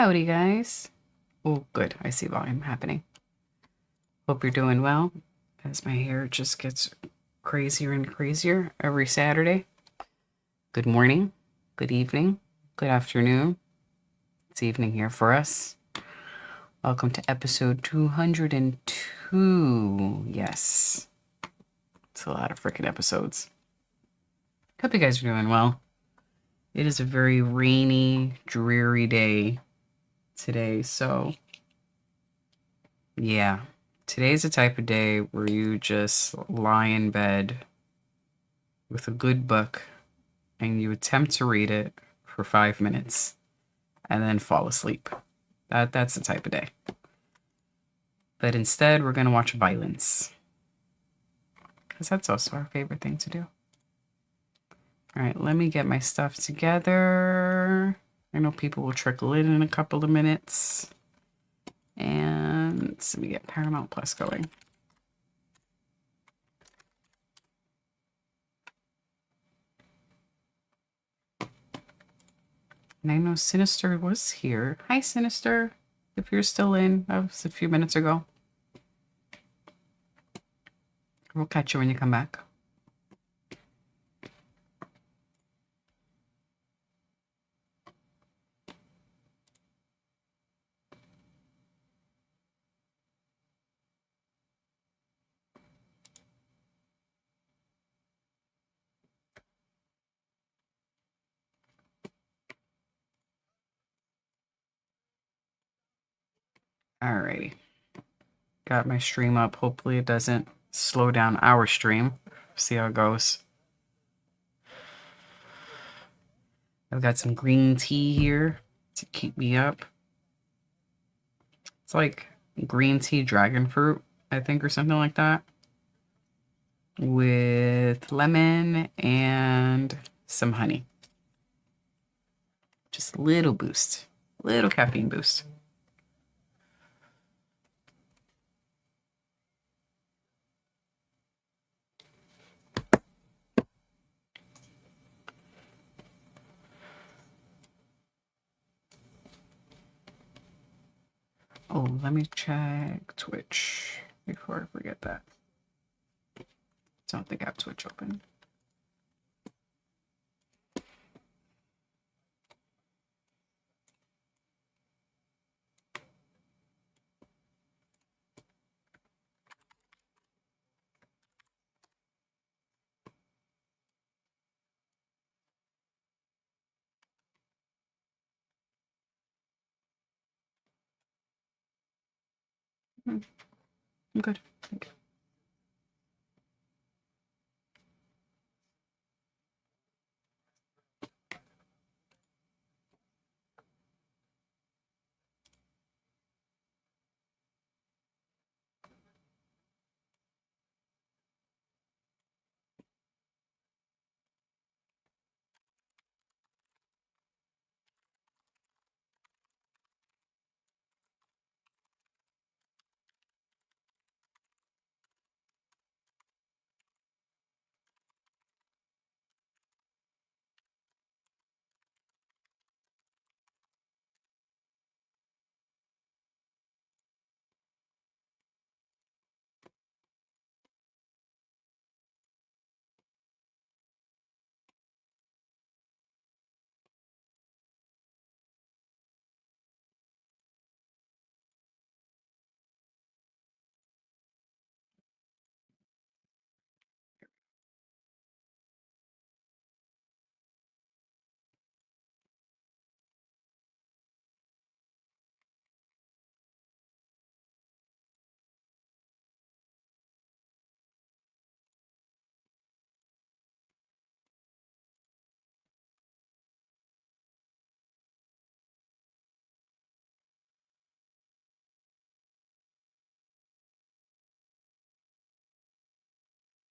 Howdy, guys. Oh, good. I see volume happening. Hope you're doing well, as my hair just gets crazier and crazier every Saturday. Good morning, good evening, good afternoon. It's evening here for us. Welcome to episode 202. Yes, it's a lot of freaking episodes. Hope you guys are doing well. It is a very rainy, dreary day today, so yeah. Today's the type of day where you just lie in bed with a good book and you attempt to read it for 5 minutes and then fall asleep. That's the type of day. But instead, we're going to watch violence, because that's also our favorite thing to do. All right, let me get my stuff together. I know people will trickle in a couple of minutes. And let me get Paramount Plus going. And I know Sinister was here. Hi, Sinister. If you're still in, that was a few minutes ago. We'll catch you when you come back. Alrighty. Got my stream up. Hopefully it doesn't slow down our stream. See how it goes. I've got some green tea here to keep me up. It's like green tea dragon fruit, I think, or something like that, with lemon and some honey. Just a little boost, little caffeine boost. Oh, let me check Twitch before I forget that. Don't think I have Twitch open. I'm good. Thank you.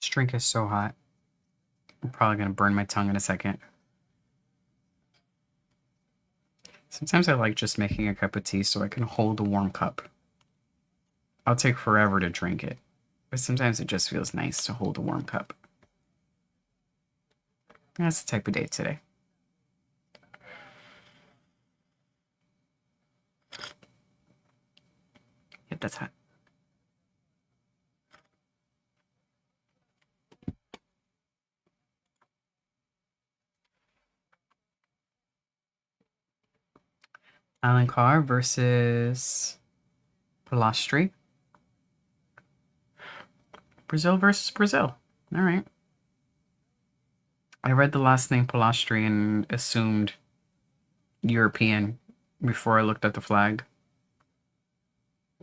This drink is so hot. I'm probably going to burn my tongue in a second. Sometimes I like just making a cup of tea so I can hold a warm cup. I'll take forever to drink it, but sometimes it just feels nice to hold a warm cup. That's the type of day today. that's hot. Alan Carr versus Pilastri. Brazil versus Brazil. All right. I read the last name Pilastri and assumed European before I looked at the flag.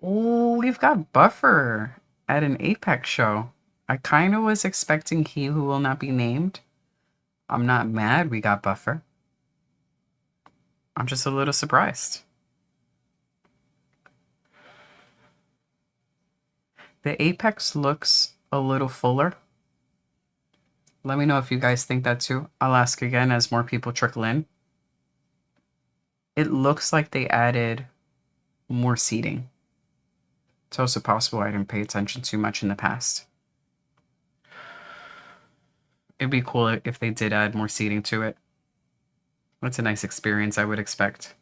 Oh, we've got Buffer at an Apex show. I kind of was expecting he who will not be named. I'm not mad we got Buffer. I'm just a little surprised. The Apex looks a little fuller. Let me know if you guys think that too. I'll ask again as more people trickle in. It looks like they added more seating. It's also possible I didn't pay attention too much in the past. It'd be cool if they did add more seating to it. That's a nice experience, I would expect.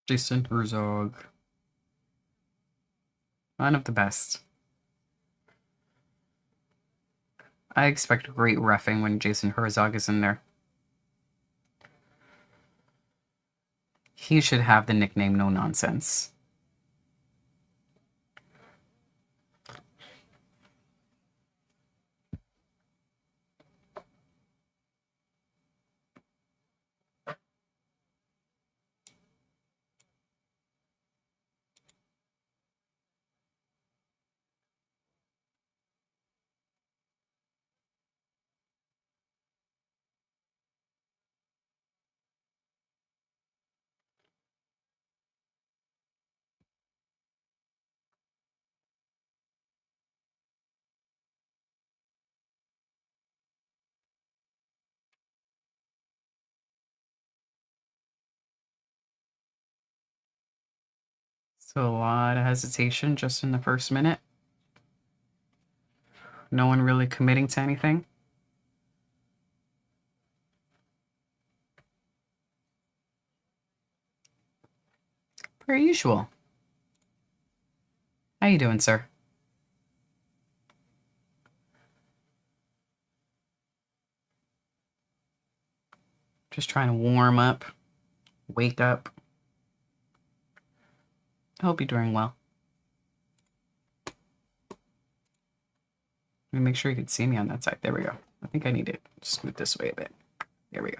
Jason Herzog. One of the best. I expect great reffing when Jason Herzog is in there. He should have the nickname No Nonsense. So a lot of hesitation just in the first minute. No one really committing to anything. Per usual. How you doing, sir? Just trying to warm up, wake up. I hope you're doing well. Let me make sure you can see me on that side. There we go. I think I need to scoot this way a bit. There we go.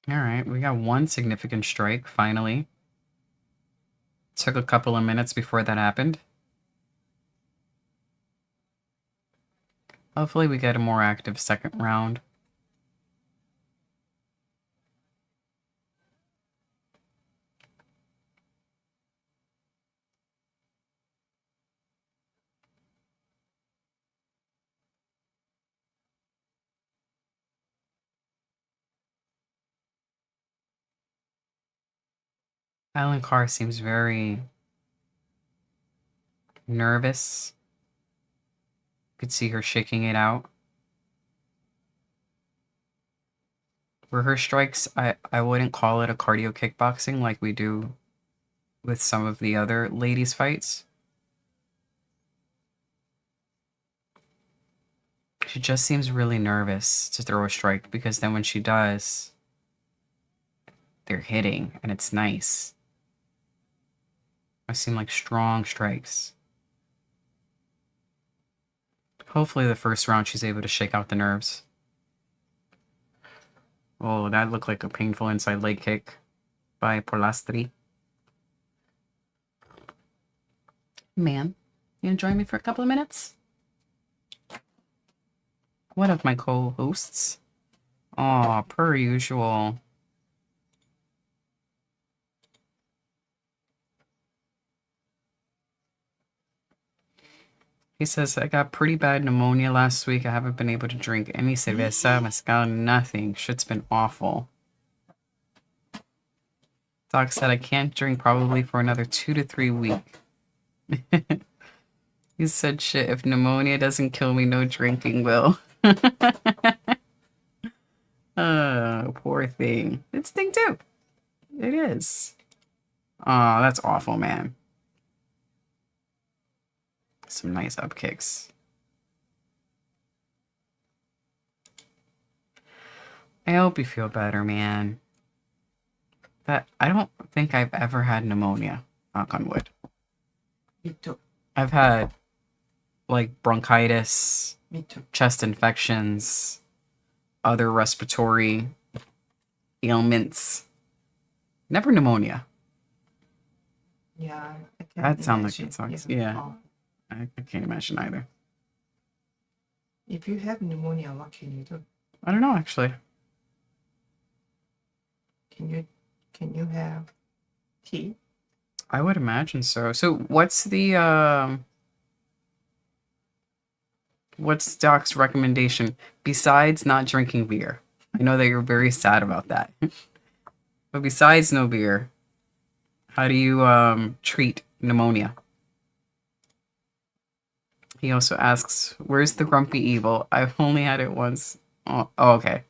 All right, we got one significant strike, finally. Took a couple of minutes before that happened. Hopefully we get a more active second round. Alan Carr seems very nervous. Could see her shaking it out. For her strikes, I wouldn't call it a cardio kickboxing like we do with some of the other ladies' fights. She just seems really nervous to throw a strike because then when she does, they're hitting and it's nice. I seem like strong strikes. Hopefully the first round she's able to shake out the nerves. Oh, that looked like a painful inside leg kick by Polastri. Ma'am, you join me for a couple of minutes? One of my co-hosts. Oh, per usual. He says, I got pretty bad pneumonia last week. I haven't been able to drink any cerveza, mezcal, nothing. Shit's been awful. Doc said I can't drink probably for another 2 to 3 weeks. He said, shit, if pneumonia doesn't kill me, no drinking will. Oh, poor thing. It's thing too. It is. Oh, that's awful, man. Some nice up kicks. I hope you feel better, man. But I don't think I've ever had pneumonia. Knock on wood. Me too. I've had like bronchitis, Me too. chest infections, other respiratory ailments. Never pneumonia. Yeah, I can't That sounds like imagine. it sucks. Yeah. Oh, I can't imagine either. if you have pneumonia, what can you do? I don't know, actually. Can you have tea? I would imagine so. So what's what's Doc's recommendation besides not drinking beer? I know that you're very sad about that. But besides no beer, how do you treat pneumonia? He also asks, where's the grumpy evil? I've only had it once. Oh, okay.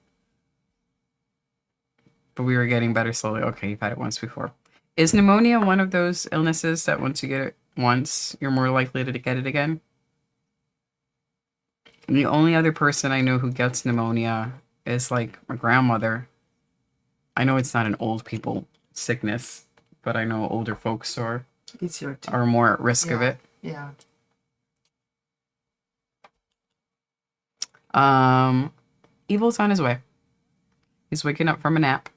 But we were getting better slowly. Okay, you've had it once before. Is pneumonia one of those illnesses that once you get it once, you're more likely to get it again? The only other person I know who gets pneumonia is like my grandmother. I know it's not an old people sickness, but I know older folks are more at risk of it. Yeah. Evil's on his way. He's waking up from a nap.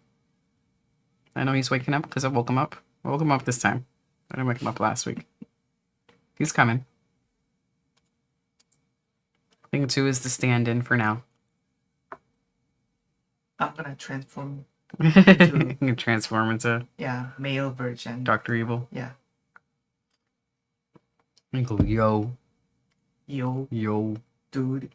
I know he's waking up because I woke him up. I woke him up this time. I didn't wake him up last week. He's coming. Thing 2 is the stand-in for now. I'm gonna transform. You can transform into male version. Dr. Evil. Yeah. And go, yo, Yo, dude.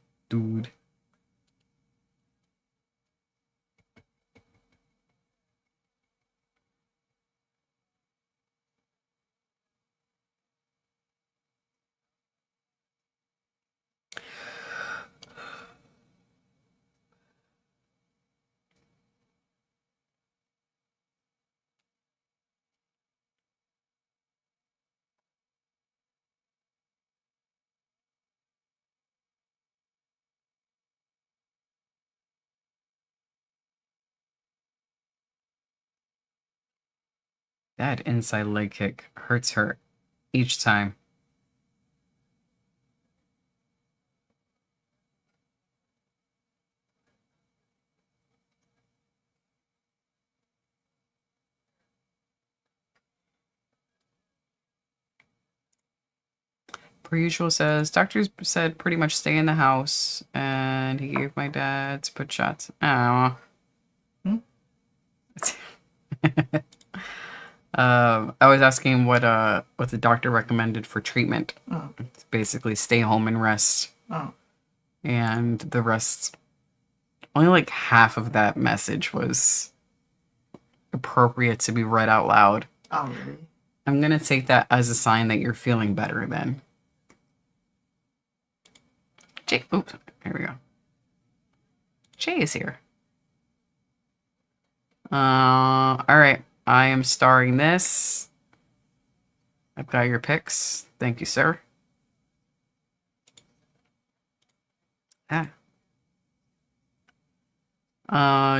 That inside leg kick hurts her each time. Per usual says, doctors said pretty much stay in the house, and he gave my dad to put shots. Oh. I was asking what the doctor recommended for treatment. Oh. It's basically stay home and rest. Oh. And the rest, only like half of that message was appropriate to be read out loud. Oh, really? I'm gonna take that as a sign that you're feeling better then. Jay, oops, here we go. Jay is here. All right. I am starring this. I've got your picks. Thank you, sir. Yeah.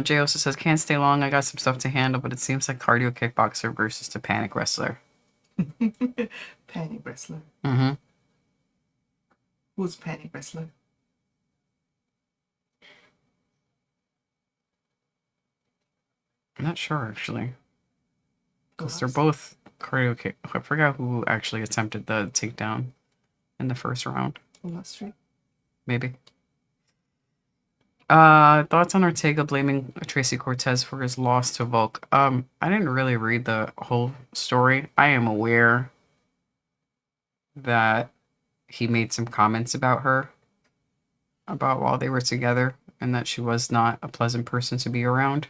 Jay also says, can't stay long. I got some stuff to handle, but it seems like cardio kickboxer versus the panic wrestler. Panic wrestler. Mm-hmm. Who's panic wrestler? I'm not sure, actually. Because they're Glass? both cardio kick. I forgot who actually attempted the takedown in the first round. Street? Maybe. Thoughts on Ortega blaming Tracy Cortez for his loss to Volk? I didn't really read the whole story. I am aware that he made some comments about her, about while they were together, and that she was not a pleasant person to be around.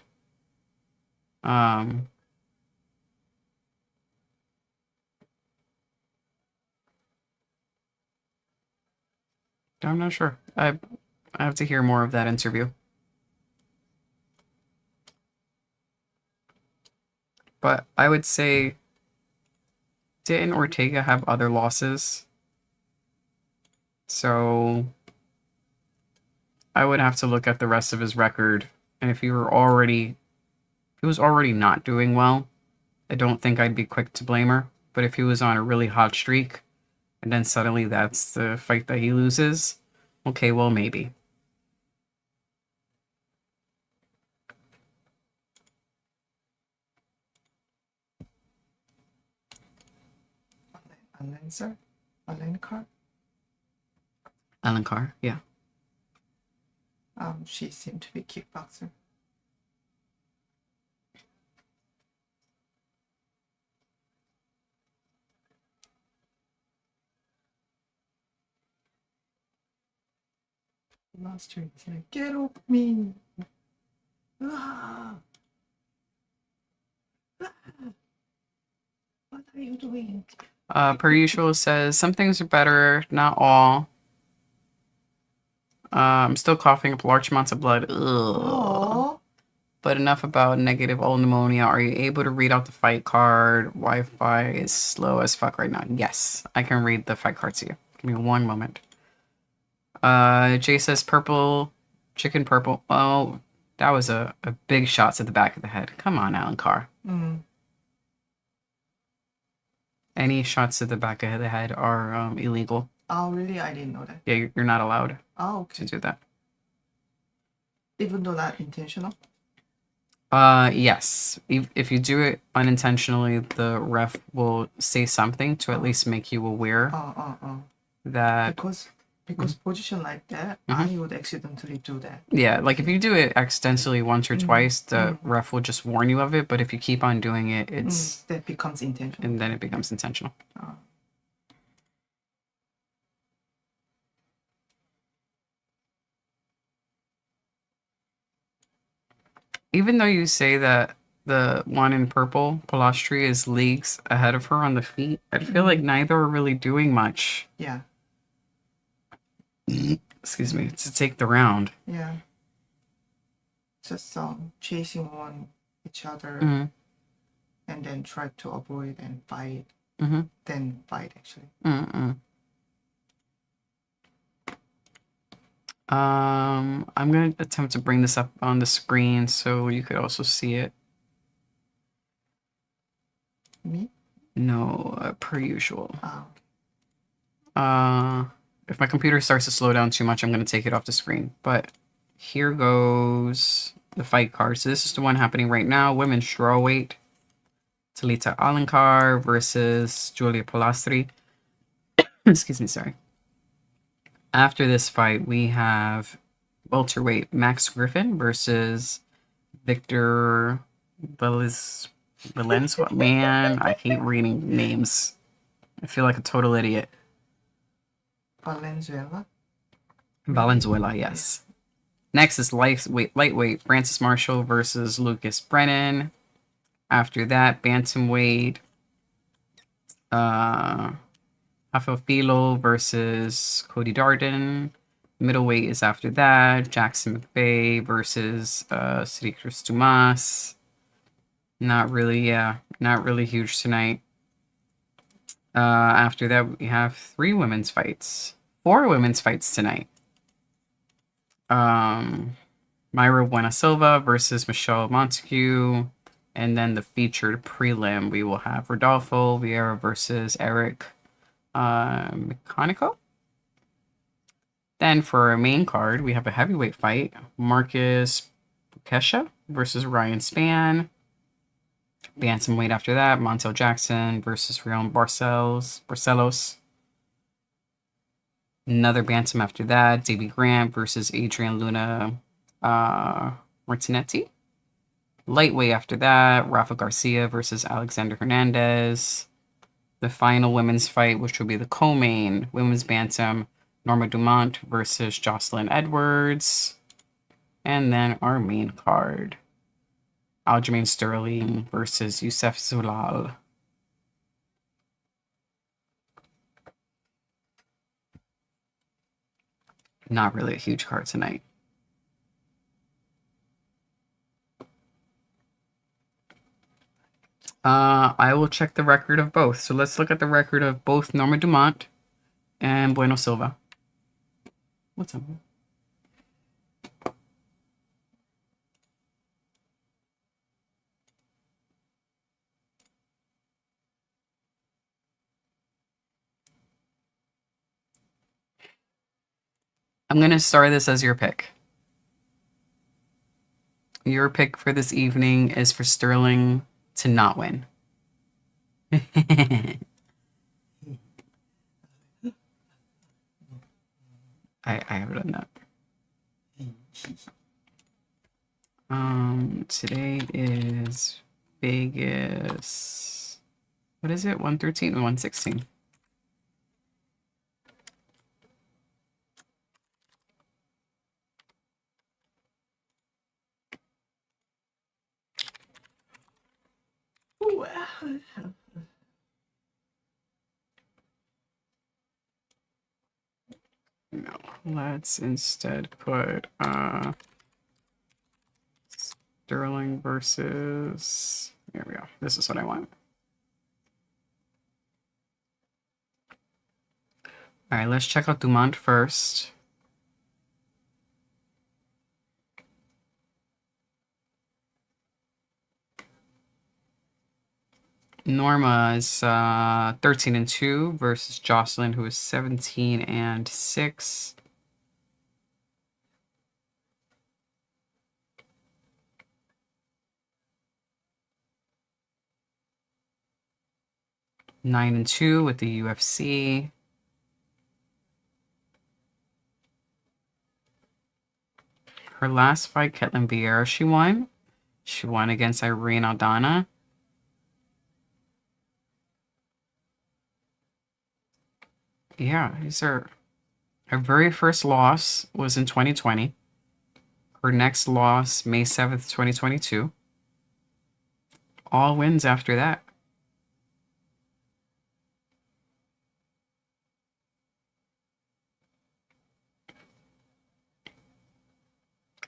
I'm not sure. I have to hear more of that interview. But I would say, didn't Ortega have other losses? So I would have to look at the rest of his record. And if he was already not doing well, I don't think I'd be quick to blame her. But if he was on a really hot streak, and then suddenly that's the fight that he loses, okay, well, maybe. Alencar? Alencar, yeah. She seemed to be kickboxer. Last year, he's like, get off me! Ah! Ah! What are you doing? Per usual says, some things are better, not all. I'm still coughing up large amounts of blood. Ugh. Aww. But enough about negative old pneumonia. Are you able to read out the fight card? Wi-Fi is slow as fuck right now. Yes, I can read the fight card to you. Give me one moment. Jay says purple, chicken purple. Oh, that was a big shot to the back of the head. Come on, Alencar. Any shots to the back of the head are illegal. Oh, really? I didn't know that. Yeah, you're not allowed okay. to do that. Even though not intentional? Yes. If you do it unintentionally, the ref will say something to at least make you aware that... Because position like that, I would accidentally do that. Yeah, like if you do it accidentally once or twice, the ref will just warn you of it. But if you keep on doing it, that becomes intentional. And then it becomes intentional. Even though you say that the one in purple, Palastri, is leagues ahead of her on the feet, I feel like neither are really doing much. Yeah. Excuse me, to take the round. Yeah. Just chasing each other and then try to avoid and fight. Then fight, actually. I'm going to attempt to bring this up on the screen so you could also see it. Me? No, per usual. Oh. If my computer starts to slow down too much, I'm going to take it off the screen. But here goes the fight card. So this is the one happening right now. Women's strawweight. Talita Alencar versus Julia Polastri. Excuse me, sorry. After this fight, we have welterweight Max Griffin versus Victor Valenzuela. Man, I hate reading names. I feel like a total idiot. Valenzuela, yes. Next is lightweight Francis Marshall versus Lucas Brennan. After that, bantamweight Afofilo versus Cody Darden. Middleweight is after that. Jackson McVeigh versus Sirikris Dumas. Not really huge tonight. After that, we have 3 women's fights. 4 women's fights tonight. Myra Buena Silva versus Michelle Montague. And then the featured prelim, we will have Rodolfo Vieira versus Eric Meconico. Then for our main card, we have a heavyweight fight. Marcus Bukesha versus Ryan Spann. Bantamweight after that, Montel Jackson versus Rion Barcelos. Another bantam after that, Davey Grant versus Adrian Luna Martinetti. Lightweight after that, Rafa Garcia versus Alexander Hernandez. The final women's fight, which will be the co-main women's bantam, Norma Dumont versus Jocelyn Edwards. And then our main card, Aljamain Sterling versus Youssef Zalal. Not really a huge card tonight. I will check the record of both. So let's look at the record of both Norma Dumont and Bueno Silva. What's up? I'm going to start this as your pick. Your pick for this evening is for Sterling to not win. I have done that. Today is Vegas. What is it? 113 and 116. No, let's instead put Sterling versus, there we go. This is what I want. All right, let's check out Dumont first. Norma is 13 and 2 versus Jocelyn, who is 17 and 6. Nine and 2 with the UFC. Her last fight, Ketlin Vieira, she won. She won against Irene Aldana. Yeah, her very first loss was in 2020. Her next loss, May 7th, 2022. All wins after that.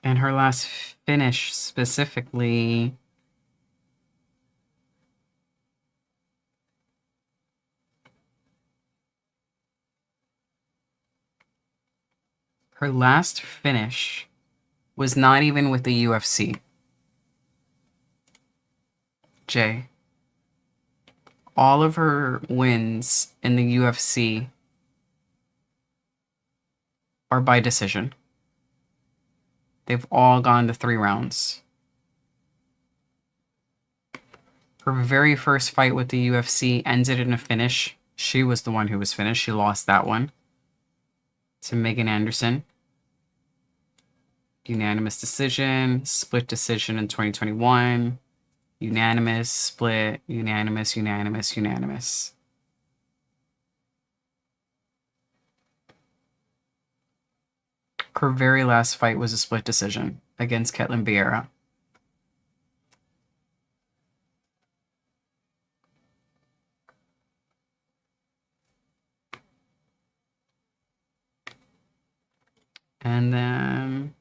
And her last finish specifically, her last finish was not even with the UFC. Jay. All of her wins in the UFC are by decision. They've all gone to 3 rounds. Her very first fight with the UFC ended in a finish. She was the one who was finished. She lost that one to Megan Anderson. Unanimous decision, split decision in 2021. Unanimous, split, unanimous, unanimous, unanimous. Her very last fight was a split decision against Ketlin Vieira. And then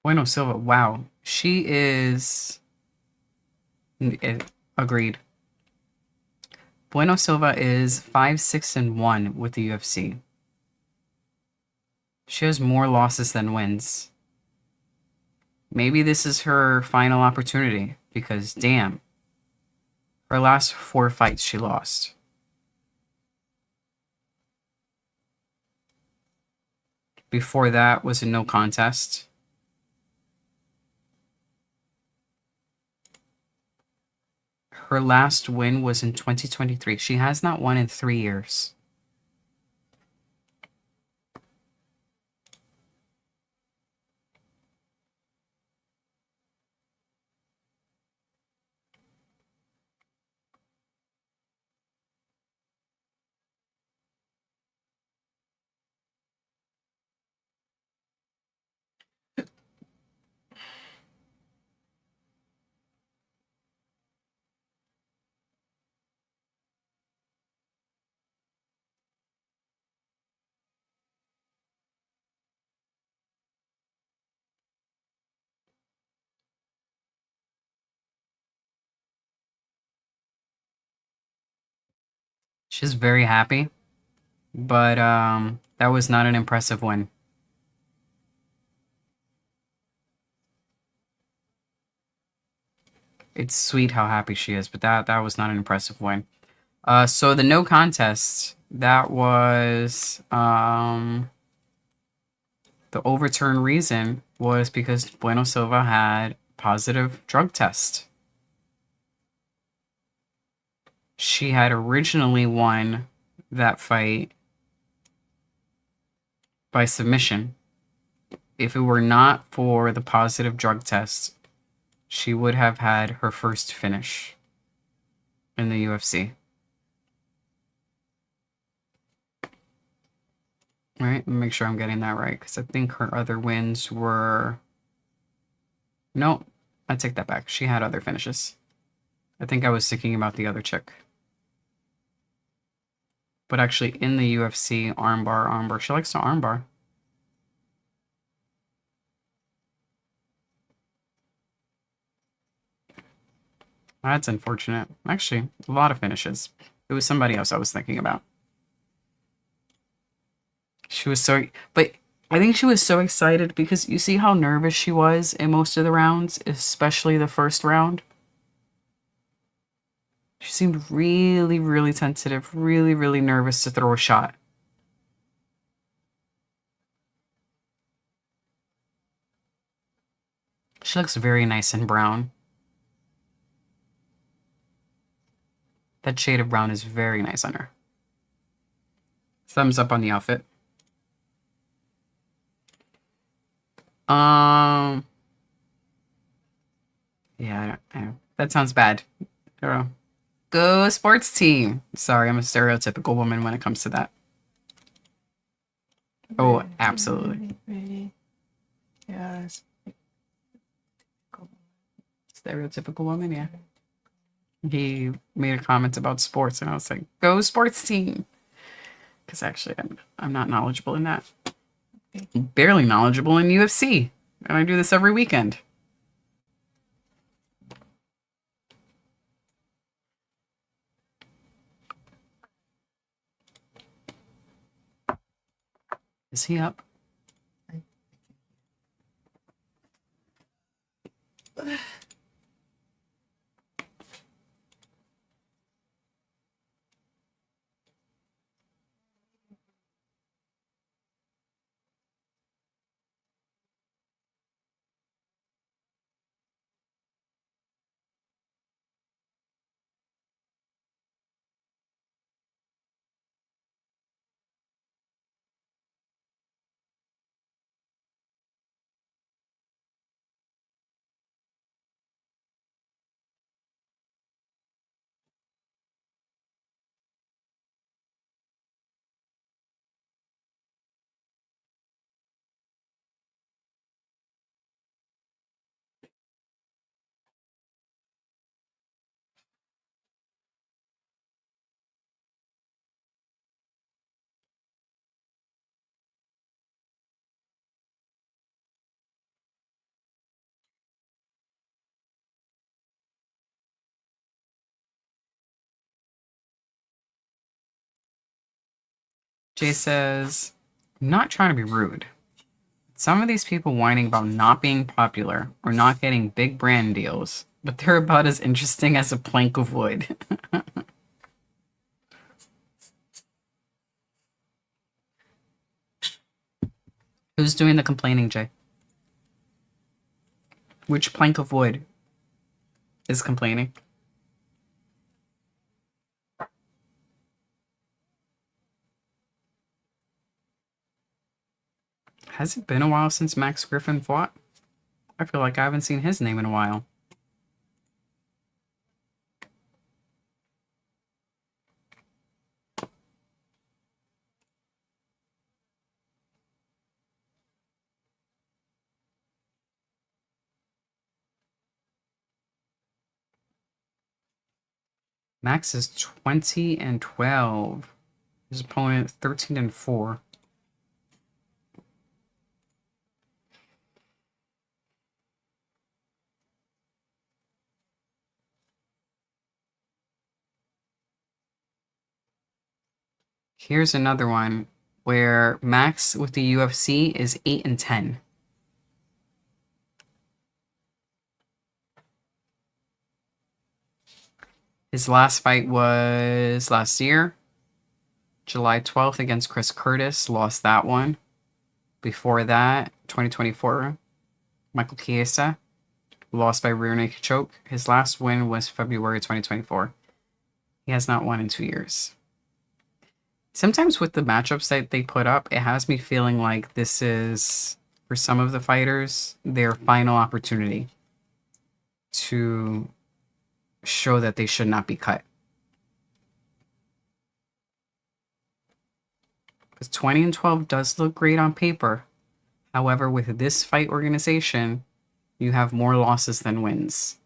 Bueno Silva. Wow. She is. Agreed. Bueno Silva is 5-6-1 with the UFC. She has more losses than wins. Maybe this is her final opportunity because, damn, her last 4 fights she lost. Before that was a no contest. Her last win was in 2023. She has not won in 3 years. She's very happy, but that was not an impressive win. It's sweet how happy she is, but that was not an impressive win. So the no contest, that was the overturn reason was because Bueno Silva had positive drug test. She had originally won that fight by submission. If it were not for the positive drug test, she would have had her first finish in the UFC. Right? Make sure I'm getting that right, because I think her other wins were... No, I take that back. She had other finishes. I think I was thinking about the other chick. But actually, in the UFC, armbar. She likes to armbar. That's unfortunate. Actually, a lot of finishes. It was somebody else I was thinking about. She was so... But I think she was so excited because you see how nervous she was in most of the rounds, especially the first round? She seemed really, really sensitive, really, really nervous to throw a shot. She looks very nice in brown. That shade of brown is very nice on her. Thumbs up on the outfit. Yeah, that sounds bad. Go sports team. Sorry, I'm a stereotypical woman when it comes to that. Oh, absolutely. Really. Yes. Stereotypical woman, yeah. He made a comment about sports, and I was like, go sports team. Because actually, I'm not knowledgeable in that. I'm barely knowledgeable in UFC. And I do this every weekend. Is he up? Jay says, I'm not trying to be rude. Some of these people whining about not being popular or not getting big brand deals, but they're about as interesting as a plank of wood. Who's doing the complaining, Jay? Which plank of wood is complaining? Has it been a while since Max Griffin fought? I feel like I haven't seen his name in a while. Max is 20-12. His opponent 13-4. Here's another one where Max with the UFC is 8-10. His last fight was last year, July 12th against Chris Curtis. Lost that one. Before that, 2024, Michael Chiesa. Lost by rear naked choke. His last win was February 2024. He has not won in 2 years. Sometimes with the matchups that they put up, it has me feeling like this is, for some of the fighters, their final opportunity to show that they should not be cut. Because 20-12 does look great on paper. However, with this fight organization, you have more losses than wins.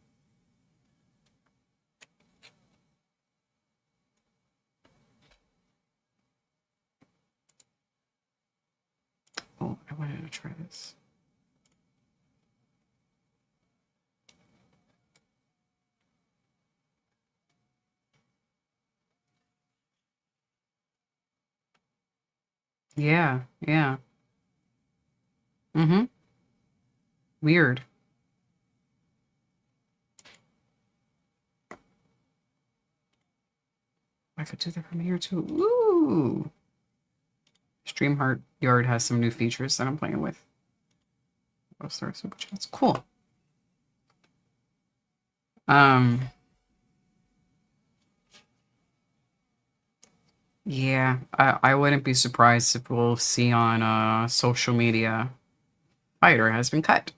Oh, I wanted to try this. Yeah, yeah. Mm-hmm. Weird. I could do that from here too. Ooh. StreamYard Yard has some new features that I'm playing with. Oh, sorry, super chats. Cool. Yeah, I wouldn't be surprised if we'll see on social media fighter has been cut.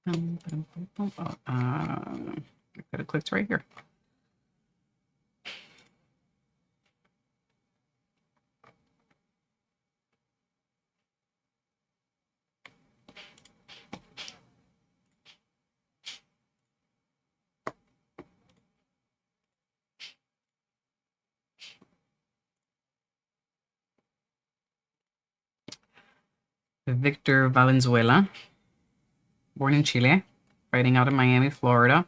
I could have clicked right here. Victor Valenzuela, born in Chile, fighting out of Miami, Florida.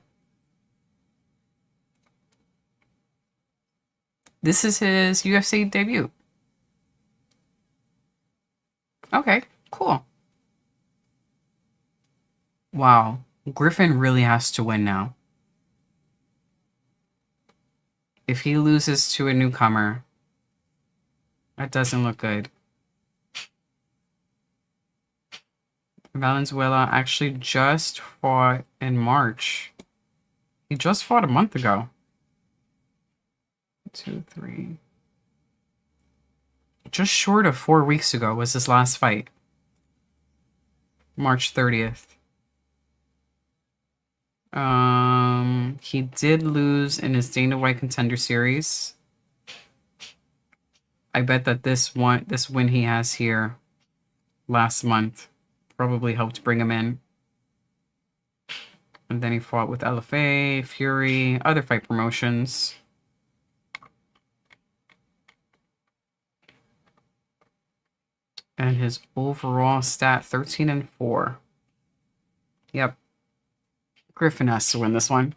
This is his UFC debut. Okay, cool. Wow. Griffin really has to win now. If he loses to a newcomer, that doesn't look good. Valenzuela actually just fought in March. He just fought a month ago. 2, 3. Just short of 4 weeks ago was his last fight. March 30th. He did lose in his Dana White Contender Series. I bet that this win he has here last month probably helped bring him in. And then he fought with LFA, Fury, other fight promotions. And his overall stat, 13-4. Yep. Griffin has to win this one.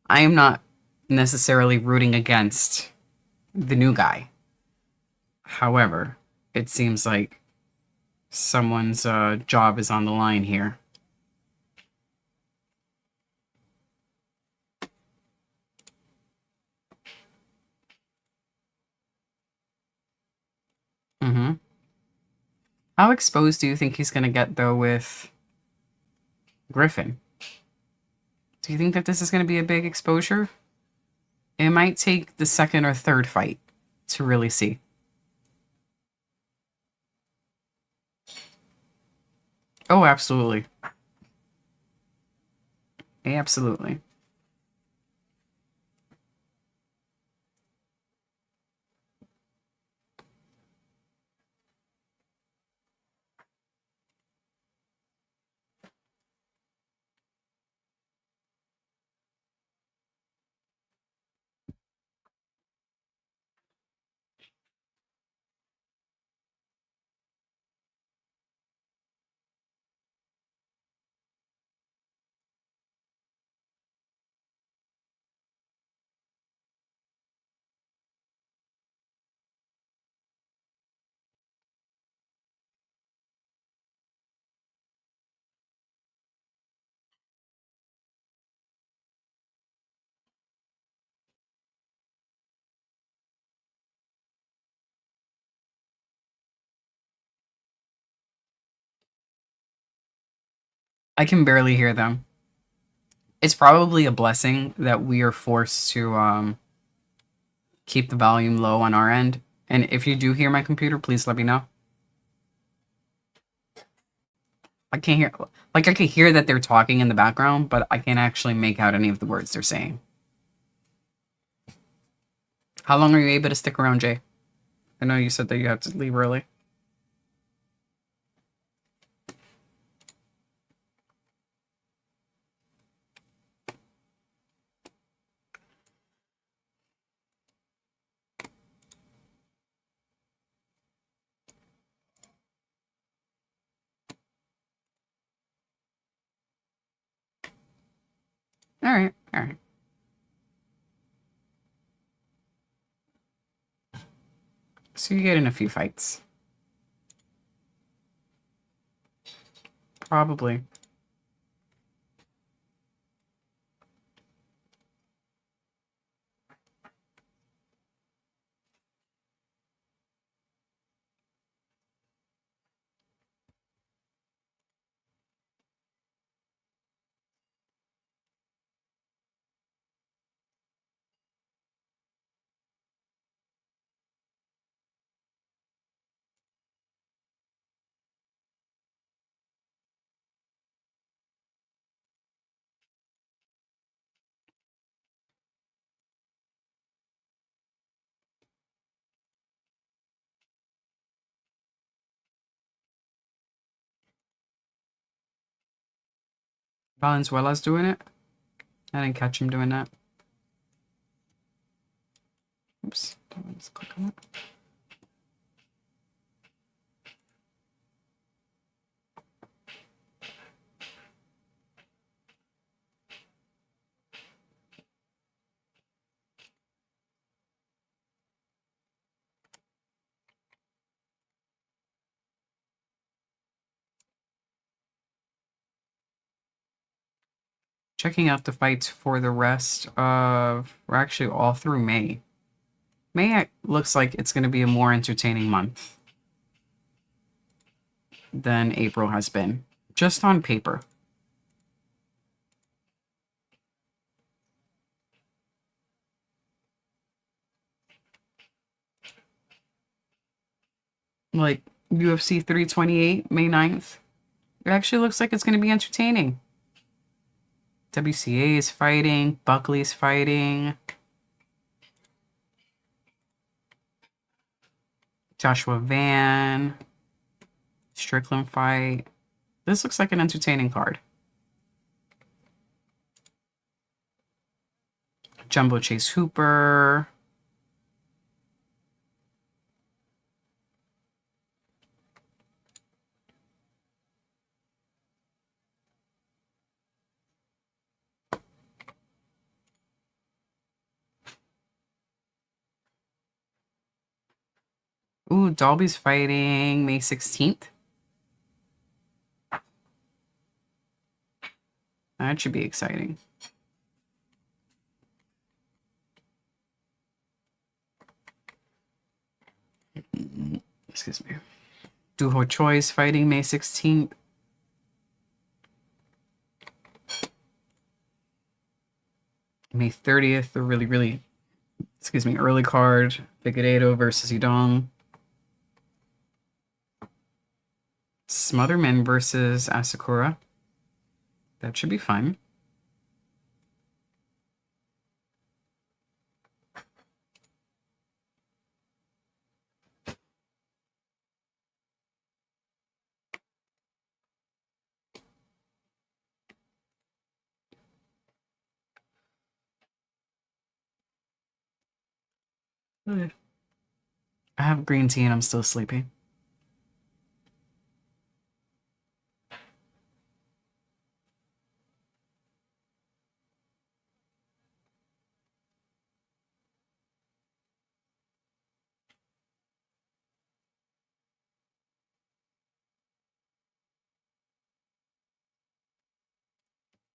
I am not necessarily rooting against the new guy. However, it seems like someone's job is on the line here. Mm-hmm. How exposed do you think he's going to get, though, with Griffin? Do you think that this is going to be a big exposure? It might take the second or third fight to really see. Oh, absolutely. Absolutely. I can barely hear them. It's probably a blessing that we are forced to keep the volume low on our end. And if you do hear my computer, please let me know. I can't hear, like, I can hear that they're talking in the background, but I can't actually make out any of the words they're saying. How long are you able to stick around, Jay? I know you said that you have to leave early. All right, all right. So you get in a few fights. Probably. Valenzuela's doing it. I didn't catch him doing that. Oops. Let's click on it. Checking out the fights for the rest of, or actually all through May. May looks like it's going to be a more entertaining month than April has been, just on paper. Like UFC 328, May 9th. It actually looks like it's going to be entertaining. WCA is fighting. Buckley's fighting. Joshua Van. Strickland fight. This looks like an entertaining card. Jumbo Chase Hooper. Ooh, Dalby's fighting May 16th. That should be exciting. Excuse me. Duho Choi's fighting May 16th. May 30th, the really, early card. Figueiredo versus Udong. Smotherman versus Asakura. That should be fun. I have green tea and I'm still sleepy.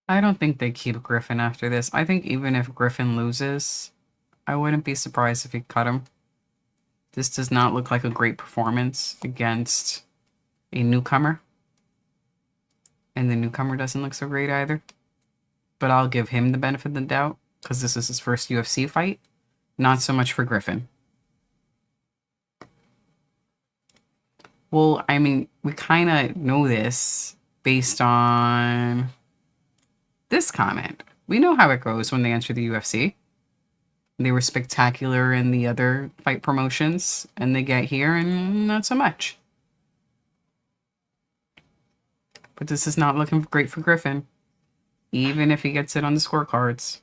I don't think they keep Griffin after this. I think even if Griffin loses, I wouldn't be surprised if he cut him. This does not look like a great performance against a newcomer. And the newcomer doesn't look so great either. But I'll give him the benefit of the doubt because this is his first UFC fight. Not so much for Griffin. Well, I mean, we kind of know this based on this comment. We know how it goes when they enter the UFC. They were spectacular in the other fight promotions, and they get here and not so much. But this is not looking great for Griffin, even if he gets it on the scorecards.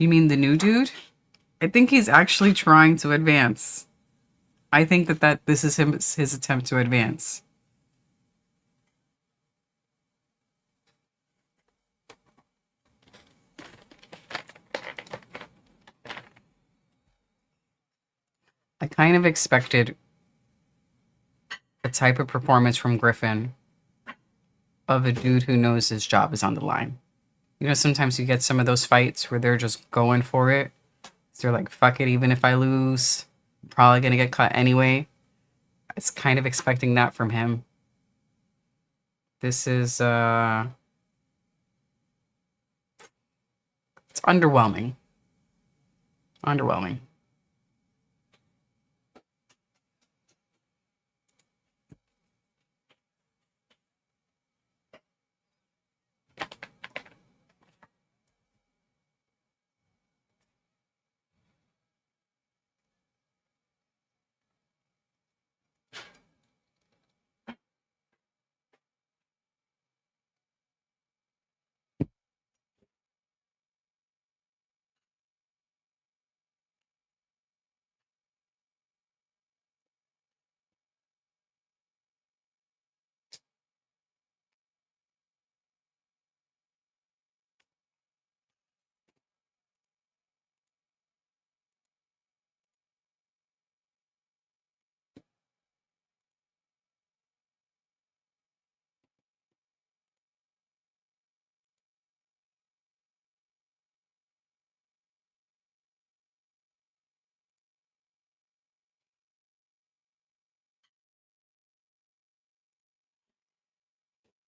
You mean the new dude? I think he's actually trying to advance. I think that this is his attempt to advance. I kind of expected a type of performance from Griffin of a dude who knows his job is on the line. You know, sometimes you get some of those fights where they're just going for it. So they're like, fuck it, even if I lose, I'm probably going to get cut anyway. I was kind of expecting that from him. This is, it's underwhelming. Underwhelming.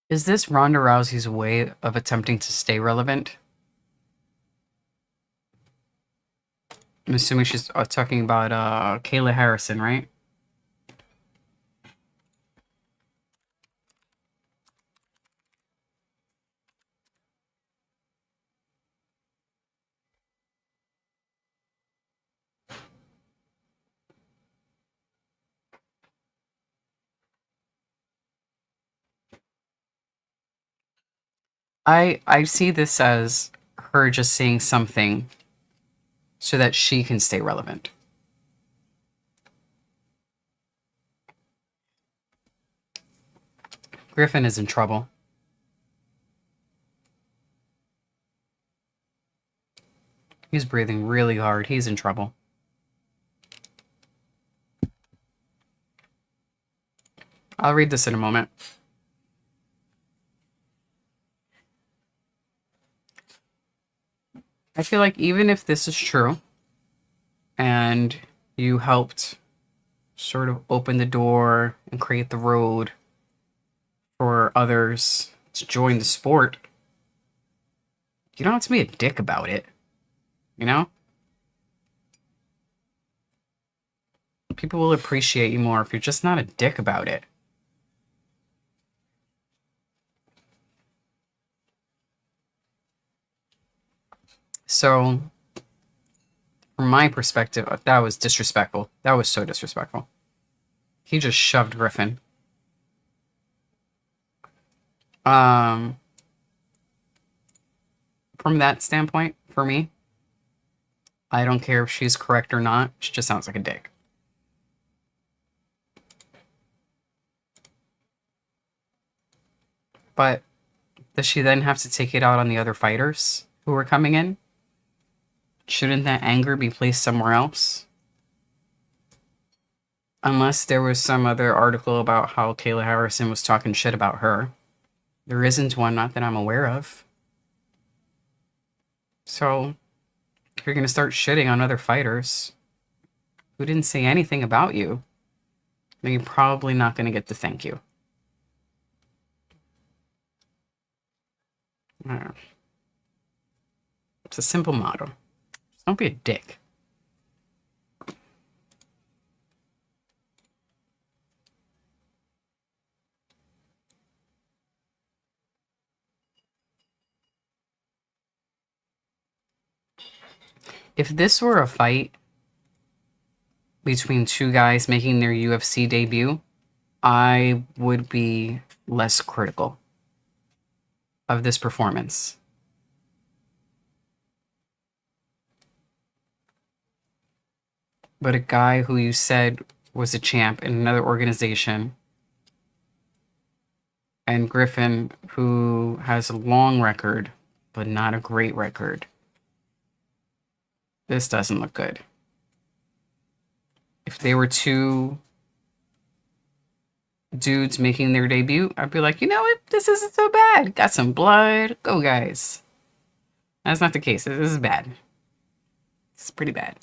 Is this Ronda Rousey's way of attempting to stay relevant? I'm assuming she's talking about Kayla Harrison, right? I see this as her just saying something so that she can stay relevant. Griffin is in trouble. He's breathing really hard. He's in trouble. I'll read this in a moment. I feel like even if this is true and you helped sort of open the door and create the road for others to join the sport, you don't have to be a dick about it. You know? People will appreciate you more if you're just not a dick about it. So, from my perspective, that was disrespectful. That was so disrespectful. He just shoved Griffin. From that standpoint, for me, I don't care if she's correct or not. She just sounds like a dick. But does she then have to take it out on the other fighters who are coming in? Shouldn't that anger be placed somewhere else? Unless there was some other article about how Kayla Harrison was talking shit about her. There isn't one, not that I'm aware of. So, if you're going to start shitting on other fighters who didn't say anything about you, then you're probably not going to get the thank you. It's a simple motto. Just don't be a dick. If this were a fight between two guys making their UFC debut, I would be less critical of this performance. but a guy who you said was a champ in another organization, and Griffin, who has a long record, but not a great record. This doesn't look good. If they were two dudes making their debut, I'd be like, you know what? This isn't so bad. Got some blood. Go, guys. That's not the case. This is bad. This is pretty bad.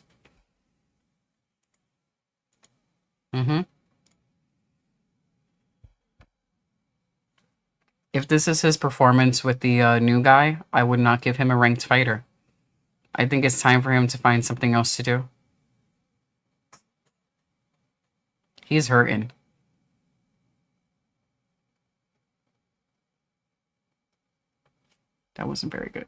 If this is his performance with the new guy, I would not give him a ranked fighter. I think it's time for him to find something else to do. He's hurting. That wasn't very good.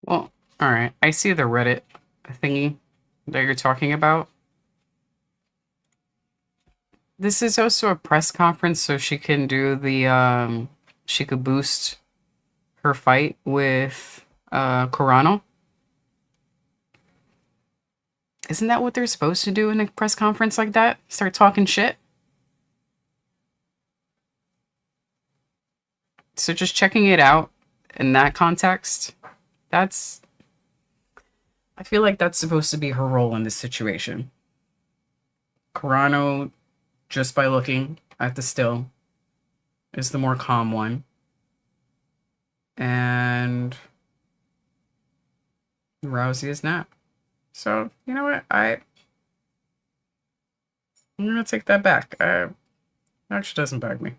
Well, all right. I see the Reddit thingy that you're talking about. This is also a press conference, so she can do the she could boost her fight with Carano. Isn't that what they're supposed to do in a press conference like that? Start talking shit? So just checking it out in that context, that's... I feel like that's supposed to be her role in this situation. Carano, just by looking at the still, is the more calm one. And Rousey is not. So, you know what? I'm going to take that back. Actually doesn't bug me.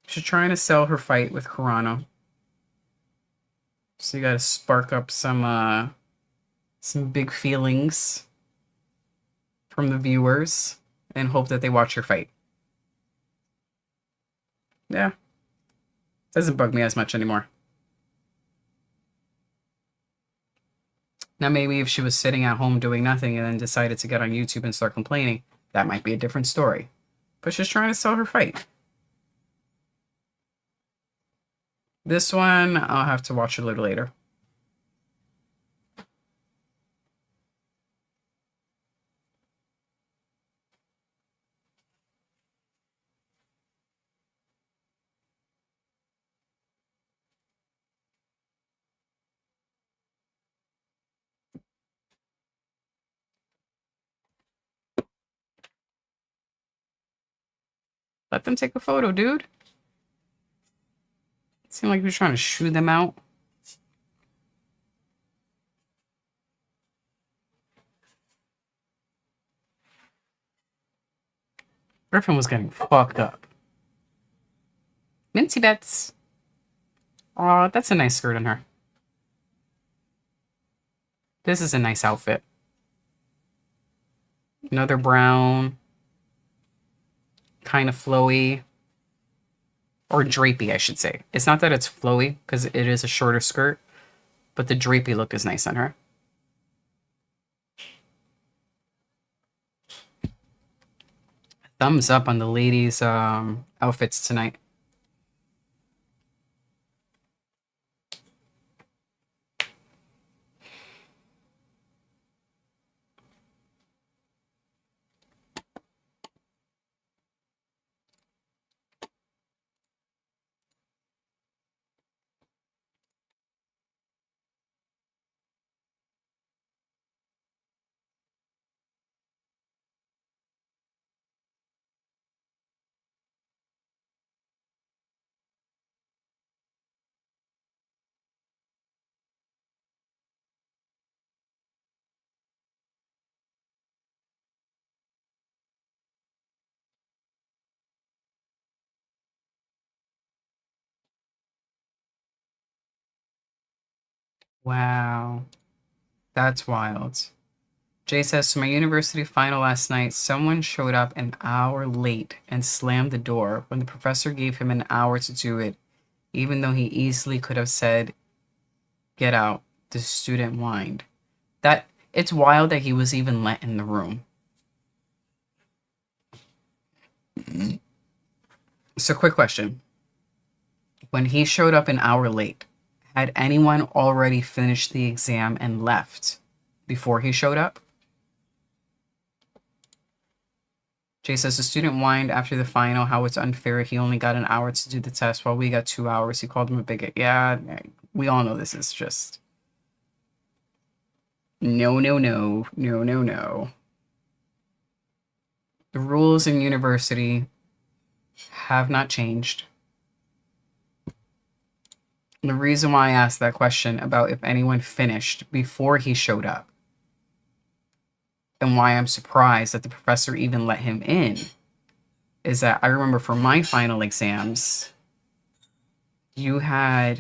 She's trying to sell her fight with Carano. So you got to spark up some big feelings from the viewers and hope that they watch your fight. Yeah. Doesn't bug me as much anymore. Now, maybe if she was sitting at home doing nothing and then decided to get on YouTube and start complaining, that might be a different story. But she's trying to sell her fight. This one, I'll have to watch a little later. Let them take a photo, dude. It seemed like he was trying to shoo them out. Griffin was getting fucked up. Minty Bets. Aw, that's a nice skirt on her. This is a nice outfit. Another brown. Kind of flowy. Or drapey, I should say. It's not that it's flowy, because it is a shorter skirt. But the drapey look is nice on her. Thumbs up on the ladies' outfits tonight. Wow. That's wild. Jay says, to my university final last night, someone showed up an hour late and slammed the door when the professor gave him an hour to do it, even though he easily could have said, get out. The student whined. That it's wild that he was even let in the room. So, quick question. When he showed up an hour late, had anyone already finished the exam and left before he showed up? Jay says the student whined after the final how it's unfair. He only got an hour to do the test while we got 2 hours. He called him a bigot. Yeah, we all know this is just no. The rules in university have not changed. The reason why I asked that question about if anyone finished before he showed up and why I'm surprised that the professor even let him in is that I remember for my final exams, I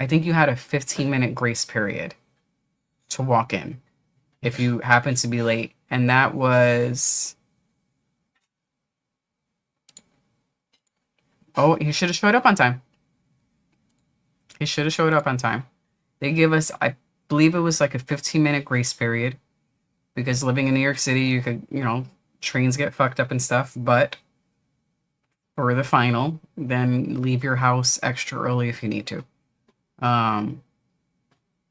think you had a 15-minute grace period to walk in if you happened to be late. And that was... Oh, he should have showed up on time. He should have showed up on time. They give us, I believe it was like a 15-minute grace period because living in New York City, you could, trains get fucked up and stuff. But for the final, then leave your house extra early if you need to.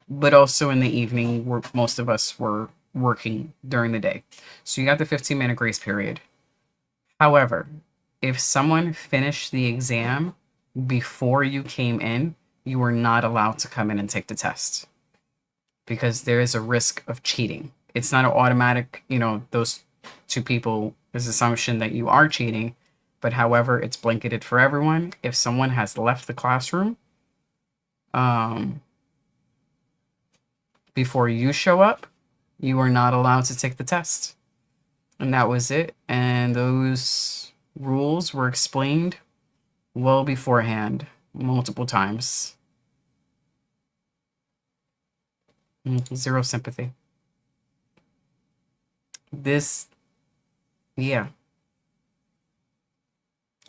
But also in the evening, most of us were working during the day. So you got the 15-minute grace period. However, if someone finished the exam before you came in, you were not allowed to come in and take the test because there is a risk of cheating. It's not an automatic, those two people, there's assumption that you are cheating, but however, it's blanketed for everyone. If someone has left the classroom before you show up, you are not allowed to take the test. And that was it. And those rules were explained well beforehand, multiple times. Zero sympathy. Yeah.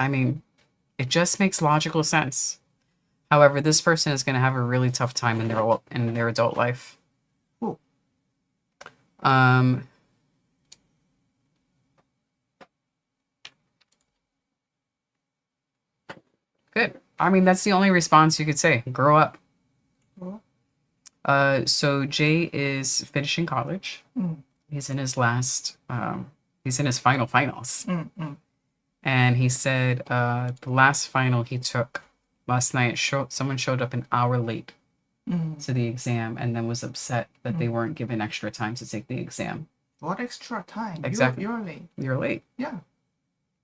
I mean, it just makes logical sense. However, this person is going to have a really tough time in their adult life. Ooh. Good. I mean, that's the only response you could say. Grow up. Well. So Jay is finishing college. He's in his he's in his finals. And he said the last final he took last night, someone showed up an hour late to the exam and then was upset that they weren't given extra time to take the exam. What extra time? Exactly. You're late. You're late. Yeah.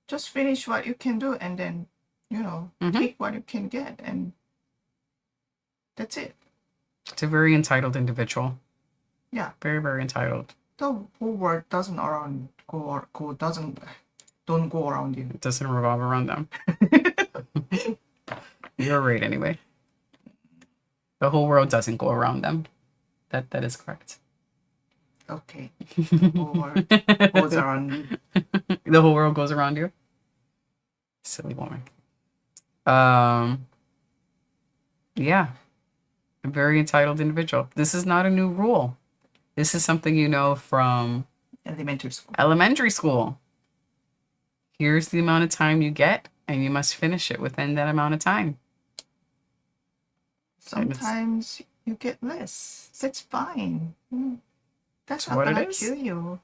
Just finish what you can do and then, take what you can get and that's it. It's a very entitled individual. Yeah. Very, very entitled. The whole world doesn't don't go around you. It doesn't revolve around them. You're right anyway. The whole world doesn't go around them. That is correct. Okay. The whole world goes around you. The whole world goes around you? Silly woman. Yeah. A very entitled individual. This is not a new rule. This is something you know from elementary school. Elementary school. Here's the amount of time you get, and you must finish it within that amount of time. Sometimes you get less. That's fine. That's not what gonna it is. kill you.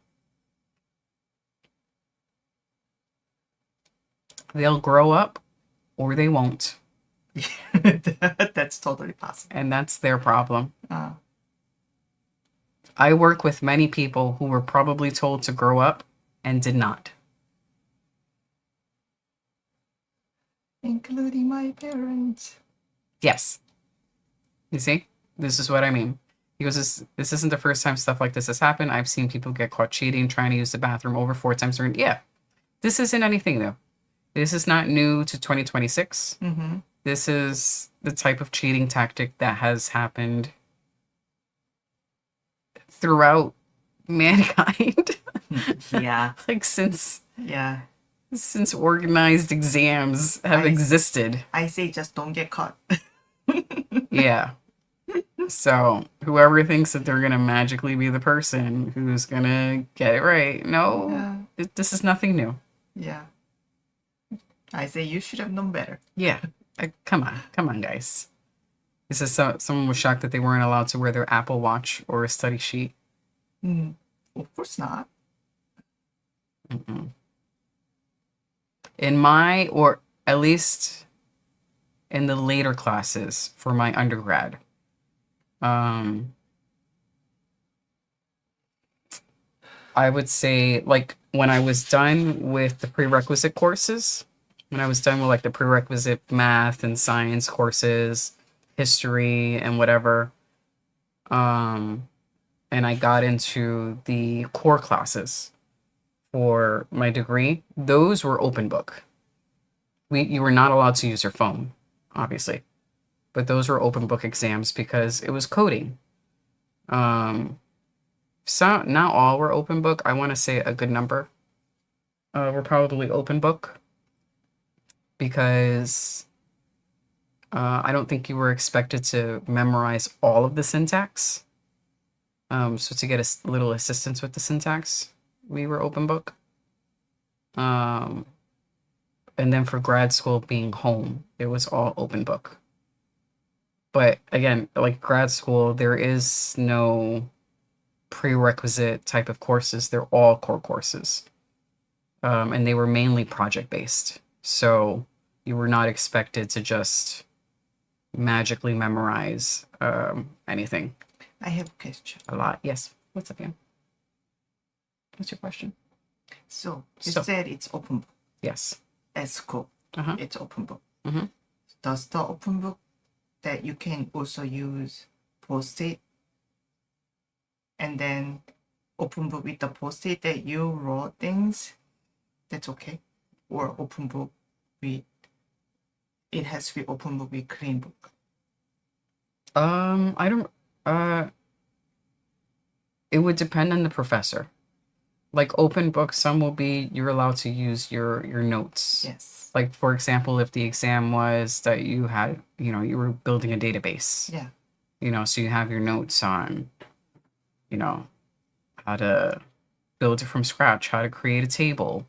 They'll grow up, or they won't. That's totally possible. And that's their problem. I work with many people who were probably told to grow up and did not. Including my parents. Yes. You see? This is what I mean. He goes, this isn't the first time stuff like this has happened. I've seen people get caught cheating, trying to use the bathroom over 4 times during. Yeah. This isn't anything new. This is not new to 2026. Mm-hmm. This is the type of cheating tactic that has happened throughout mankind. Yeah. Like since organized exams have existed. I say just don't get caught. Yeah. So whoever thinks that they're going to magically be the person who's going to get it right. No, this is nothing new. Yeah. I say you should have known better. Yeah. Come on, guys. This is someone was shocked that they weren't allowed to wear their Apple Watch or a study sheet. Of course not. Mm-mm. In my, or at least in the later classes for my undergrad, I would say, like, when I was done with the prerequisite courses, when I was done with, like, the prerequisite math and science courses, history and whatever, and I got into the core classes for my degree, those were open book. You were not allowed to use your phone, obviously, but those were open book exams because it was coding. So not all were open book. I want to say a good number were probably open book because I don't think you were expected to memorize all of the syntax. So to get a little assistance with the syntax, we were open book. And then for grad school being home, it was all open book. But again, like grad school, there is no prerequisite type of courses. They're all core courses. And they were mainly project based. So you were not expected to just magically memorize anything. I have a question. A lot. Yes. What's up, Ian? What's your question? So you said it's open book. Yes. At school, it's open book. Mm-hmm. Does the open book that you can also use post-it, and then open book with the post-it that you wrote things, that's okay? Or open book with, it has to be open book with clean book? I don't, it would depend on the professor. Like open book, some will be, you're allowed to use your notes. Yes. Like, for example, if the exam was that you had, you were building a database. Yeah. So you have your notes on, how to build it from scratch, how to create a table,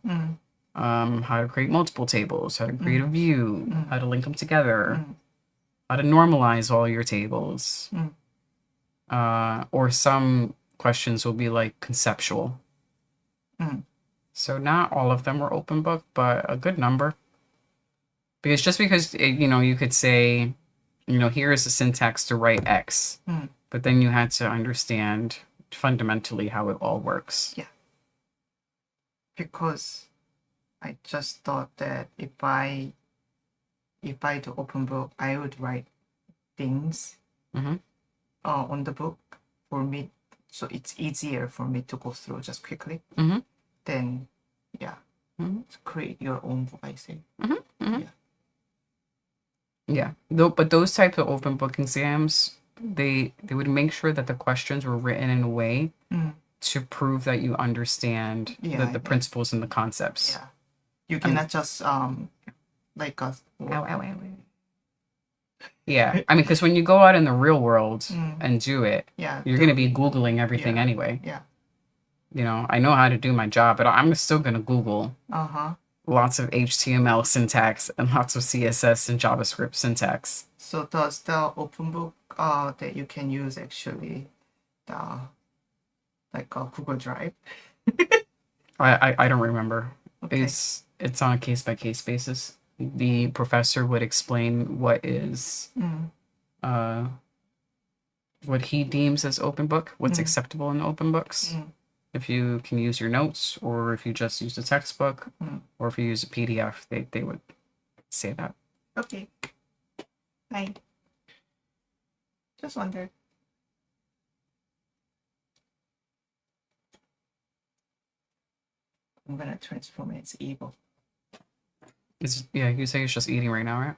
how to create multiple tables, how to create a view, how to link them together, how to normalize all your tables. Or some questions will be like conceptual. So not all of them were open book, but a good number. Because just because, you could say, here is the syntax to write X, but then you had to understand fundamentally how it all works. Yeah. Because I just thought that if I do open book, I would write things on the book for me, so it's easier for me to go through just quickly. Then, create your own book, I say. Yeah. But those types of open book exams, they would make sure that the questions were written in a way to prove that you understand the principles and the concepts. Yeah. You cannot just like us. Yeah. I mean, because when you go out in the real world Mm. and do it, Yeah. you're going to be Googling everything Yeah. anyway. Yeah. You know, I know how to do my job, but I'm still going to Google Uh-huh. lots of HTML syntax and lots of CSS and JavaScript syntax. So does the open book that you can use actually the like a Google Drive? I don't remember. Okay. It's on a case by case basis. The professor would explain what is uh what he deems as open book, what's acceptable in open books. If you can use your notes, or if you just use a textbook, or if you use a PDF, they would say that. Okay. Fine. Just wondered. I'm gonna transform its evil. Yeah, you say it's just eating right now, right?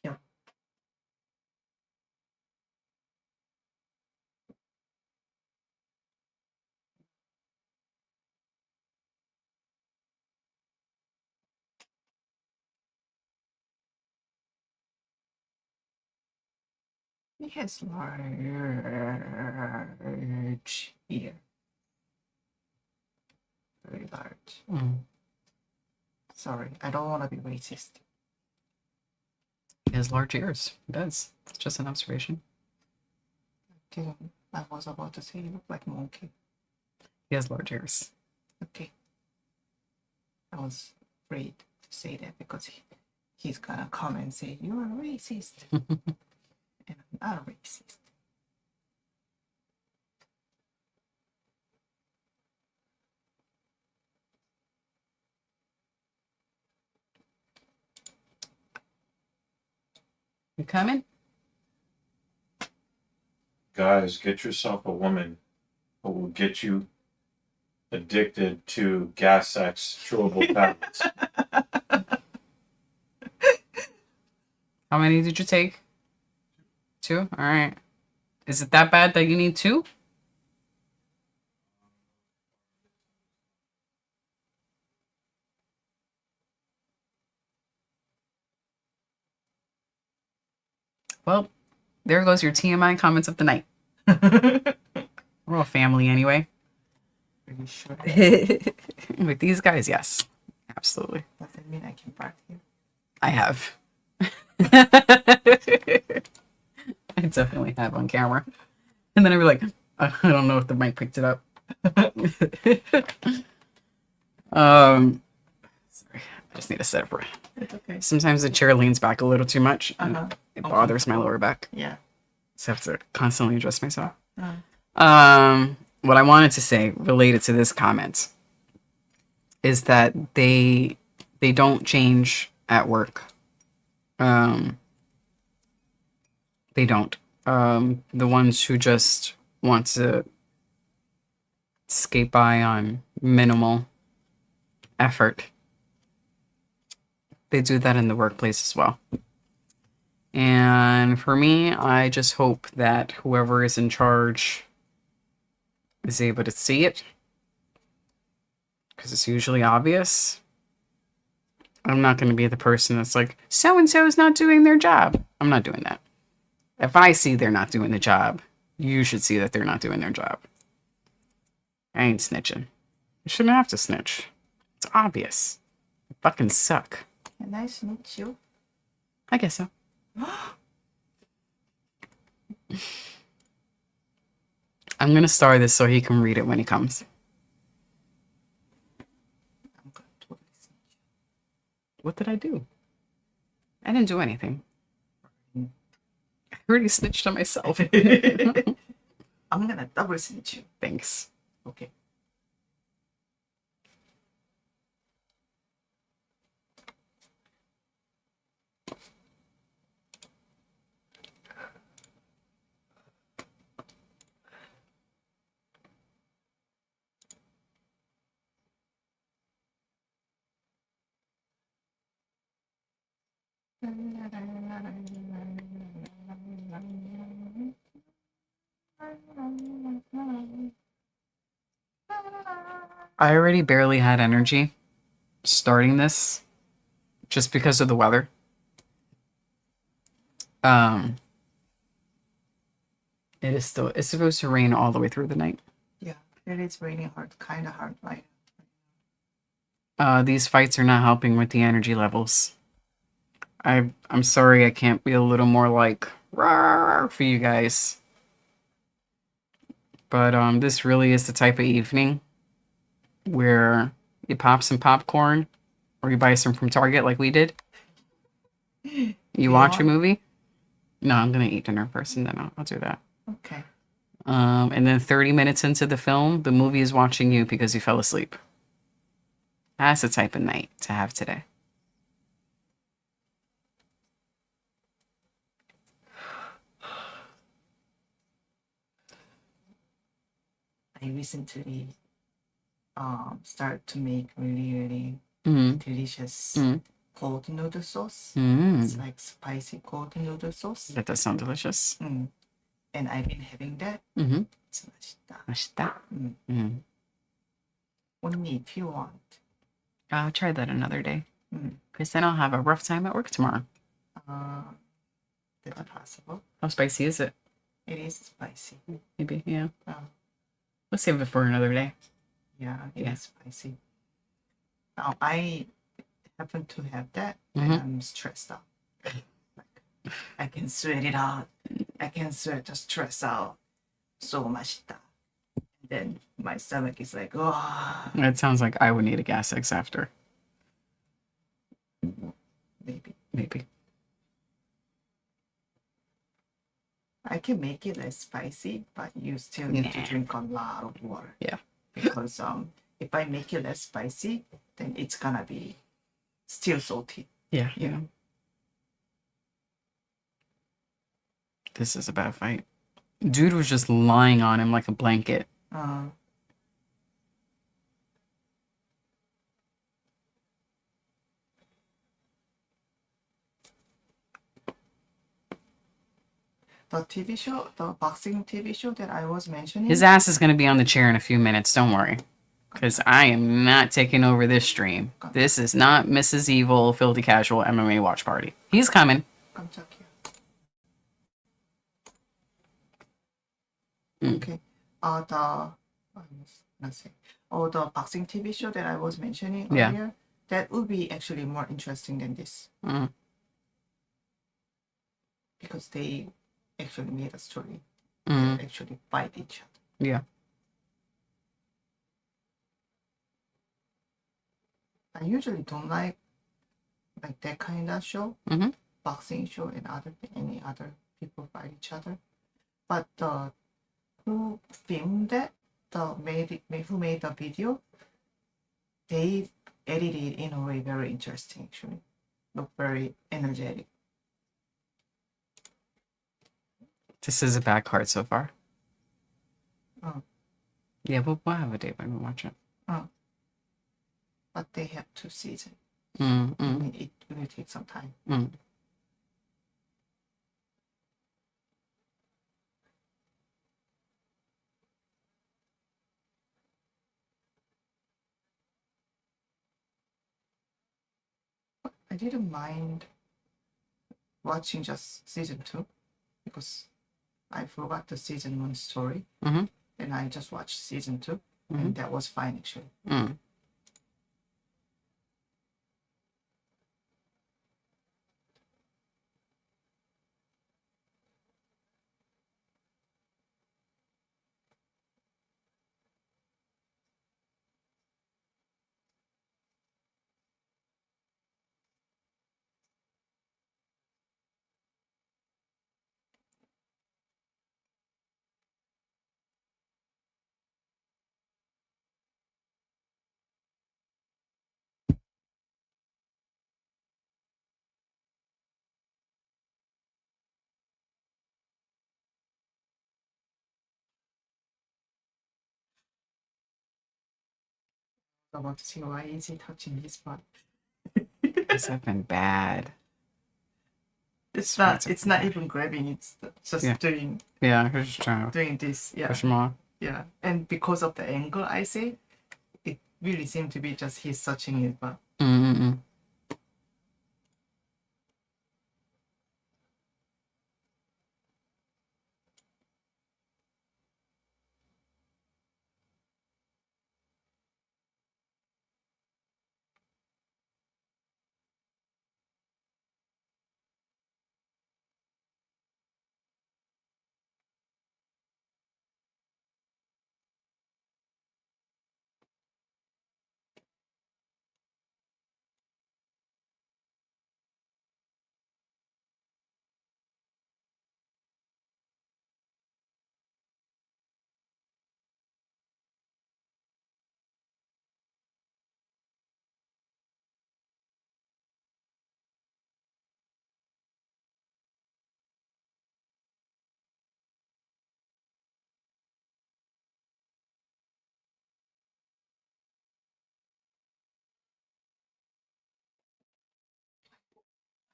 Yeah. It has large ear. Very large. Sorry, I don't want to be racist. He has large ears. He does. It's just an observation. I was about to say you look like a monkey. He has large ears. Okay. I was afraid to say that because he's gonna come and say you're a racist. And I'm not a racist. You coming? Guys, get yourself a woman who will get you addicted to gas X chewable tablets. How many did you take? 2? All right. Is it that bad that you need 2? Well, there goes your TMI comments of the night. We're all family anyway. Are you sure? With these guys, yes. Absolutely. Does that mean I can bark here? I have. I definitely have on camera. And then I'd be like, I don't know if the mic picked it up. Sorry. I just need to set up right. It's okay. Sometimes the chair leans back a little too much. And it bothers my lower back. Yeah. So I have to constantly adjust myself. Uh. What I wanted to say related to this comment is that they don't change at work. They don't. The ones who just want to skate by on minimal effort, they do that in the workplace as well. And for me, I just hope that whoever is in charge is able to see it, because it's usually obvious. I'm not going to be the person that's like, so-and-so is not doing their job. I'm not doing that. If I see they're not doing the job, you should see that they're not doing their job. I ain't snitching. You shouldn't have to snitch. It's obvious. You fucking suck. Can I snitch you? I guess so. I'm going to star this so he can read it when he comes. I'm gonna totally snitch you. What did I do? I didn't do anything. already snitched on myself. I'm gonna double snitch you. Thanks. Okay. I already barely had energy starting this just because of the weather. It's supposed to rain all the way through the night. Yeah, it is raining hard, kind of hard right. These fights are not helping with the energy levels. I'm sorry I can't be a little more like rawr for you guys. But this really is the type of evening where you pop some popcorn or you buy some from Target like we did. You watch a movie. No, I'm gonna eat dinner first and then I'll do that. Okay. And then 30 minutes into the film, the movie is watching you because you fell asleep. That's the type of night to have today. I recently start to make really delicious cold noodle sauce. It's like spicy cold noodle sauce. That does sound delicious. And I've been having that. It's 맛있다. Only if you want. I'll try that another day. Because then I'll have a rough time at work tomorrow. That's possible. How spicy is it? It is spicy. Maybe, yeah. Let's save it for another day. Yeah, it is spicy. Now, I happen to have that, and I'm stressed out. I can sweat it out. I can sweat the stress out. So much. Then my stomach is like, oh. It sounds like I would need a gas X after. Maybe. I can make it less spicy, but you still need to drink a lot of water. Yeah. Because if I make it less spicy, then it's gonna be still salty. Yeah. This is a bad fight. Dude was just lying on him like a blanket. The TV show, the boxing TV show that I was mentioning. His ass is going to be on the chair in a few minutes. Don't worry. Because I am not taking over this stream. This is not Mrs. Evil Filthy Casual MMA watch party. He's coming. 깜짝이야. Mm. Okay. The boxing TV show that I was mentioning earlier, that would be actually more interesting than this. Because they actually made a story. They actually fight each other. Yeah. I usually don't like that kind of show, boxing show, and any other people fight each other. But who filmed that, who made the video, they edited it in a way very interesting. Actually, look very energetic. This is a bad card so far. Yeah, we'll have a date when we watch it. But they have 2 seasons. It will take some time. I didn't mind watching just season 2 because I forgot the season 1 story, and I just watched season 2, and that was fine actually. about to say, why is he touching his butt? These have been bad. It's not even grabbing, it's just doing Yeah, I'm just trying to doing this. Yeah. push him off. Yeah. And because of the angle I say, it really seemed to be just he's touching his butt. Mm-mm-mm.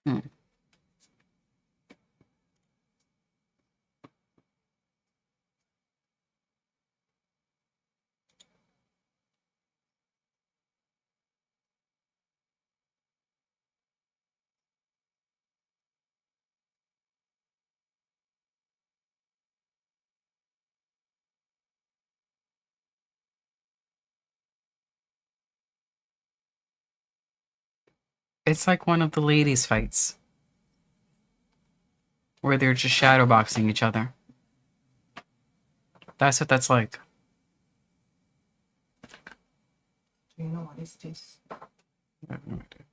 Hmm. It's like one of the ladies' fights where they're just shadow boxing each other. That's what that's like. Do you know what is this? I have no idea.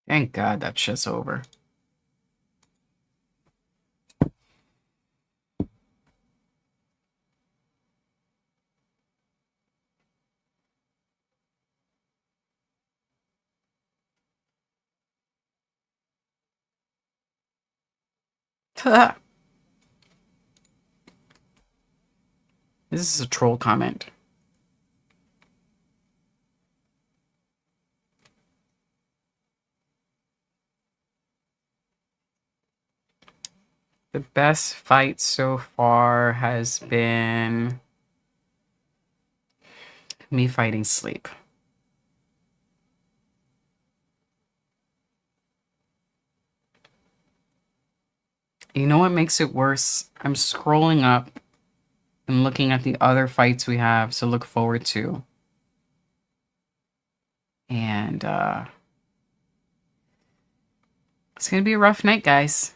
Thank God that shit's over. This is a troll comment. The best fight so far has been me fighting sleep. You know what makes it worse? I'm scrolling up and looking at the other fights we have to look forward to. And it's going to be a rough night, guys.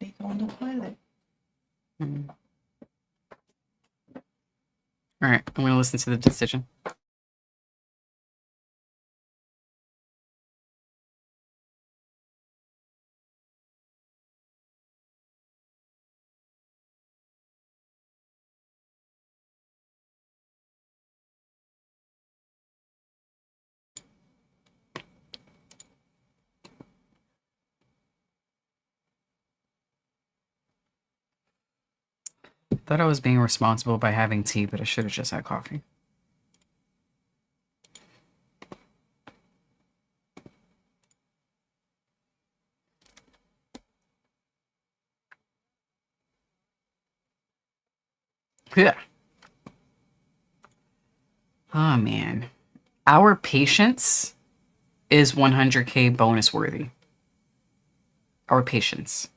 Somebody's on the toilet. Mm. All right, I'm going to listen to the decision. Thought I was being responsible by having tea, but I should have just had coffee. Yeah. Oh, man. Our patience is 100K bonus worthy. Our patience.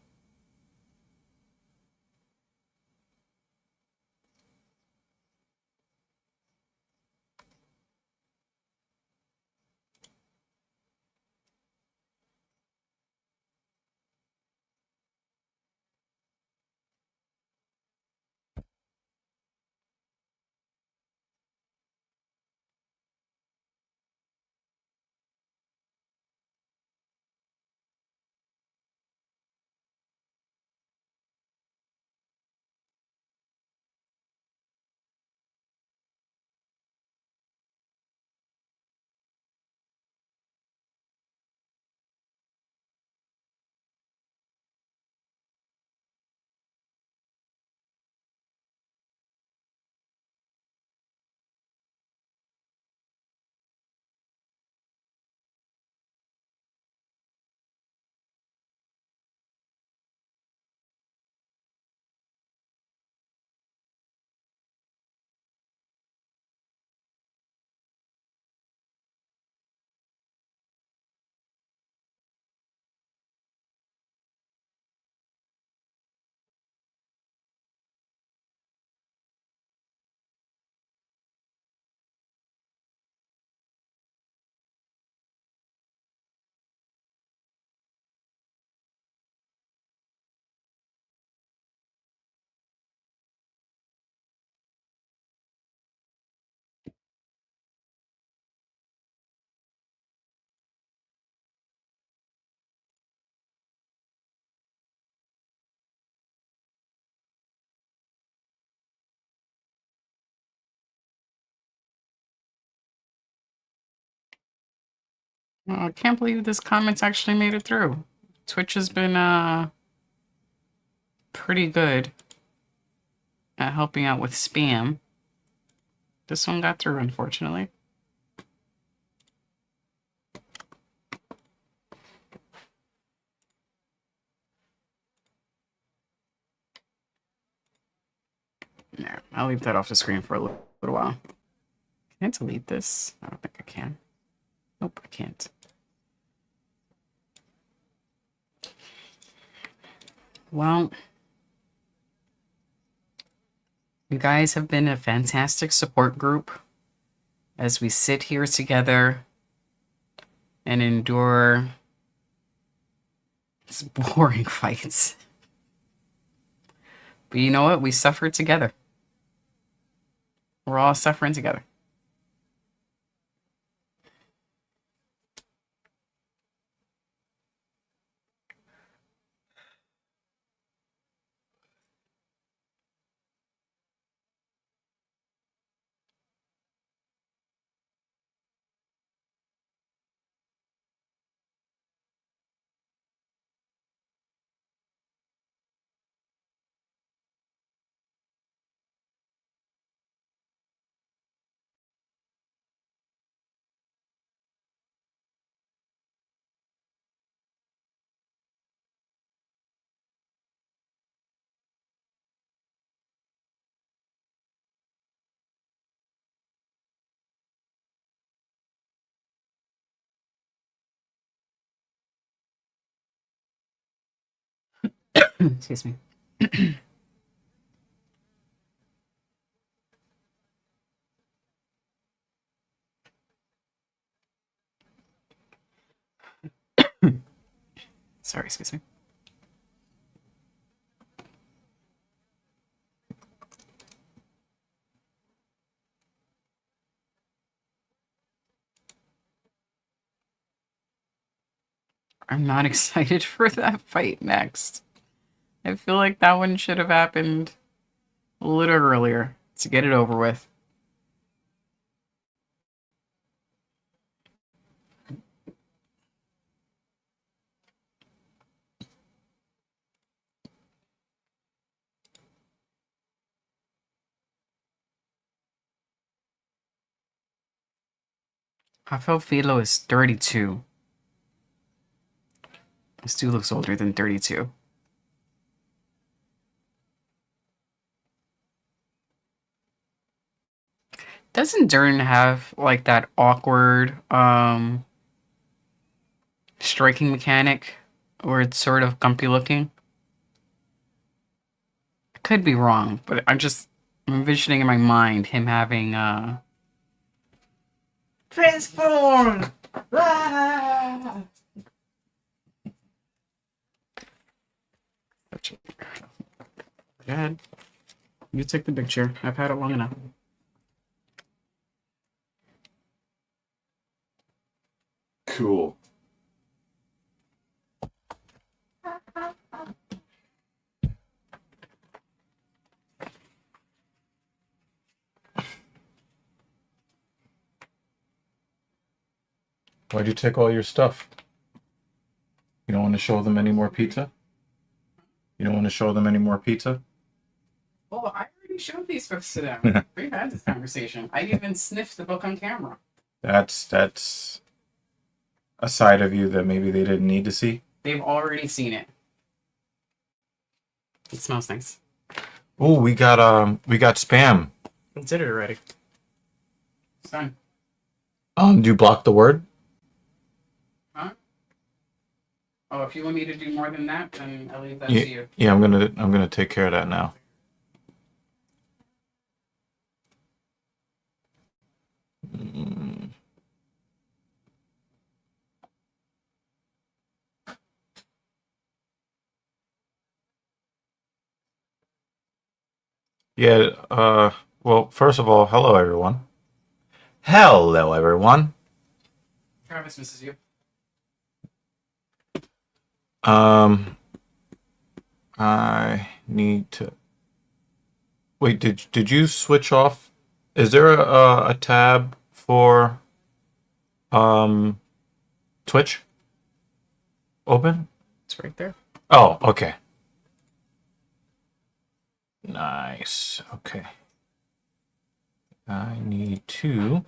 Oh, I can't believe this comment's actually made it through. Twitch has been pretty good at helping out with spam. This one got through, unfortunately. Yeah, I'll leave that off the screen for a little while. Can I delete this? I don't think I can. Nope, I can't. Well, you guys have been a fantastic support group as we sit here together and endure these boring fights. But you know what? We suffered together. We're all suffering together. Excuse me. Sorry, excuse me. I'm not excited for that fight next. I feel like that one should have happened a little earlier to get it over with. Rafael Filo is 32. This dude looks older than 32. Doesn't Dern have like that awkward striking mechanic where it's sort of gumpy looking? I could be wrong, but I'm envisioning in my mind him having Transform! Ah! Go ahead. You take the picture. I've had it long enough. Cool. Why'd you take all your stuff? You don't want to show them any more pizza? You don't want to show them any more pizza? Well, I already showed these books to them. We've had this conversation. I even sniffed the book on camera. That's a side of you that maybe they didn't need to see. They've already seen it. It smells nice. Oh, we got spam. Consider it already. It's done. Do you block the word? Huh? Oh, if you want me to do more than that, then I'll leave that Yeah, to you. yeah, I'm gonna take care of that now. Yeah, well, first of all, hello everyone. Hello everyone. Travis misses you. I need to wait, did you switch off? Is there a tab for Twitch open? It's right there. Oh, okay. Nice. Okay. I need to.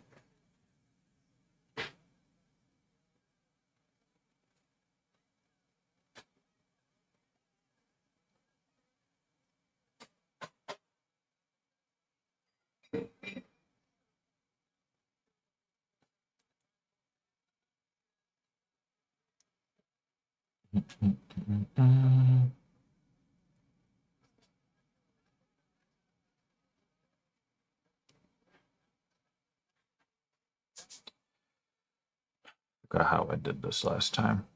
Forgot how I did this last time.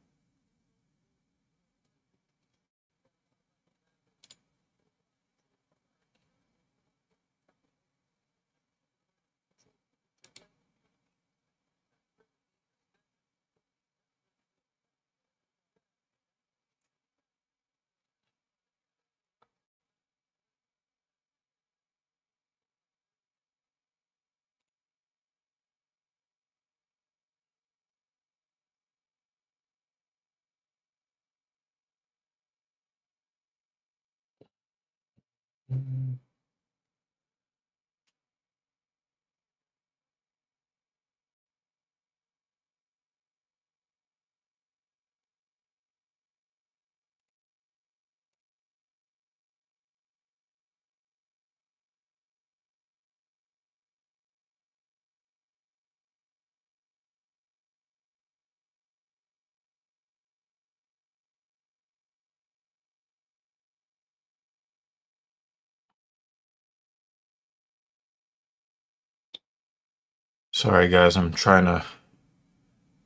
Sorry, guys, I'm trying to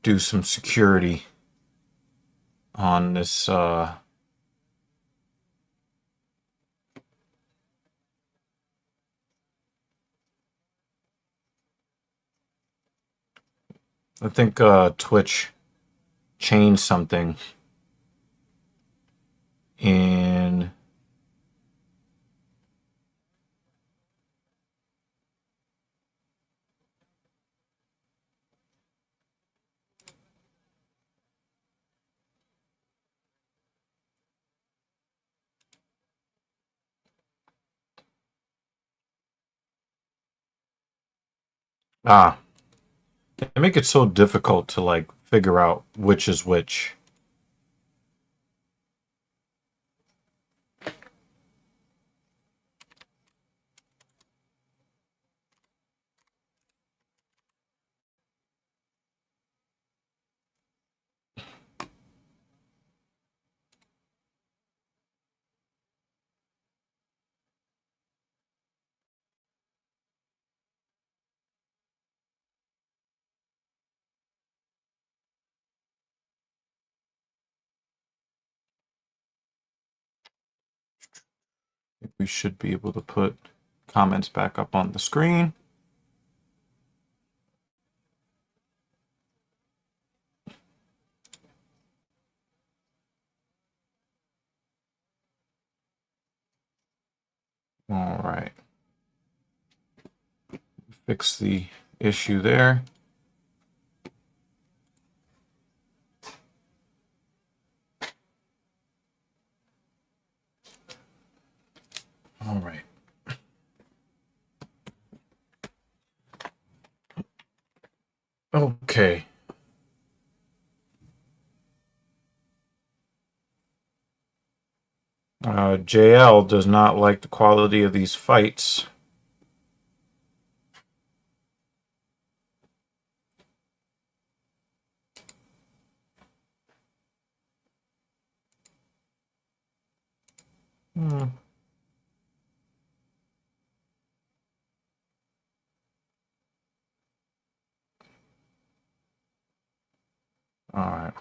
do some security on this. I think Twitch changed something in. Ah, They make it so difficult to like figure out which is which. We should be able to put comments back up on the screen. All right. Fix the issue there. All right. Okay. JL does not like the quality of these fights. Hmm. All right.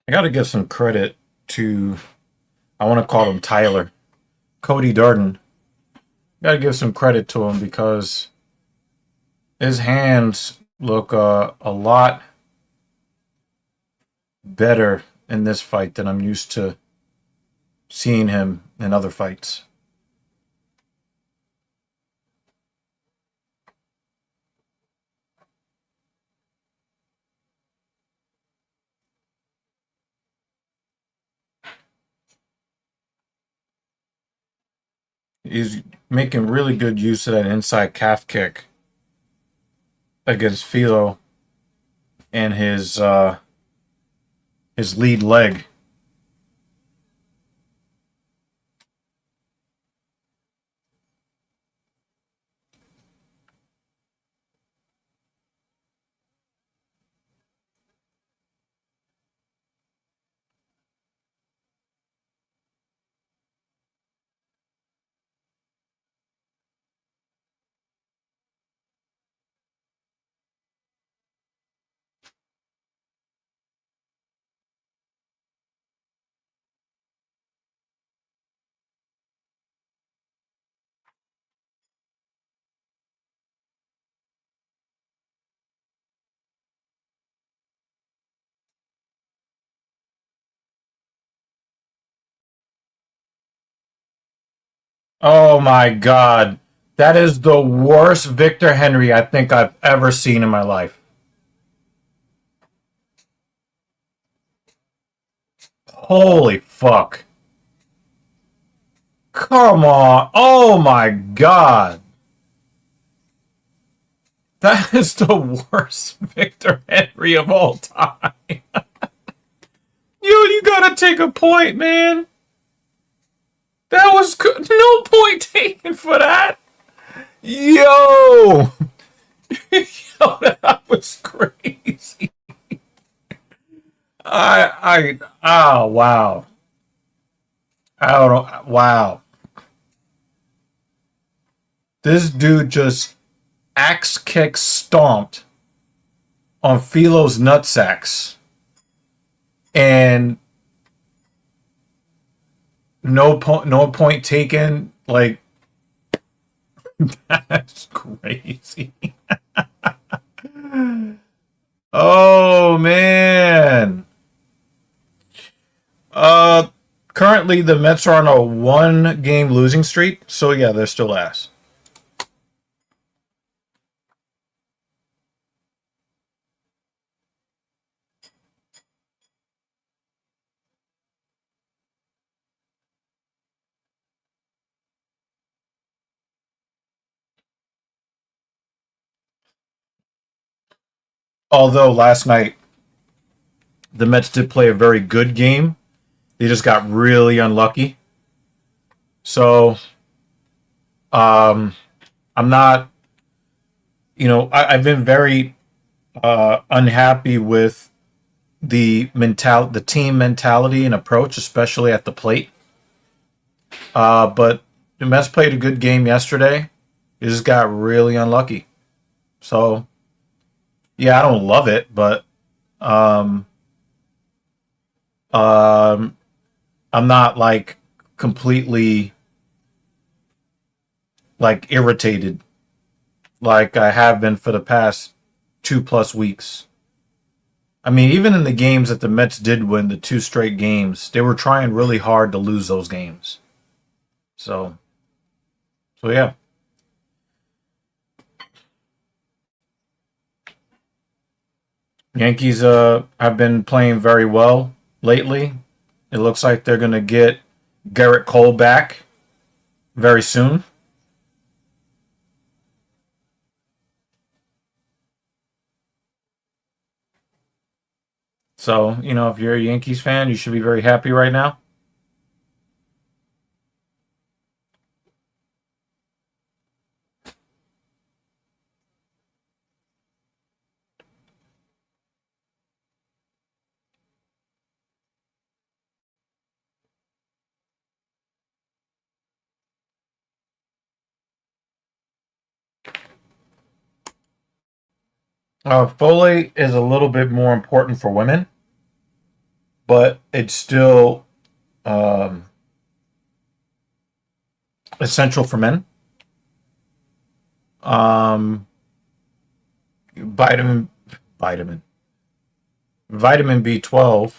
I got to give some credit to, I want to call him Tyler, Cody Darden. Got to give some credit to him because his hands look a lot better in this fight than I'm used to seeing him in other fights. He's making really good use of that inside calf kick against Philo and his lead leg. Oh my God. That is the worst Victor Henry I think I've ever seen in my life. Holy fuck. Come on. Oh my God. That is the worst Victor Henry of all time. You gotta take a point, man. That was no point taken for that. Yo. Yo, that was crazy. Oh, wow. I don't know. Wow. This dude just axe kick stomped on Philo's nutsacks and no point taken. Like, that's crazy. Oh man. Currently the Mets are on a 1-game losing streak, so yeah, they're still ass. Although last night the Mets did play a very good game. They just got really unlucky. So I'm not, I've been very unhappy with the team mentality and approach, especially at the plate. But the Mets played a good game yesterday. They just got really unlucky. So yeah, I don't love it, but um, um, I'm not like completely like irritated like I have been for the past 2+ weeks. I mean, even in the games that the Mets did win, the 2 straight games, they were trying really hard to lose those games. So, so yeah. Yankees have been playing very well lately. It looks like they're going to get Garrett Cole back very soon. So, if you're a Yankees fan, you should be very happy right now. Folate is a little bit more important for women, but it's still um, essential for men. Um, vitamin, vitamin, vitamin B12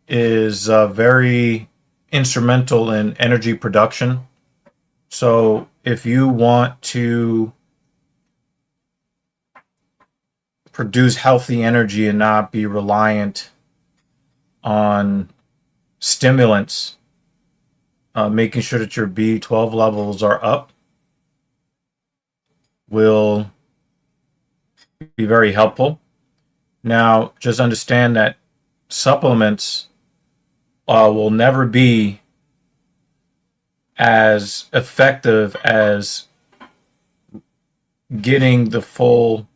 is very instrumental in energy production. So if you want to produce healthy energy and not be reliant on stimulants, making sure that your B12 levels are up will be very helpful. Now, just understand that supplements will never be as effective as getting the full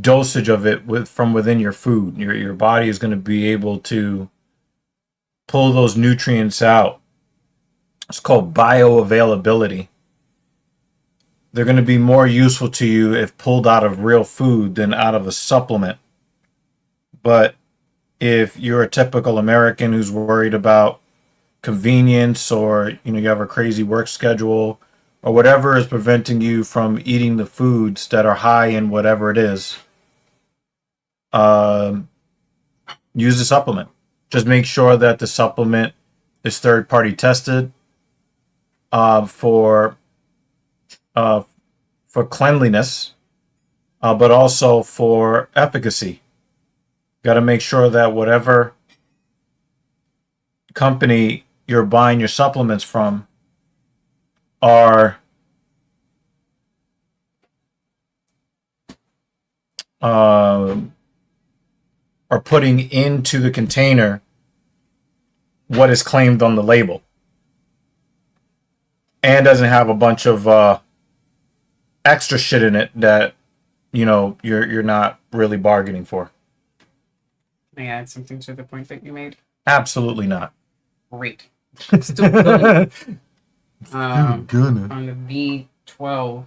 dosage of it from within your food. Your body is going to be able to pull those nutrients out. It's called bioavailability. They're going to be more useful to you if pulled out of real food than out of a supplement. But if you're a typical American who's worried about convenience, or you have a crazy work schedule, or whatever is preventing you from eating the foods that are high in whatever it is, use the supplement. Just make sure that the supplement is third party tested, for cleanliness, but also for efficacy. Got to make sure that whatever company you're buying your supplements from are putting into the container what is claimed on the label, and doesn't have a bunch of extra shit in it that you're not really bargaining for. May I add something to the point that you made? Absolutely not. Great. Still good. Good. On the B12,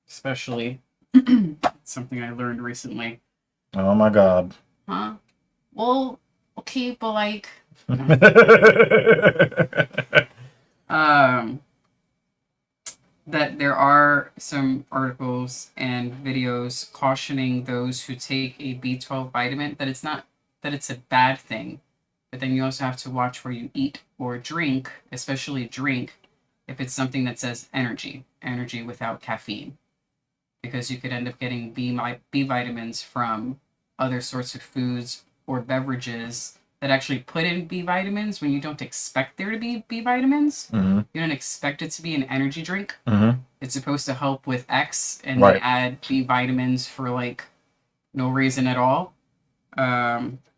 especially, something I learned recently. Oh my God. Huh? Well, okay, but like, that there are some articles and videos cautioning those who take a B12 vitamin that it's a bad thing. But then you also have to watch where you eat or drink, especially drink, if it's something that says energy without caffeine. Because you could end up getting B vitamins from other sorts of foods or beverages that actually put in B vitamins when you don't expect there to be B vitamins. Mm-hmm. You don't expect it to be an energy drink. Mm-hmm. It's supposed to help with X, and Right. they add B vitamins for like no reason at all.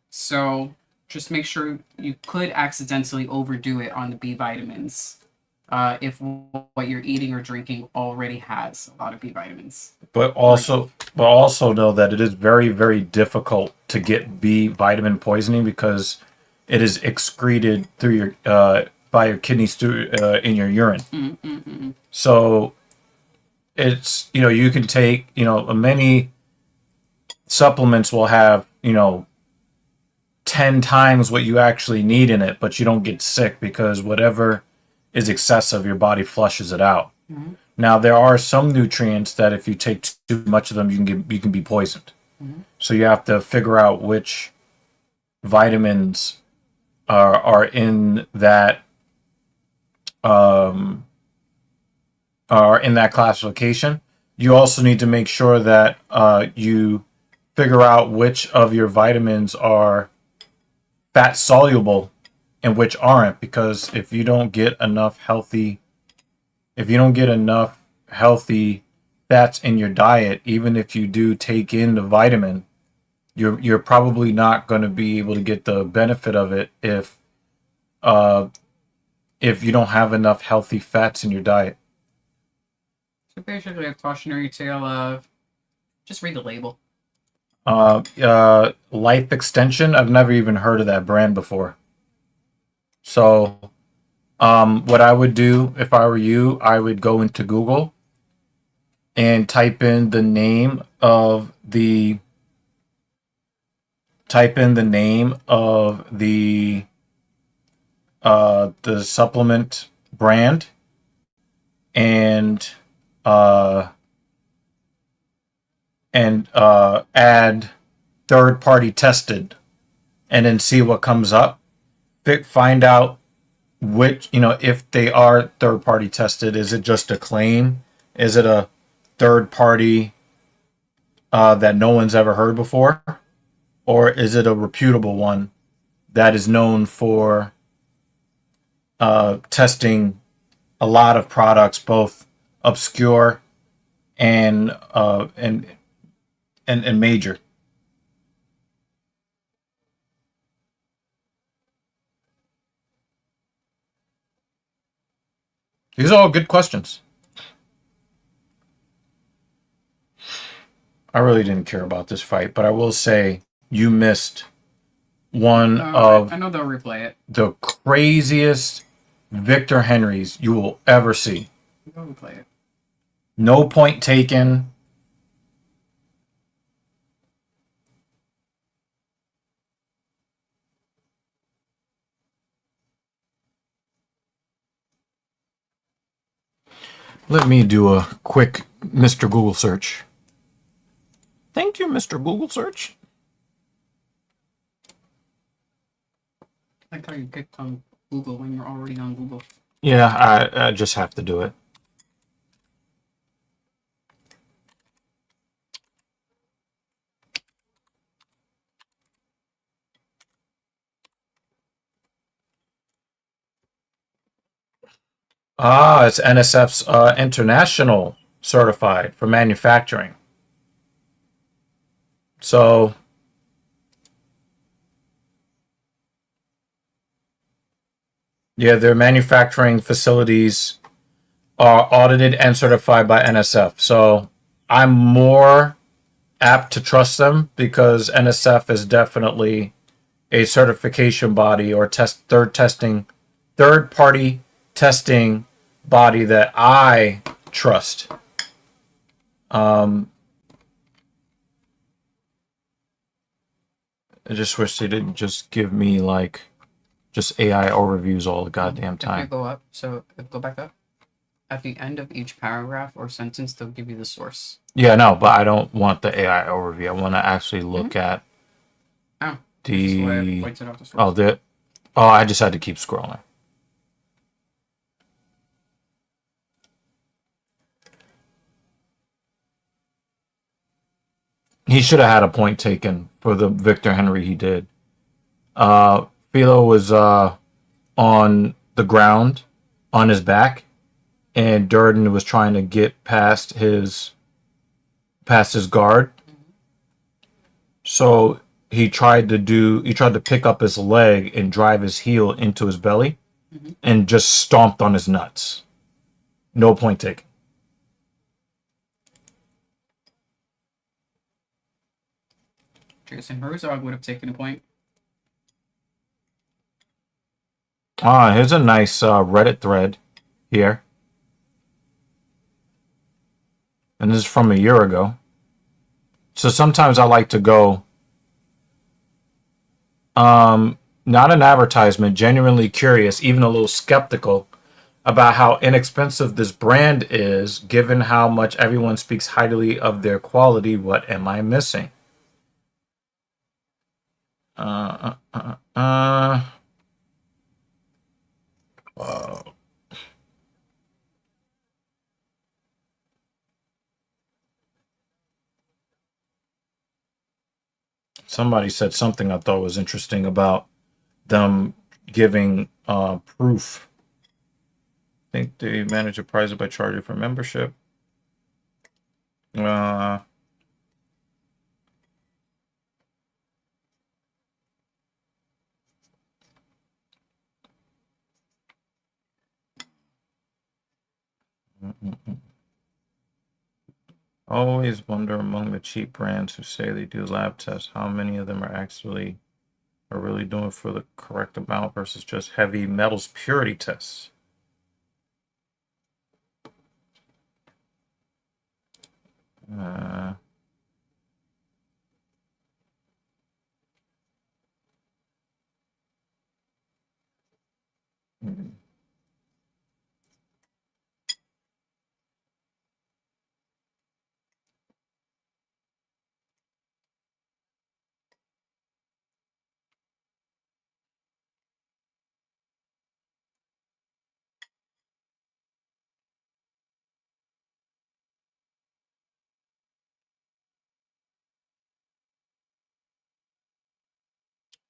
So just make sure you could accidentally overdo it on the B vitamins if what you're eating or drinking already has a lot of B vitamins. But also know that it is very, very difficult to get B vitamin poisoning because it is excreted through your by your kidneys through in your urine. Mm-hmm. So it's you can take many supplements will have 10 times what you actually need in it, but you don't get sick because whatever is excessive, your body flushes it out. Mm-hmm. Now there are some nutrients that if you take too much of them, you can be poisoned. Mm-hmm. So you have to figure out which vitamins are in that classification. You also need to make sure that you figure out which of your vitamins are fat soluble and which aren't, because if you don't get enough healthy fats in your diet, even if you do take in the vitamin, you're probably not going to be able to get the benefit of it if you don't have enough healthy fats in your diet. So basically a cautionary tale of just read the label. Life Extension, I've never even heard of that brand before. So what I would do if I were you, I would go into Google and type in the name of the supplement brand and add third party tested, and then see what comes up. Find out which, if they are third party tested, is it just a claim? Is it a third party that no one's ever heard before? Or is it a reputable one that is known for testing a lot of products, both obscure and major? These are all good questions. I really didn't care about this fight, but I will say you missed one of I know they'll replay it. The craziest Victor Henrys you will ever see. They'll replay it. No point taken. Let me do a quick Mr. Google search. Thank you, Mr. Google search. I like how you picked on Google when you're already on Google. Yeah, I just have to do it. Ah, it's NSF's international certified for manufacturing. So, yeah, their manufacturing facilities are audited and certified by NSF. So, I'm more apt to trust them because NSF is definitely a certification body or third party testing body that I trust. Um, I just wish they didn't just give me like just AI overviews all the goddamn If you time. go up, so go back up. At the end of each paragraph or sentence, they'll give you the source. Yeah, no, but I don't want the AI overview. I want to actually look at Oh, the. this is why I pointed out the source. Oh, the. Oh, I just had to keep scrolling. He should have had a point taken for the Victor Henry he did. Philo was on the ground on his back, and Durden was trying to get past his guard. So he tried to pick up his leg and drive his heel into his belly and just stomped on his nuts. No point taken. Jason Herzog would have taken a point. Here's a nice Reddit thread here. And this is from a year ago. So sometimes I like to go, not an advertisement, genuinely curious, even a little skeptical about how inexpensive this brand is, given how much everyone speaks highly of their quality. What am I missing? Uh, uh, uh, uh. uh. Somebody said something I thought was interesting about them giving proof. I think they manage to price it by charging for membership. Uh, Always wonder among the cheap brands who say they do lab tests, how many of them are really doing for the correct amount versus just heavy metals purity tests. Uh,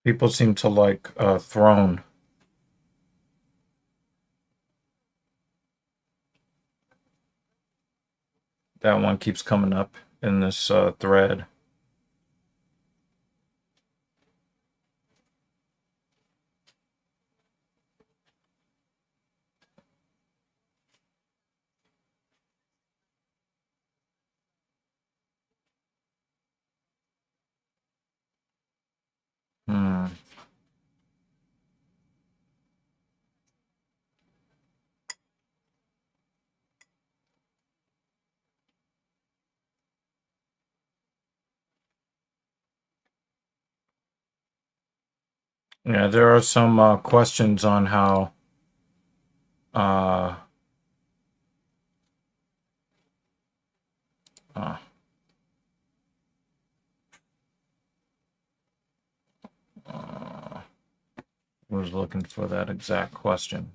People seem to like Throne. That one keeps coming up in this thread. Hmm. Yeah, there are some questions on how uh, uh, uh, was looking for that exact question.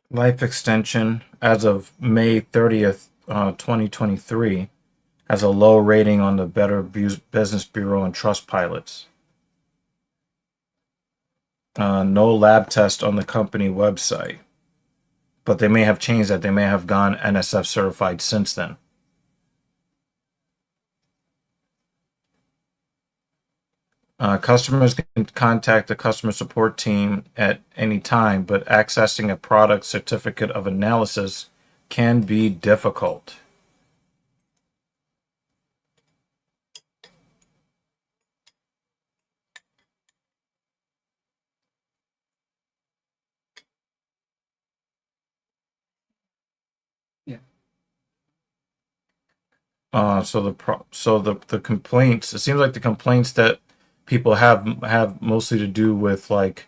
Life extension as of May 30th, 2023, has a low rating on the Better Business Bureau and Trust Pilots. No lab test on the company website, but they may have changed that. They may have gone NSF certified since then. Customers can contact the customer support team at any time, but accessing a product certificate of analysis can be difficult. Yeah. So the complaints. It seems like the complaints that people have mostly to do with like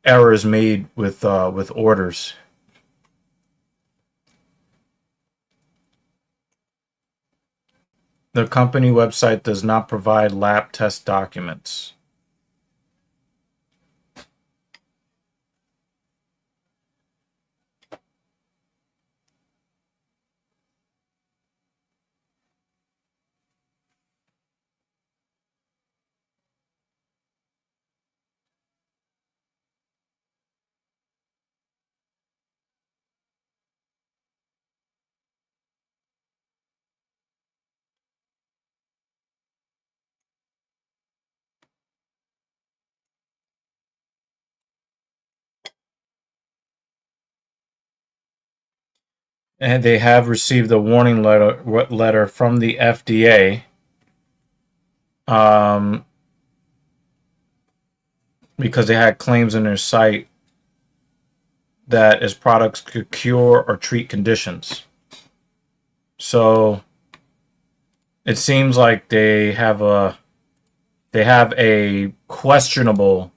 errors made with orders. The company website does not provide lab test documents. And they have received a warning letter from the FDA, because they had claims in their site that its products could cure or treat conditions. So it seems like they have a questionable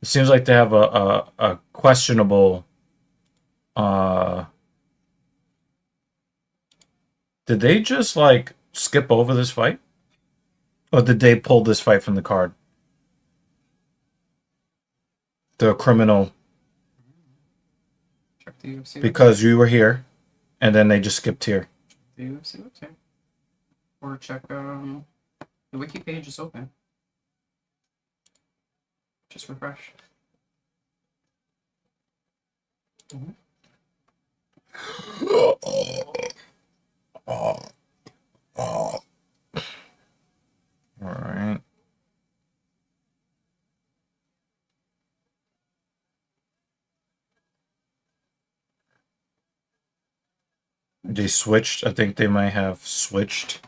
it seems like they have a questionable did they just like skip over this fight? Or did they pull this fight from the card? The criminal, Check the UFC because you were here and then they just skipped here. the UFC website. Or check the wiki page is open. Just refresh. All right. They switched. I think they might have switched.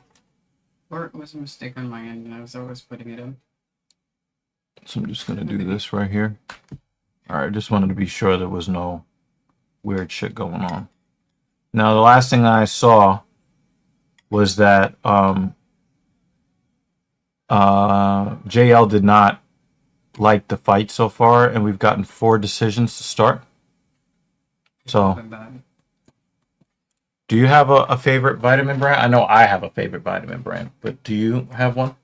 Or it was a mistake on my end, and I was always putting it in. So I'm just gonna do this right here. All right, just wanted to be sure there was no weird shit going on. Now, the last thing I saw was that JL did not like the fight so far, and we've gotten 4 decisions to start. So, do you have a favorite vitamin brand? I know I have a favorite vitamin brand, but do you have one?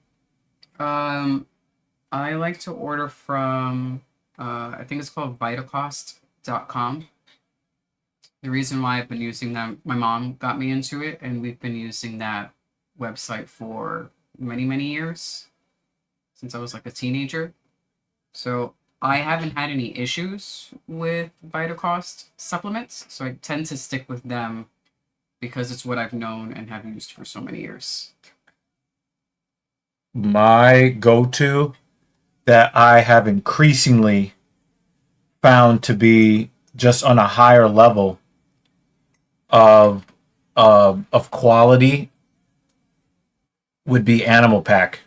I like to order from, I think it's called vitacost.com. The reason why I've been using them, my mom got me into it, and we've been using that website for many, many years, since I was like a teenager. So I haven't had any issues with Vitacost supplements, so I tend to stick with them because it's what I've known and have used for so many years. My go-to that I have increasingly found to be just on a higher level of quality would be Animal Pack,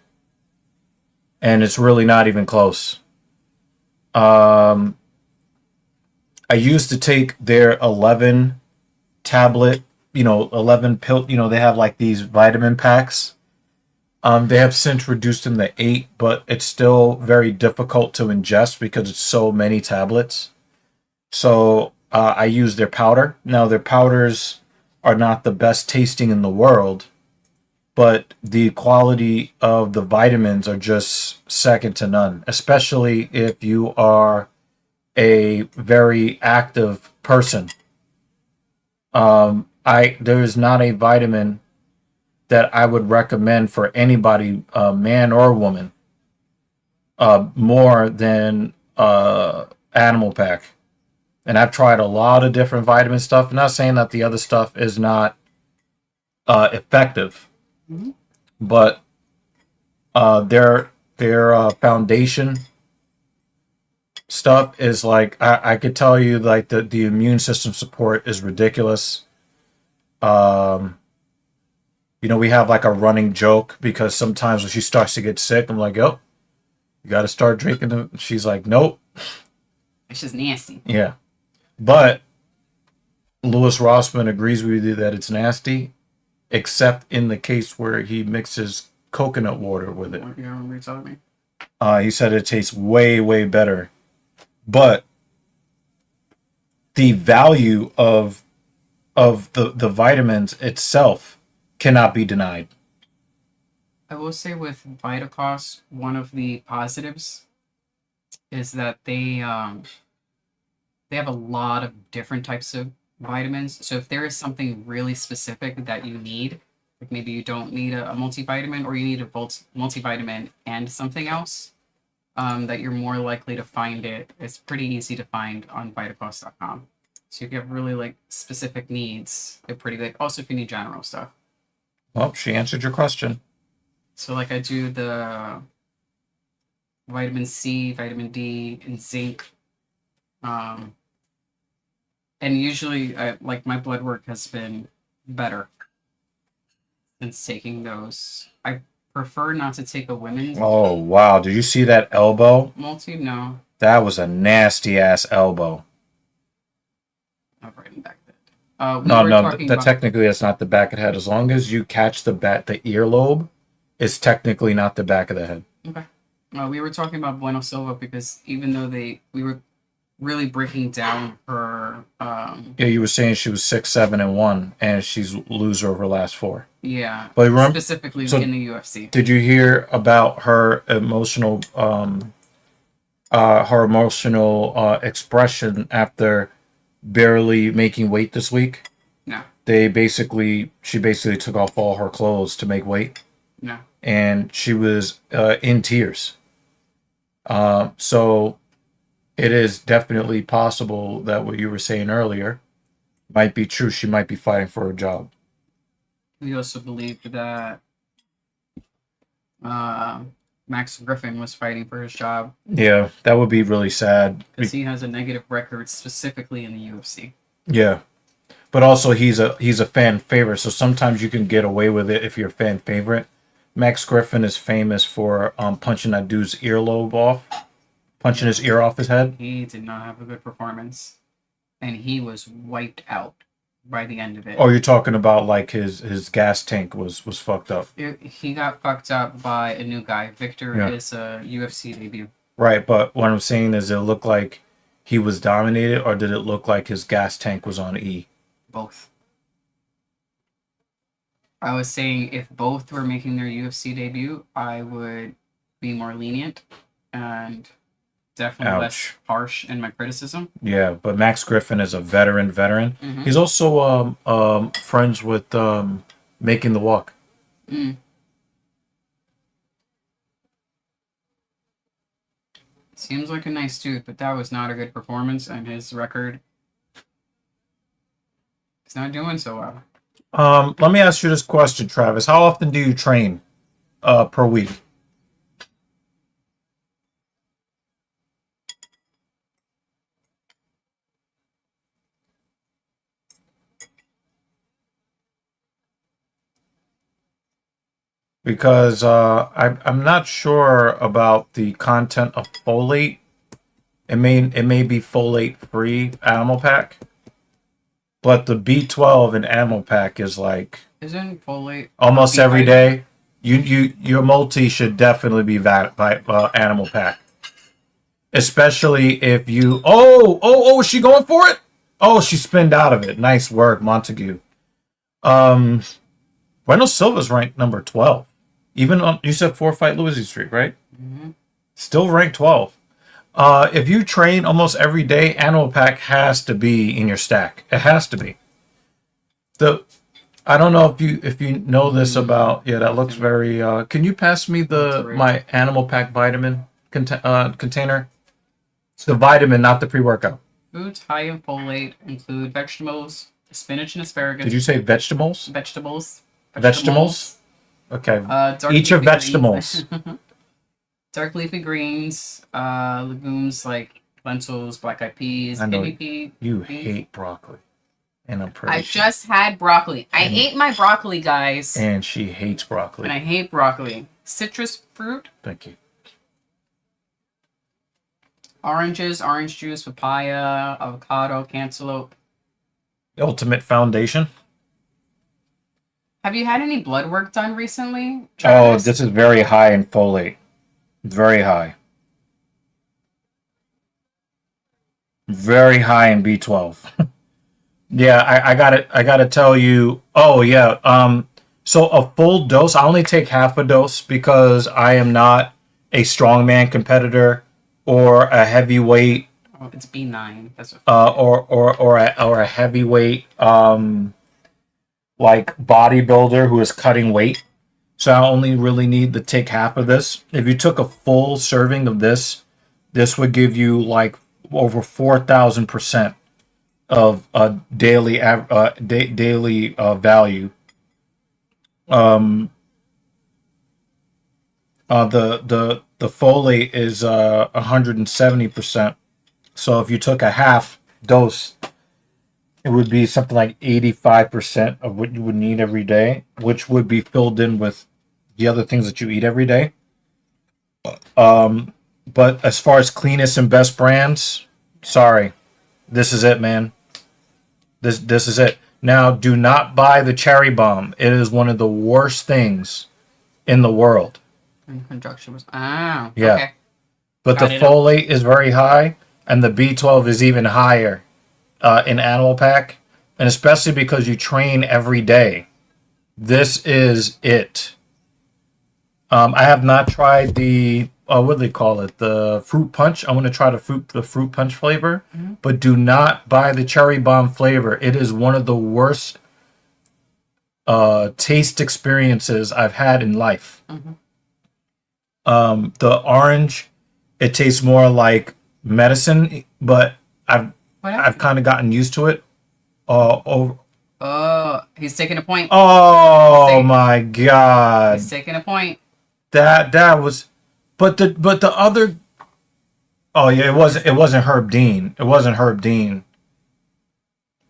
and it's really not even close. I used to take their 11 tablet, 11 pill, they have like these vitamin packs. They have since reduced them to 8, but it's still very difficult to ingest because it's so many tablets. So I use their powder. Now, their powders are not the best tasting in the world, but the quality of the vitamins are just second to none, especially if you are a very active person. There is not a vitamin that I would recommend for anybody, man or woman, more than Animal Pack. And I've tried a lot of different vitamin stuff. I'm not saying that the other stuff is not effective, but their foundation stuff is like I could tell you like the immune system support is ridiculous. We have like a running joke because sometimes when she starts to get sick, I'm like, "Oh, you got to start drinking them." She's like, "Nope, it's just nasty." Yeah, but Louis Rossman agrees with you that it's nasty, except in the case where he mixes coconut water with it. You remember you telling me? He said it tastes way, way better. But the value of the vitamins itself cannot be denied. I will say with Vitacross, one of the positives is that they have a lot of different types of vitamins. So if there is something really specific that you need, like maybe you don't need a multivitamin or you need a multivitamin and something else, that you're more likely to find it. It's pretty easy to find on vitacross.com. So if you have really like specific needs, they're pretty good. Also, if you need general stuff. Well, she answered your question. So like I do the vitamin C, vitamin D, and zinc. And usually, like my blood work has been better since taking those. I prefer not to take a women's. Oh, wow. Did you see that elbow? No. That was a nasty ass elbow. I'm writing back that. Technically that's not the back of the head. As long as you catch the earlobe, it's technically not the back of the head. Okay. We were talking about Bueno Silva because even though we were really breaking down her. Yeah, you were saying she was 6'7" and she's loser over her last 4. Yeah, but specifically in the UFC. Did you hear about her emotional expression after barely making weight this week? No. She basically took off all her clothes to make weight. No. And she was in tears. So it is definitely possible that what you were saying earlier might be true. She might be fighting for a job. We also believed that Max Griffin was fighting for his job. Yeah, that would be really sad. Because he has a negative record specifically in the UFC. Yeah. But also he's a fan favorite, so sometimes you can get away with it if you're a fan favorite. Max Griffin is famous for punching that dude's earlobe off. Punching his ear off his head. He did not have a good performance. And he was wiped out by the end of it. Oh, you're talking about like his gas tank was fucked up. He got fucked up by a new guy. Victor is a UFC debut. Right, but what I'm saying is, it looked like he was dominated, or did it look like his gas tank was on E? Both. I was saying if both were making their UFC debut, I would be more lenient and definitely less harsh in my criticism. Yeah, but Max Griffin is a veteran. Mm-hmm. He's also friends with Making the Walk. Mm. Seems like a nice dude, but that was not a good performance, and his record is not doing so well. Let me ask you this question, Travis. How often do you train per week? Because I'm not sure about the content of folate. It may be folate free Animal Pack, but the B12 in Animal Pack is like isn't folate almost every day. Your multi should definitely be Animal Pack, especially if you. Oh! Is she going for it? Oh, she spinned out of it. Nice work, Montague. Reno Silva's ranked number 12. Even on, you said 4-fight losing streak, right? Mm-hmm. Still ranked 12. If you train almost every day, Animal Pack has to be in your stack. It has to be. I don't know if you know this about. Yeah, that looks very. Can you pass me my Animal Pack vitamin container? It's the vitamin, not the pre-workout. Foods high in folate include vegetables, spinach and asparagus. Did you say vegetables? Vegetables. Vegetables. Okay. Dark Each of leafy vegetables. greens. Dark leafy greens, legumes like lentils, black eyed peas, I know kidney pea. you beans. hate broccoli, and I'm pretty. I just had broccoli. I ate my broccoli, guys. And she hates broccoli. And I hate broccoli. Citrus fruit. Thank you. Oranges, orange juice, papaya, avocado, cantaloupe. Ultimate Foundation. Have you had any blood work done recently, Travis? Travis? This is very high in folate. Very high. Very high in B12. Yeah, I gotta tell you. Oh yeah. So a full dose. I only take half a dose because I am not a strongman competitor or a heavyweight. Oh, it's B9. That's Or a heavyweight like bodybuilder who is cutting weight. So I only really need to take half of this. If you took a full serving of this, this would give you like over 4,000% of daily value. The folate is 170%. So if you took a half dose, it would be something like 85% of what you would need every day, which would be filled in with the other things that you eat every day. But as far as cleanest and best brands, sorry, this is it, man. This is it. Now, do not buy the Cherry Bomb. It is one of the worst things in the world. in conjunction with. Yeah. Okay. But Got the it. folate is very high, and the B12 is even higher in Animal Pack, and especially because you train every day. This is it. I have not tried the what do they call it? The fruit punch. I want to try the fruit punch flavor, but do not buy the Cherry Bomb flavor. It is one of the worst taste experiences I've had in life. The orange, it tastes more like medicine, but I've kind of gotten used to it. Oh, he's taking a point. Oh my god! He's taking a point. That was, but the other. Oh yeah, it wasn't Herb Dean. It wasn't Herb Dean.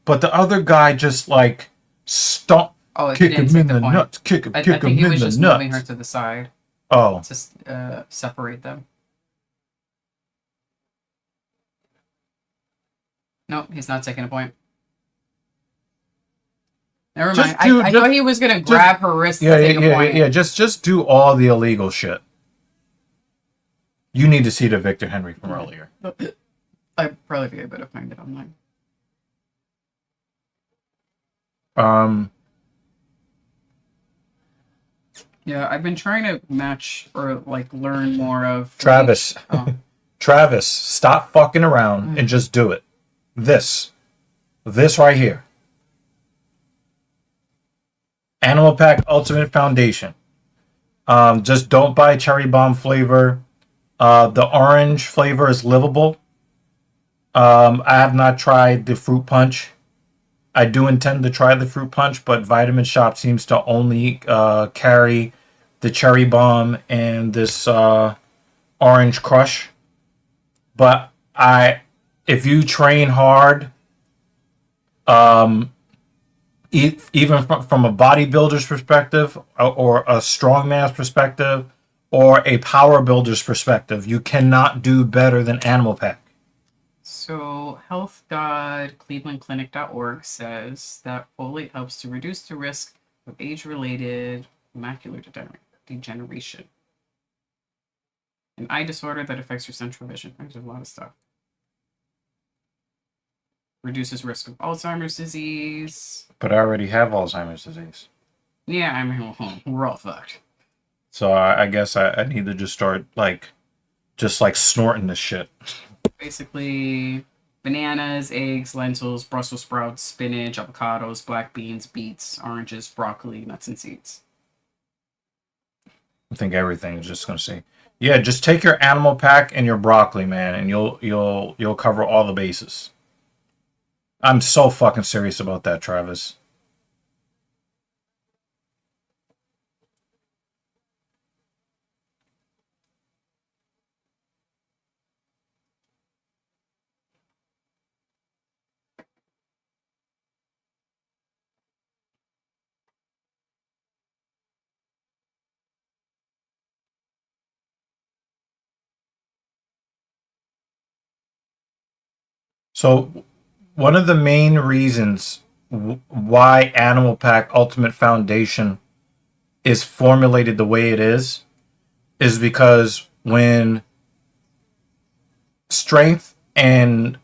But the other guy just like stomp, kick him in the nuts, kick him I think in he was the just nuts. moving her to the side. Oh, To separate them. Nope, he's not taking a point. Never mind. I thought he was gonna grab her wrist to take a point. Yeah. Just do all the illegal shit. You need to see the Victor Henry from earlier. I'd probably be able to find it online. Yeah, I've been trying to match or like learn more of Travis. Oh. Travis, stop fucking around and just do it. This right here. Animal Pack Ultimate Foundation. Just don't buy Cherry Bomb flavor. The orange flavor is livable. I have not tried the Fruit Punch. I do intend to try the Fruit Punch, but Vitamin Shop seems to only carry the Cherry Bomb and this Orange Crush. But if you train hard, even from a bodybuilder's perspective, or a strongman's perspective, or a power builder's perspective, you cannot do better than Animal Pack. So, health.clevelandclinic.org says that folate helps to reduce the risk of age-related macular degeneration, an eye disorder that affects your central vision. There's a lot of stuff. reduces risk of Alzheimer's disease. But I already have Alzheimer's disease. Yeah, I mean, we're all fucked. So I guess I need to just start just snorting this shit. Basically, bananas, eggs, lentils, Brussels sprouts, spinach, avocados, black beans, beets, oranges, broccoli, nuts and seeds. I think everything is just gonna say, yeah, just take your animal pack and your broccoli, man, and you'll cover all the bases. I'm so fucking serious about that, Travis. So, one of the main reasons why Animal Pack Ultimate Foundation is formulated the way it is because when strength and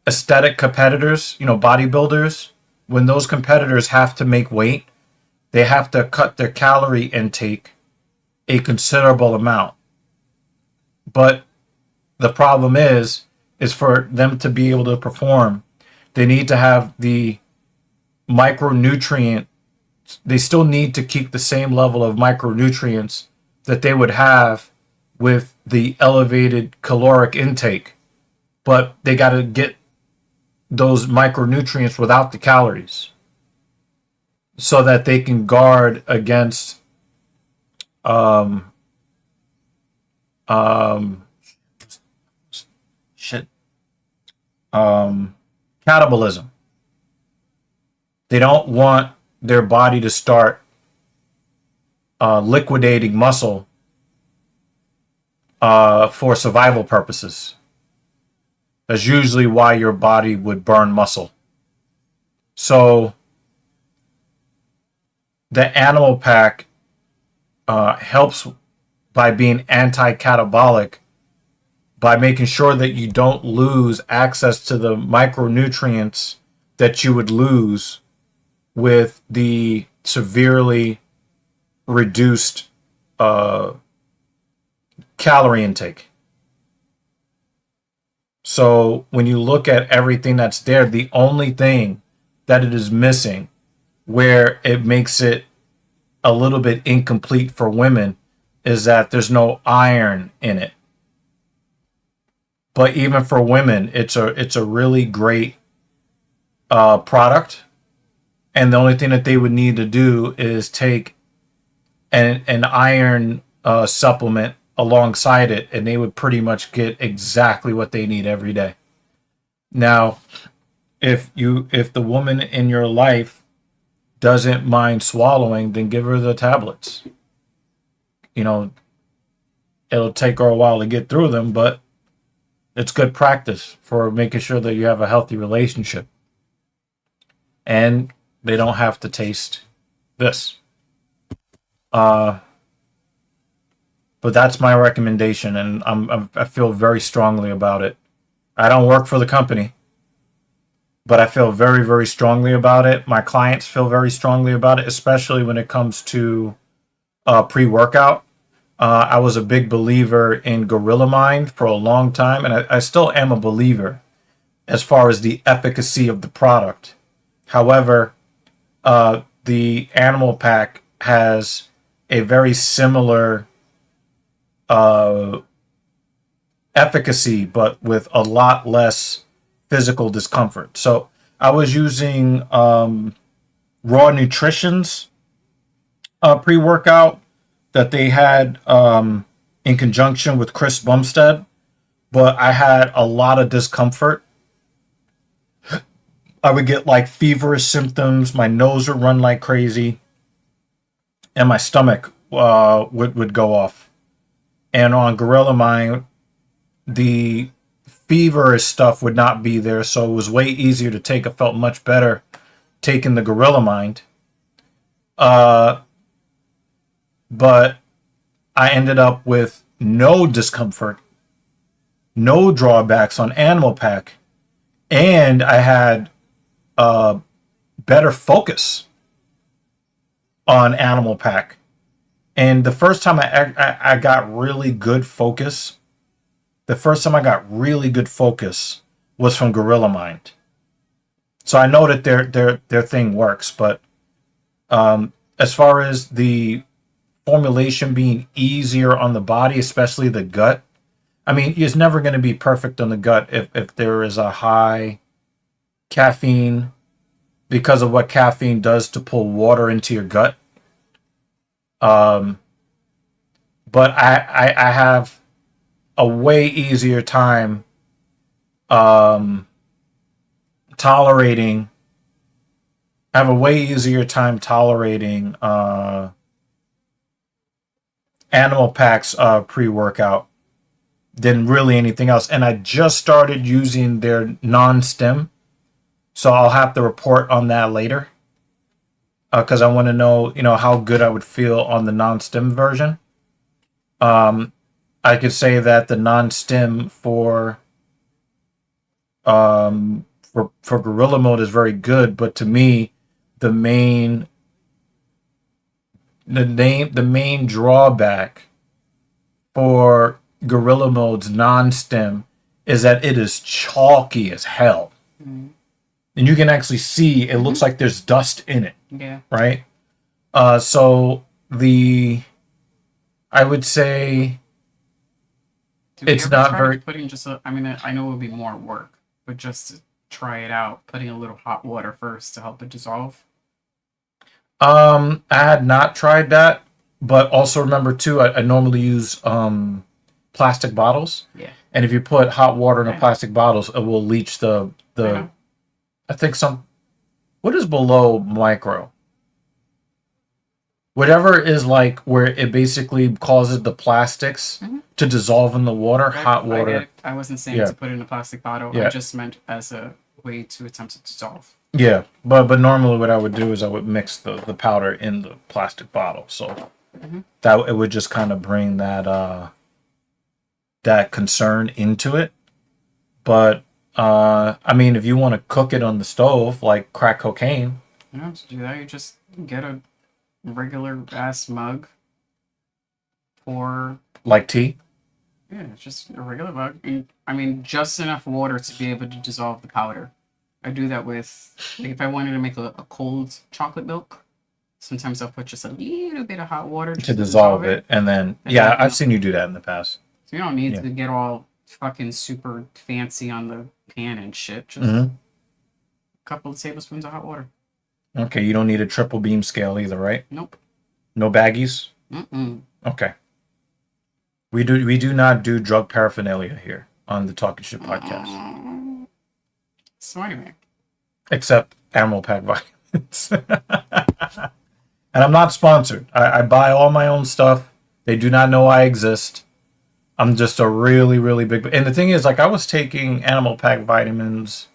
aesthetic competitors, bodybuilders, when those competitors have to make weight, they have to cut their calorie intake a considerable amount. But the problem is for them to be able to perform, they need to have the micronutrient. They still need to keep the same level of micronutrients that they would have with the elevated caloric intake, but they got to get those micronutrients without the calories so that they can guard against catabolism. They don't want their body to start liquidating muscle for survival purposes. That's usually why your body would burn muscle. So the animal pack helps by being anti-catabolic, by making sure that you don't lose access to the micronutrients that you would lose with the severely reduced calorie intake. So when you look at everything that's there, the only thing that it is missing, where it makes it a little bit incomplete for women, is that there's no iron in it. But even for women, it's a really great product. And the only thing that they would need to do is take an iron supplement alongside it, and they would pretty much get exactly what they need every day. Now, if the woman in your life doesn't mind swallowing, then give her the tablets. It'll take her a while to get through them, but it's good practice for making sure that you have a healthy relationship. And they don't have to taste this. But that's my recommendation, and I feel very strongly about it. I don't work for the company, but I feel very, very strongly about it. My clients feel very strongly about it, especially when it comes to pre-workout. I was a big believer in Gorilla Mind for a long time, and I still am a believer as far as the efficacy of the product. However, the Animal Pack has a very similar efficacy, but with a lot less physical discomfort. So I was using Raw Nutrition's pre-workout that they had in conjunction with Chris Bumstead, but I had a lot of discomfort. I would get feverish symptoms, my nose would run like crazy, and my stomach would go off. And on Gorilla Mind, the feverish stuff would not be there, so it was way easier to take. I felt much better taking the Gorilla Mind. But I ended up with no discomfort, no drawbacks on Animal Pack, and I had better focus on Animal Pack. And the first time I got really good focus, was from Gorilla Mind. So I know that their thing works, but as far as the formulation being easier on the body, especially the gut, I mean, it's never going to be perfect on the gut if there is a high caffeine, because of what caffeine does to pull water into your gut. But I have a way easier time tolerating. I have a way easier time tolerating Animal Pack's pre-workout than really anything else. And I just started using their non-stim, so I'll have to report on that later, because I want to know, how good I would feel on the non-stim version. I could say that the non-stim for Gorilla Mode is very good, but to me, the main drawback for Gorilla Mode's non-stim is that it is chalky as hell. Mm-hmm. And you can actually see it looks like there's dust in it. Yeah. Right? So I would say it's not very... Putting just I know it would be more work, but just to try it out, putting a little hot water first to help it dissolve. I had not tried that, but also remember too, I normally use plastic bottles. Yeah. And if you put hot water in the plastic bottles, it will leach the I think what is below micro? Whatever is like where it basically causes the plastics to dissolve in the water, hot water. I wasn't saying to put it in a plastic bottle. I just meant as a way to attempt to dissolve. Yeah, but normally what I would do is I would mix the powder in the plastic bottle, so that it would just kind of bring that concern into it. But if you want to cook it on the stove like crack cocaine, to do that, you just get a regular ass mug, pour like tea. Yeah, it's just a regular mug. Just enough water to be able to dissolve the powder. I do that with, if I wanted to make a cold chocolate milk, sometimes I'll put just a little bit of hot water to dissolve it. And then, I've seen you do that in the past. So you don't need to get all fucking super fancy on the pan and shit. Just a couple of tablespoons of hot water. Okay, you don't need a triple beam scale either, right? Nope. No baggies? Mm-mm. Okay. We do not do drug paraphernalia here on the Talking Shit podcast. So anyway. Except Animal Pack vitamins. And I'm not sponsored. I buy all my own stuff. They do not know I exist. I'm just a really, really big... And the thing is, I was taking Animal Pack vitamins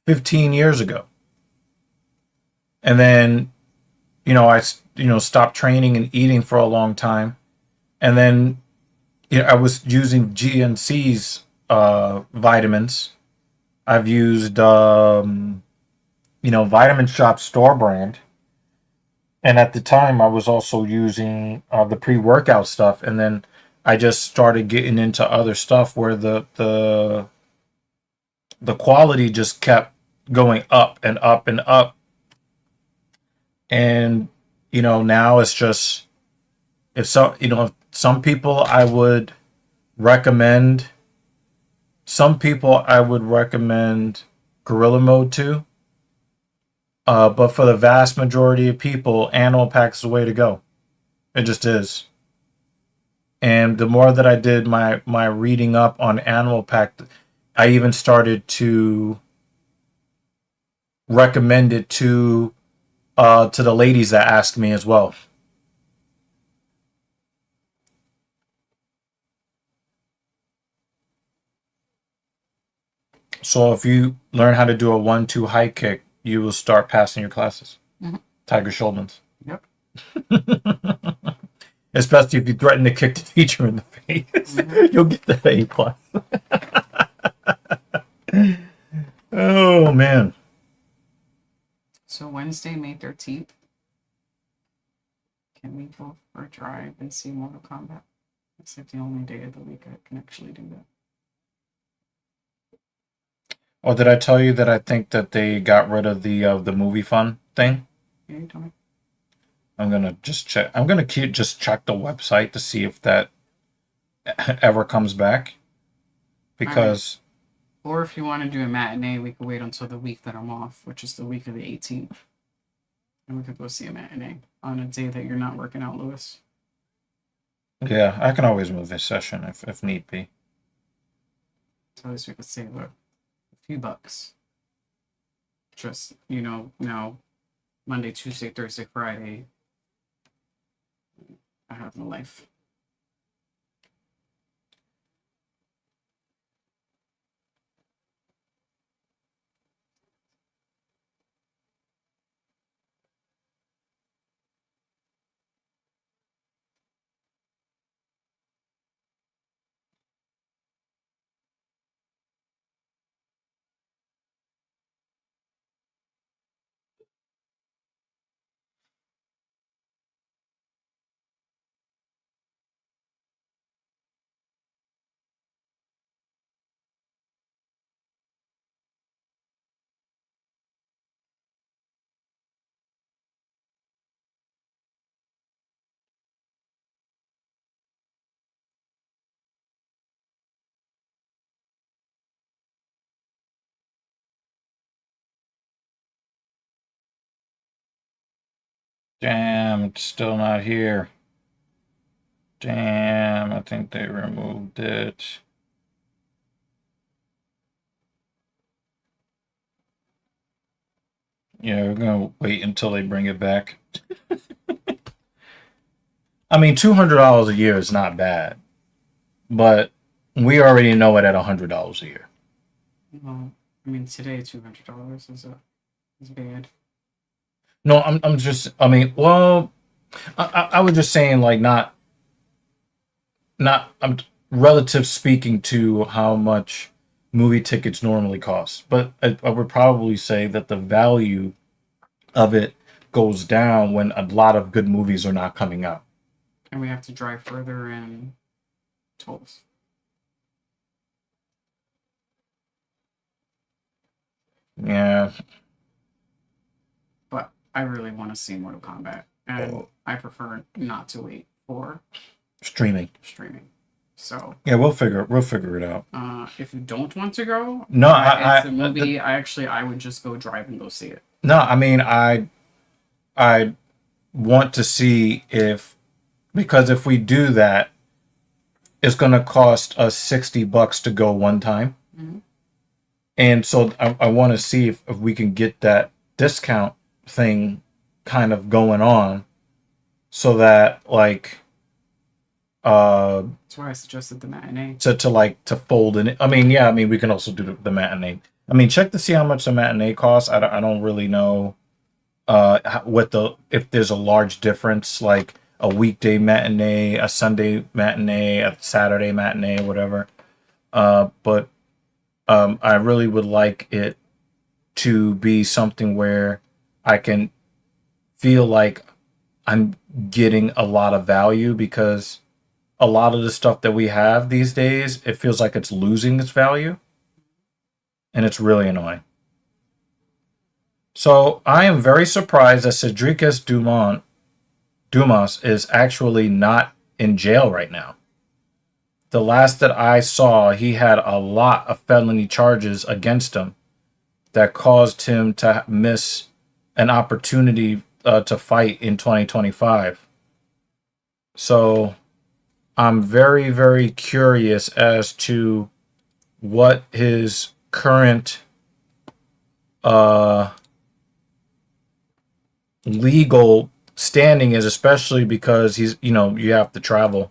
15 years ago. And then, I stopped training and eating for a long time. And then, I was using GNC's vitamins. I've used, Vitamin Shop store brand. And at the time, I was also using the pre-workout stuff. And then I just started getting into other stuff where the quality just kept going up and up and up. And, now it's just, some people I would recommend Gorilla Mode to. But for the vast majority of people, Animal Pack is the way to go. It just is. And the more that I did my reading up on Animal Pack, I even started to recommend it to the ladies that ask me as well. So if you learn how to do a 1-2 high kick, you will start passing your classes. Tiger Schulman's. Yep. Especially if you threaten to kick the teacher in the face. You'll get that A+. Oh man. So Wednesday, May 13th. Can we go for a drive and see Mortal Kombat? It's like the only day of the week I can actually do that. Oh, did I tell you that I think that they got rid of the movie fun thing? Yeah, you tell me. I'm gonna just check. I'm gonna just check the website to see if that ever comes back. Because Or if you want to do a matinee, we could wait until the week that I'm off, which is the week of the 18th. And we could go see a matinee on a day that you're not working out, Lewis. yeah, I can always move this session if need be. So at least we could save a few bucks. Just, now Monday, Tuesday, Thursday, Friday, I have no life. Damn, it's still not here. Damn, I think they removed it. Yeah, we're gonna wait until they bring it back. I mean, $200 a year is not bad, but we already know it at $100 a year. Well, I mean, today $200 is bad. No, I'm just. I mean, well, I was just saying, like, not. I'm relative speaking to how much movie tickets normally cost, but I would probably say that the value of it goes down when a lot of good movies are not coming out. And we have to drive further in tolls. Yeah. But I really want to see Mortal Kombat. And I prefer not to wait for Streaming. So yeah, we'll figure it out. If you don't want to go, no, it's a movie. I would just go drive and go see it. No, I mean I want to see because if we do that, it's going to cost us $60 to go one time. Mm-hmm. And so I want to see if we can get that discount thing kind of going on so that like that's why I suggested the matinee. To fold in it. I mean, we can also do the matinee. I mean, check to see how much the matinee costs. I don't really know if there's a large difference, like a weekday matinee, a Sunday matinee, a Saturday matinee, whatever. But I really would like it to be something where I can feel like I'm getting a lot of value, because a lot of the stuff that we have these days, it feels like it's losing its value, and it's really annoying. So I am very surprised that Cedricus Dumas is actually not in jail right now. The last that I saw, he had a lot of felony charges against him that caused him to miss an opportunity to fight in 2025. So I'm very, very curious as to what his current legal standing is, especially because you have to travel.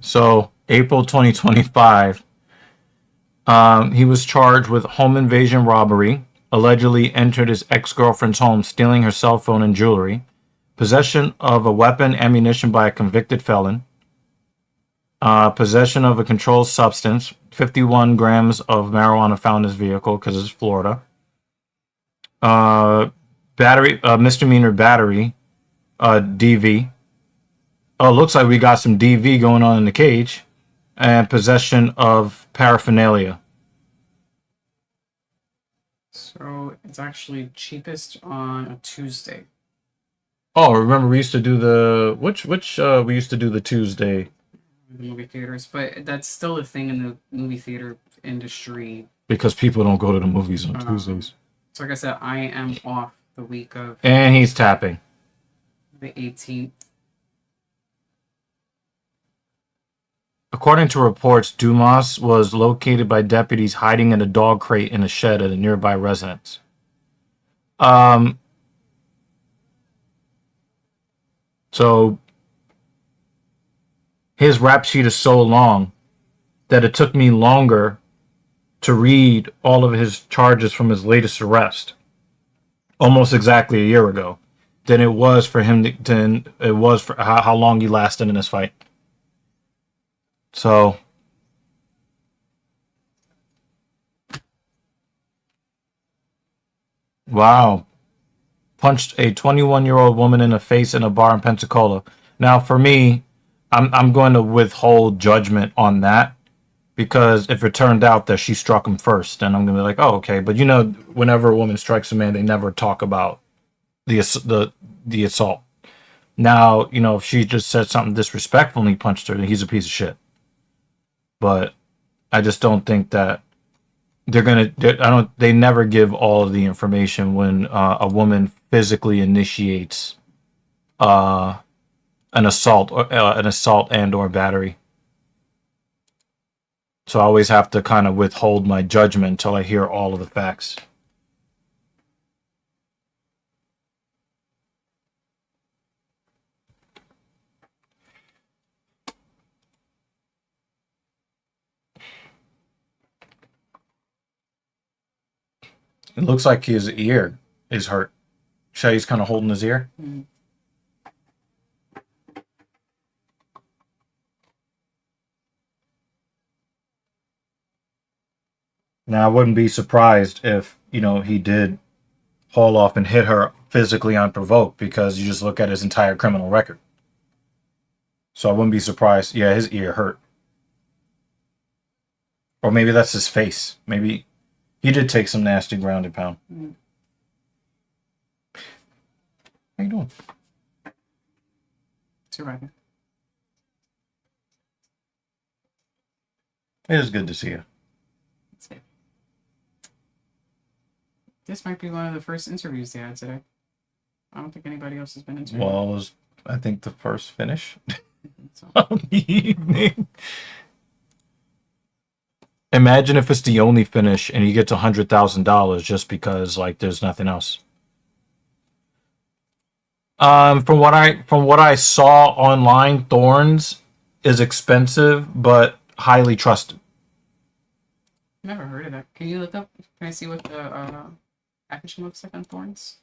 So April 2025, he was charged with home invasion robbery, allegedly entered his ex-girlfriend's home, stealing her cell phone and jewelry, possession of a weapon, ammunition by a convicted felon, possession of a controlled substance, 51 grams of marijuana found in his vehicle because it's Florida, battery, misdemeanor battery, DV. Oh, looks like we got some DV going on in the cage, and possession of paraphernalia. So it's actually cheapest on a Tuesday. Oh, remember we used to do the which we used to do the Tuesday The movie theaters, but that's still a thing in the movie theater industry. because people don't go to the movies on Tuesdays. So like I said, I am off the week of And he's tapping. the 18th. According to reports, Dumas was located by deputies hiding in a dog crate in a shed at a nearby residence. So his rap sheet is so long that it took me longer to read all of his charges from his latest arrest, almost exactly a year ago, than it was for him it was for how long he lasted in this fight. So wow. Punched a 21-year-old woman in the face in a bar in Pensacola. Now, for me, I'm going to withhold judgment on that because if it turned out that she struck him first, then I'm going to be like, oh, okay. But you know, whenever a woman strikes a man, they never talk about the assault. Now, you know, if she just said something disrespectful and he punched her, then he's a piece of shit. But I just don't think that they never give all of the information when a woman physically initiates an assault and or battery. So I always have to kind of withhold my judgment until I hear all of the facts. It looks like his ear is hurt. Shay's kind of holding his ear. Mm-hmm. Now, I wouldn't be surprised if, you know, he did haul off and hit her physically unprovoked because you just look at his entire criminal record. So I wouldn't be surprised. Yeah, his ear hurt. Or maybe that's his face. Maybe he did take some nasty ground and pound. Mm-hmm. How you doing? Surviving. It is good to see you. That's it. This might be one of the first interviews they had today. I don't think anybody else has been interviewed. Well, it was, I think, the first finish So. of the evening. Imagine if it's the only finish and he gets $100,000 just because, like, there's nothing else. From what I saw online, Thorns is expensive but highly trusted. Never heard of that. Can you look up? Can I see what the packaging looks like on Thorns?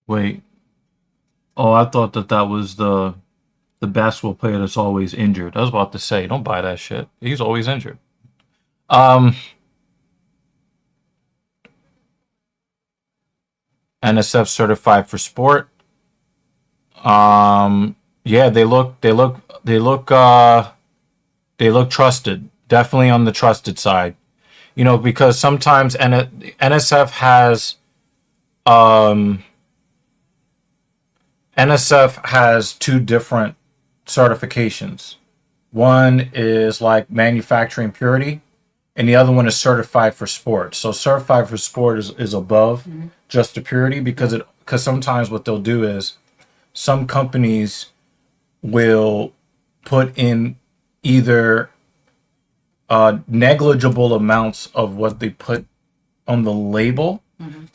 Wait. Oh, I thought that was the basketball player that's always injured. I was about to say, don't buy that shit. He's always injured. NSF certified for sport. Yeah, they look trusted. Definitely on the trusted side. You know, because sometimes NSF has two different certifications. One is like manufacturing purity, and the other one is certified for sport. So certified for sport is above just the purity, because sometimes what they'll do is some companies will put in either negligible amounts of what they put on the label.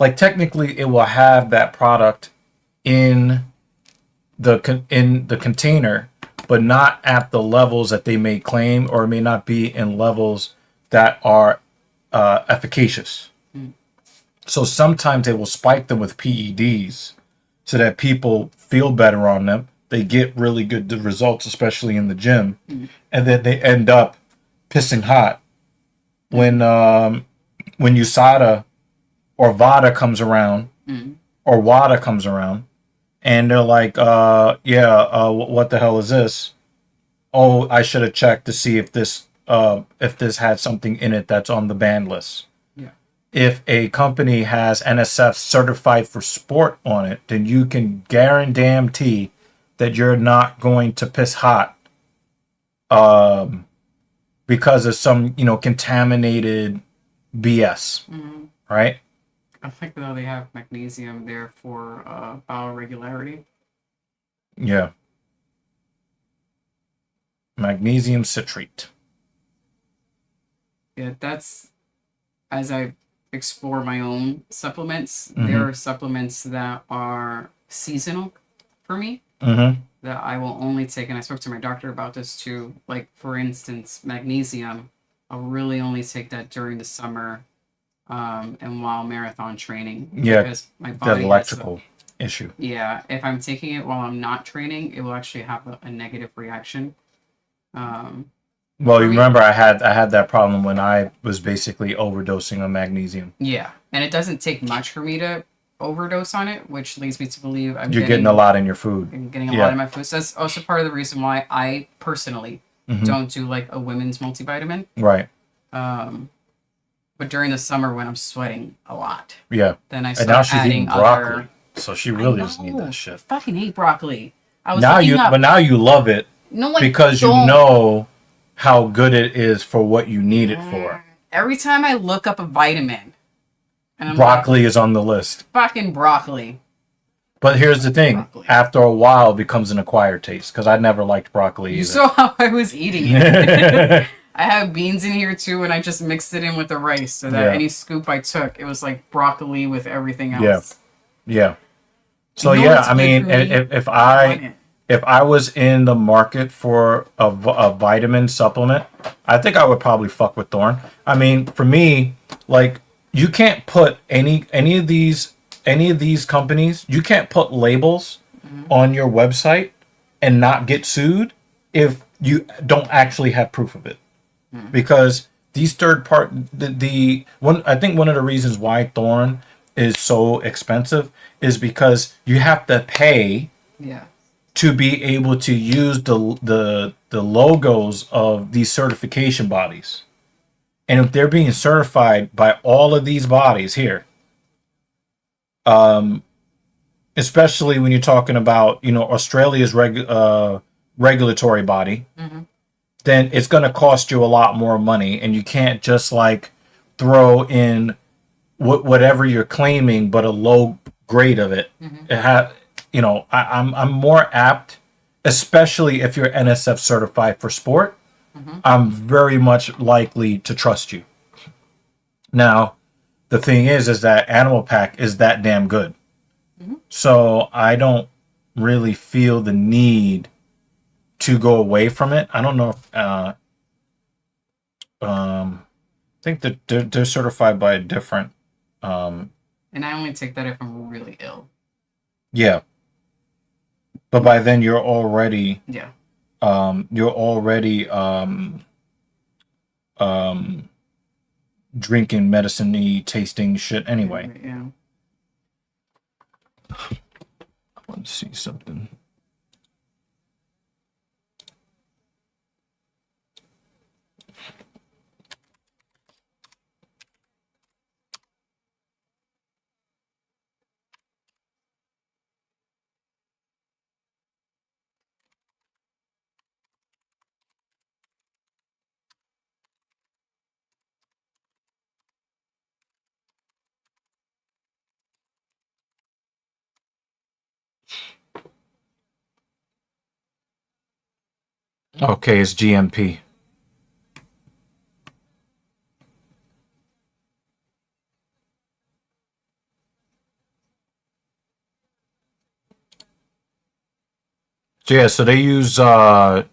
Like technically, it will have that product in the container, but not at the levels that they may claim, or it may not be in levels that are efficacious. So sometimes they will spike them with PEDs so that people feel better on them. They get really good results, especially in the gym, and then they end up pissing hot when USADA or VADA comes around, or WADA comes around, and they're like, what the hell is this? Oh, I should have checked to see if this had something in it that's on the ban list. Yeah. If a company has NSF certified for sport on it, then you can guarantee that you're not going to piss hot because of some, contaminated BS, right? I think though they have magnesium there for bowel regularity. Yeah. Magnesium citrate. Yeah, that's as I explore my own supplements. There are supplements that are seasonal for me that I will only take, and I spoke to my doctor about this too. Like for instance, magnesium, I'll really only take that during the summer, and while marathon training. Yeah, because my that body electrical issue. Yeah, if I'm taking it while I'm not training, it will actually have a negative reaction. Well, you remember I had that problem when I was basically overdosing on magnesium. Yeah, and it doesn't take much for me to overdose on it, which leads me to believe You're getting a lot in your food. I'm getting a lot in my food. So that's also part of the reason why I personally don't do like a women's multivitamin. Right. But during the summer when I'm sweating a lot, Yeah. then I And start now she's adding eating broccoli, other. so she really doesn't need that shit. I fucking hate broccoli. I was Now looking up. but now you love it No, because you know how good it is for what you need it for. Every time I look up a vitamin, and I'm broccoli is on the list. Fucking broccoli. But here's the thing: broccoli. After a while, it becomes an acquired taste. Because I never liked broccoli either. You saw how I was eating it. I have beans in here too, and I just mixed it in with the rice, so that any scoop I took, it was like broccoli with everything else. Yeah. So I mean, if I was in the market for a vitamin supplement, I think I would probably fuck with Thorne. I mean, for me, like, you can't put any of these companies, you can't put labels on your website and not get sued if you don't actually have proof of it. Because these third part, I think one of the reasons why Thorne is so expensive is because you have to pay to be able to use the logos of these certification bodies. And if they're being certified by all of these bodies here, especially when you're talking about, Australia's regulatory body, then it's going to cost you a lot more money, and you can't just like throw in whatever you're claiming, but a low grade of it. I'm more apt, especially if you're NSF certified for sport. I'm very much likely to trust you. Now, the thing is that Animal Pack is that damn good. So I don't really feel the need to go away from it. I don't know if I think that they're certified by a different and I only take that if I'm really ill. Yeah. But by then you're already drinking medicine-y tasting shit anyway. Yeah. I want to see something. Okay, it's GMP. So yeah, so they use GMP.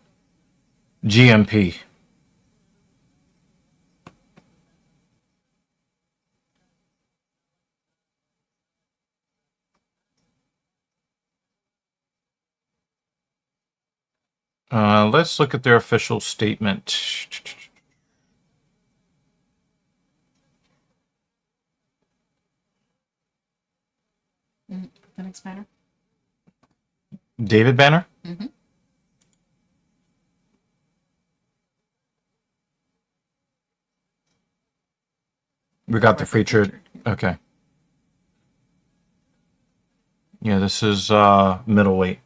Let's look at their official statement. Phoenix Banner. David Banner? Mm-hmm. We got the featured. Okay. Yeah, this is middleweight.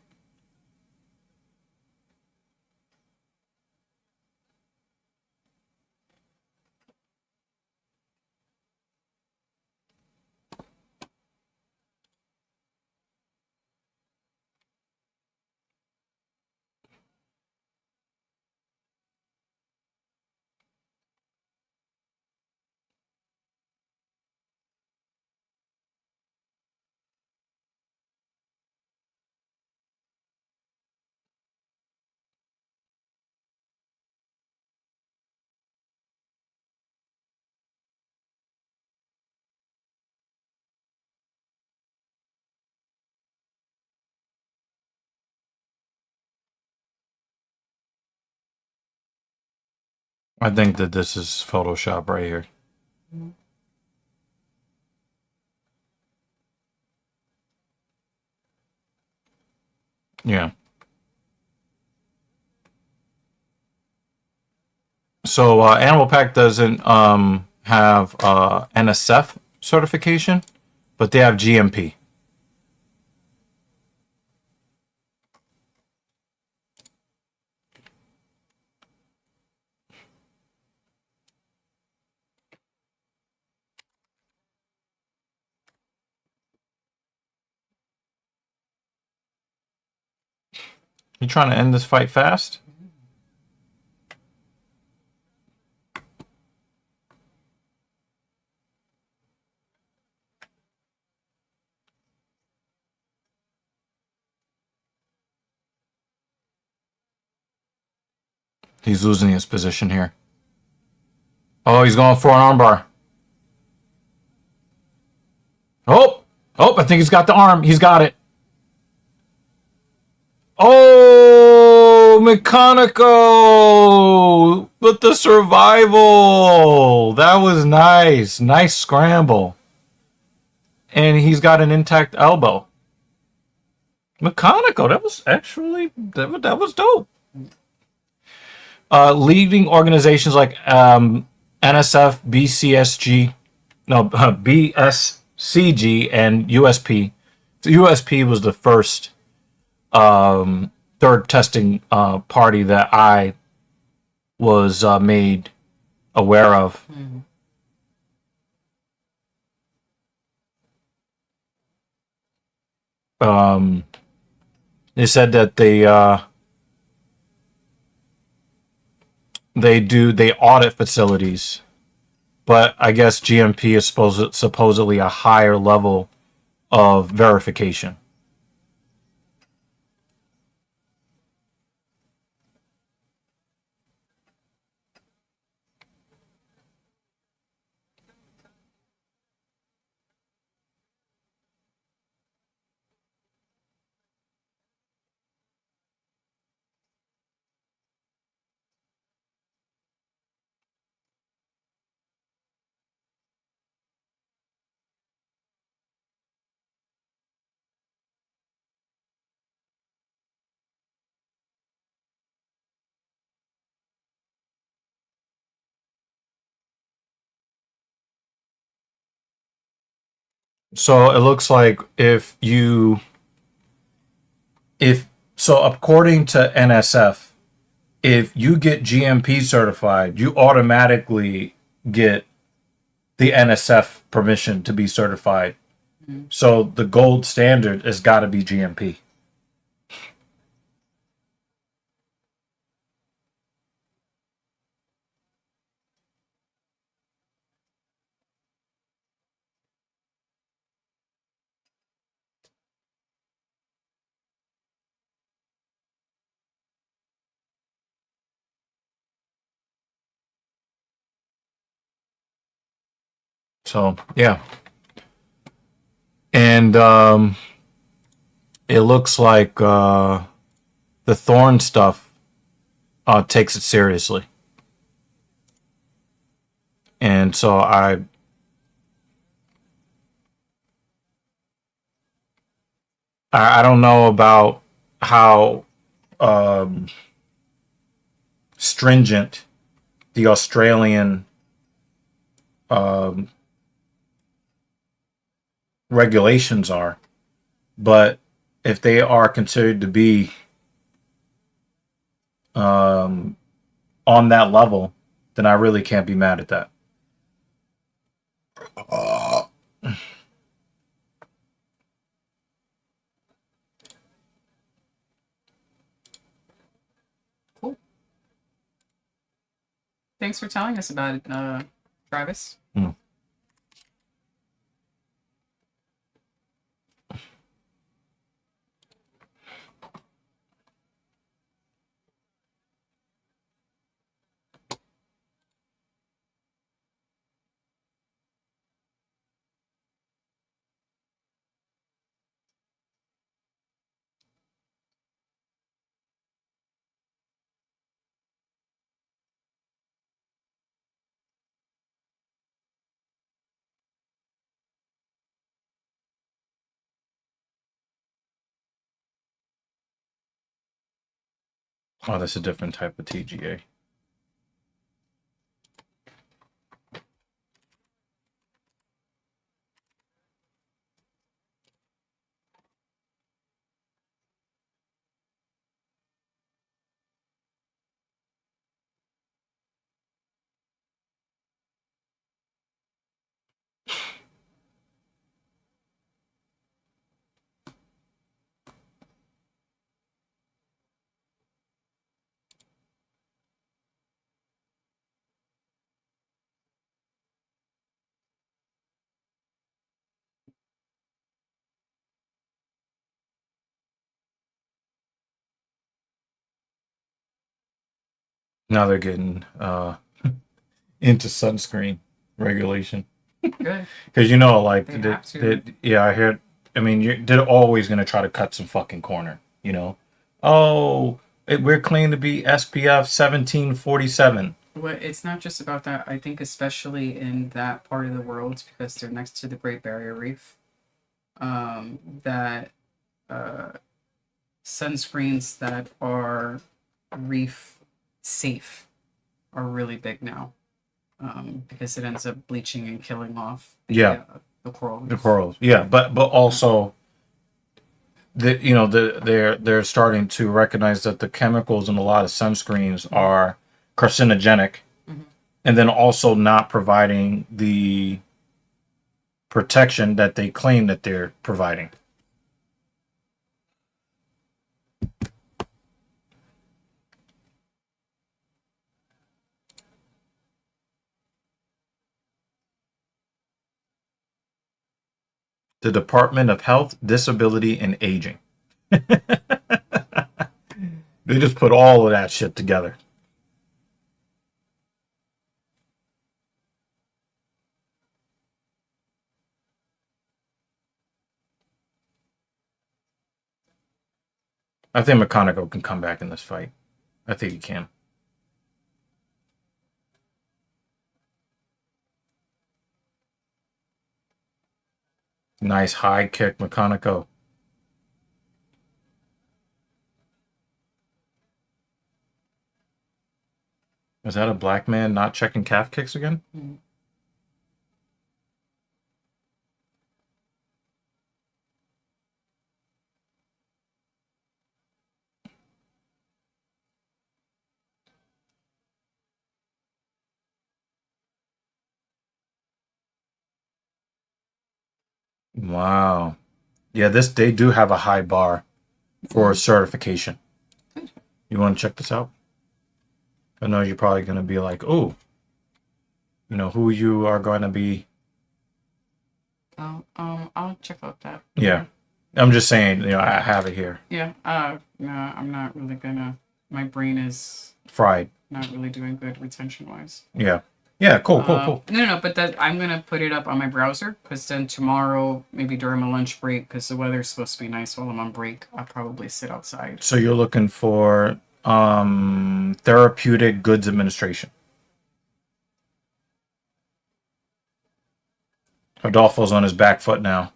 I think that this is Photoshop right here. Mm-hmm. Yeah. So Animal Pack doesn't have NSF certification, but they have GMP. You trying to end this fight fast? He's losing his position here. Oh, he's going for an armbar. Oh, I think he's got the arm. He's got it. Oh, Mechanico with the survival. That was nice. Nice scramble. And he's got an intact elbow. Mechanico, that was actually, that was dope. Leading organizations like NSF, BCSG, no, BSCG, and USP. So USP was the first third testing party that I was made aware of. Mm-hmm. They said that they audit facilities, but I guess GMP is supposedly a higher level of verification. So it looks like if according to NSF, if you get GMP certified, you automatically get the NSF permission to be certified. Mm-hmm. So the gold standard has got to be GMP. So yeah, and it looks like the thorn stuff takes it seriously, and so I don't know about how stringent the Australian regulations are, but if they are considered to be on that level, then I really can't be mad at that. Cool. Thanks for telling us about it, Travis. Oh, that's a different type of TGA. Now they're getting into sunscreen regulation. Good. Because like They have to. yeah, I heard. I mean, they're always gonna try to cut some fucking corner. Oh, we're claimed to be SPF 1747. Well, it's not just about that. I think especially in that part of the world, because they're next to the Great Barrier Reef, that sunscreens that are reef safe are really big now, because it ends up bleaching and killing off the corals. The corals, yeah, but also they're starting to recognize that the chemicals in a lot of sunscreens are carcinogenic, and then also not providing the protection that they claim that they're providing. The Department of Health, Disability, and Aging. They just put all of that shit together. I think McConaughey can come back in this fight. I think he can. Nice high kick, McConaughey. Is that a black man not checking calf kicks again? Mm-hmm. Wow. Yeah, they do have a high bar for certification. You want to check this out? I know you're probably going to be like, oh, who you are going to be. Oh, I'll check out that. Yeah. I'm just saying, I have it here. Yeah. No, I'm not really gonna. My brain is fried. Not really doing good retention wise. Yeah. Yeah, cool. No, but that I'm gonna put it up on my browser because then tomorrow, maybe during my lunch break, because the weather's supposed to be nice while I'm on break, I'll probably sit outside. So you're looking for therapeutic goods administration. Adolfo's on his back foot now.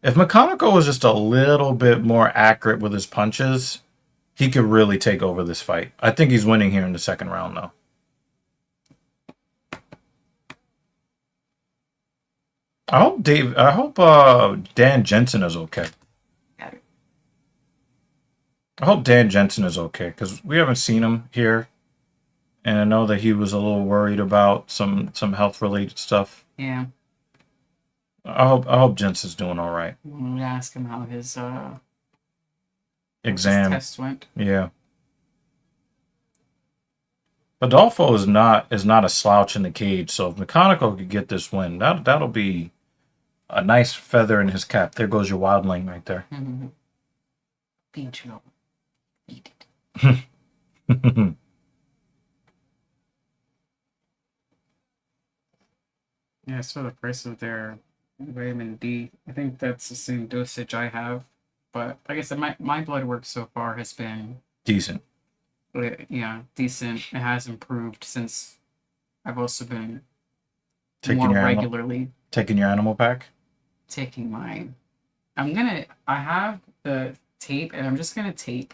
If McConaughey was just a little bit more accurate with his punches, he could really take over this fight. I think he's winning here in the second round, though. I hope Dan Jensen is okay. I hope Dan Jensen is okay because we haven't seen him here, and I know that he was a little worried about some health related stuff. Yeah. I hope Jensen's doing all right. I'm gonna ask him how his exam his test went. Yeah. Adolfo is not a slouch in the cage, so if McConaughey could get this win, that'll be a nice feather in his cap. There goes your wildling right there. Eat it. Yeah, I saw the price of their vitamin D. I think that's the same dosage I have, but like I said, my blood work so far has been decent. Yeah, decent. It has improved since I've also been taking more regularly. Taking your animal pack? Taking mine. I have the tape, and I'm just gonna tape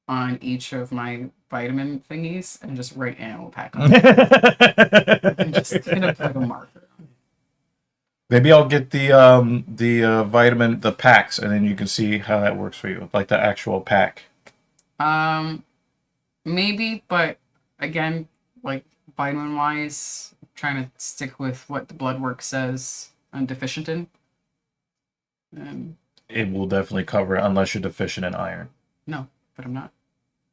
on each of my vitamin thingies and just write animal pack on it. I'm just gonna put a marker on it. Maybe I'll get the vitamin, the packs, and then you can see how that works for you, like the actual pack. Maybe, but again, like vitamin wise, I'm trying to stick with what the blood work says I'm deficient in. It will definitely cover it unless you're deficient in iron. No, but I'm not.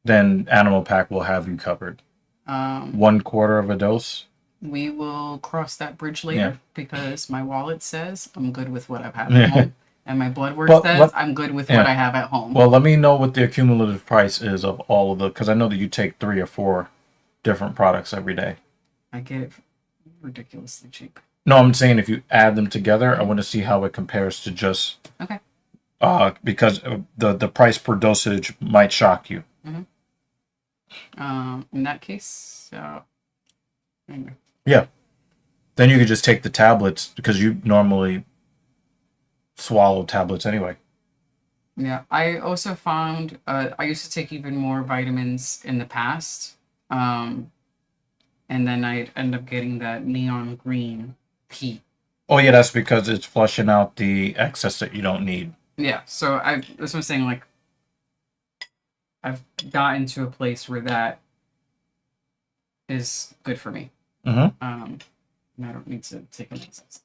Then Animal Pack will have you covered. 1/4 of a dose. We will cross that bridge later because my wallet says I'm good with what I've had at home. And my blood work says I'm good with what I have at home. Well, let me know what the cumulative price is of all of the, because I know that you take 3 or 4 different products every day. I get it ridiculously cheap. No, I'm saying if you add them together, I want to see how it compares to just. Okay. Because the price per dosage might shock you. In that case, anyway. Yeah. Then you could just take the tablets because you normally swallow tablets anyway. Yeah, I also found I used to take even more vitamins in the past, and then I'd end up getting that neon green pee. Oh yeah, that's because it's flushing out the excess that you don't need. Yeah, so that's what I'm saying. Like, I've gotten to a place where that is good for me. And I don't need to take an excess.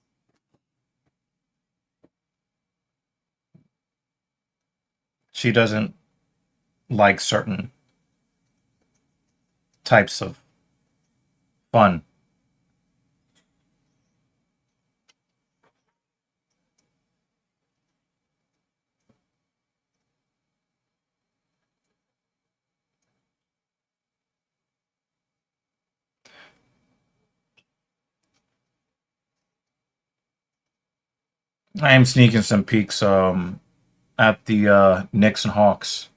She doesn't like certain types of fun. I am sneaking some peeks at the Knicks and Hawks.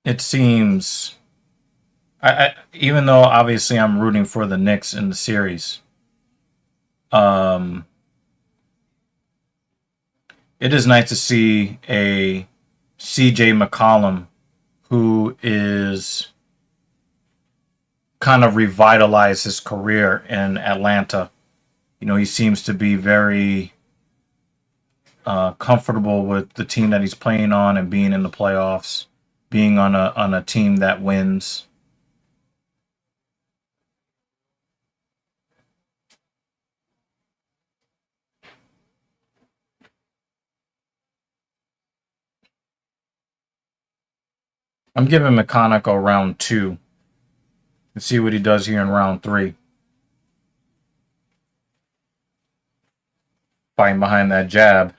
It seems, I even though obviously I'm rooting for the Knicks in the series, it is nice to see a CJ McCollum who is kind of revitalized his career in Atlanta. You know, he seems to be very comfortable with the team that he's playing on and being in the playoffs, being on a team that wins. I'm giving McConaughey round 2. Let's see what he does here in round 3. Fighting behind that jab.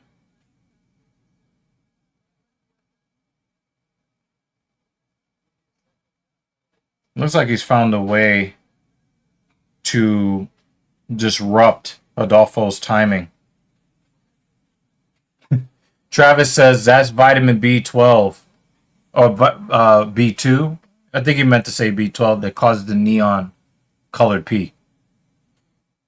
Looks like he's found a way to disrupt Adolfo's timing. Travis says that's vitamin B12 or B2. I think he meant to say B12 that causes the neon colored pee.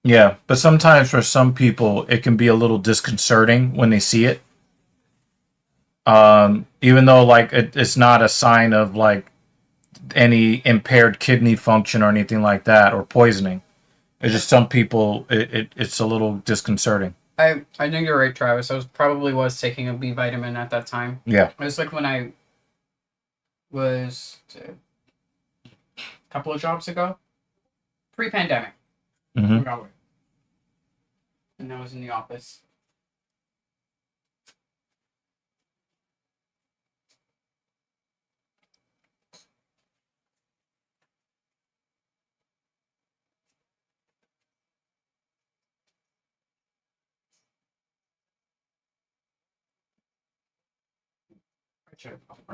Yeah, but sometimes for some people it can be a little disconcerting when they see it. Even though like it's not a sign of like any impaired kidney function or anything like that or poisoning. It's just some people it's a little disconcerting. I think you're right, Travis. I probably was taking a B vitamin at that time. Yeah. It was like when I was a couple of jobs ago, pre-pandemic. Mm-hmm. And I was in the office.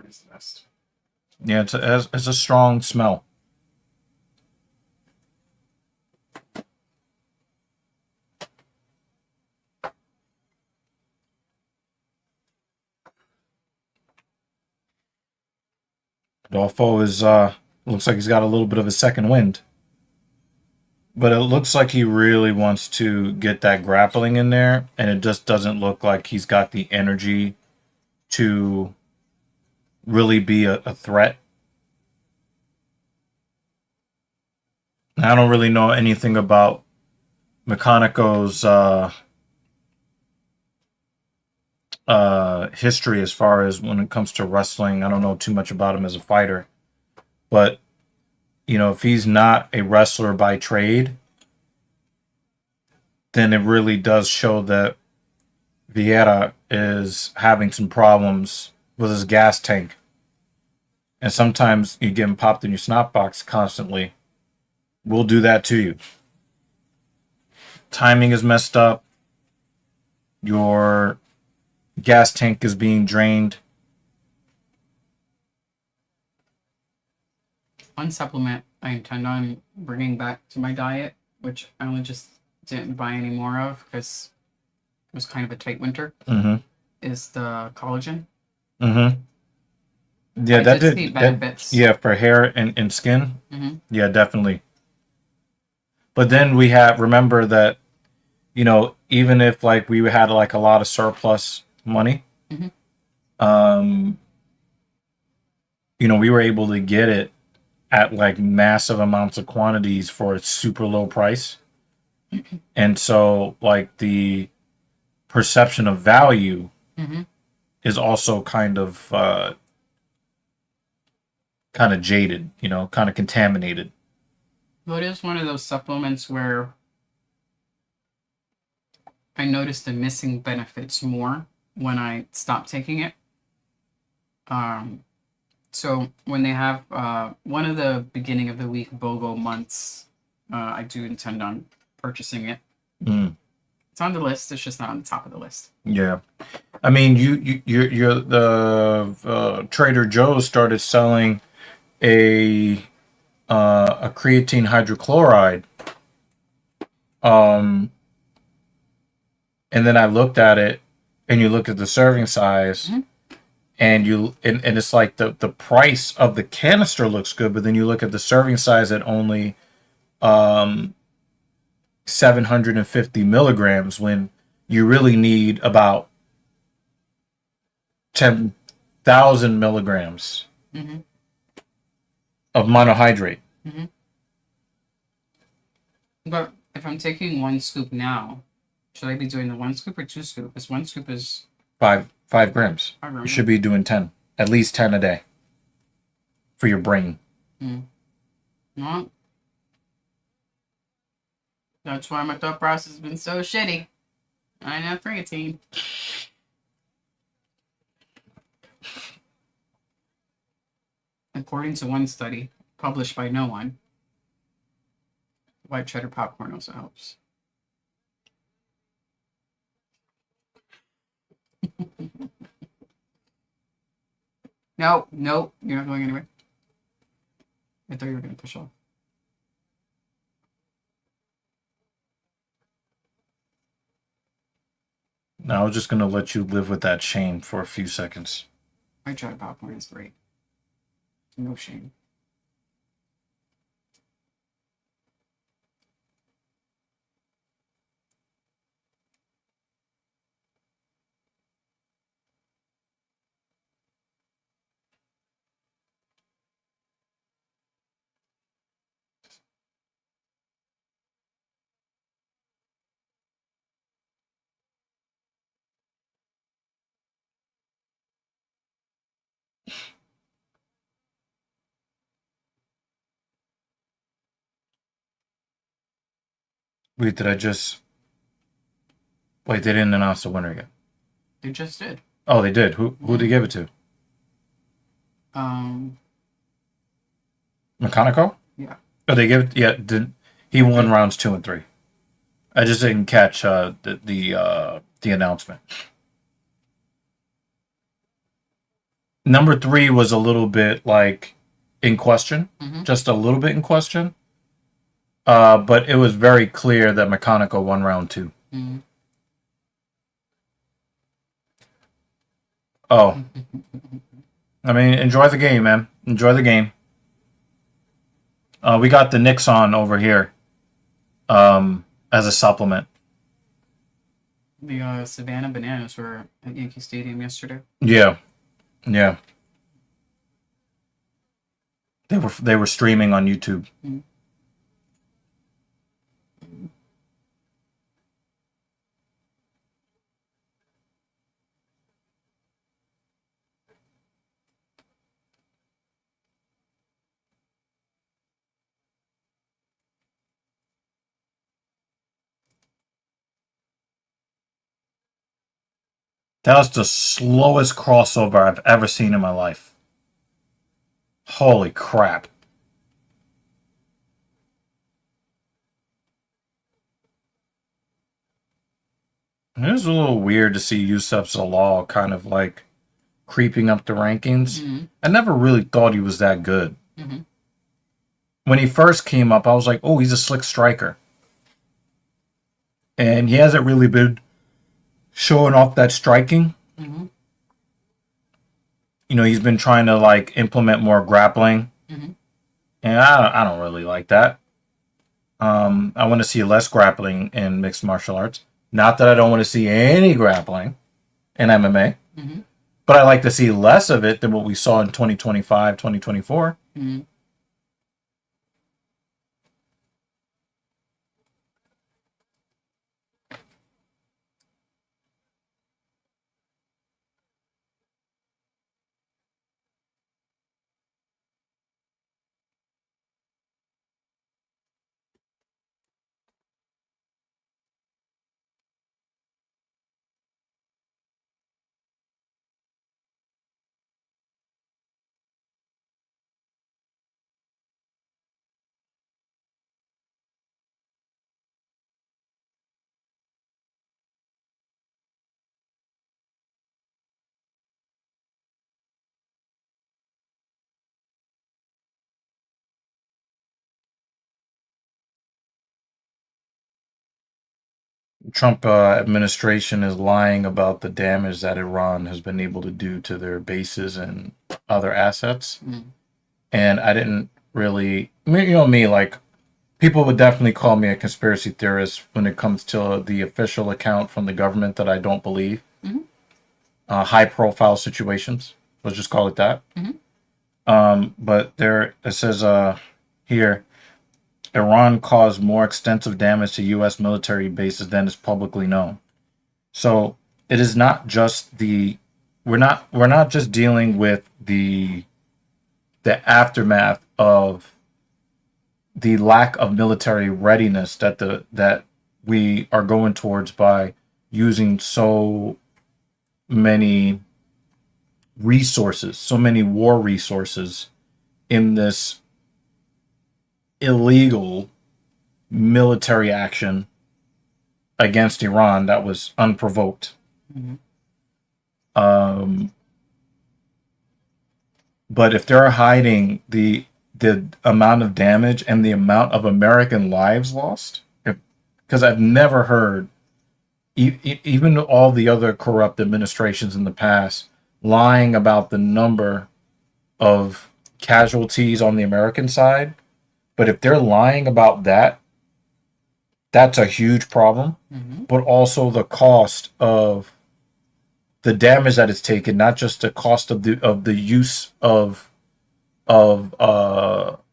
Is the best. Yeah, it's a strong smell. Adolfo is looks like he's got a little bit of a second wind. But it looks like he really wants to get that grappling in there, and it just doesn't look like he's got the energy to really be a threat. I don't really know anything about Mechanico's history as far as when it comes to wrestling. I don't know too much about him as a fighter. But, you know, if he's not a wrestler by trade, then it really does show that Vieira is having some problems with his gas tank. And sometimes you get popped in your snot box constantly. We'll do that to you. Timing is messed up. Your gas tank is being drained. One supplement I intend on bringing back to my diet, which I only just didn't buy any more of because it was kind of a tight winter, is the collagen. Mm-hmm. Yeah, that did see benefits. Yeah, for hair and skin. Mm-hmm. Yeah, definitely. But then we have remember that, you know, even if like we had like a lot of surplus money, you know, we were able to get it at like massive amounts of quantities for a super low price. And so like the perception of value is also kind of jaded, you know, kind of contaminated. Well, it is one of those supplements where I noticed the missing benefits more when I stopped taking it. So when they have one of the beginning of the week BOGO months, I do intend on purchasing it. It's on the list. It's just not on the top of the list. Yeah, I mean, you're the Trader Joe's started selling a creatine hydrochloride. And then I looked at it, and you look at the serving size, and it's like the price of the canister looks good, but then you look at the serving size at only 750 milligrams when you really need about 10,000 milligrams of monohydrate. But if I'm taking one scoop now, should I be doing the one scoop or two scoop? Because one scoop is 5 grams. You should be doing 10, at least 10 a day for your brain. Well, that's why my thought process has been so shitty. I know creatine. According to one study, published by no one, white cheddar popcorn also helps. No, you're not going anywhere. I thought you were going to push off. No, I was just going to let you live with that shame for a few seconds. My dry popcorn is great. No shame. Wait, did I just... Wait, they didn't announce the winner yet. They just did. Oh, they did. Who did they give it to? McConaughey? Yeah. Oh, they gave it... Yeah, he won rounds 2 and 3. I just didn't catch the announcement. Number 3 was a little bit like in question, just a little bit in question. But it was very clear that McConaughey won round 2. Mm-hmm. Oh, I mean, enjoy the game, man. Enjoy the game. We got the Knicks on over here, as a supplement. The Savannah Bananas were at Yankee Stadium yesterday. Yeah. They were streaming on YouTube. Mm-hmm. That was the slowest crossover I've ever seen in my life. Holy crap. It was a little weird to see Youssef Zalal kind of like creeping up the rankings. Mm-hmm. I never really thought he was that good. Mm-hmm. When he first came up, I was like, oh, he's a slick striker. And he hasn't really been showing off that striking. Mm-hmm. You know, he's been trying to like implement more grappling. Mm-hmm. And I don't really like that. I want to see less grappling in mixed martial arts. Not that I don't want to see any grappling in MMA. Mm-hmm. But I like to see less of it than what we saw in 2025, 2024. Mm-hmm. Trump administration is lying about the damage that Iran has been able to do to their bases and other assets. Mm-hmm. And I didn't really, me, like, people would definitely call me a conspiracy theorist when it comes to the official account from the government that I don't believe. Mm-hmm. High profile situations. Let's just call it that. Mm-hmm. But it says here, Iran caused more extensive damage to U.S. military bases than is publicly known. So it is not just we're not just dealing with the aftermath of the lack of military readiness that we are going towards by using so many resources, so many war resources in this illegal military action against Iran that was unprovoked. Mm-hmm. But if they're hiding the the amount of damage and the amount of American lives lost? Because I've never heard, even all the other corrupt administrations in the past, lying about the number of casualties on the American side. But if they're lying about that, that's a huge problem. But also the cost of the damage that it's taken, not just the cost of the use of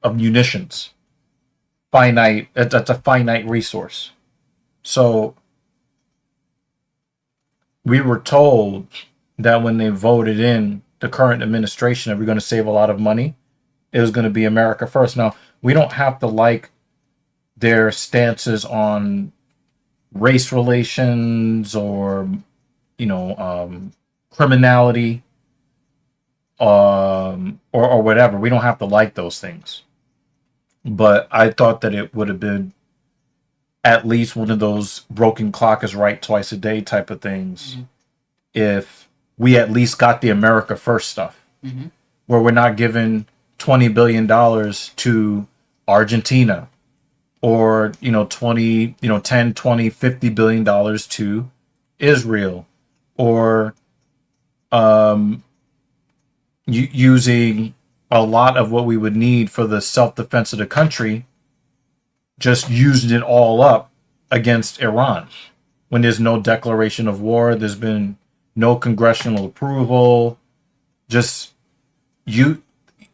munitions. Finite. That's a finite resource. So we were told that when they voted in the current administration that we're going to save a lot of money, it was going to be America first. Now, we don't have to like their stances on race relations or, criminality, or whatever. We don't have to like those things. But I thought that it would have been at least one of those broken clock is right twice a day type of things if we at least got the America first stuff, where we're not giving $20 billion to Argentina or, 10, 20, $50 billion to Israel, or using a lot of what we would need for the self-defense of the country, just using it all up against Iran when there's no declaration of war, there's been no congressional approval, just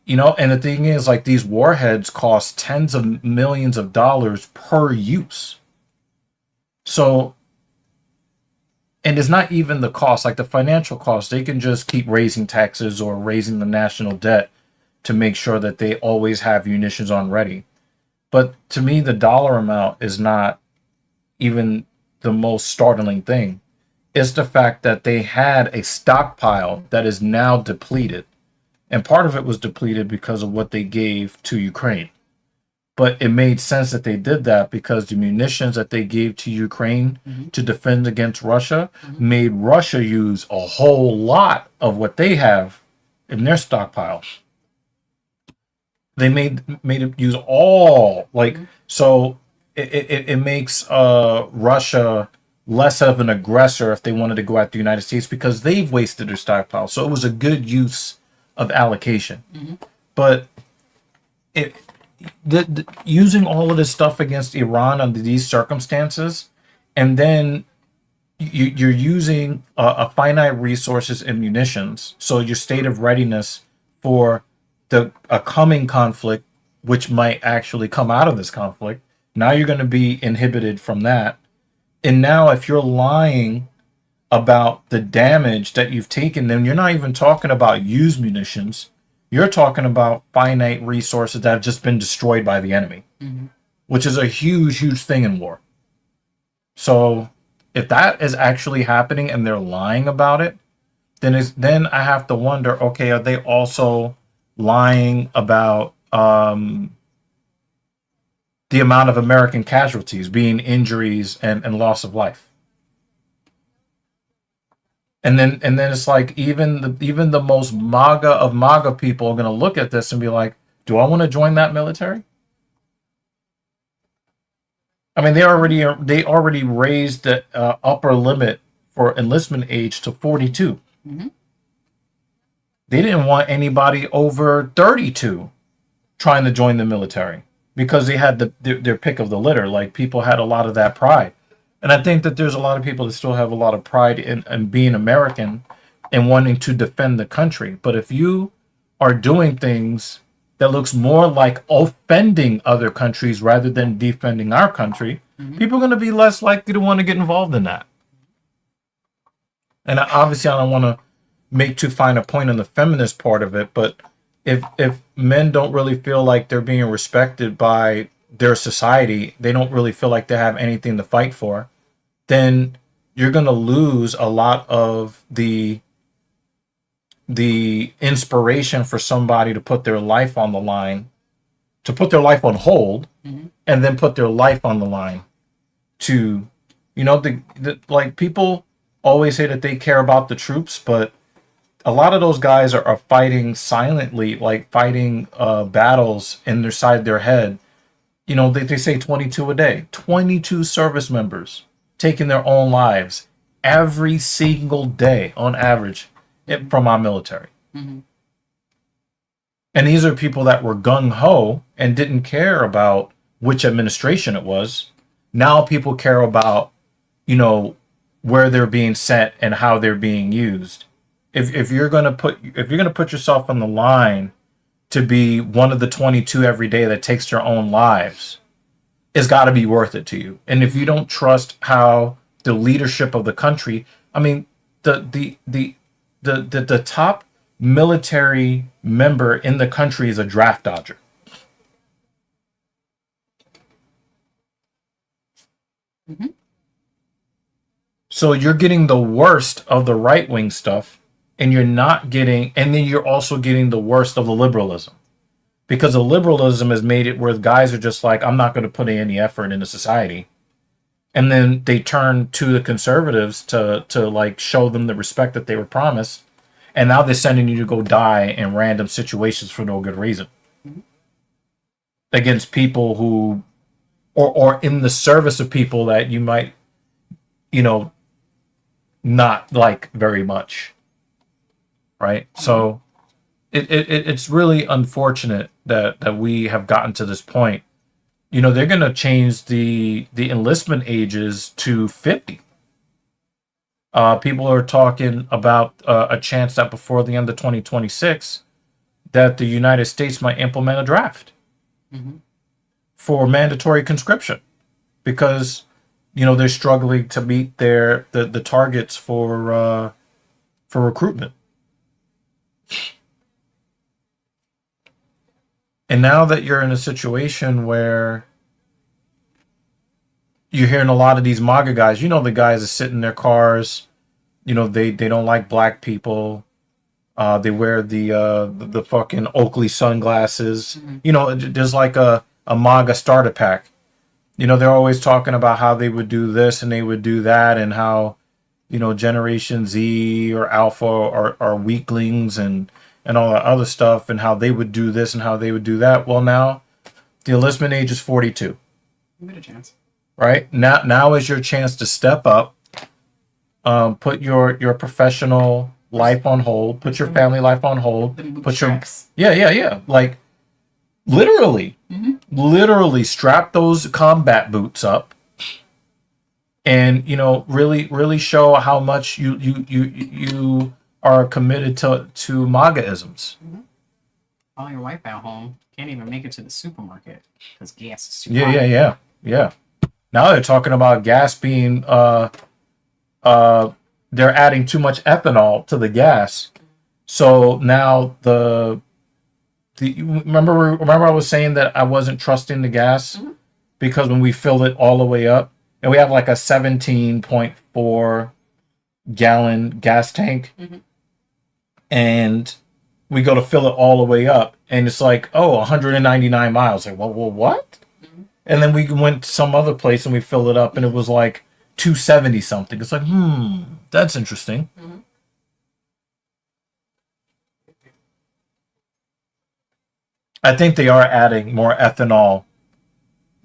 and the thing is, like, these warheads cost tens of millions of dollars per use. So, and it's not even the cost, like the financial cost. They can just keep raising taxes or raising the national debt to make sure that they always have munitions on ready. But to me, the dollar amount is not even the most startling thing. It's the fact that they had a stockpile that is now depleted. And part of it was depleted because of what they gave to Ukraine. But it made sense that they did that because the munitions that they gave to Ukraine to defend against Russia made Russia use a whole lot of what they have in their stockpile. They made it use all, so it makes Russia less of an aggressor if they wanted to go at the United States because they've wasted their stockpile. So it was a good use of allocation. But using all of this stuff against Iran under these circumstances, and then you're using a finite resources and munitions, so your state of readiness for a coming conflict, which might actually come out of this conflict, now you're going to be inhibited from that. And now if you're lying about the damage that you've taken, then you're not even talking about used munitions. You're talking about finite resources that have just been destroyed by the enemy, which is a huge, huge thing in war. So if that is actually happening and they're lying about it, then I have to wonder, okay, are they also lying about the amount of American casualties being injuries and loss of life? And then it's like even the most MAGA of MAGA people are going to look at this and be like, do I want to join that military? I mean, they already raised the upper limit for enlistment age to 42. They didn't want anybody over 32 trying to join the military because they had their pick of the litter. Like, people had a lot of that pride. And I think that there's a lot of people that still have a lot of pride in being American and wanting to defend the country. But if you are doing things that looks more like offending other countries rather than defending our country, people are going to be less likely to want to get involved in that. And obviously, I don't want to make too fine a point on the feminist part of it, but if men don't really feel like they're being respected by their society, they don't really feel like they have anything to fight for, then you're going to lose a lot of the inspiration for somebody to put their life on the line, to put their life on hold, and then put their life on the line to, like, people always say that they care about the troops, but a lot of those guys are fighting silently, like fighting battles in their side of their head. You know, they say 22 a day. 22 service members taking their own lives every single day on average from our military. Mm-hmm. And these are people that were gung-ho and didn't care about which administration it was. Now people care about, you know, where they're being sent and how they're being used. If you're gonna put yourself on the line to be one of the 22 every day that takes their own lives, it's got to be worth it to you. And if you don't trust how the leadership of the country, I mean, the top military member in the country is a draft dodger. Mm-hmm. So you're getting the worst of the right wing stuff, and you're not getting, and then you're also getting the worst of the liberalism, because the liberalism has made it where guys are just like, I'm not going to put any effort into society, and then they turn to the conservatives to like show them the respect that they were promised, and now they're sending you to go die in random situations for no good reason, against people who, or in the service of people that you might, you know, not like very much, right? So it's really unfortunate that we have gotten to this point. You know, they're going to change the enlistment ages to 50. People are talking about a chance that before the end of 2026 that the United States might implement a draft for mandatory conscription, because you know they're struggling to meet the targets for recruitment. And now that you're in a situation where you're hearing a lot of these MAGA guys, you know, the guys that sit in their cars, you know, they don't like black people. They wear the fucking Oakley sunglasses. You know, there's like a MAGA starter pack. You know, they're always talking about how they would do this and they would do that, and how, you know, Generation Z or Alpha are weaklings and all that other stuff, and how they would do this and how they would do that. Well, now the enlistment age is 42. Give it a chance. Right? Now is your chance to step up, put your professional life on hold, put your family life on hold, put your yeah, like literally strap those combat boots up, and you know, really show how much you are committed to MAGA-isms. All your wife at home can't even make it to the supermarket because gas is too high. Yeah. Now they're talking about gas being they're adding too much ethanol to the gas. So now remember I was saying that I wasn't trusting the gas because when we filled it all the way up, and we have like a 17.4 gallon gas tank, and we go to fill it all the way up, and it's like, 199 miles. Like, well, what? And then we went to some other place and we filled it up, and it was like 270 something. It's like, that's interesting. I think they are adding more ethanol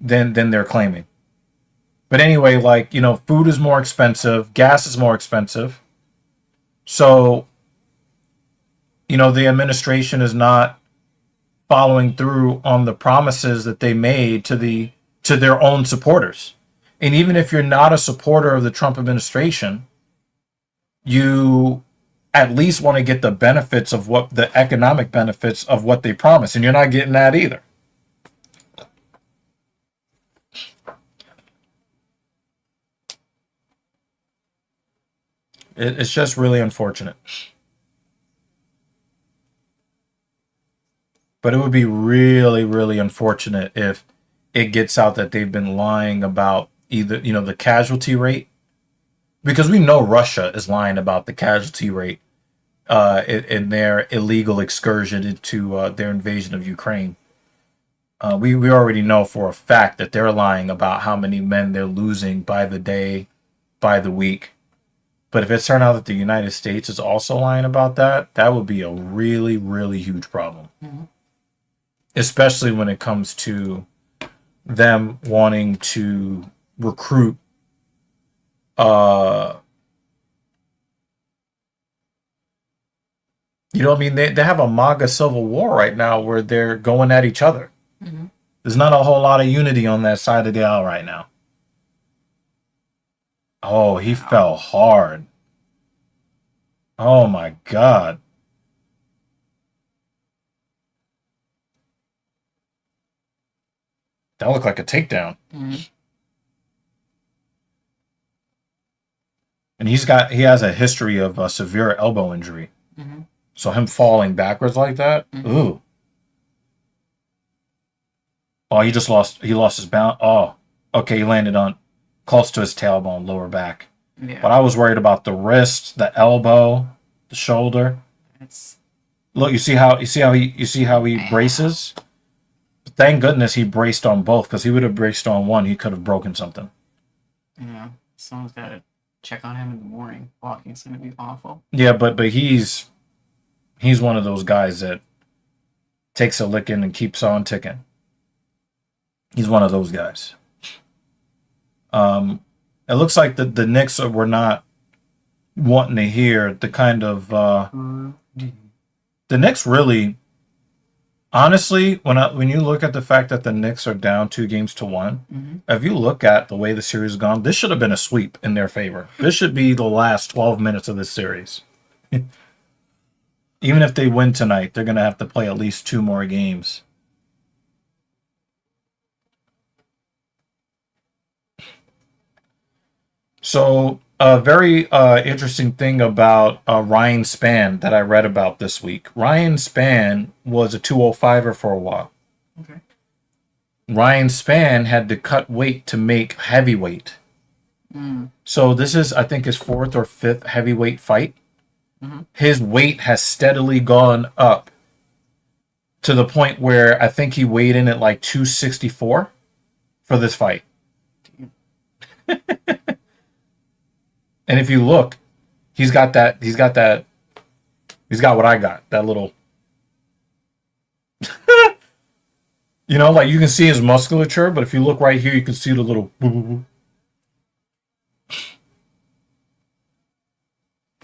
than they're claiming. But anyway, like, you know, food is more expensive, gas is more expensive. So, you know, the administration is not following through on the promises that they made to their own supporters. And even if you're not a supporter of the Trump administration, you at least want to get the benefits of what the economic benefits of what they promise, and you're not getting that either. It's just really unfortunate. But it would be really, really unfortunate if it gets out that they've been lying about either, you know, the casualty rate, because we know Russia is lying about the casualty rate in their illegal excursion into their invasion of Ukraine. We already know for a fact that they're lying about how many men they're losing by the day, by the week. But if it turned out that the United States is also lying about that, that would be a really, really huge problem. Mm-hmm. Especially when it comes to them wanting to recruit you know what I mean? They have a MAGA civil war right now where they're going at each other. Mm-hmm. There's not a whole lot of unity on that side of the aisle right now. Oh, he fell hard. Oh my God. That looked like a takedown. Mm-hmm. And he has a history of a severe elbow injury. Mm-hmm. So him falling backwards like that, ooh. Oh, he lost his balance. Oh, okay, he landed on close to his tailbone, lower back. Yeah. But I was worried about the wrist, the elbow, the shoulder. Look, you see how he braces? Thank goodness he braced on both, because he would have braced on one, he could have broken something. Yeah. Someone's gotta check on him in the morning. Walking's gonna be awful. Yeah, but he's one of those guys that takes a licking and keeps on ticking. He's one of those guys. It looks like the Knicks were not wanting to hear the kind of the Knicks really, honestly, when you look at the fact that the Knicks are down 2-1, if you look at the way the series has gone, this should have been a sweep in their favor. This should be the last 12 minutes of this series. Even if they win tonight, they're going to have to play at least 2 more games. So, a very interesting thing about Ryan Spann that I read about this week. Ryan Spann was a 205er for a while. Okay. Ryan Spann had to cut weight to make heavyweight. So this is, I think, his 4th or 5th heavyweight fight. His weight has steadily gone up to the point where I think he weighed in at like 264 for this fight. And if you look, he's got what I got, that little, you know, like you can see his musculature, but if you look right here, you can see the little,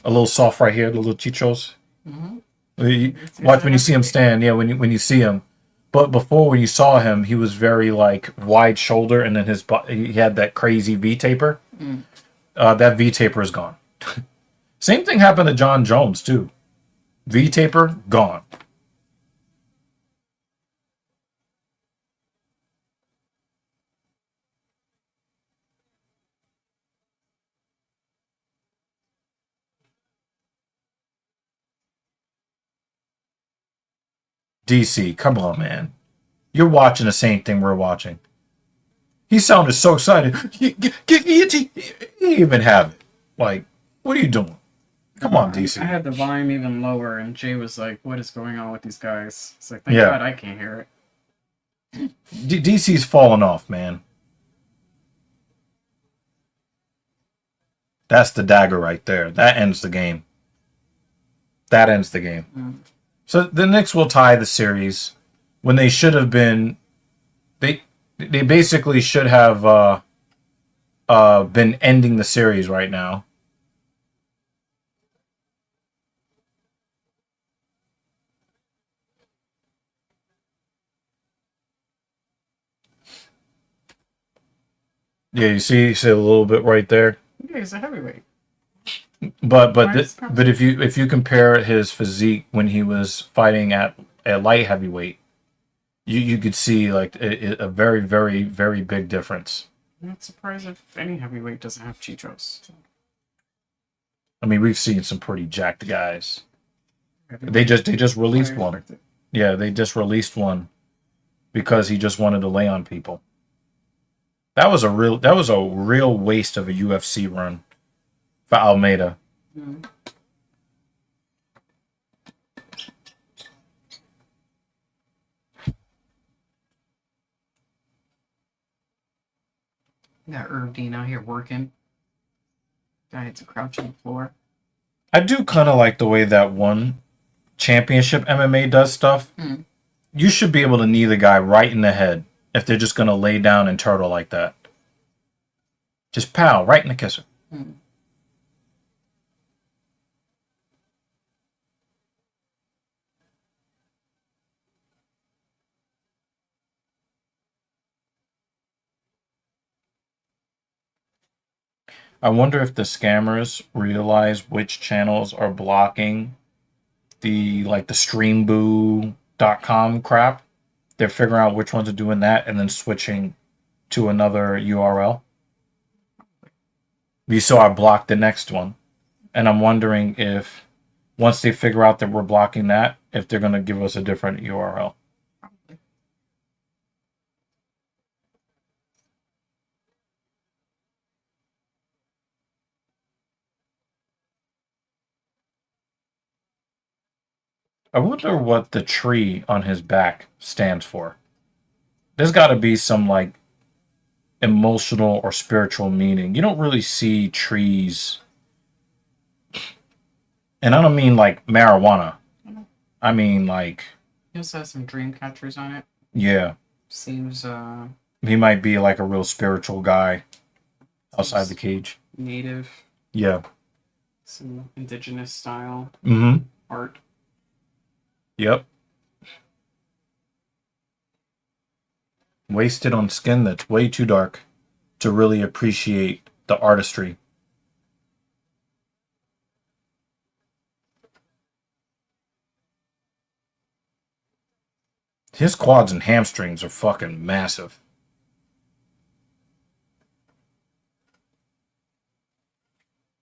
a little soft right here, the little chichos. Watch when you see him stand. Yeah, when you see him. But before, when you saw him, he was very like wide shoulder, and then he had that crazy V taper. That V taper is gone. Same thing happened to John Jones too. V taper gone. DC, come on, man. You're watching the same thing we're watching. He sounded so excited. He didn't even have it. Like, what are you doing? Come on, DC. I had the volume even lower, and Jay was like, "What is going on with these guys?" It's like, thank God I can't hear it. DC's falling off, man. That's the dagger right there. That ends the game. So the Knicks will tie the series when they should have been. They basically should have been ending the series right now. Yeah, you see a little bit right there. Yeah, he's a heavyweight. But if you compare his physique when he was fighting at light heavyweight, you could see like a very, very, very big difference. I'm not surprised if any heavyweight doesn't have chichos. I mean, we've seen some pretty jacked guys. They just released one. Yeah, they just released one because he just wanted to lay on people. That was a real waste of a UFC run for Almeida. Got Irv Dean out here working. I had to crouch on the floor. I do kind of like the way that one championship MMA does stuff. You should be able to knee the guy right in the head if they're just going to lay down and turtle like that. Just pow, right in the kisser. I wonder if the scammers realize which channels are blocking the streamboo.com crap. They're figuring out which ones are doing that and then switching to another URL. So I blocked the next one. And I'm wondering if once they figure out that we're blocking that, if they're going to give us a different URL. I wonder what the tree on his back stands for. There's got to be some emotional or spiritual meaning. You don't really see trees, and I don't mean like marijuana. I mean like. He also has some dream catchers on it. Yeah. Seems he might be like a real spiritual guy outside the cage. Native. Yeah. Some indigenous style art. Yep. Wasted on skin that's way too dark to really appreciate the artistry. His quads and hamstrings are fucking massive.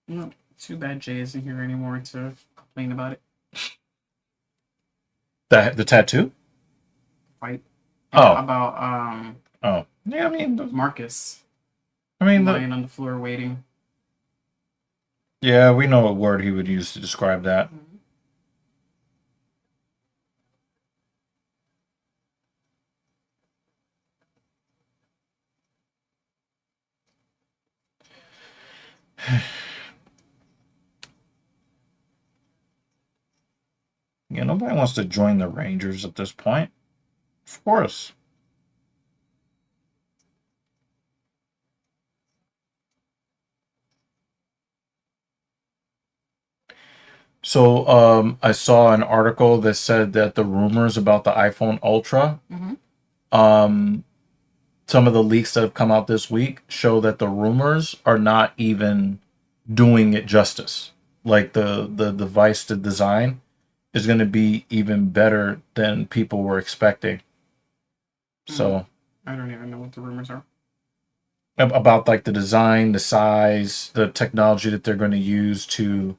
No, too bad Jay isn't here anymore to complain about it. The tattoo? Fight. Oh. About Oh. Yeah, I mean Marcus. I mean lying on the floor waiting. Yeah, we know what word he would use to describe that. Yeah, nobody wants to join the Rangers at this point. Of course. So I saw an article that said that the rumors about the iPhone Ultra, some of the leaks that have come out this week show that the rumors are not even doing it justice. Like the device, the design is going to be even better than people were expecting. So I don't even know what the rumors are. About like the design, the size, the technology that they're going to use to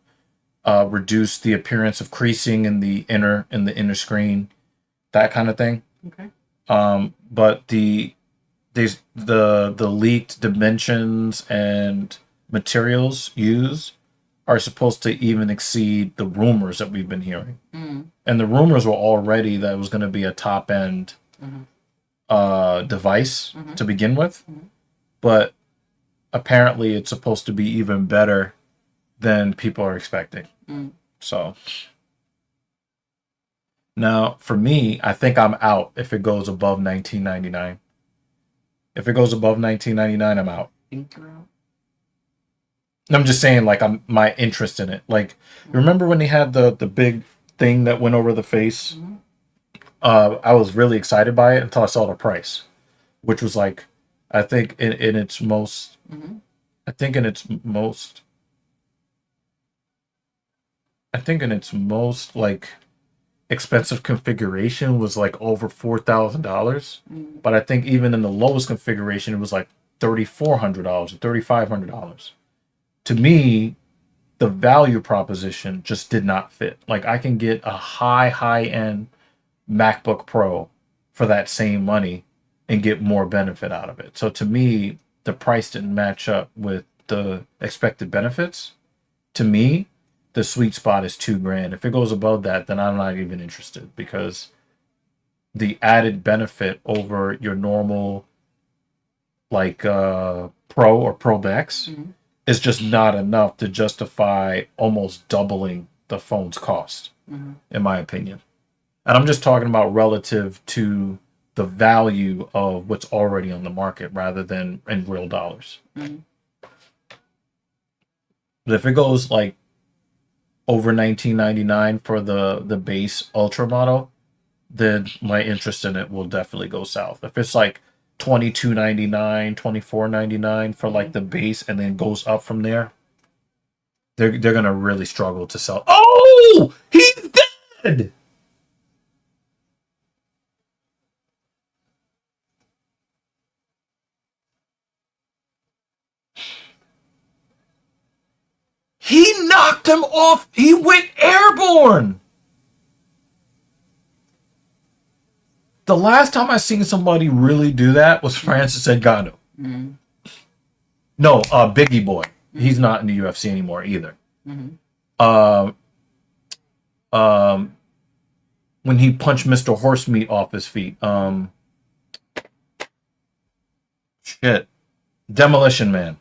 reduce the appearance of creasing in the inner screen, that kind of thing. Okay. But the leaked dimensions and materials used are supposed to even exceed the rumors that we've been hearing. And the rumors were already that it was going to be a top end device to begin with, but apparently it's supposed to be even better than people are expecting. So now for me, I think I'm out if it goes above $19.99. If it goes above $19.99, I'm out. Think you're out? I'm just saying, like, my interest in it. Like, remember when they had the big thing that went over the face? I was really excited by it until I saw the price, which was like, I think in its most, I think in its most like expensive configuration was like over $4,000. But I think even in the lowest configuration, it was like $3,400 or $3,500. To me, the value proposition just did not fit. Like, I can get a high end MacBook Pro for that same money and get more benefit out of it. So to me, the price didn't match up with the expected benefits. To me, the sweet spot is $2,000. If it goes above that, then I'm not even interested, because the added benefit over your normal like Pro or Pro Max, is just not enough to justify almost doubling the phone's cost, in my opinion. And I'm just talking about relative to the value of what's already on the market rather than in real dollars. But if it goes like over $19.99 for the base Ultra model, then my interest in it will definitely go south. If it's like $22.99, $24.99 for like the base and then goes up from there, they're gonna really struggle to sell. Oh, he's dead. He knocked him off. He went airborne. The last time I seen somebody really do that was Francis Ngannou. No, Biggie Boy. He's not in the UFC anymore either. When he punched Mr. Horsemeat off his feet. Shit. Demolition Man.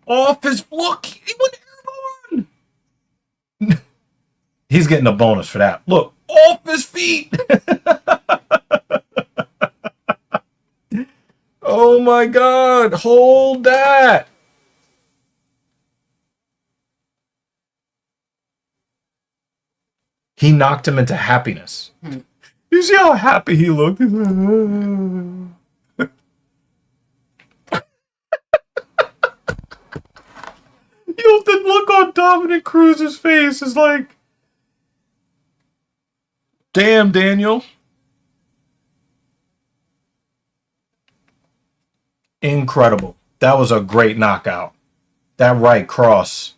Off his look. He went airborne. He's getting a bonus for that. Look, off his feet. Oh my God. Hold that. He knocked him into happiness. You see how happy he looked? You know, the look on Dominic Cruz's face is like, damn, Daniel. Incredible. That was a great knockout. That right cross.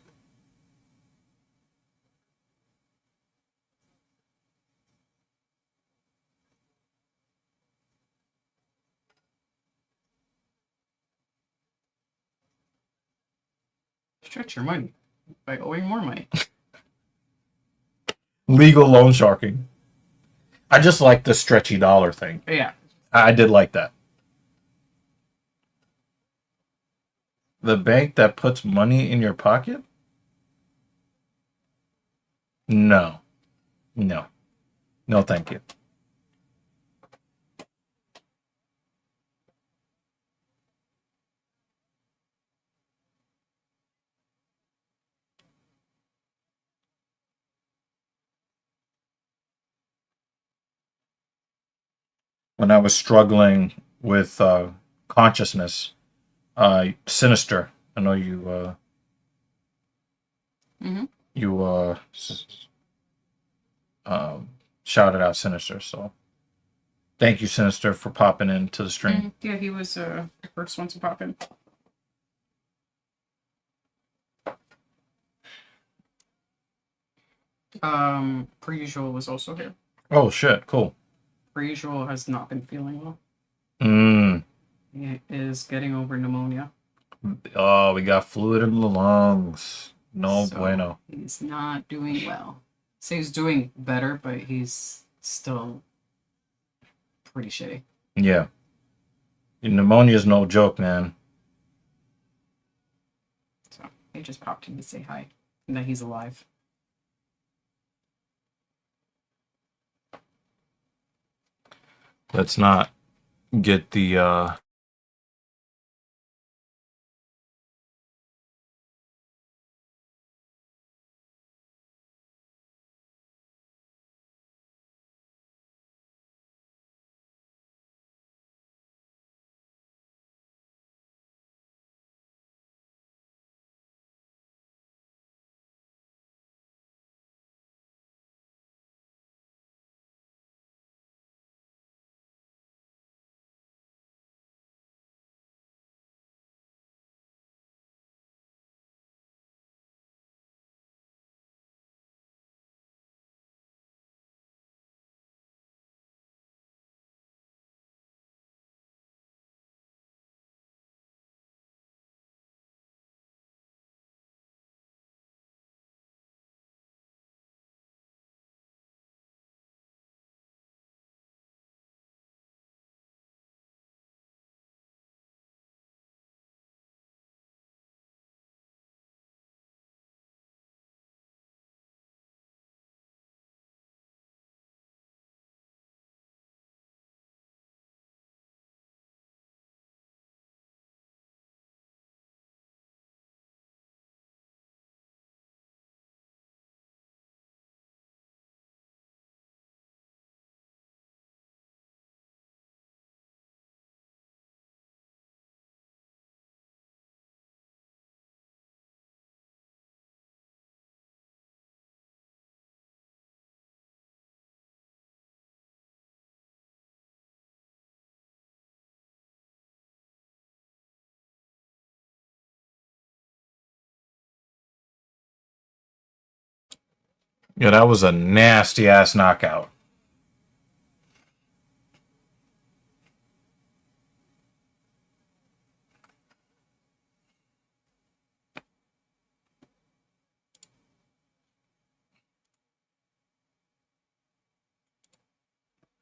Stretch your money by owing more money. Legal loan sharking. I just like the stretchy dollar thing. Yeah. I did like that. The bank that puts money in your pocket? No. No. No, thank you. When I was struggling with consciousness, Sinister. I know you. You shouted out Sinister, so thank you, Sinister, for popping into the stream. Yeah, he was the first one to pop in. Per usual was also here. Oh shit! Cool. Per usual has not been feeling well. He is getting over pneumonia. Oh, we got fluid in the lungs. No So bueno. He's not doing well. So he's doing better, but he's still pretty shitty. Yeah. Pneumonia is no joke, man. So he just popped in to say hi and that he's alive. Let's not get the Yeah, that was a nasty ass knockout.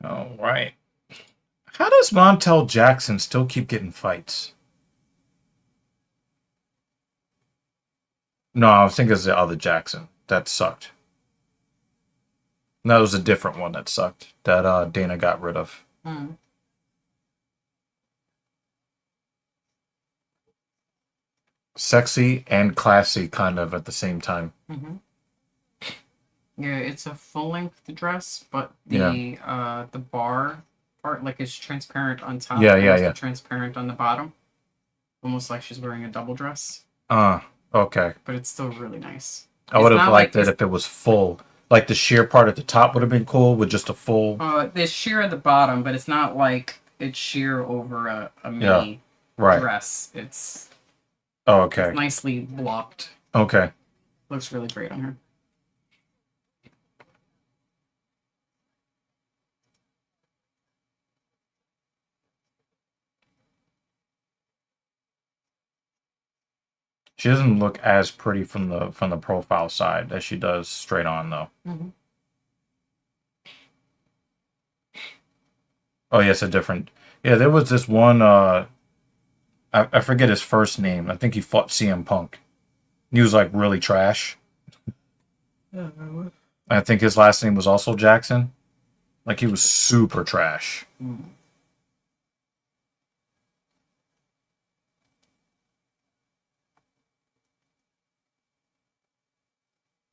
All right. How does Montel Jackson still keep getting fights? No, I was thinking it's the other Jackson. That sucked. That was a different one that sucked. That Dana got rid of. Hmm. Sexy and classy, kind of at the same time. Mm-hmm. Yeah, it's a full-length dress, but Yeah. the bar part like is transparent on top. Yeah, and yeah, it's yeah. transparent on the bottom, almost like she's wearing a double dress. Okay. But it's still really nice. I It's would have not liked like it if it was full. Like the sheer part at the top would have been cool with just a full. there's sheer at the bottom, but it's not like it's sheer over a mini Right. dress. It's Okay. nicely blocked. Okay. Looks really great on her. She doesn't look as pretty from the profile side as she does straight on though. Mm-hmm. Oh yeah, it's a different. Yeah, there was this one. I forget his first name. I think he fought CM Punk. He was like really trash. I think his last name was also Jackson. Like he was super trash. Mm.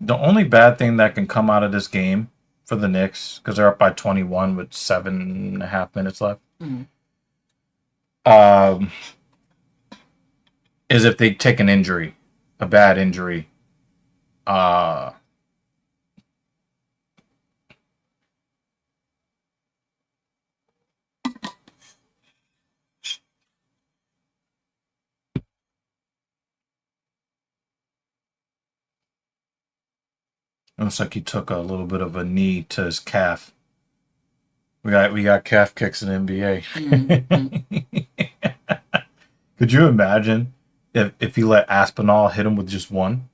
The only bad thing that can come out of this game for the Knicks, because they're up by 21 with 7.5 minutes left, Mm. um, is if they take an injury, a bad injury. Looks like he took a little bit of a knee to his calf. We got calf kicks in the NBA. Mm-hmm. Could you imagine if he let Aspinall hit him with just one?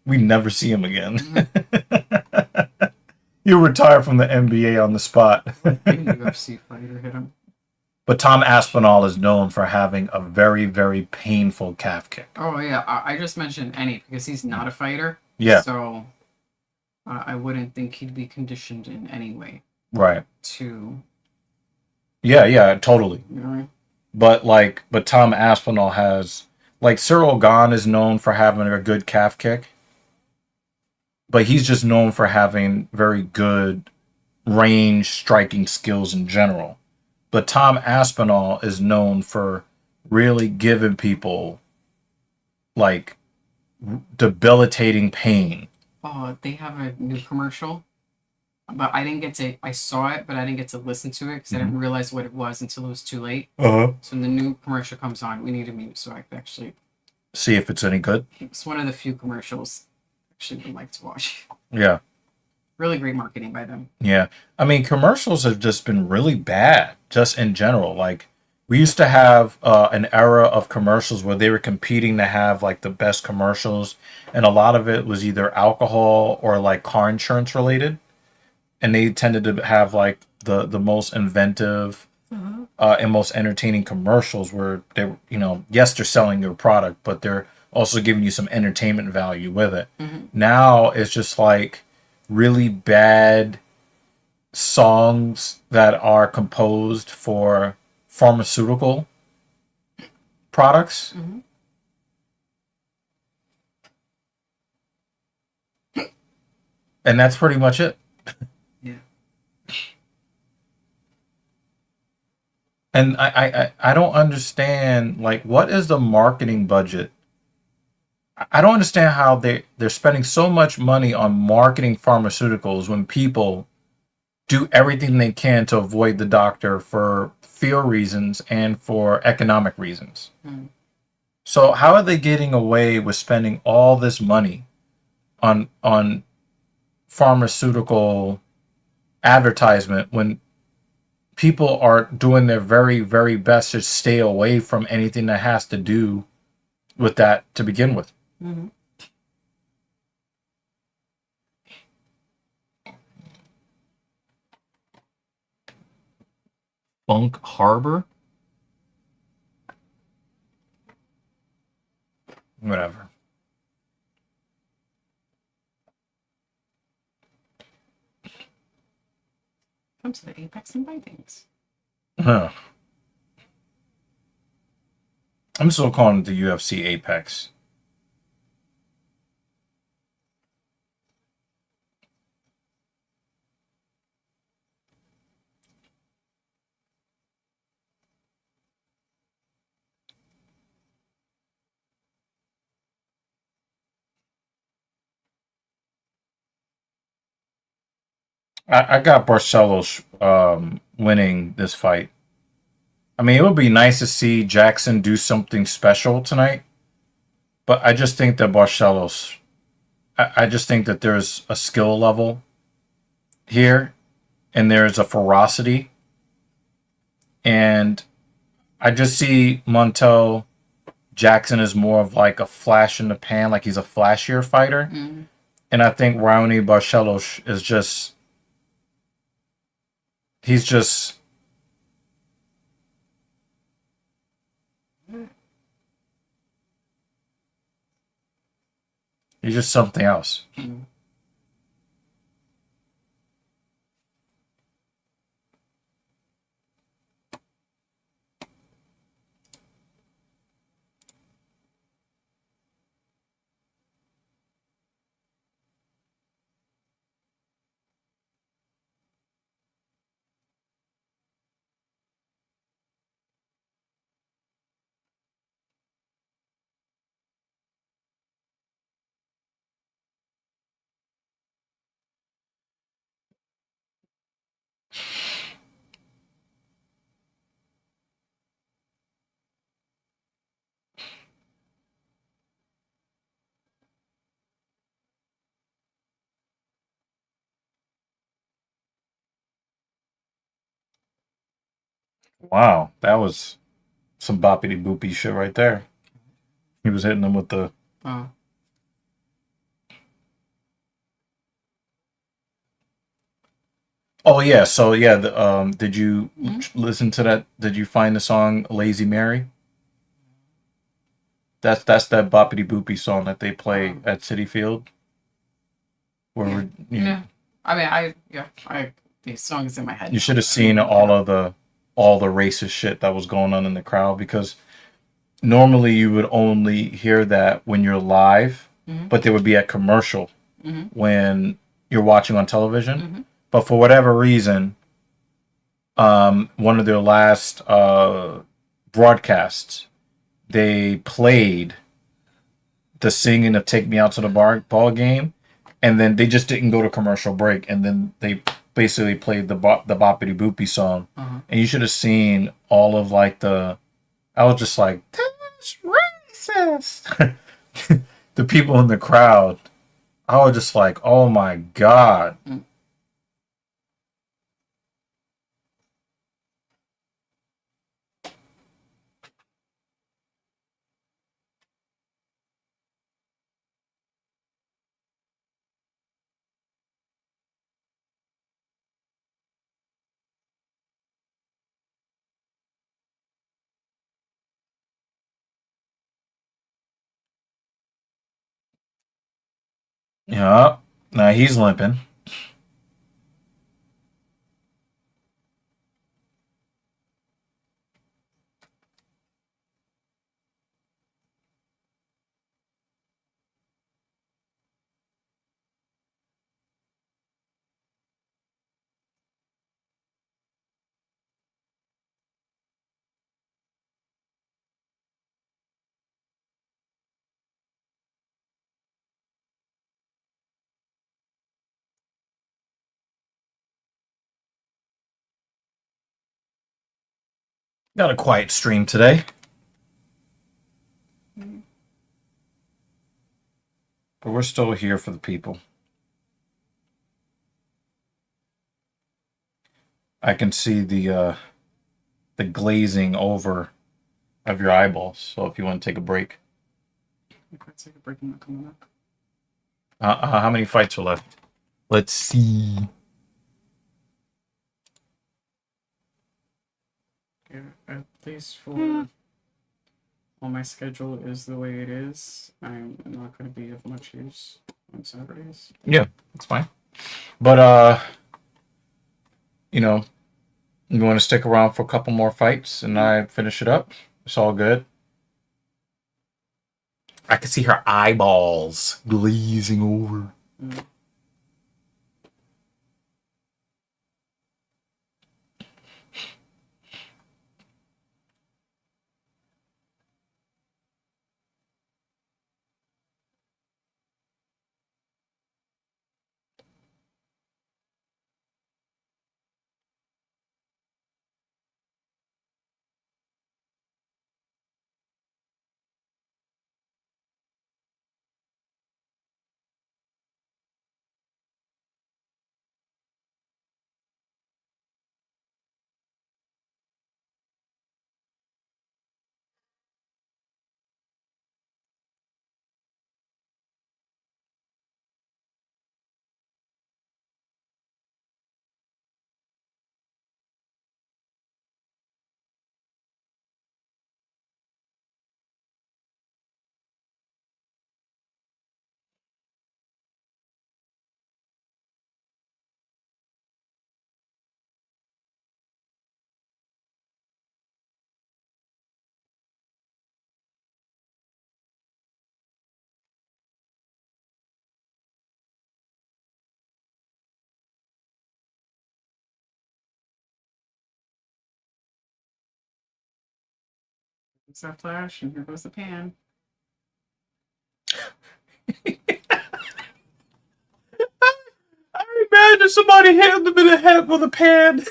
We never see him again. Mm-hmm. He'll retire from the NBA on the spot. Any UFC fighter hit him. But Tom Aspinall is known for having a very, very painful calf kick. Oh yeah, I just mentioned any because he's not a fighter. Yeah. So I wouldn't think he'd be conditioned in any way Right. to. Yeah, totally. You know? But Tom Aspinall has, like, Cyril Gahn is known for having a good calf kick, but he's just known for having very good range striking skills in general. But Tom Aspinall is known for really giving people like debilitating pain. Oh, they have a new commercial, but I didn't get to. I saw it, but I didn't get to listen to it because I didn't realize what it was until it was too late. Uh-huh. So when the new commercial comes on, we need to mute so I can actually See if it's any good. It's one of the few commercials I actually would like to watch. Yeah. Really great marketing by them. Yeah. I mean, commercials have just been really bad, just in general. Like, we used to have an era of commercials where they were competing to have, like, the best commercials. And a lot of it was either alcohol or, like, car insurance related. And they tended to have, like, the most inventive and most entertaining commercials where they, yes, they're selling your product, but they're also giving you some entertainment value with it. Mm-hmm. Now it's just like really bad songs that are composed for pharmaceutical products. Mm-hmm. And that's pretty much it. Yeah. And I don't understand, like, what is the marketing budget? I don't understand how they're spending so much money on marketing pharmaceuticals when people do everything they can to avoid the doctor for fear reasons and for economic reasons. Mm. So how are they getting away with spending all this money on pharmaceutical advertisement when people are doing their very, very best to stay away from anything that has to do with that to begin with. Mm-hmm. Funk Harbor? Whatever. Come to the Apex and buy things. Huh. I'm still calling it the UFC Apex. I got Barcelos winning this fight. I mean, it would be nice to see Jackson do something special tonight, but I just think that Barcelos, I just think that there's a skill level here, and there's a ferocity, and I just see Montel Jackson is more of like a flash in the pan, like he's a flashier fighter, and I think Raoni Barcelos is just. He's just. He's just something else. Wow, that was some boppity boopy shit right there. He was hitting them with the. Oh yeah, so yeah, did you listen to that? Did you find the song "Lazy Mary"? That's that boppity boopy song that they play at City Field. Where Yeah. I mean, these songs in my head. You should have seen all the racist shit that was going on in the crowd, because normally you would only hear that when you're live, but they would be at commercial when you're watching on television. But for whatever reason, one of their last broadcasts, they played the singing of "Take Me Out to the Ball Game," and then they just didn't go to commercial break, and then they basically played the boppity boopy song, and you should have seen all of like the. I was just like, that's racist. The people in the crowd, I was just like, oh my god. Yeah, now he's limping. Got a quiet stream today. But we're still here for the people. I can see the glazing over of your eyeballs. So if you want to take a break. Let's take a break. I'm not coming back. How many fights are left? Let's see. Yeah, at least for while my schedule is the way it is, I'm not going to be of much use on Saturdays. Yeah, that's fine. But you know, you want to stick around for a couple more fights and I finish it up? It's all good. I can see her eyeballs glazing over. It's that flash, and here goes the pan. I imagine somebody hitting them in the head with a pan.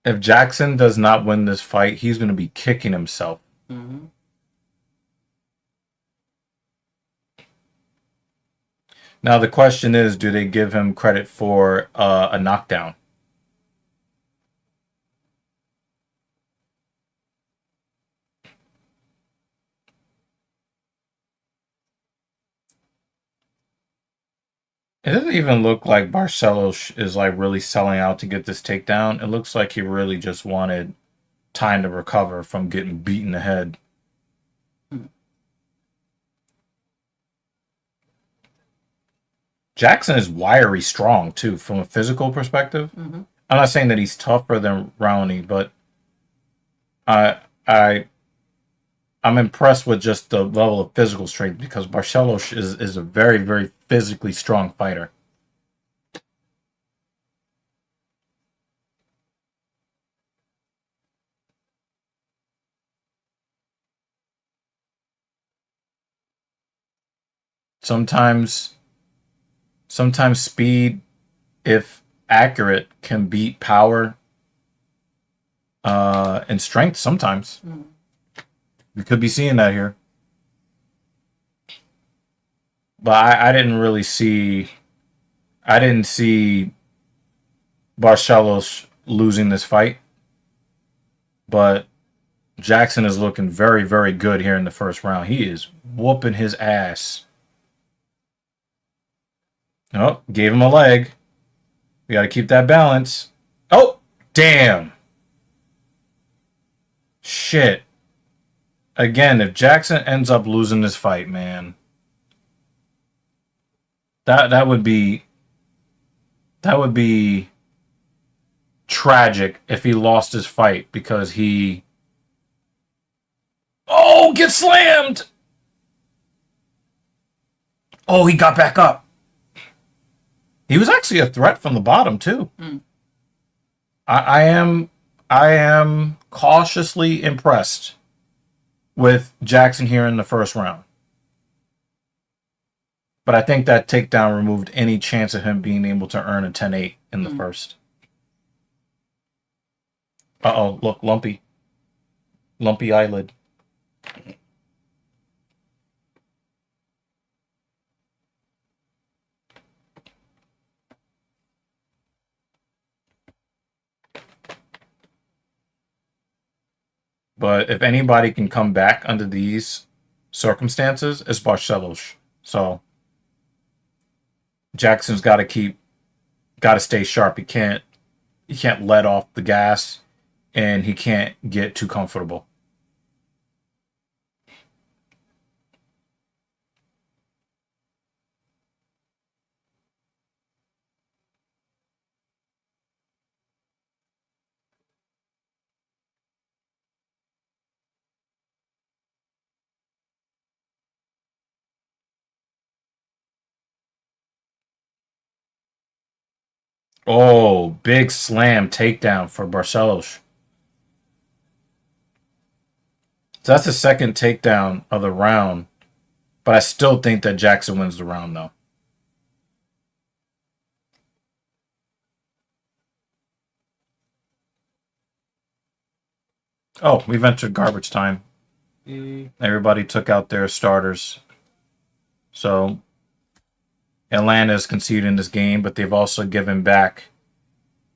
If Jackson does not win this fight, he's going to be kicking himself. Mm-hmm. Now the question is, do they give him credit for a knockdown? It doesn't even look like Barcelos is like really selling out to get this takedown. It looks like he really just wanted time to recover from getting beat in the head. Jackson is wiry strong too, from a physical perspective. Mm-hmm. I'm not saying that he's tougher than Rowney, but I'm impressed with just the level of physical strength because Barcelos is a very, very physically strong fighter. Sometimes speed, if accurate, can beat power and strength sometimes. We could be seeing that here. But I didn't really see... I didn't see Barcelos losing this fight. But Jackson is looking very, very good here in the first round. He is whooping his ass. Oh, gave him a leg. We got to keep that balance. Oh, damn. Shit. Again, if Jackson ends up losing this fight, man, that would be tragic if he lost his fight because he... Oh, get slammed. Oh, he got back up. He was actually a threat from the bottom too. I am cautiously impressed with Jackson here in the first round. But I think that takedown removed any chance of him being able to earn a 10-8 in the first. Uh-oh, look, lumpy. Lumpy eyelid. But if anybody can come back under these circumstances, it's Barcelos. So Jackson's got to stay sharp. He can't let off the gas, and he can't get too comfortable. Oh, big slam takedown for Barcelos. So that's the second takedown of the round, but I still think that Jackson wins the round, though. Oh, we've entered garbage time. Everybody took out their starters. So Atlanta's conceding this game, but they've also given back.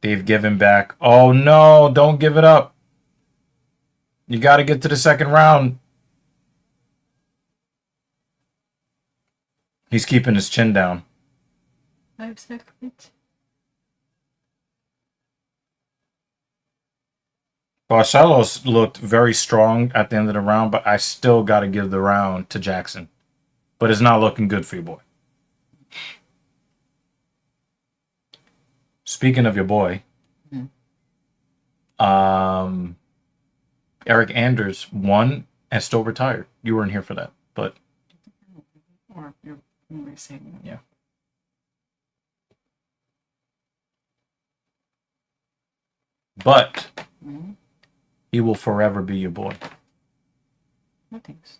They've given back. Oh, no, don't give it up. You got to get to the second round. He's keeping his chin down. 5 seconds. Barcelos looked very strong at the end of the round, but I still got to give the round to Jackson. But it's not looking good for your boy. Speaking of your boy, Eric Anders won and still retired. You weren't here for that, but Or you're saying yeah. But he will forever be your boy. No thanks.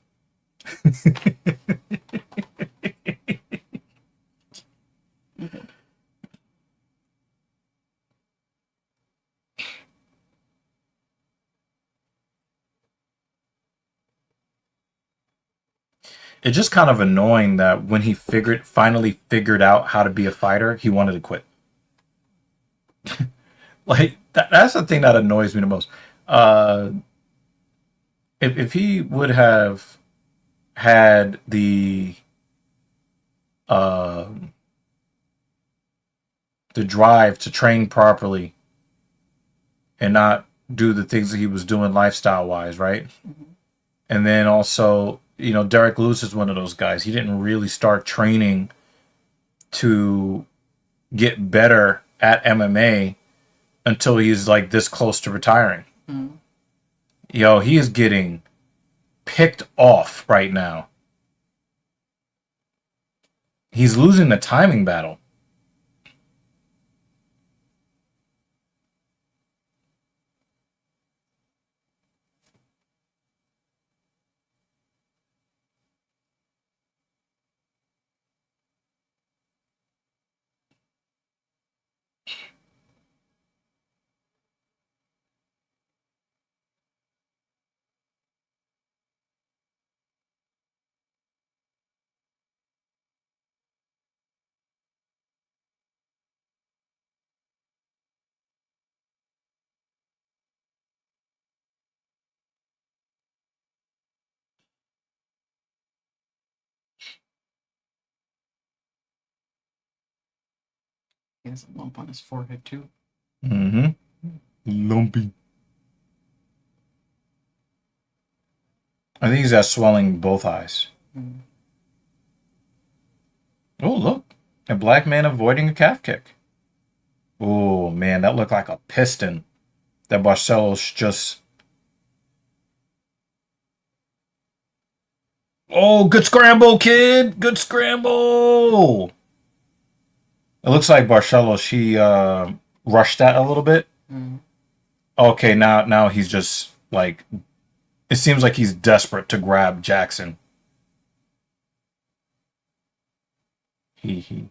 It's just kind of annoying that when he finally figured out how to be a fighter, he wanted to quit. Like that's the thing that annoys me the most. If he would have had the drive to train properly and not do the things that he was doing lifestyle wise, right? And then also, Derek Lewis is one of those guys. He didn't really start training to get better at MMA until he's like this close to retiring. He is getting picked off right now. He's losing the timing battle. He has a lump on his forehead too. Lumpy. I think he's got swelling both eyes. Oh, look. A black man avoiding a calf kick. Oh, man, that looked like a piston that Barcelos just... Oh, good scramble, kid! Good scramble! It looks like Barcelos, he rushed that a little bit. Okay, now he's just like... It seems like he's desperate to grab Jackson. He.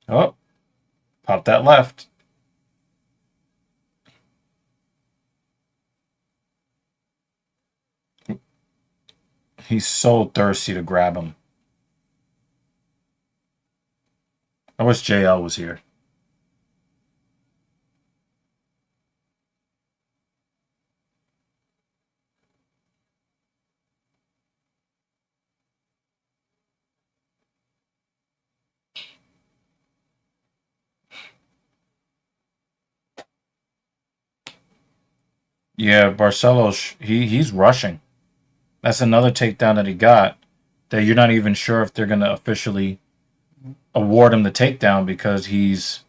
Oh, pop that left. He's so thirsty to grab him. I wish JL was here. Yeah, Barcelos, he's rushing. That's another takedown that he got that you're not even sure if they're going to officially award him the takedown because he's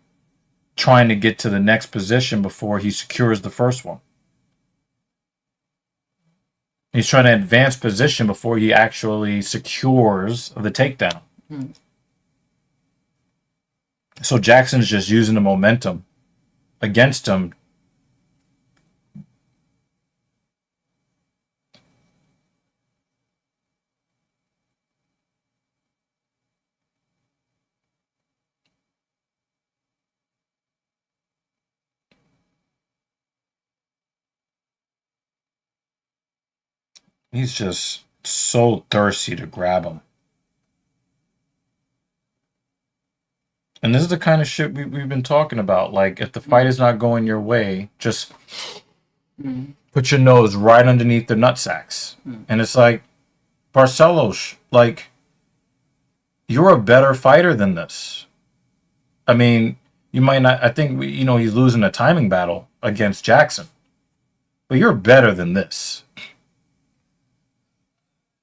trying to get to the next position before he secures the first one. He's trying to advance position before he actually secures the takedown. So Jackson's just using the momentum against him. He's just so thirsty to grab him. And this is the kind of shit we've been talking about. Like, if the fight is not going your way, just put your nose right underneath the nutsacks. And it's like, Barcelos, like, you're a better fighter than this. I mean, you might not, I think, he's losing a timing battle against Jackson. But you're better than this.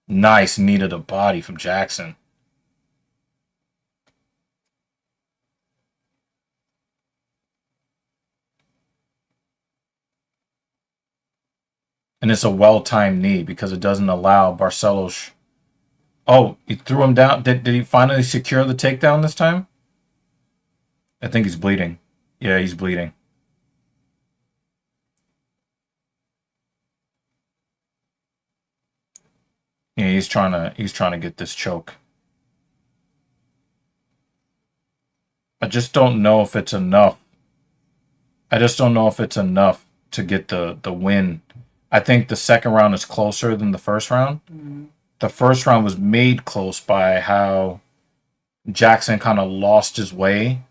Nice knee to the body from Jackson. And it's a well-timed knee because it doesn't allow Barcelos. Oh, he threw him down. Did he finally secure the takedown this time? I think he's bleeding. Yeah, he's bleeding. Yeah, he's trying to get this choke. I just don't know if it's enough. I just don't know if it's enough to get the win. I think the second round is closer than the first round. The first round was made close by how Jackson kind of lost his way,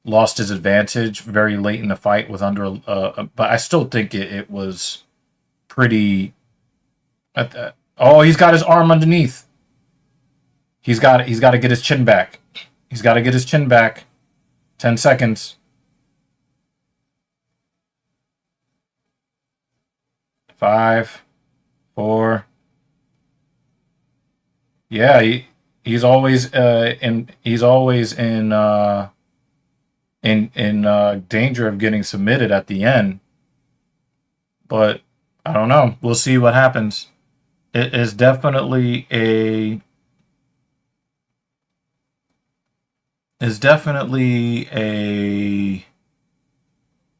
lost his advantage very late in the fight with under. But I still think it was pretty. Oh, he's got his arm underneath. He's got to get his chin back. He's got to get his chin back. 10 seconds. 5, 4. Yeah, he's always in danger of getting submitted at the end. But I don't know. We'll see what happens. It is definitely a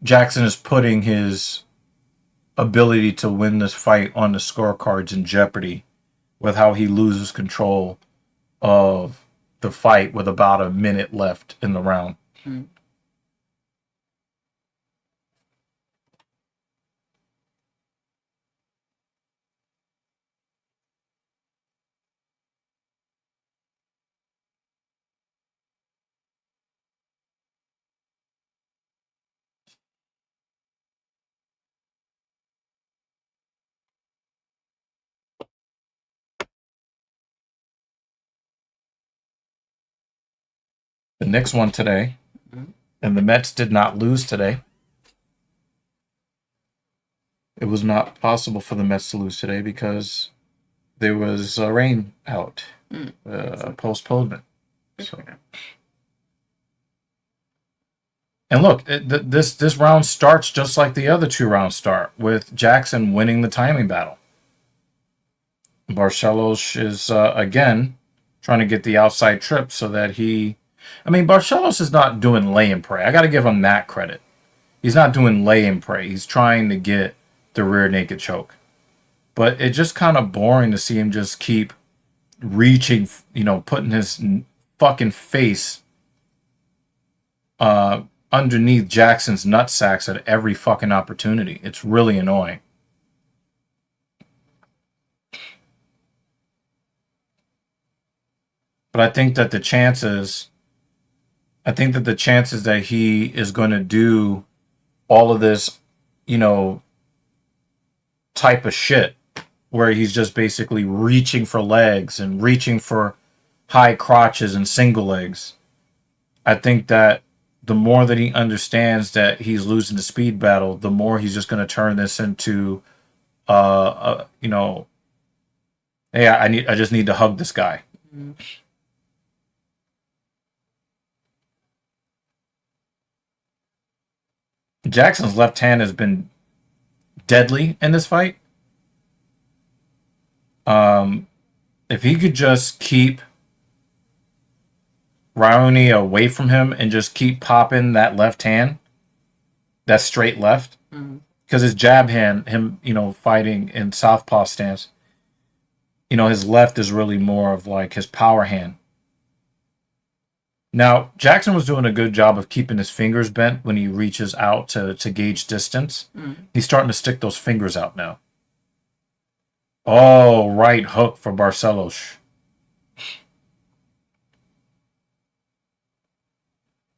Jackson is putting his ability to win this fight on the scorecards in jeopardy with how he loses control of the fight with about a minute left in the round. The Knicks won today, and the Mets did not lose today. It was not possible for the Mets to lose today because there was rain out, postponement. So. And look, this round starts just like the other two rounds start, with Jackson winning the timing battle. Barcelos is, again, trying to get the outside trip so that Barcelos is not doing lay and pray. I got to give him that credit. He's not doing lay and pray. He's trying to get the rear naked choke. But it's just kind of boring to see him just keep reaching, putting his fucking face underneath Jackson's nutsacks at every fucking opportunity. It's really annoying. But I think that the chances that he is going to do all of this, you know, type of shit where he's just basically reaching for legs and reaching for high crotches and single legs. I think that the more that he understands that he's losing the speed battle, the more he's just going to turn this into, you know, hey, I just need to hug this guy. Mm-hmm. Jackson's left hand has been deadly in this fight. If he could just keep Raoni away from him and just keep popping that left hand, that straight left, because his jab hand, him, you know, fighting in southpaw stance, you know, his left is really more of like his power hand. Now, Jackson was doing a good job of keeping his fingers bent when he reaches out to gauge distance. He's starting to stick those fingers out now. Oh, right hook for Barcelos.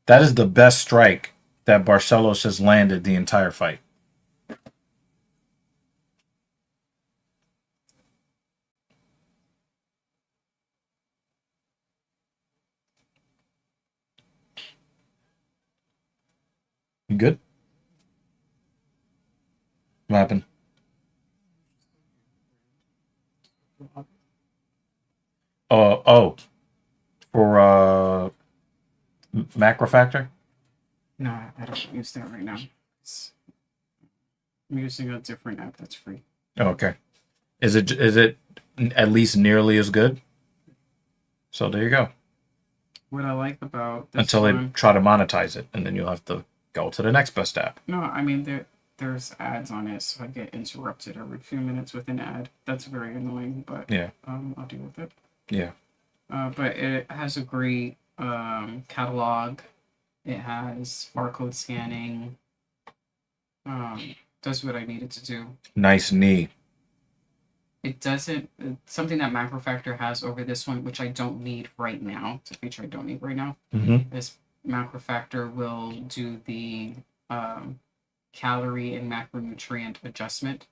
That is the best strike that Barcelos has landed the entire fight. You good? What happened? Oh, for macro factor? No, I don't use that right now. I'm using a different app that's free. Oh, okay. Is it at least nearly as good? So there you go. What I like about this until they try to monetize it, and then you'll have to go to the next best app. No, I mean there's ads on it, so I get interrupted every few minutes with an ad. That's very annoying, but yeah, I'll deal with it. Yeah. But it has a great catalog. It has barcode scanning. Does what I need it to do. Nice knee. It doesn't. Something that Macro Factor has over this one, which I don't need right now. It's a feature I don't need right now. This Macro Factor will do the calorie and macronutrient adjustment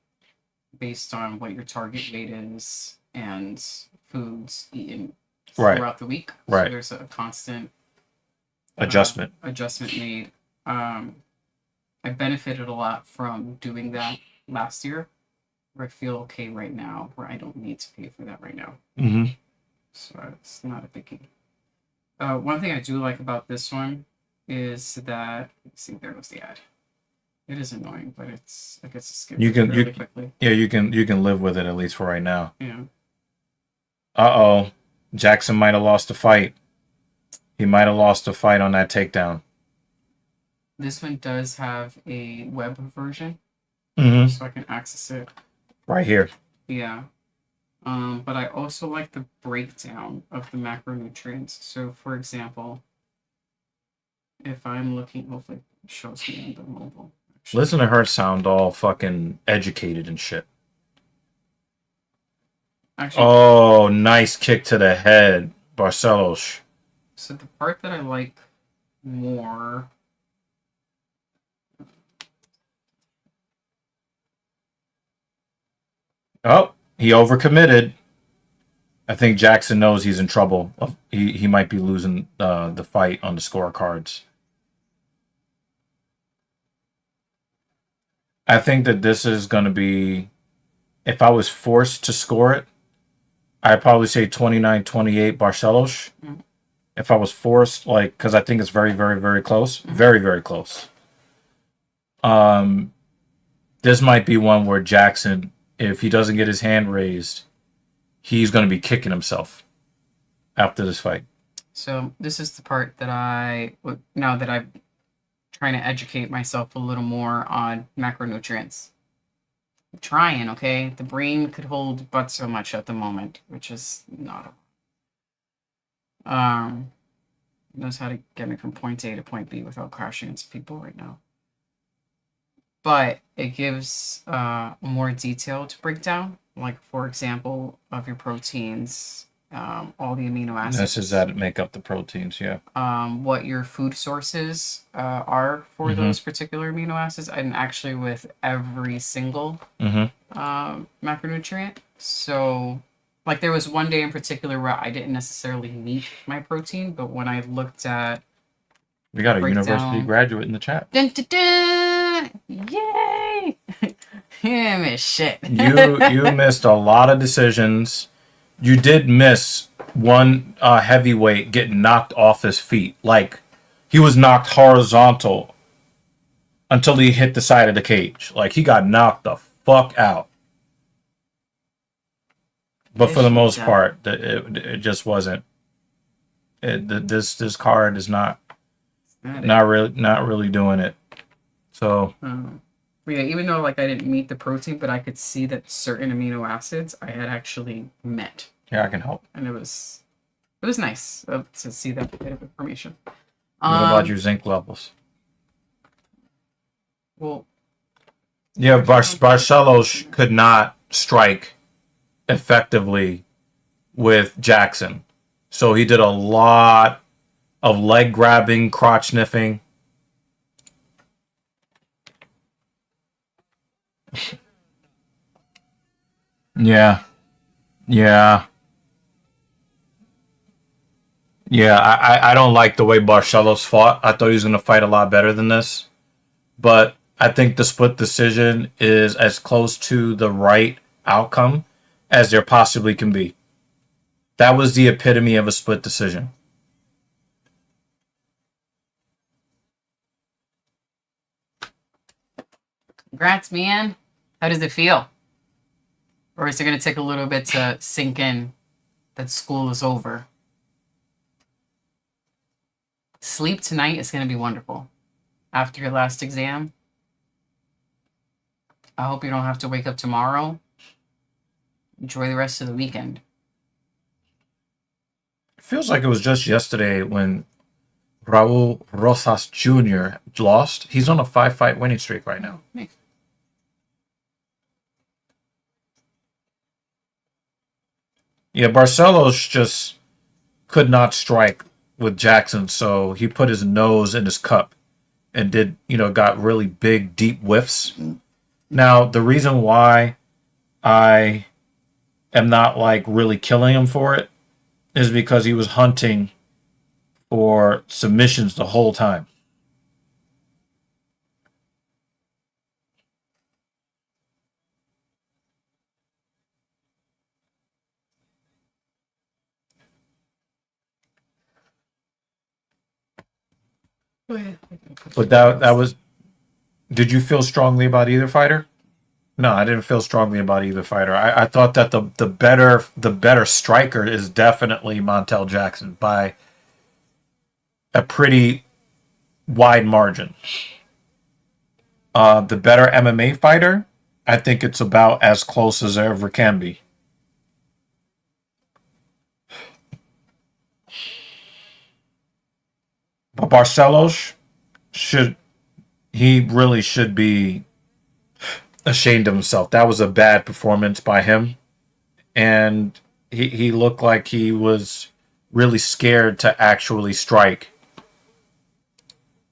based on what your target weight is and foods eaten throughout the week. Right. So there's a constant adjustment made. I benefited a lot from doing that last year. Where I feel okay right now, where I don't need to pay for that right now. So it's not a biggie. One thing I do like about this one is that, let's see, there goes the ad. It is annoying, but I guess it's skip really quickly. Yeah, you can live with it at least for right now. Yeah. Uh-oh. Jackson might have lost a fight. He might have lost a fight on that takedown. This one does have a web version, so I can access it. Right here. Yeah. But I also like the breakdown of the macronutrients. So, for example, if I'm looking, hopefully it shows me on the mobile. Actually. Listen to her sound all fucking educated and shit. Actually, oh, nice kick to the head, Barcelos. So the part that I like more... Oh, he overcommitted. I think Jackson knows he's in trouble. He might be losing the fight on the scorecards. I think that this is going to be, if I was forced to score it, I'd probably say 29-28 Barcelos. If I was forced, like, because I think it's very, very, very close. Very, very close. This might be one where Jackson, if he doesn't get his hand raised, he's going to be kicking himself after this fight. So this is the part that now that I'm trying to educate myself a little more on macronutrients. I'm trying, okay? The brain could hold but so much at the moment, which is not knows how to get me from point A to point B without crashing into people right now. But it gives more detailed breakdown, like, for example, of your proteins, all the amino acids. This is that make up the proteins, yeah. What your food sources are for those particular amino acids, and actually with every single macronutrient. So, like, there was one day in particular where I didn't necessarily meet my protein, but when I looked at we got a university graduate in the chat. Dun, dun, dun! Yay! You didn't miss shit. You missed a lot of decisions. You did miss one heavyweight getting knocked off his feet. Like, he was knocked horizontal until he hit the side of the cage. Like, he got knocked the fuck out. But for the most part, it just wasn't. This card is not really doing it. So. Yeah, even though like I didn't meet the protein, but I could see that certain amino acids I had actually met. Yeah, I can help. And it was nice to see that bit of information. What about your zinc levels? Well, yeah, Barcelos could not strike effectively with Jackson, so he did a lot of leg grabbing, crotch sniffing. Yeah. I don't like the way Barcelos fought. I thought he was going to fight a lot better than this. But I think the split decision is as close to the right outcome as there possibly can be. That was the epitome of a split decision. Congrats, man. How does it feel? Or is it going to take a little bit to sink in that school is over? Sleep tonight is going to be wonderful. After your last exam, I hope you don't have to wake up tomorrow. Enjoy the rest of the weekend. It feels like it was just yesterday when Raul Rosas Jr. lost. He's on a 5-fight winning streak right now. Nice. Yeah, Barcelos just could not strike with Jackson, so he put his nose in his cup and got really big, deep whiffs. Now, the reason why I am not like really killing him for it is because he was hunting for submissions the whole time. But that was. Did you feel strongly about either fighter? No, I didn't feel strongly about either fighter. I thought that the better striker is definitely Montel Jackson by a pretty wide margin. The better MMA fighter, I think it's about as close as there ever can be. But Barcelos really should be ashamed of himself. That was a bad performance by him. And he looked like he was really scared to actually strike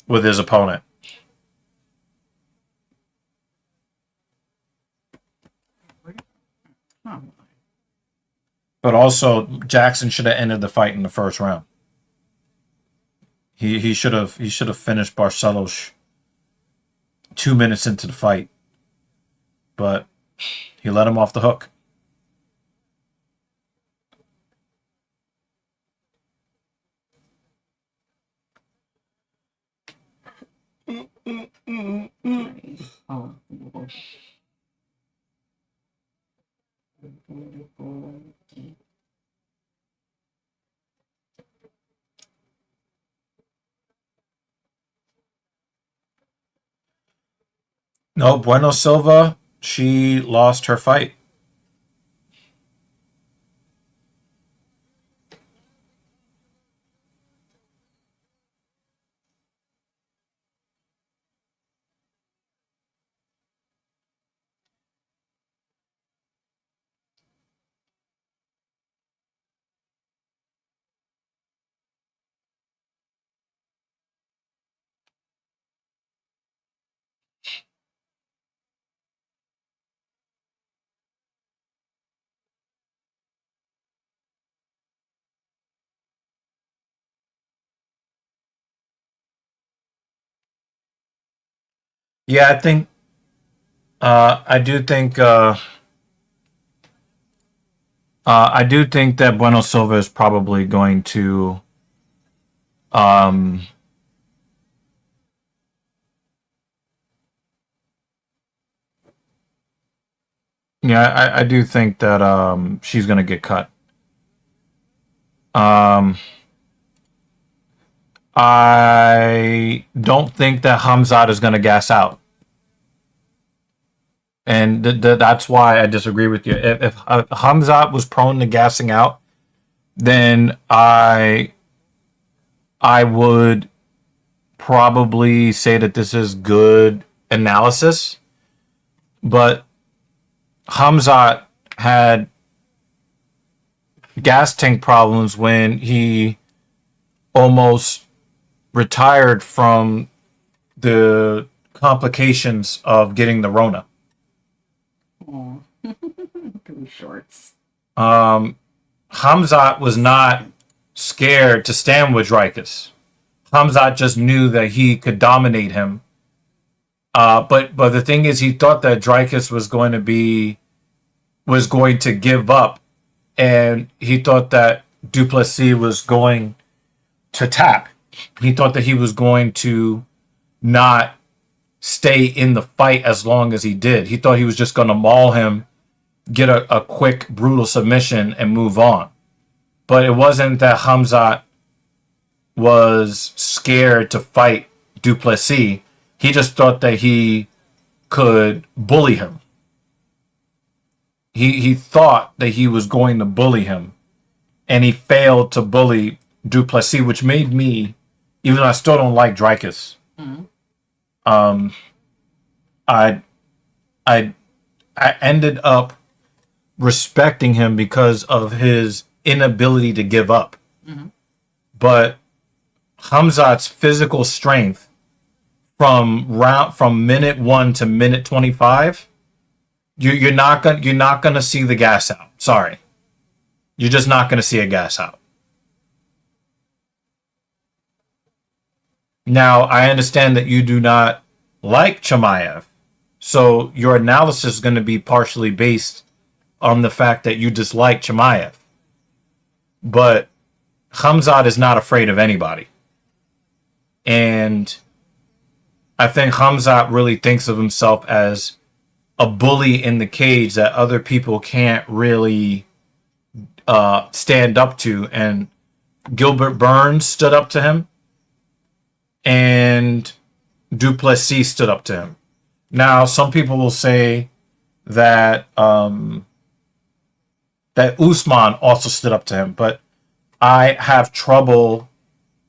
with his opponent. But also, Jackson should have ended the fight in the first round. He should have finished Barcelos 2 minutes into the fight, but he let him off the hook. No, Bueno Silva, she lost her fight. Yeah, I think I do think that Bueno Silva is probably going to um, yeah, I do think that she's going to get cut. Um, I don't think that Hamzat is going to gas out. And that's why I disagree with you. If Hamzat was prone to gassing out, then I would probably say that this is good analysis. But Hamzat had gas tank problems when he almost retired from the complications of getting the Rona. Oh, shorts. Hamzat was not scared to stand with Dreykus. Hamzat just knew that he could dominate him. But the thing is, he thought that Dreykus was going to give up, and he thought that Duplessis was going to tap. He thought that he was going to not stay in the fight as long as he did. He thought he was just going to maul him, get a quick, brutal submission, and move on. But it wasn't that Hamzat was scared to fight Duplessis. He just thought that he could bully him. He thought that he was going to bully him, and he failed to bully Duplessis, which made me, even though I still don't like Dreykus, I ended up respecting him because of his inability to give up. But Hamzat's physical strength from minute 1 to minute 25, you're not gonna see the gas out. Sorry, you're just not gonna see a gas out. Now, I understand that you do not like Chimaev, so your analysis is going to be partially based on the fact that you dislike Chimaev. But Hamzat is not afraid of anybody. And I think Hamzat really thinks of himself as a bully in the cage that other people can't really stand up to. And Gilbert Burns stood up to him, and Duplessis stood up to him. Now, some people will say that that Usman also stood up to him, but I have trouble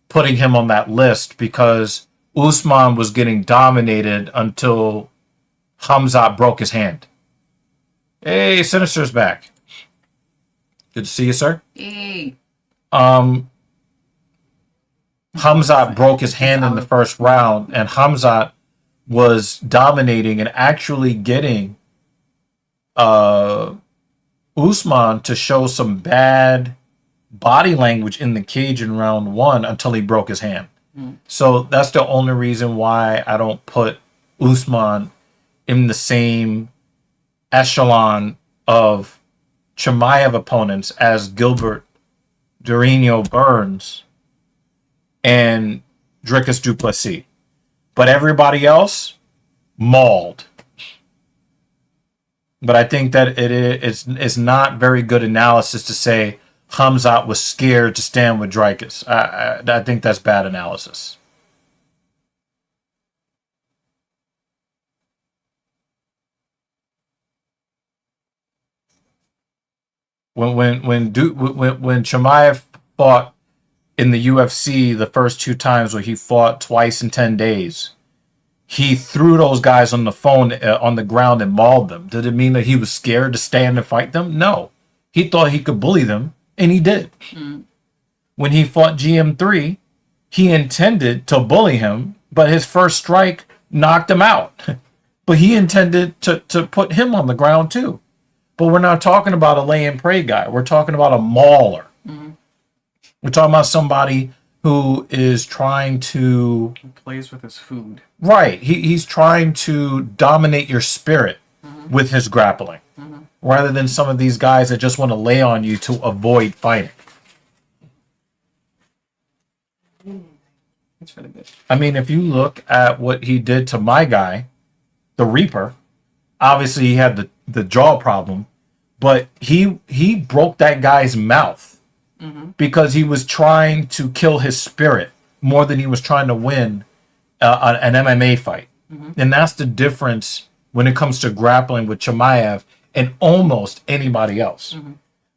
putting him on that list because Usman was getting dominated until Hamzat broke his hand. Hey, Sinister's back. Good to see you, sir. Hey. Hamzat broke his hand in the first round, and Hamzat was dominating and actually getting Usman to show some bad body language in the cage in round 1 until he broke his hand. So that's the only reason why I don't put Usman in the same echelon of Chimaev opponents as Gilbert Durinho Burns and Dricus Duplessis. But everybody else, mauled. But I think that it's not very good analysis to say Hamzat was scared to stand with Dreykus. I think that's bad analysis. When Chimaev fought in the UFC the first 2 times, where he fought twice in 10 days, he threw those guys on the ground and mauled them. Did it mean that he was scared to stand and fight them? No. He thought he could bully them, and he did. When he fought GM3, he intended to bully him, but his first strike knocked him out. But he intended to put him on the ground too. But we're not talking about a lay and pray guy. We're talking about a mauler. We're talking about somebody who is trying to He plays with his food. right. He's trying to dominate your spirit with his grappling, rather than some of these guys that just want to lay on you to avoid fighting. That's really good. I mean, if you look at what he did to my guy, the Reaper, obviously he had the jaw problem, but he broke that guy's mouth because he was trying to kill his spirit more than he was trying to win an MMA fight. And that's the difference when it comes to grappling with Chimaev and almost anybody else.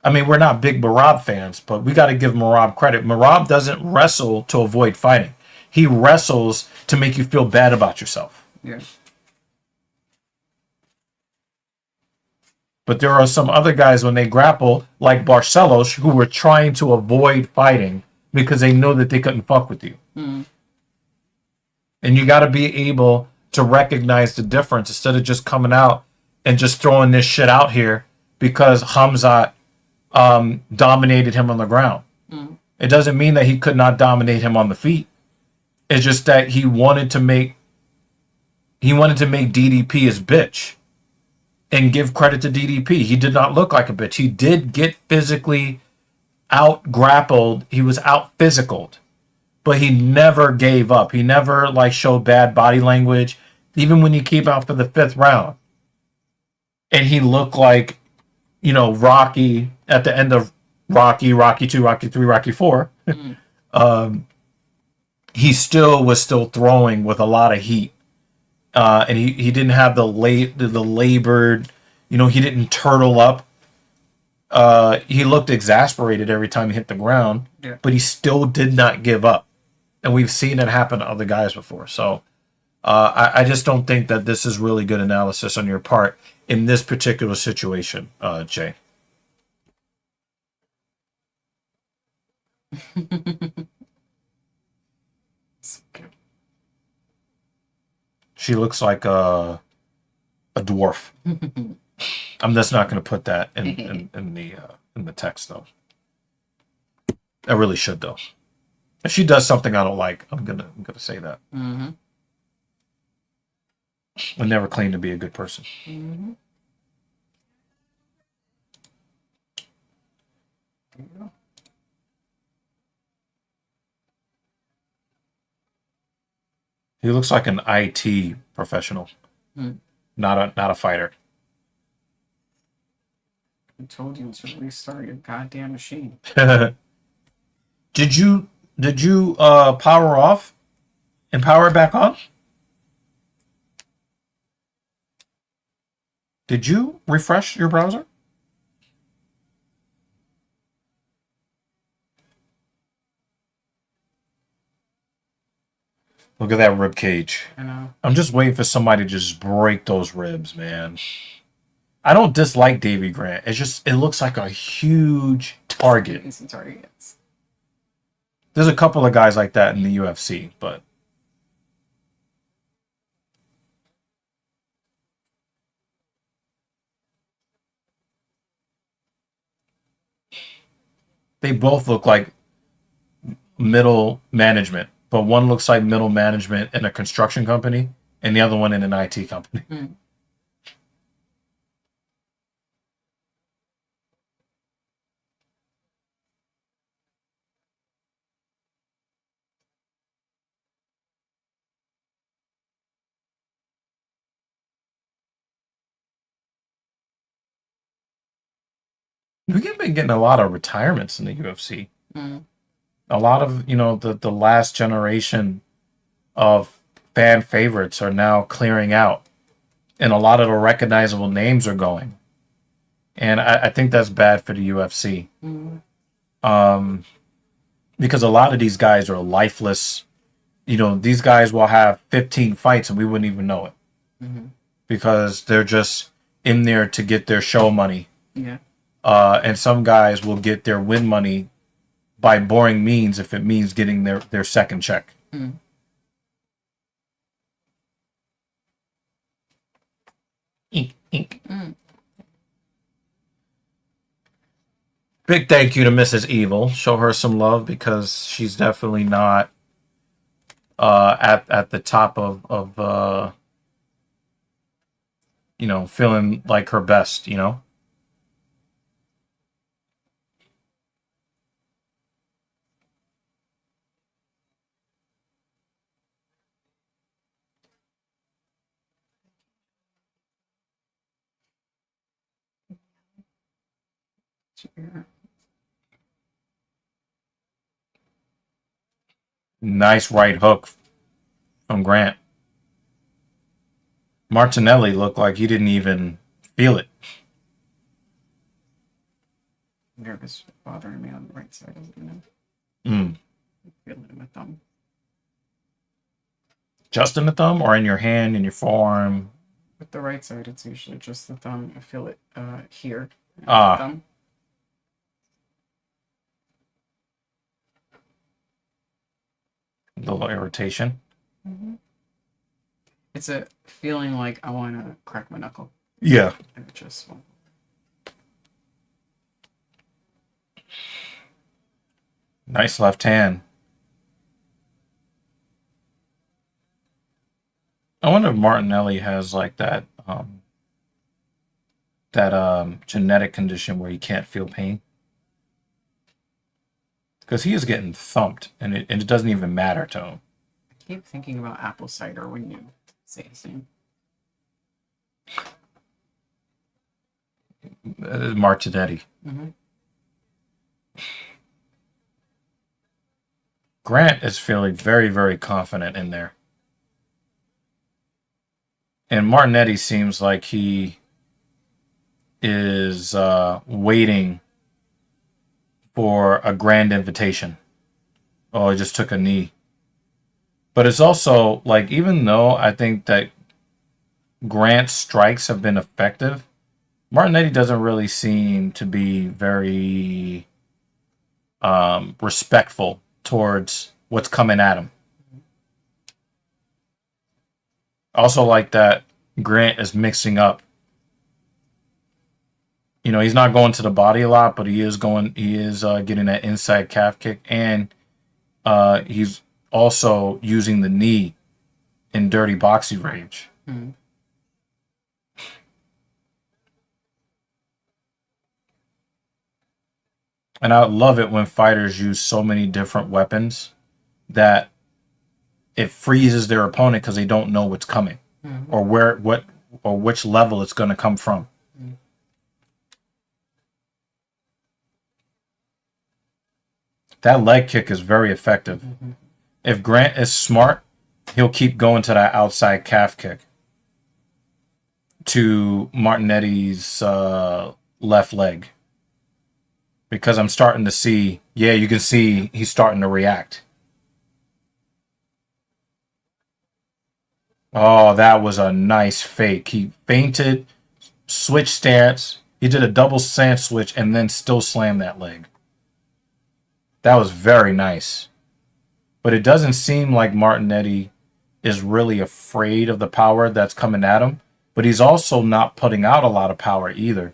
I mean, we're not big Merab fans, but we got to give Merab credit. Merab doesn't wrestle to avoid fighting. He wrestles to make you feel bad about yourself. Yeah. But there are some other guys when they grapple, like Barcelos, who were trying to avoid fighting because they know that they couldn't fuck with you. And you got to be able to recognize the difference instead of just coming out and just throwing this shit out here because Hamzat dominated him on the ground. It doesn't mean that he could not dominate him on the feet. It's just that he wanted to make DDP his bitch. And give credit to DDP. He did not look like a bitch. He did get physically out grappled. He was out physicaled. But he never gave up. He never showed bad body language. Even when he came out for the 5th round. And he looked like, Rocky at the end of Rocky 2, Rocky 3, Rocky 4. He was still throwing with a lot of heat. And he didn't have the labored, he didn't turtle up. He looked exasperated every time he hit the ground, but he still did not give up. And we've seen it happen to other guys before. So I just don't think that this is really good analysis on your part in this particular situation, Jay. She looks like a dwarf. I'm just not going to put that in the text though. I really should though. If she does something I don't like, I'm gonna say that. I never claim to be a good person. There you go. He looks like an IT professional, not a fighter. I told you to restart your goddamn machine. Did you power off and power it back on? Did you refresh your browser? Look at that rib cage. I know. I'm just waiting for somebody to just break those ribs, man. I don't dislike Davy Grant. It looks like a huge target. Easy targets. There's a couple of guys like that in the UFC, but they both look like middle management. But one looks like middle management in a construction company, and the other one in an IT company. We've been getting a lot of retirements in the UFC. A lot of the last generation of fan favorites are now clearing out, and a lot of the recognizable names are going, and I think that's bad for the UFC. Because a lot of these guys are lifeless. These guys will have 15 fights and we wouldn't even know it, because they're just in there to get their show money. And some guys will get their win money by boring means if it means getting their second check. Ink. Big thank you to Mrs. Evil. Show her some love because she's definitely not at the top of feeling like her best. Nice right hook from Grant. Martinelli looked like he didn't even feel it. Nervous bothering me on the right side, you know. Mm. I feel it in my thumb. Just in the thumb or in your hand, in your forearm? With the right side, it's usually just the thumb. I feel it here. Ah. The thumb. A little irritation. Mm-hmm. It's a feeling like I want to crack my knuckle. Yeah. And it just won't. Nice left hand. I wonder if Martinelli has like that genetic condition where he can't feel pain. Because he is getting thumped, and it doesn't even matter to him. I keep thinking about apple cider when you say his name. Martinetti. Mm-hmm. Grant is feeling very, very confident in there. And Martinetti seems like he is waiting for a grand invitation. Oh, he just took a knee. But it's also like, even though I think that Grant's strikes have been effective, Martinetti doesn't really seem to be very respectful towards what's coming at him. Also, like that Grant is mixing up. He's not going to the body a lot, but he is getting that inside calf kick, and he's also using the knee in dirty boxing rage. Mm-hmm. And I love it when fighters use so many different weapons that it freezes their opponent because they don't know what's coming, Mm-hmm. or which level it's going to come from. Mm-hmm. That leg kick is very effective. Mm-hmm. If Grant is smart, he'll keep going to that outside calf kick to Martinetti's left leg. Because I'm starting to see, you can see he's starting to react. Oh, that was a nice fake. He feinted, switched stance. He did a double stance switch and then still slammed that leg. That was very nice. But it doesn't seem like Martinetti is really afraid of the power that's coming at him. But he's also not putting out a lot of power either.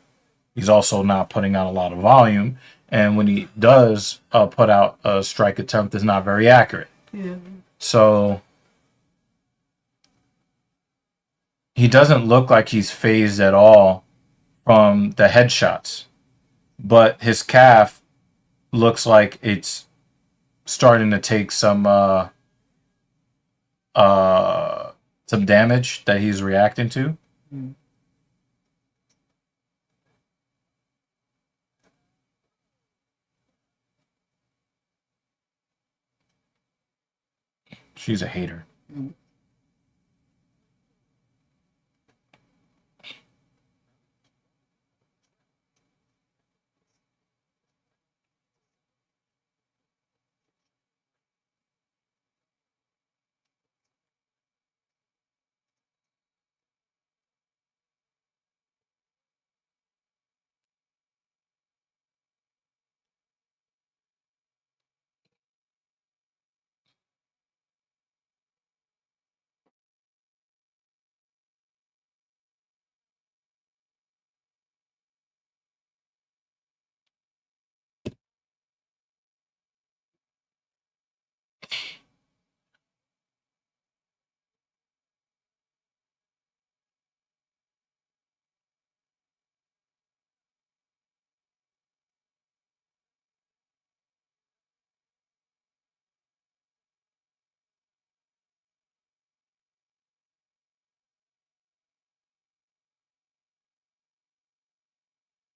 He's also not putting out a lot of volume. And when he does put out a strike attempt, it's not very accurate. Yeah. So he doesn't look like he's phased at all from the headshots. But his calf looks like it's starting to take some damage that he's reacting to. Mm-hmm. She's a hater. Mm-hmm.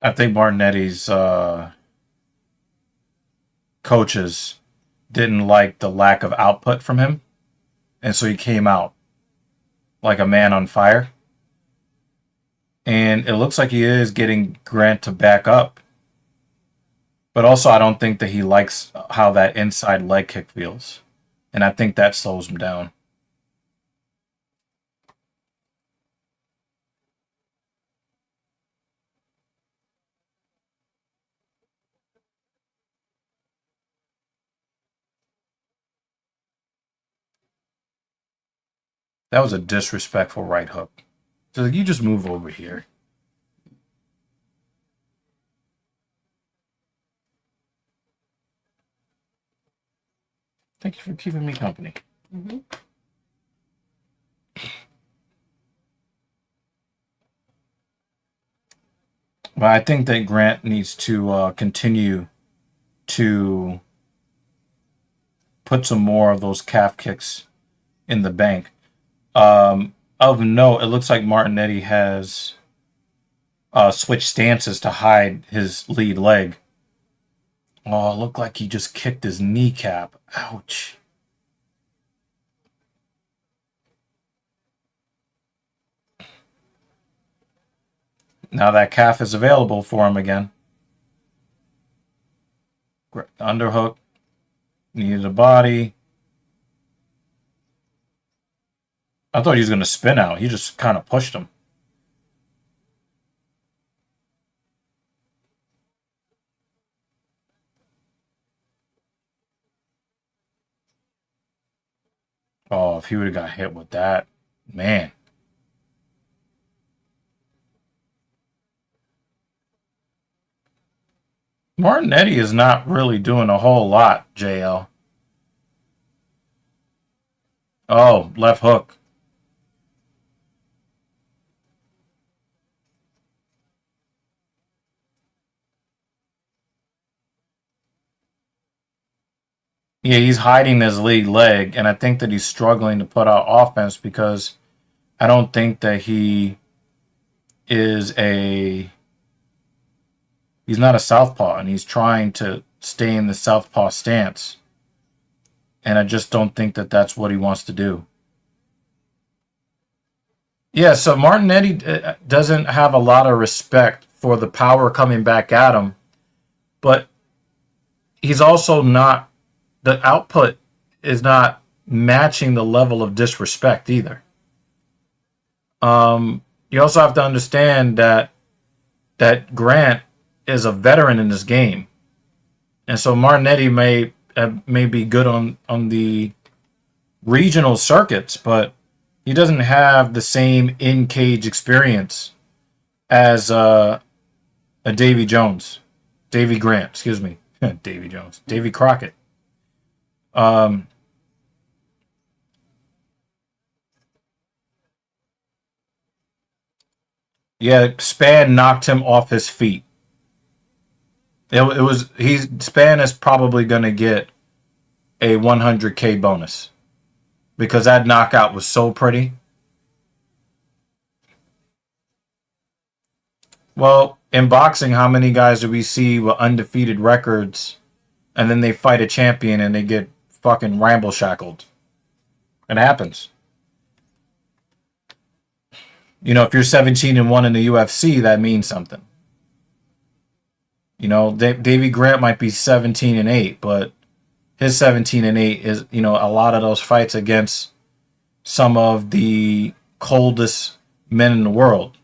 I think Martinetti's coaches didn't like the lack of output from him, and so he came out like a man on fire. And it looks like he is getting Grant to back up. But also, I don't think that he likes how that inside leg kick feels. And I think that slows him down. That was a disrespectful right hook. So you just move over here. Thank you for keeping me company. Mm-hmm. But I think that Grant needs to continue to put some more of those calf kicks in the bank. Of note, it looks like Martinetti has switched stances to hide his lead leg. Oh, it looked like he just kicked his kneecap. Ouch. Now that calf is available for him again. Underhook. Needed a body. I thought he was going to spin out. He just kind of pushed him. Oh, if he would have got hit with that, man. Martinetti is not really doing a whole lot, JL. Oh, left hook. Yeah, he's hiding his lead leg, and I think that he's struggling to put out offense because I don't think that he is he's not a southpaw, and he's trying to stay in the southpaw stance. And I just don't think that that's what he wants to do. Yeah, so Martinetti doesn't have a lot of respect for the power coming back at him, but he's also not, the output is not matching the level of disrespect either. You also have to understand that Grant is a veteran in this game, and so Martinetti may be good on the regional circuits, but he doesn't have the same in cage experience as a Davy Grant, excuse me, Davy Jones, Davy Crockett. Yeah, Span knocked him off his feet. It was Span is probably going to get a 100K bonus because that knockout was so pretty. Well, in boxing, how many guys do we see with undefeated records and then they fight a champion and they get fucking ramble shackled? It happens. You know, if you're 17-1 in the UFC, that means something. You know, Davy Grant might be 17-8, but his 17-8 is, you know, a lot of those fights against some of the coldest men in the world.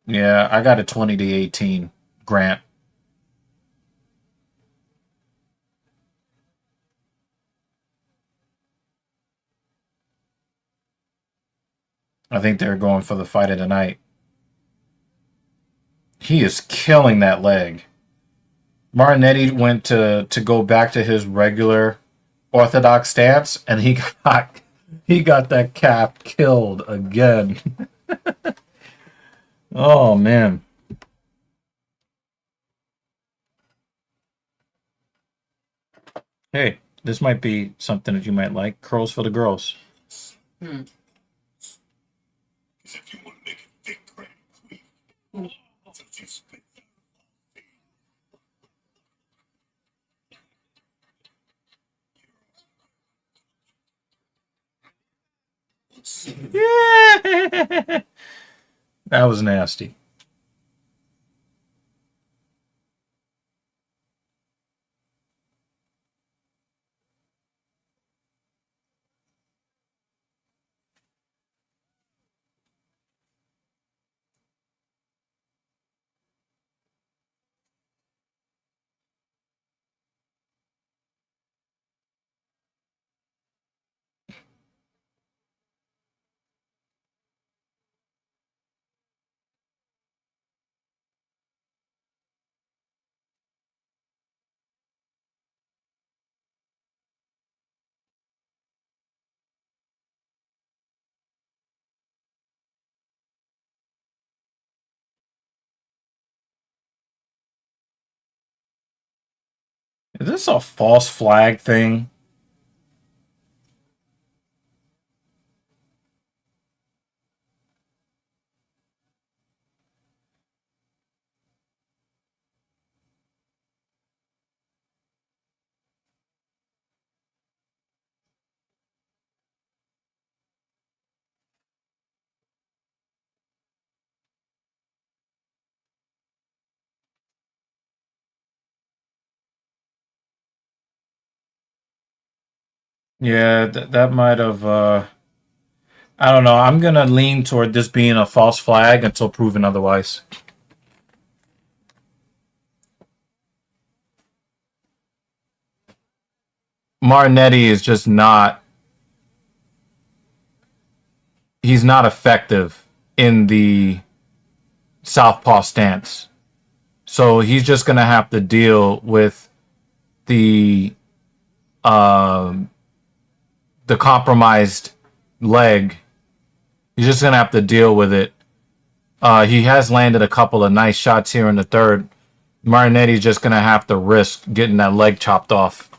Yeah, I got a 20-18 Grant. I think they're going for the fight of the night. He is killing that leg. Martinetti went to go back to his regular orthodox stance, and he got that calf killed again. Oh man. Hey, This might be something that you might like. Curls for the girls. Hmm. Yeah. That was nasty. Is this a false flag thing? Yeah, that might have. I don't know. I'm gonna lean toward this being a false flag until proven otherwise. Martinetti is just not. He's not effective in the southpaw stance, so he's just gonna have to deal with the um, the compromised leg. He's just gonna have to deal with it. He has landed a couple of nice shots here in the third. Marinetti's just gonna have to risk getting that leg chopped off.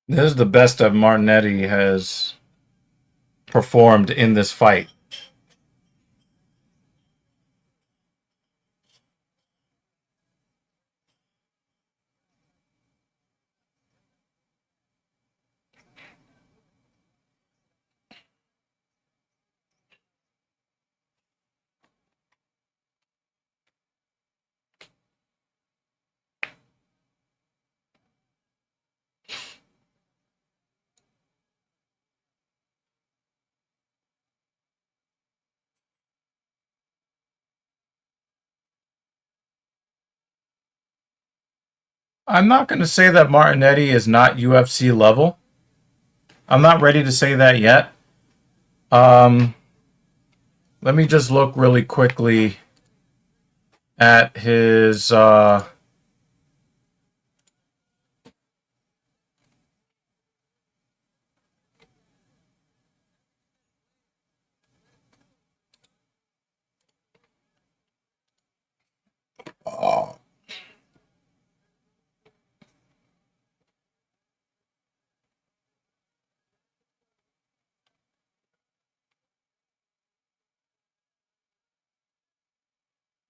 This is the best that Martinetti has performed in this fight. I'm not going to say that Martinetti is not UFC level. I'm not ready to say that yet. Um, Let me just look really quickly at his. Oh.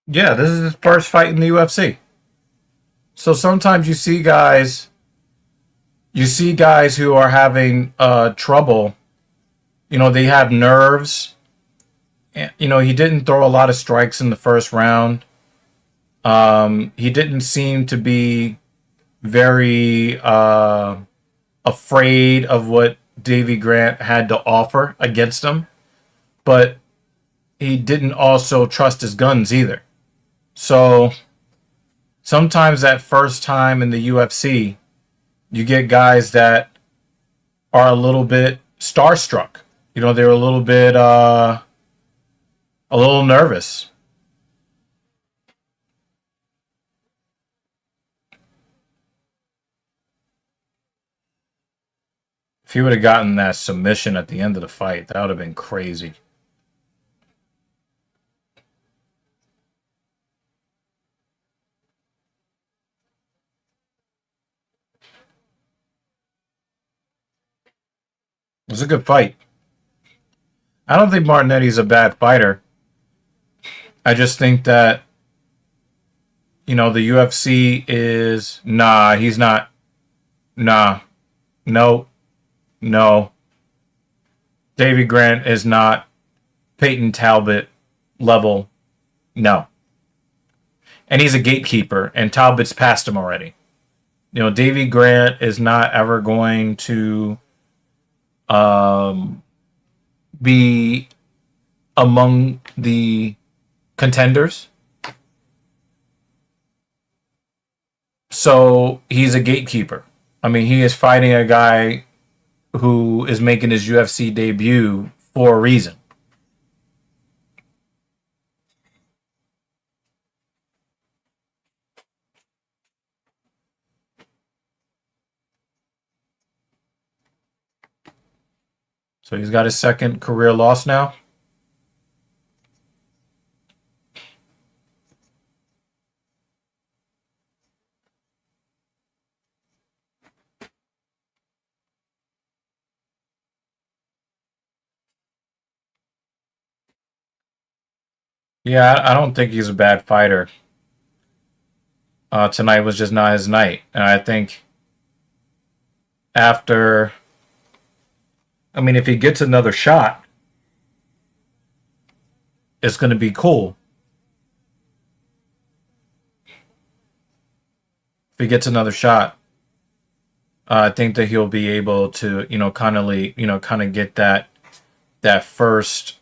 Yeah, this is his first fight in the UFC. So sometimes you see guys you see guys who are having trouble. You know, they have nerves. You know, he didn't throw a lot of strikes in the first round. He didn't seem to be very afraid of what Davy Grant had to offer against him, but he didn't also trust his guns either. So sometimes that first time in the UFC, you get guys that are a little bit starstruck. You know, they're a little nervous. If he would have gotten that submission at the end of the fight, that would have been crazy. It was a good fight. I don't think Martinetti's a bad fighter. I just think that, you know, the UFC is... Nah, he's not. Nah. No. No. Davy Grant is not Peyton Talbot level. No. And he's a gatekeeper, and Talbot's passed him already. You know, Davy Grant is not ever going to be among the contenders. So he's a gatekeeper. I mean, he is fighting a guy who is making his UFC debut for a reason. So he's got his second career loss now. Yeah, I don't think he's a bad fighter. Tonight was just not his night. And I think after... I mean, if he gets another shot, it's going to be cool. If he gets another shot, I think that he'll be able to, kind of get that first,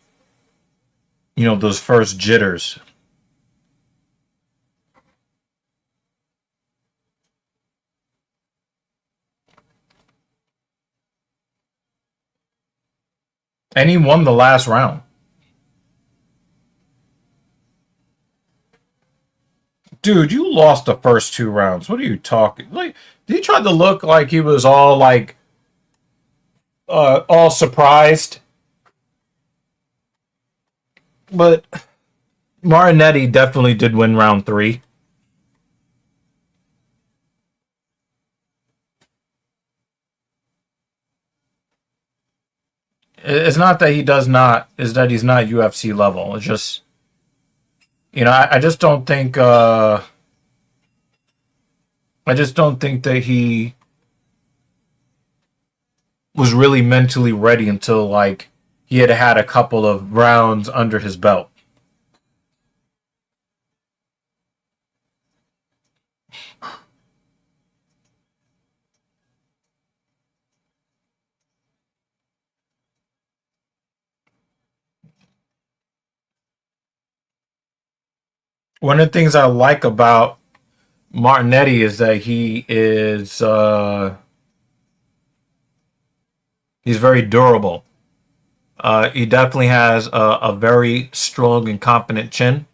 those first jitters. And he won the last round. Dude, you lost the first two rounds. What are you talking? Like, he tried to look like he was all surprised. But Marinetti definitely did win round 3. It's not that he does not, it's that he's not UFC level. It's just, I just don't think, that he was really mentally ready until, like, he had had a couple of rounds under his belt. One of the things I like about Martinetti is that he's very durable. He definitely has a very strong and confident chin.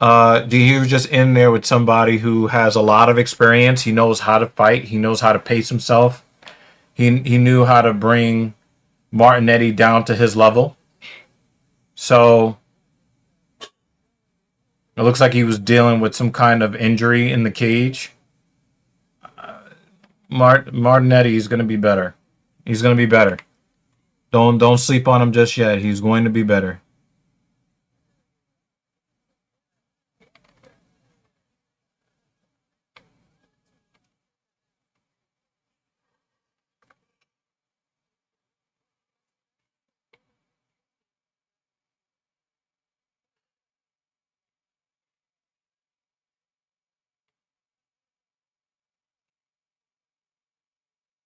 He was just in there with somebody who has a lot of experience. He knows how to fight. He knows how to pace himself. He knew how to bring Martinetti down to his level. So it looks like he was dealing with some kind of injury in the cage. Martinetti is going to be better. He's going to be better. Don't sleep on him just yet. He's going to be better.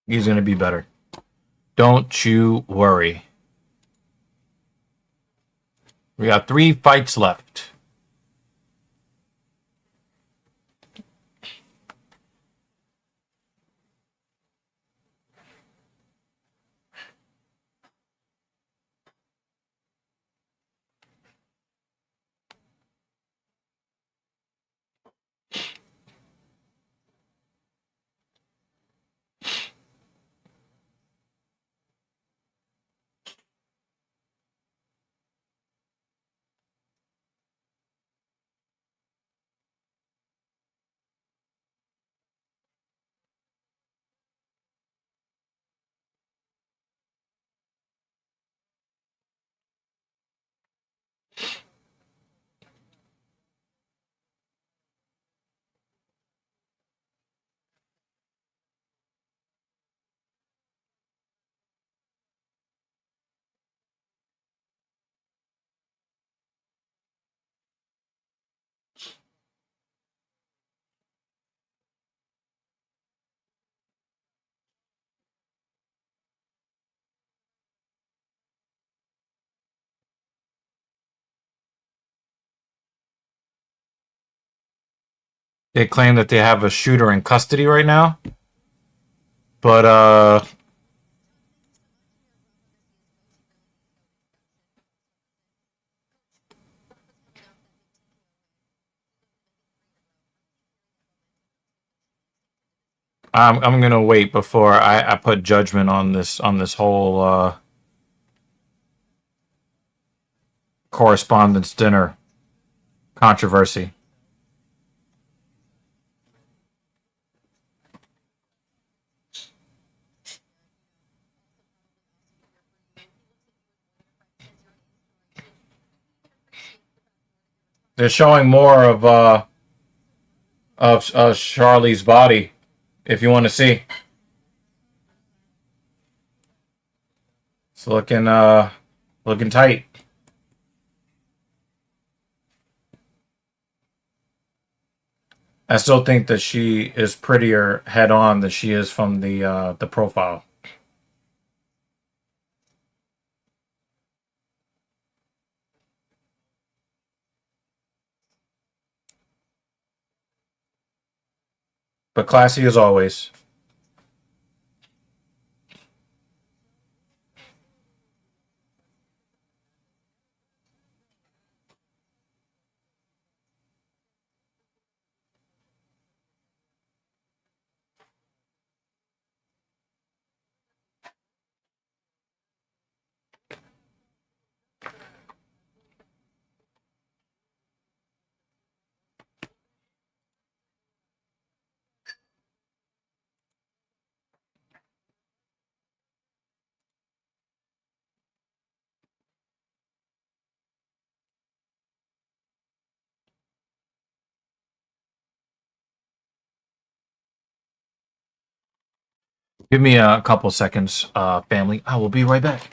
He's going to be better. Don't you worry. We got 3 fights left. They claim that they have a shooter in custody right now. But, I'm gonna wait before I put judgment on this whole correspondence dinner controversy. They're showing more of Charlie's body, if you want to see. It's looking tight. I still think that she is prettier head on than she is from the profile. But classy as always. Give me a couple seconds, family. I will be right back.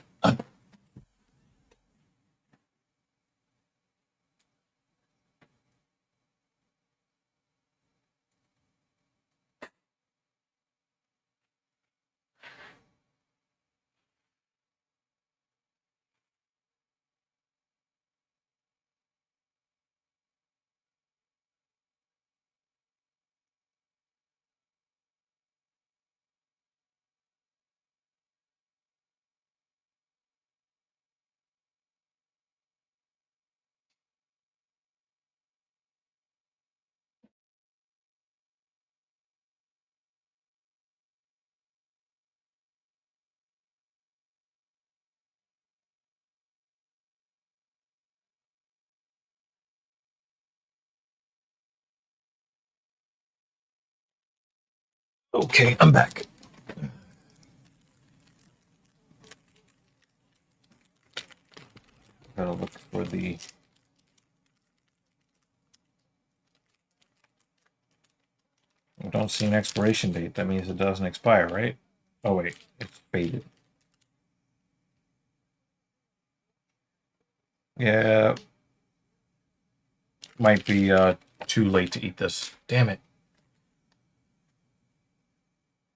Okay, I'm back. Gotta look for the. I don't see an expiration date. That means it doesn't expire, right? Oh wait, it's faded. Yeah, might be too late to eat this. Damn it.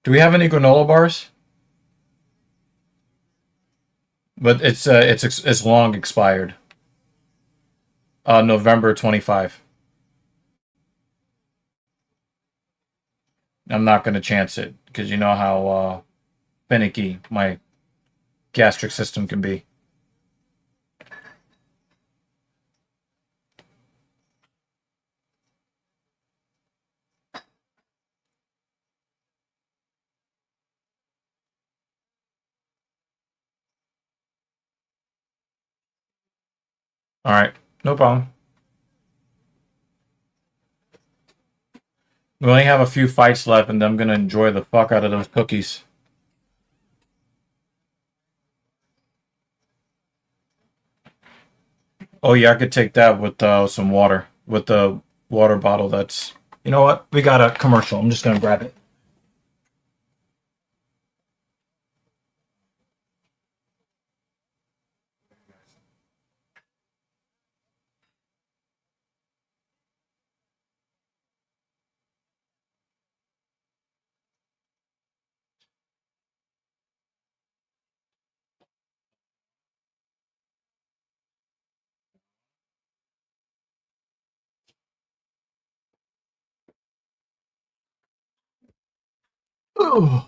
Do we have any granola bars? But it's long expired. November 25. I'm not gonna chance it because you know how finicky my gastric system can be. All right, no problem. We only have a few fights left, and I'm gonna enjoy the fuck out of those cookies. Oh yeah, I could take that with some water, with the water bottle. That's, you know what? We got a commercial. I'm just gonna grab it. Ooh.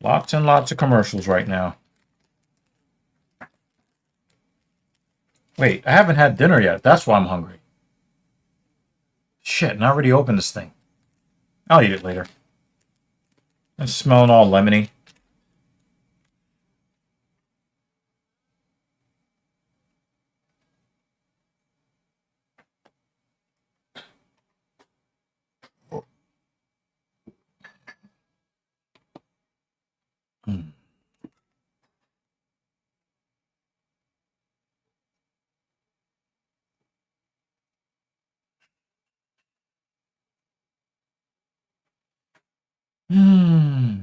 Lots and lots of commercials right now. Wait, I haven't had dinner yet. That's why I'm hungry. Shit, and I already opened this thing. I'll eat it later. It's smelling all lemony. Mm. Mm.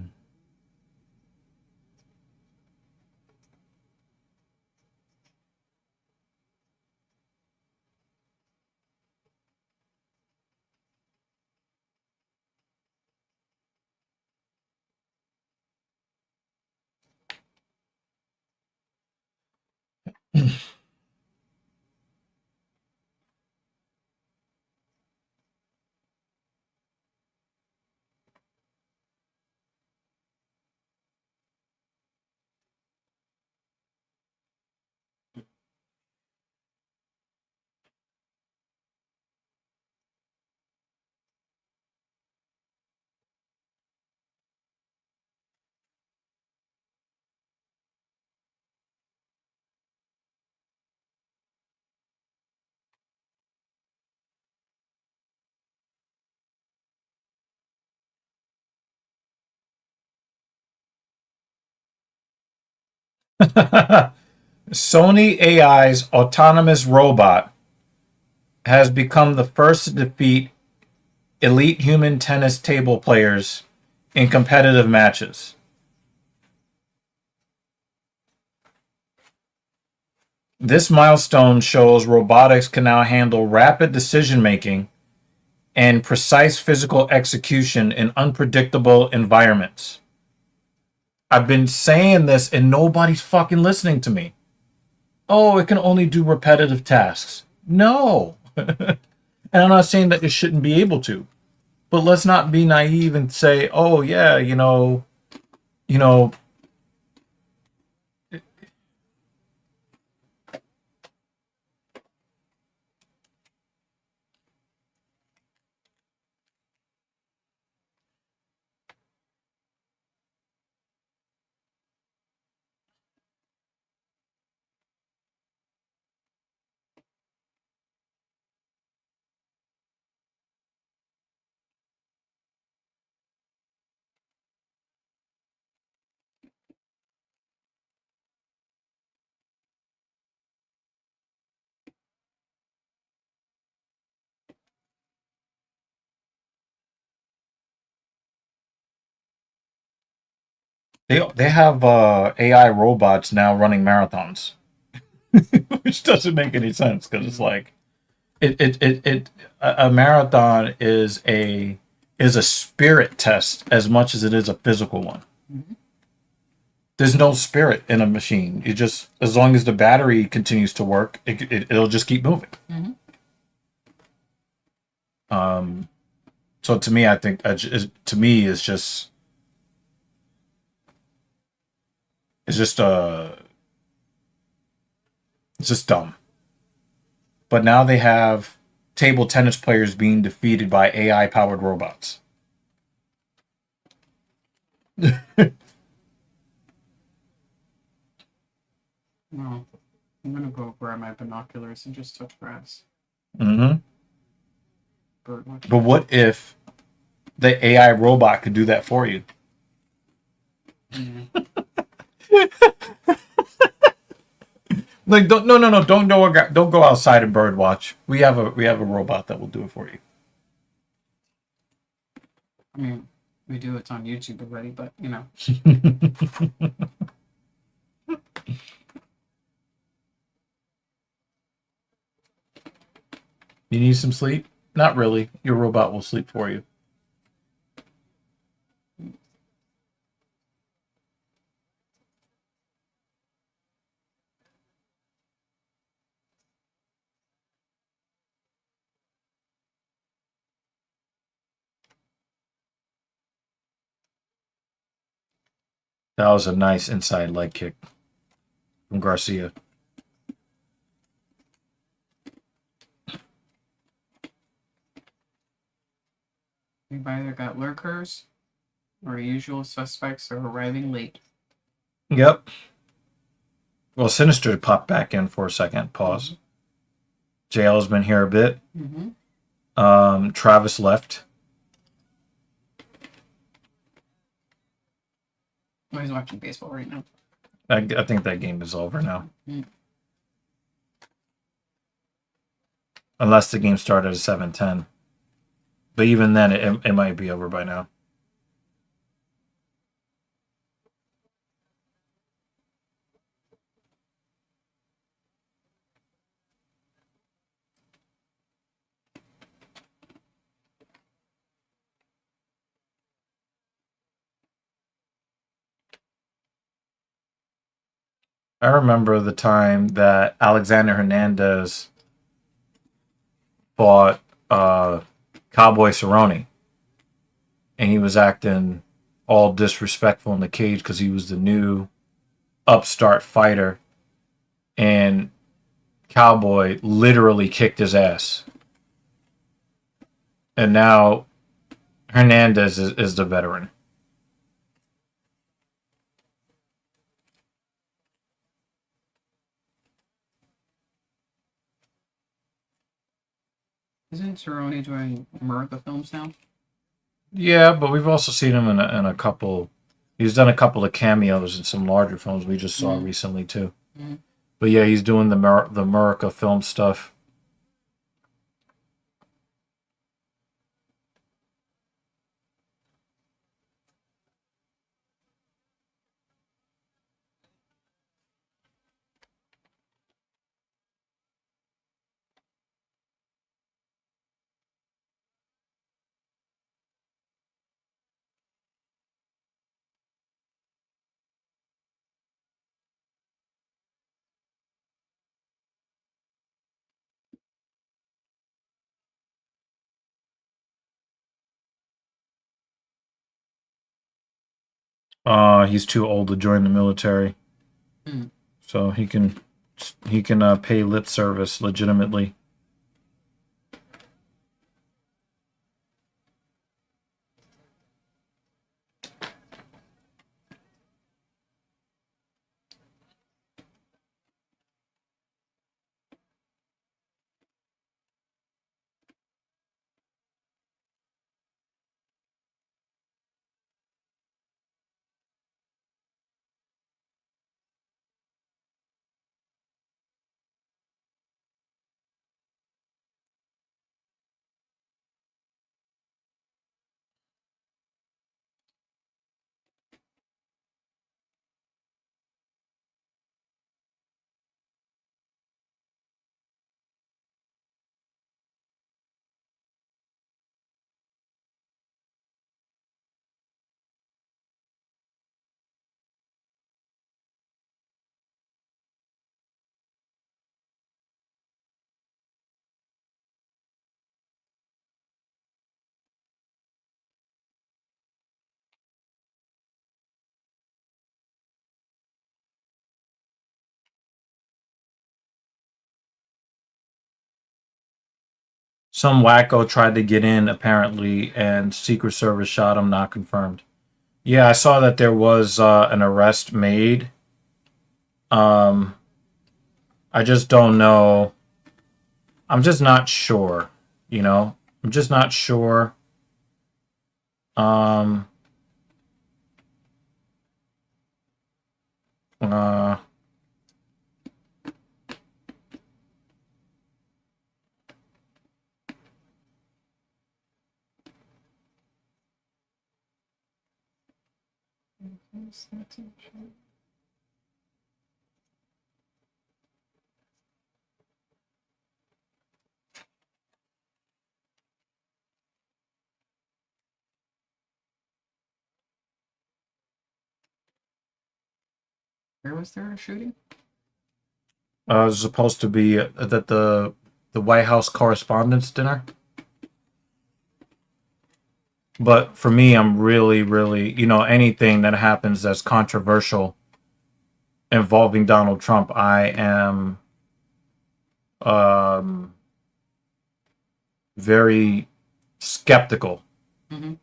Sony AI's autonomous robot has become the first to defeat elite human tennis table players in competitive matches. This milestone shows robotics can now handle rapid decision making and precise physical execution in unpredictable environments. I've been saying this and nobody's fucking listening to me. Oh, it can only do repetitive tasks. No. And I'm not saying that it shouldn't be able to. But let's not be naive and say, "Oh yeah, you know, they have AI robots now running marathons." which doesn't make any sense because it's like a marathon is a spirit test as much as it is a physical one. Mm-hmm. There's no spirit in a machine. It just, as long as the battery continues to work, it'll just keep moving. Mm-hmm. So to me, I think to me it's just it's just dumb. But now they have table tennis players being defeated by AI powered robots. No, I'm gonna go grab my binoculars and just touch grass. Mm-hmm. Birdwatch. But what if the AI robot could do that for you? Yeah. Like, don't go outside and bird watch. We have a robot that will do it for you. I mean, we do. It's on YouTube already, but you know. You need some sleep? Not really. Your robot will sleep for you. That was a nice inside leg kick from Garcia. We've either got lurkers or usual suspects are arriving late. Yep. Well, Sinister popped back in for a second. Pause. JL's been here a bit. Mm-hmm. Travis left. Well, he's watching baseball right now. I think that game is over now. Mm-hmm. Unless the game started at 7:10. But even then, it might be over by now. I remember the time that Alexander Hernandez fought Cowboy Cerrone, and he was acting all disrespectful in the cage because he was the new upstart fighter, and Cowboy literally kicked his ass. And now Hernandez is the veteran. Isn't Cerrone doing America films now? Yeah, but we've also seen him in a couple. He's done a couple of cameos in some larger films we just saw recently too. Mm. But yeah, he's doing the America film stuff. He's too old to join the military, so he can pay lip service legitimately. Some wacko tried to get in, apparently, and Secret Service shot him, not confirmed. Yeah, I saw that there was an arrest made. I just don't know. I'm just not sure, you know? I'm just not sure. Where was there a shooting? It was supposed to be at the White House Correspondents' Dinner. But for me, I'm really, really, anything that happens that's controversial involving Donald Trump, I am very skeptical. Mm-hmm.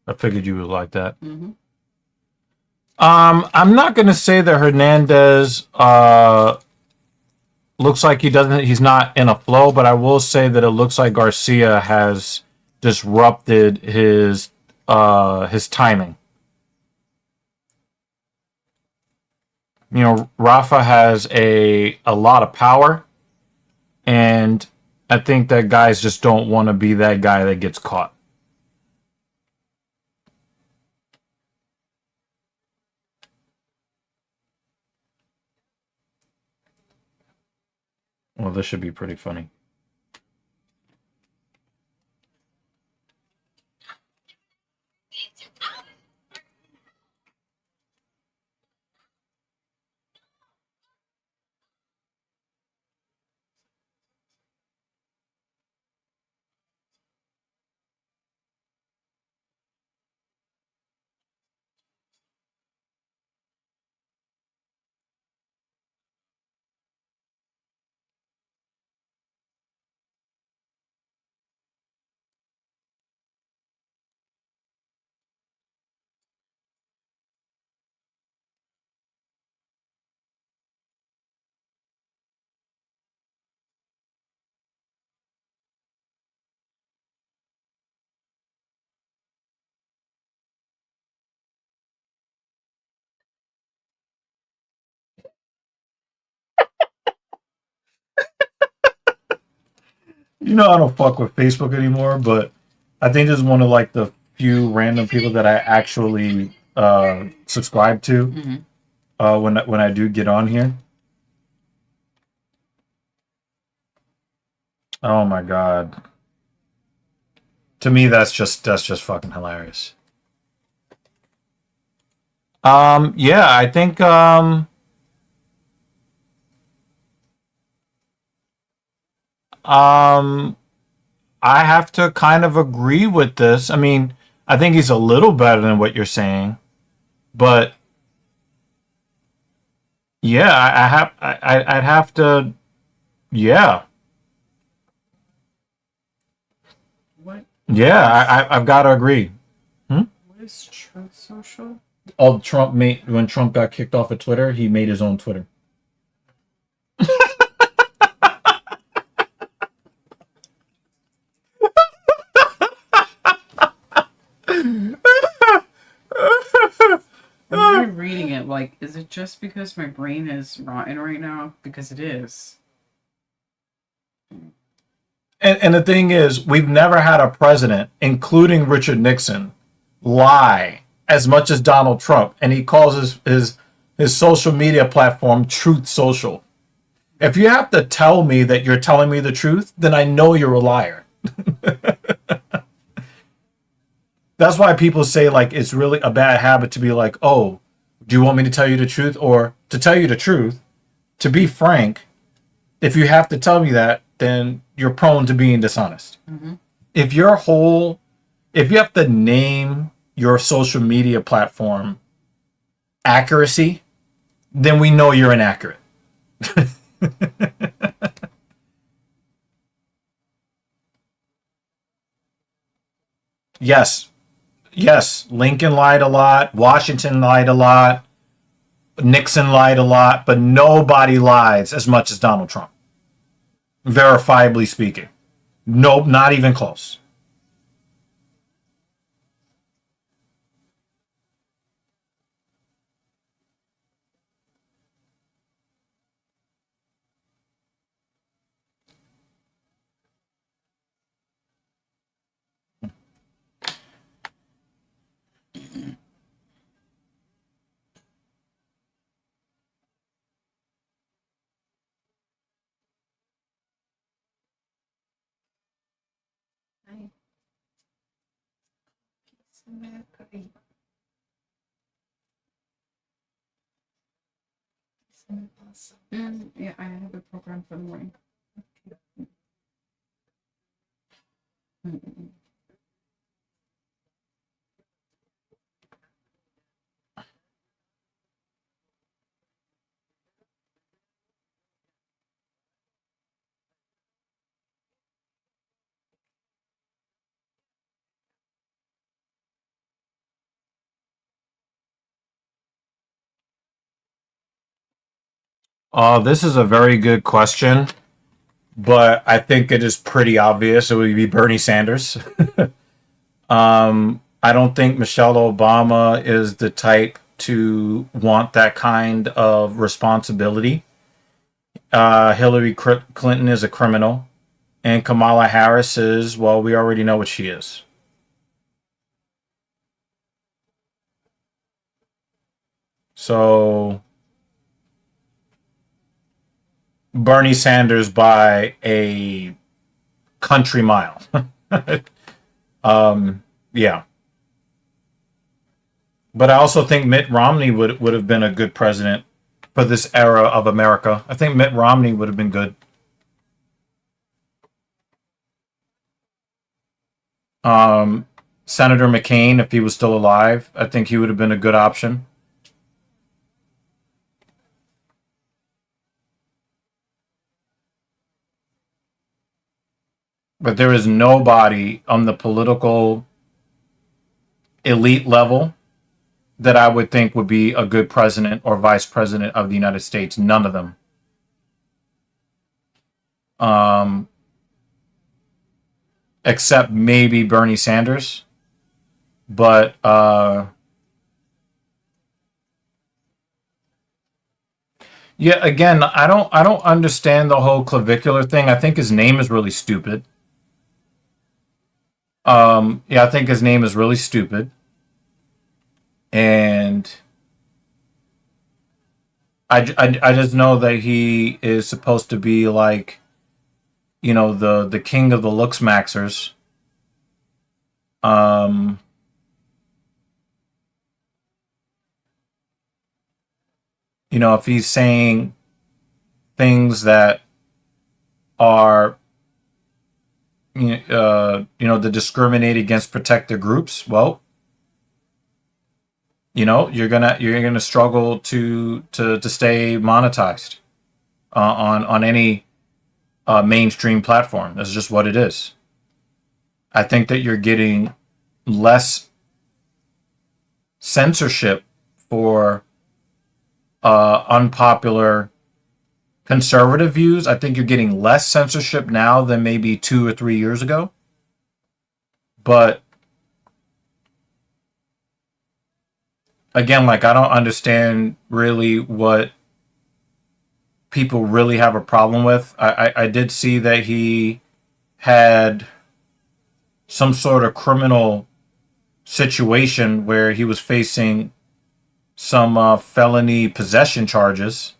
I figured you would like that. Mm-hmm. I'm not going to say that Hernandez looks like he's not in a flow, but I will say that it looks like Garcia has disrupted his timing. Rafa has a lot of power, and I think that guys just don't want to be that guy that gets caught. Well, this should be pretty funny. I don't fuck with Facebook anymore, but I think this is one of like the few random people that I actually subscribe to when I do get on here. Oh my god! To me, that's just fucking hilarious. Yeah, I think I have to kind of agree with this. I mean, I think he's a little better than what you're saying, but yeah, I'd have to, yeah, What? Yeah, I've got to agree. What is Truth Social? Oh, when Trump got kicked off of Twitter, he made his own Twitter. I'm reading it. Like, is it just because my brain is rotten right now? Because it is. And the thing is, we've never had a president, including Richard Nixon, lie as much as Donald Trump, and he calls his social media platform Truth Social. If you have to tell me that you're telling me the truth, then I know you're a liar. That's why people say, like, it's really a bad habit to be like, oh, do you want me to tell you the truth? Or to tell you the truth, to be frank, if you have to tell me that, then you're prone to being dishonest. Mm-hmm. If you have to name your social media platform accuracy, then we know you're inaccurate. Yes. Yes. Lincoln lied a lot. Washington lied a lot. Nixon lied a lot. But nobody lies as much as Donald Trump. Verifiably speaking. Nope, not even close. Yeah, I have a program for the morning. This is a very good question, but I think it is pretty obvious. It would be Bernie Sanders. I don't think Michelle Obama is the type to want that kind of responsibility. Hillary Clinton is a criminal, and Kamala Harris is, well, we already know what she is. So Bernie Sanders by a country mile. Yeah. But I also think Mitt Romney would have been a good president for this era of America. I think Mitt Romney would have been good. Senator McCain, if he was still alive, I think he would have been a good option. But there is nobody on the political elite level that I would think would be a good president or vice president of the United States. None of them. Except maybe Bernie Sanders. But yeah, again, I don't understand the whole clavicular thing. I think his name is really stupid. Yeah, I think his name is really stupid. And I just know that he is supposed to be like, you know, the king of the looks maxers. You know, if he's saying things that are, that discriminate against protected groups, well, you know, you're gonna struggle to stay monetized on any mainstream platform. That's just what it is. I think that you're getting less censorship for unpopular conservative views. I think you're getting less censorship now than maybe 2 or 3 years ago. But again, like, I don't understand really what people really have a problem with. I did see that he had some sort of criminal situation where he was facing some felony possession charges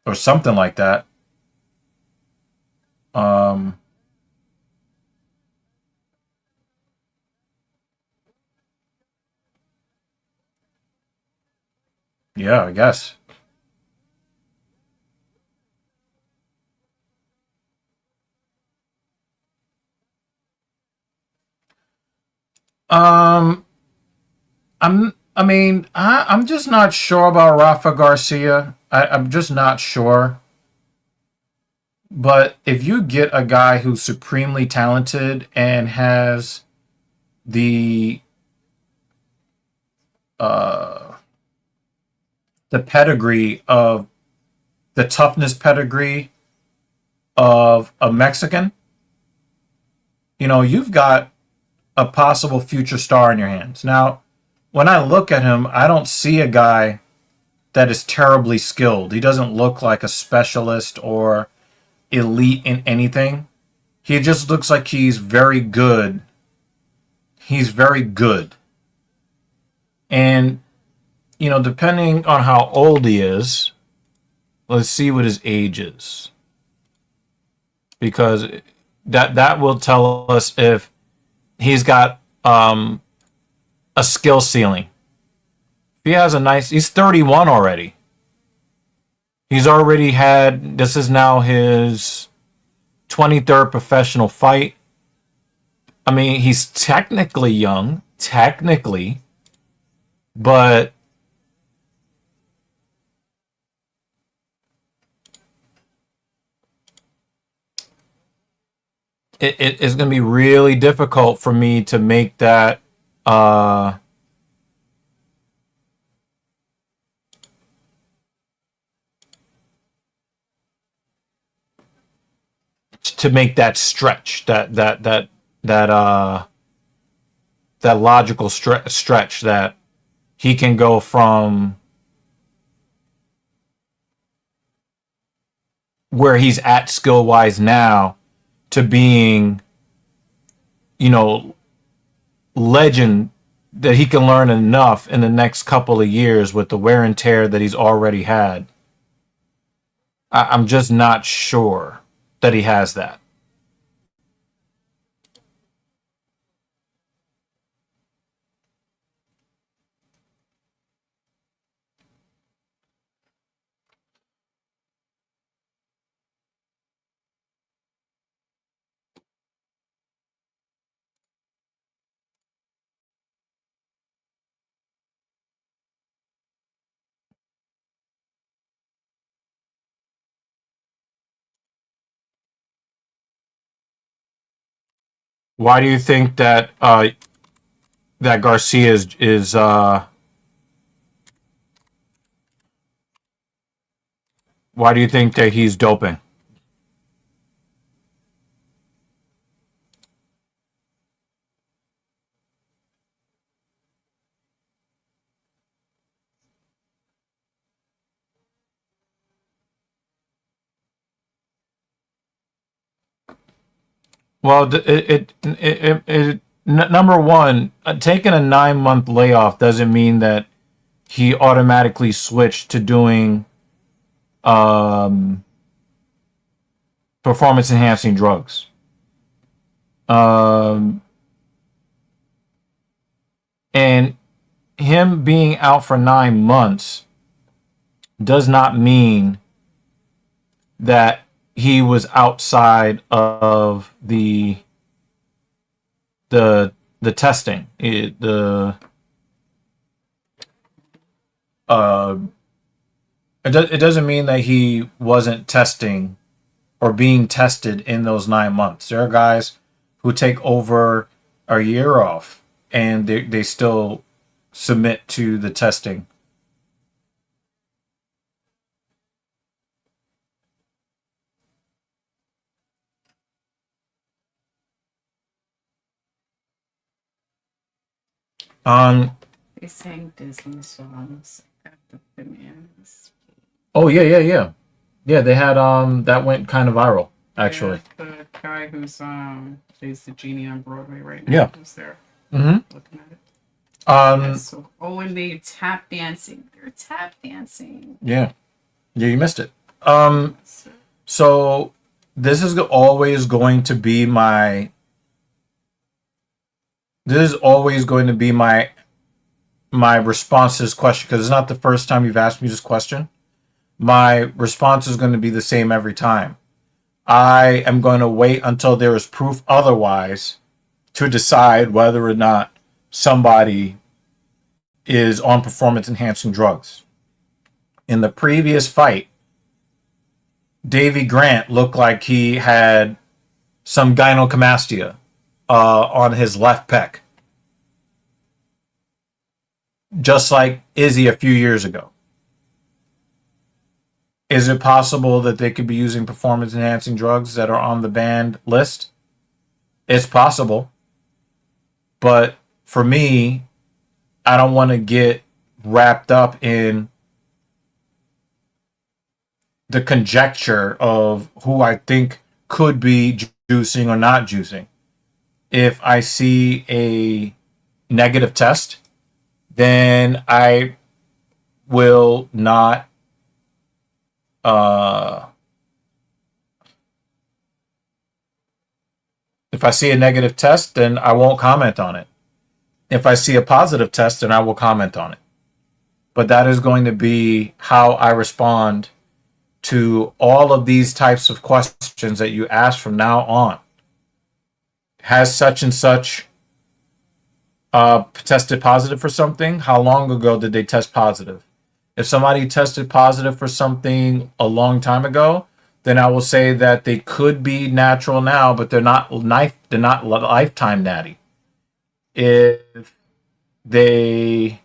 or something like that. Yeah, I guess. Um, I'm just not sure about Rafa Garcia. I'm just not sure. But if you get a guy who's supremely talented and has the uh the pedigree of the toughness pedigree of a Mexican, you've got a possible future star in your hands. Now, when I look at him, I don't see a guy that is terribly skilled. He doesn't look like a specialist or elite in anything. He just looks like he's very good. He's very good. And, depending on how old he is, let's see what his age is. Because that will tell us if he's got a skill ceiling. If he has he's 31 already. He's already had, this is now his 23rd professional fight. I mean, he's technically young, but it is going to be really difficult for me to make that stretch, that logical stretch that he can go from where he's at skill wise now to being, legend, that he can learn enough in the next couple of years with the wear and tear that he's already had. I'm just not sure that he has that. Why do you think that that Garcia is why do you think that he's doping? Well, number one, taking a 9 month layoff doesn't mean that he automatically switched to doing performance enhancing drugs. And him being out for 9 months does not mean that he was outside of the testing. It doesn't mean that he wasn't testing or being tested in those 9 months. There are guys who take over a year off and they still submit to the testing. They sang Disney songs at the bananas. Oh yeah. Yeah, they had that went kind of viral actually. Yeah, guy who's plays the genie on Broadway right now. Yeah. Who's there? Mm-hmm. Looking at it. So, and they tap dancing. They're tap dancing. Yeah, you missed it. So this is always going to be my. This is always going to be my response to this question, because it's not the first time you've asked me this question. My response is going to be the same every time. I am going to wait until there is proof otherwise to decide whether or not somebody is on performance enhancing drugs. In the previous fight, Davy Grant looked like he had some gynecomastia on his left pec, just like Izzy a few years ago. Is it possible that they could be using performance enhancing drugs that are on the banned list? It's possible. But for me, I don't want to get wrapped up in the conjecture of who I think could be juicing or not juicing. If I see a negative test, then I will not if I see a negative test, then I won't comment on it. If I see a positive test, then I will comment on it. But that is going to be how I respond to all of these types of questions that you ask from now on. Has such and such tested positive for something? How long ago did they test positive? If somebody tested positive for something a long time ago, then I will say that they could be natural now, but they're not lifetime natty. If they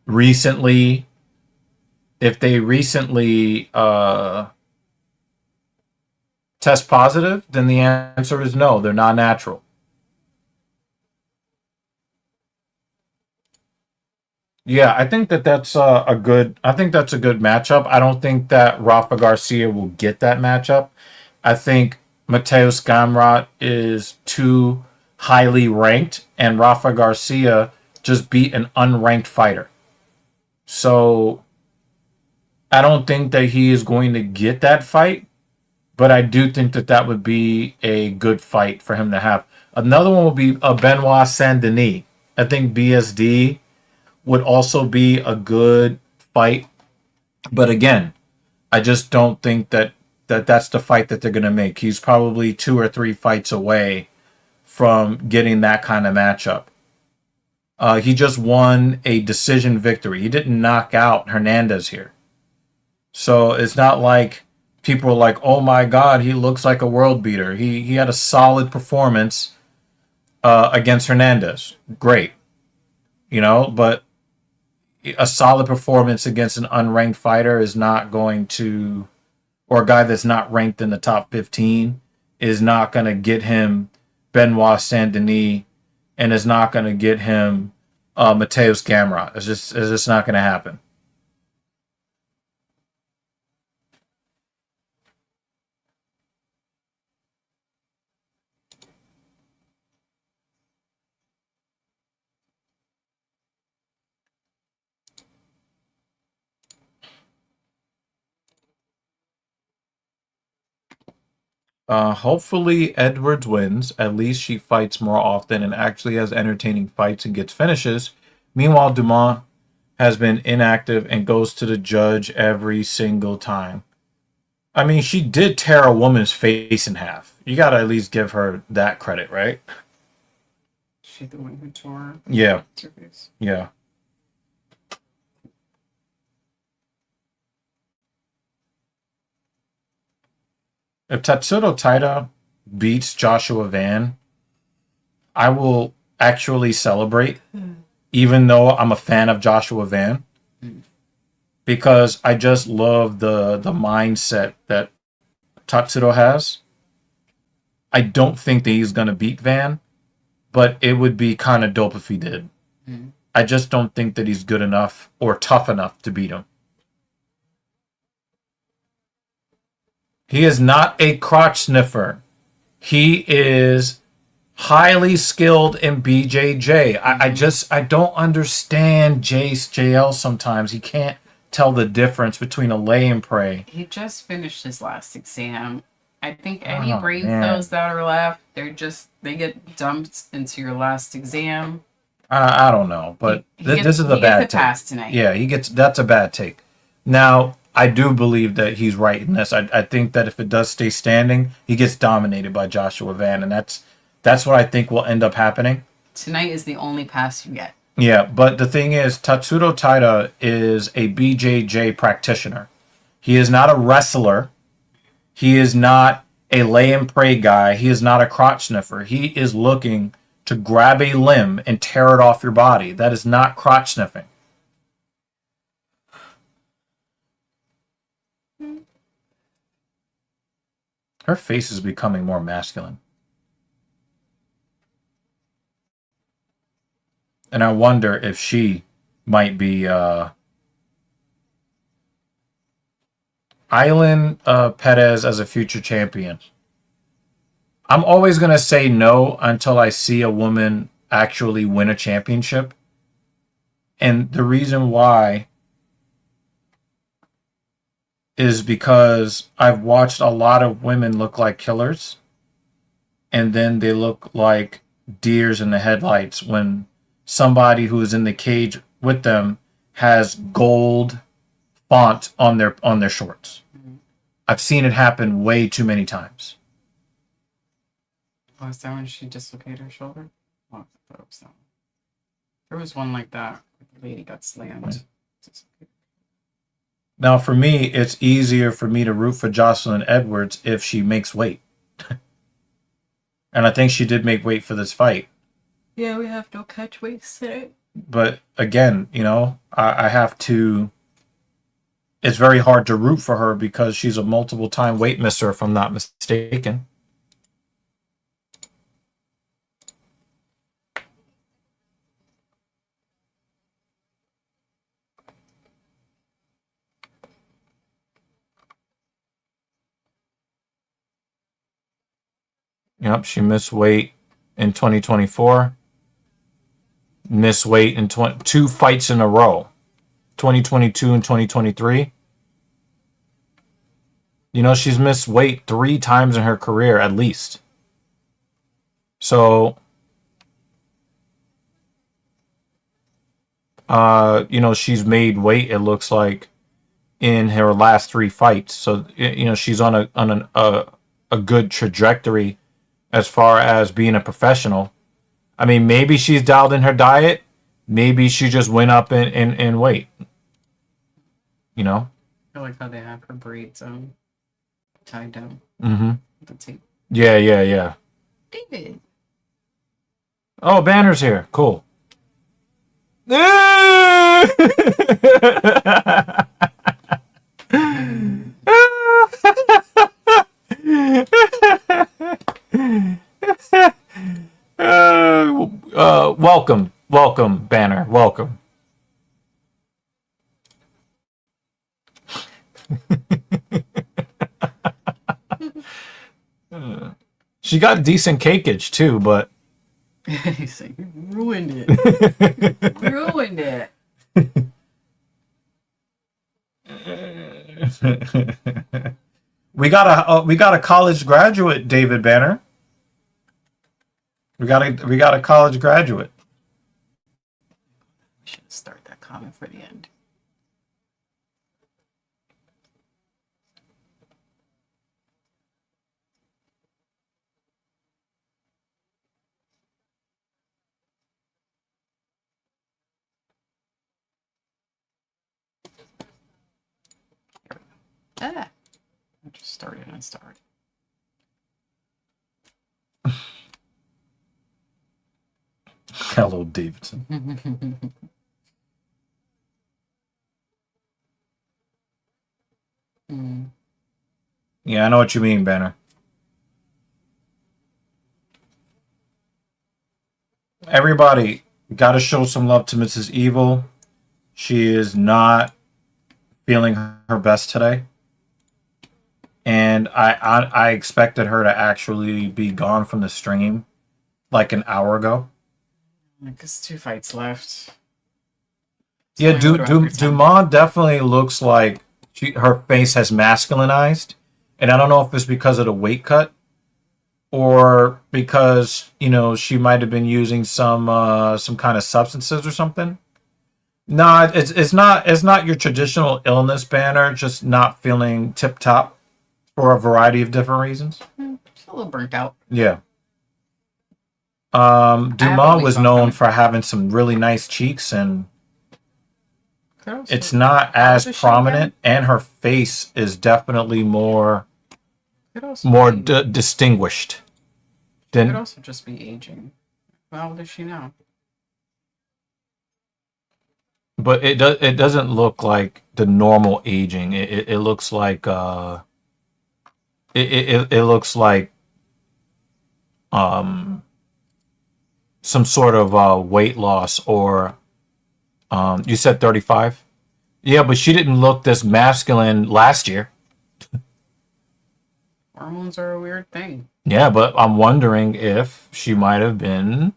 recently test positive, then the answer is no, they're not natural. Yeah, I think that's a good matchup. I don't think that Rafa Garcia will get that matchup. I think Mateus Gamrot is too highly ranked, and Rafa Garcia just beat an unranked fighter. So I don't think that he is going to get that fight, but I do think that would be a good fight for him to have. Another one would be a Benoit Saint Denis. I think BSD would also be a good fight. But again, I just don't think that's the fight that they're going to make. He's probably 2 or 3 fights away from getting that kind of matchup. He just won a decision victory. He didn't knock out Hernandez here. So it's not like people are like, oh my God, he looks like a world beater. He had a solid performance against Hernandez. Great. But a solid performance against an unranked fighter is not going to, or a guy that's not ranked in the top 15 is not going to get him Benoit Saint Denis, and is not going to get him Mateus Gamrot. It's just not going to happen. Hopefully Edwards wins. At least she fights more often and actually has entertaining fights and gets finishes. Meanwhile, Dumont has been inactive and goes to the judge every single time. I mean, she did tear a woman's face in half. You gotta at least give her that credit, right? She the one who tore Yeah. her face. Yeah. If Tatsuro Taira beats Joshua Van, I will actually celebrate, even though I'm a fan of Joshua Van, because I just love the mindset that Tatsuro has. I don't think that he's going to beat Van, but it would be kind of dope if he did. I just don't think that he's good enough or tough enough to beat him. He is not a crotch sniffer. He is highly skilled in BJJ. I don't understand JL sometimes. He can't tell the difference between a lay and pray. He just finished his last exam. I think any braids those that are left, they get dumped into your last exam. I don't know, but this is a bad take. Pass tonight. Yeah, that's a bad take. Now, I do believe that he's right in this. I think that if it does stay standing, he gets dominated by Joshua Van, and that's what I think will end up happening. Tonight is the only pass you get. Yeah, but the thing is, Tatsuro Taira is a BJJ practitioner. He is not a wrestler. He is not a lay and pray guy. He is not a crotch sniffer. He is looking to grab a limb and tear it off your body. That is not crotch sniffing. Her face is becoming more masculine. And I wonder if she might be Island Perez as a future champion. I'm always going to say no until I see a woman actually win a championship. And the reason why is because I've watched a lot of women look like killers, and then they look like deers in the headlights when somebody who is in the cage with them has gold font on their shorts. Mm-hmm. I've seen it happen way too many times. Oh, is that when she dislocated her shoulder? Oh, there was one like that. The lady got slammed. Right. Now, for me, it's easier for me to root for Jocelyn Edwards if she makes weight. And I think she did make weight for this fight. Yeah, we have no catch weights today. But again, I have to... It's very hard to root for her because she's a multiple-time weight misser, if I'm not mistaken. Yep, she missed weight in 2024. Missed weight in 2 fights in a row. 2022 and 2023. She's missed weight 3 times in her career at least. So, she's made weight, it looks like, in her last 3 fights. So, she's on a good trajectory as far as being a professional. I mean, maybe she's dialed in her diet. Maybe she just went up in weight. I feel like how they have her braids tied down. Mm-hmm. The tape. Yeah. David. Oh, Banner's here. Cool. Welcome, Banner. Welcome. She got decent cakeage too, but he's like, you ruined it. Ruined it. We got a college graduate, David Banner. We got a college graduate. We should start that comment for the end. I just started and started. Hello, Davidson. Yeah, I know what you mean, Banner. Everybody, got to show some love to Mrs. Evil. She is not feeling her best today. and I expected her to actually be gone from the stream like an hour ago. Because 2 fights left. Yeah, Dumont definitely looks like her face has masculinized, and I don't know if it's because of the weight cut or because she might have been using some kind of substances or something. No, it's not your traditional illness banner, just not feeling tip top for a variety of different reasons. She's a little burnt out. Yeah. Dumont was known for having some really nice cheeks, and it's not as prominent, and her face is definitely more distinguished. It could also just be aging. How old is she now? But it doesn't look like the normal aging. It looks like it looks like some sort of weight loss, or you said 35? Yeah, but she didn't look this masculine last year. Hormones are a weird thing. Yeah, but I'm wondering if she might have been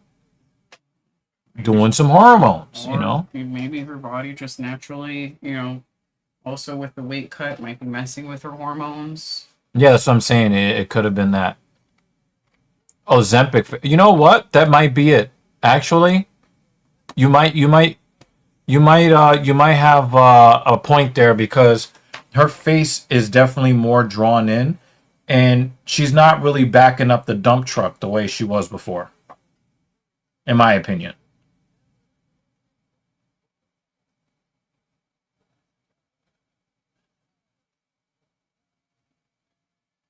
doing some hormones, or maybe her body just naturally, also with the weight cut, might be messing with her hormones. Yeah, that's what I'm saying. It could have been that. Ozempic. You know what? That might be it. Actually, you might have a point there, because her face is definitely more drawn in, and she's not really backing up the dump truck the way she was before, in my opinion.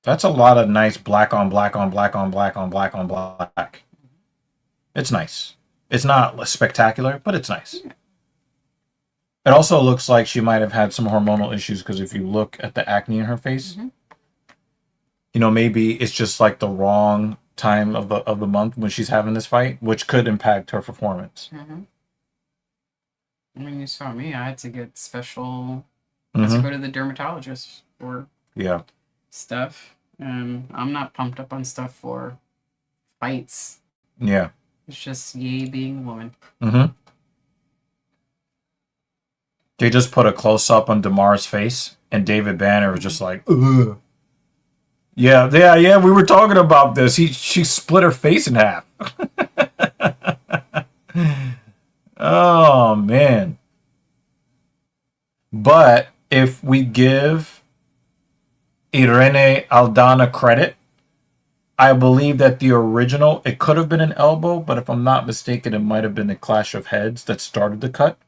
That's a lot of nice black on black on black on black on black on black. It's nice. It's not spectacular, but it's nice. It also looks like she might have had some hormonal issues, because if you look at the acne in her face, maybe it's just like the wrong time of the month when she's having this fight, which could impact her performance. I mean, you saw me. I had to get special. I had to go to the dermatologist for stuff. I'm not pumped up on stuff for fights. Yeah. It's just yay being a woman. They just put a close up on Damar's face, and David Banner was just like, ugh. Yeah, we were talking about this. She split her face in half. Oh, man. But if we give Irene Aldana credit, I believe that the original, it could have been an elbow, but if I'm not mistaken, it might have been the clash of heads that started the cut.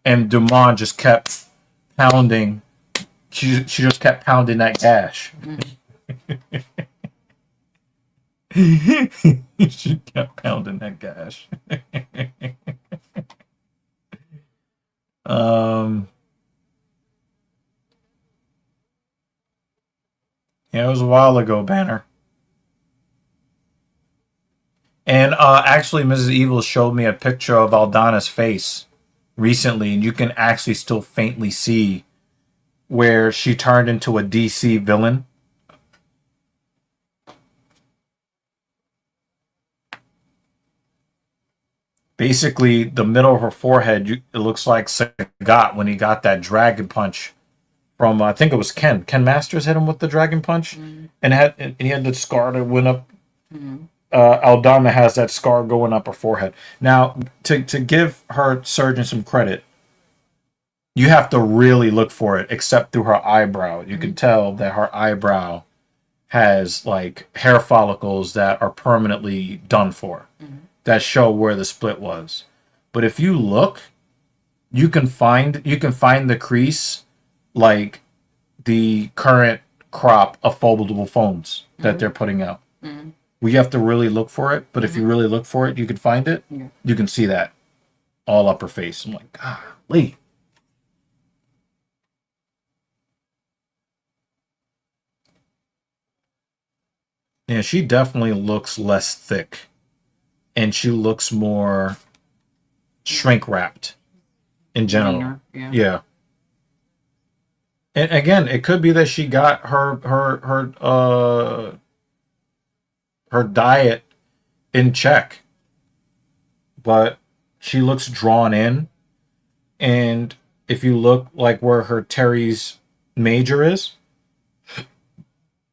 And Dumont just kept pounding. She just kept pounding that gash. She kept pounding that gash. Yeah, it was a while ago, Banner. And actually, Mrs. Evil showed me a picture of Aldana's face recently, and you can actually still faintly see where she turned into a DC villain. Basically, the middle of her forehead, it looks like Sagat when he got that dragon punch from, I think it was Ken. Ken Masters hit him with the dragon punch, and he had the scar that went up. Aldana has that scar going up her forehead. Now, to give her surgeon some credit, you have to really look for it, except through her eyebrow. You can tell that her eyebrow has like hair follicles that are permanently done for, that show where the split was. But if you look, you can find the crease, like the current crop of foldable phones that they're putting out. We have to really look for it, but if you really look for it, you can find it. You can see that all up her face. I'm like, golly. Yeah, she definitely looks less thick, and she looks more shrink wrapped in general. Leaner, yeah. And again, it could be that she got her diet in check, but she looks drawn in. And if you look like where her teres major is,